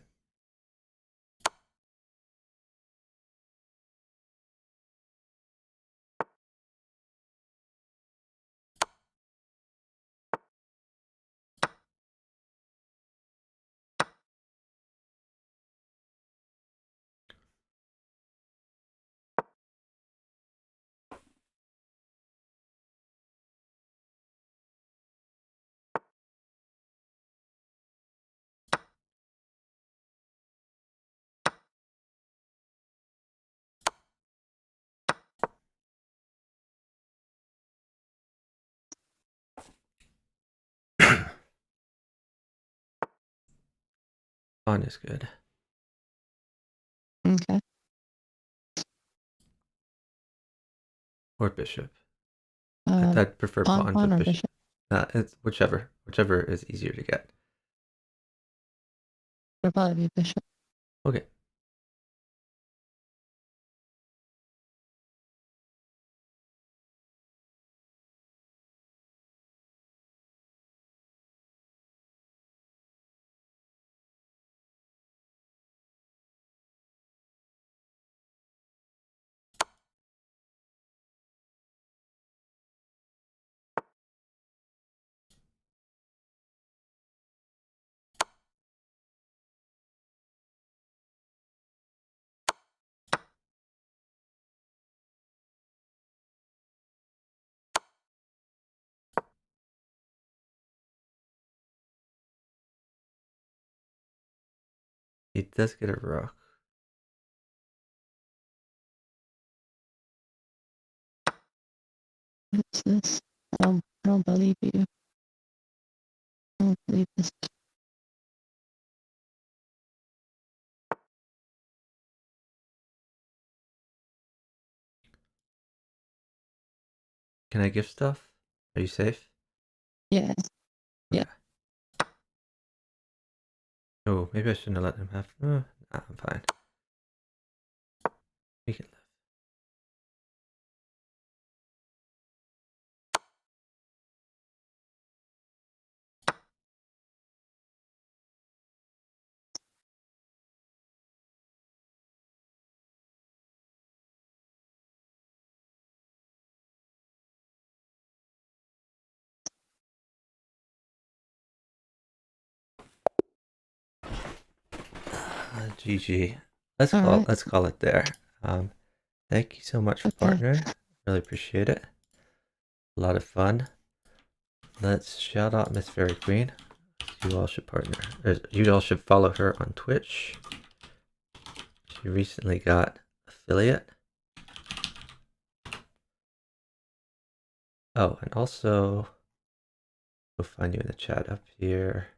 Pawn is good. Okay. Or bishop. I'd prefer pawn, pawn but or bishop. It's whichever is easier to get. It'll probably be bishop. Okay. He does get a rook. What's this? I don't believe you. I don't believe this. Can I give stuff? Are you safe? Yeah. Yeah. Oh, maybe I shouldn't have let him have. Nah, I'm fine. We can live. GG. Let's call it there. Thank you so much for partnering. Really appreciate it. A lot of fun. Let's shout out MissFairyQueen. You all should partner. You all should follow her on Twitch. She recently got affiliate. Oh, and also we'll find you in the chat up here.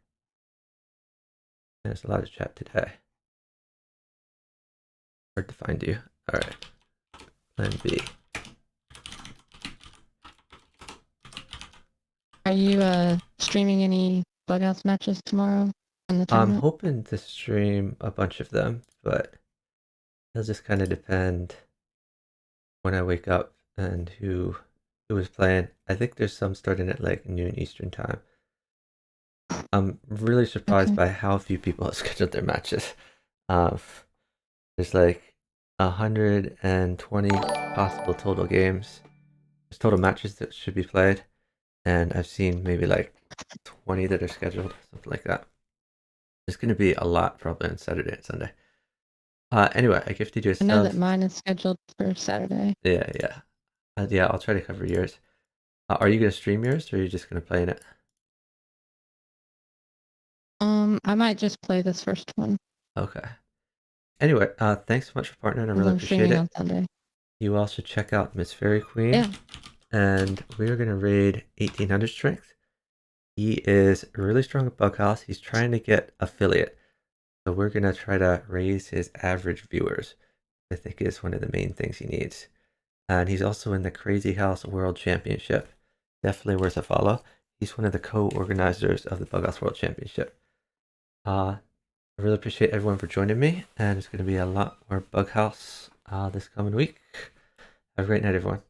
There's a lot of chat today. Hard to find you. All right. Plan B. Are you streaming any bughouse matches tomorrow in the I'm tournament? hoping to stream a bunch of them, but it'll just kind of depend when I wake up and who is playing. I think there's some starting at like noon Eastern time. I'm really surprised by how few people have scheduled their matches. There's like 120 possible total games. There's total matches that should be played, and I've seen maybe like 20 that are scheduled, something like that. There's going to be a lot probably on Saturday and Sunday. Anyway, I gifted you a sub. I know that mine is scheduled for Saturday. Yeah. Yeah, I'll try to cover yours. Are you going to stream yours, or are you just going to play in it? I might just play this first one. Okay. Anyway, thanks so much for partnering. I really appreciate it. On Sunday. You all should check out MissFairyQueen. Yeah. And we're going to raid 1800 strength. He is really strong at bughouse. He's trying to get affiliate. So we're going to try to raise his average viewers. I think is one of the main things he needs. And he's also in the Crazy House World Championship. Definitely worth a follow. He's one of the co-organizers of the Bughouse World Championship. I really appreciate everyone for joining me, and it's going to be a lot more Bughouse this coming week. Have a great night, everyone.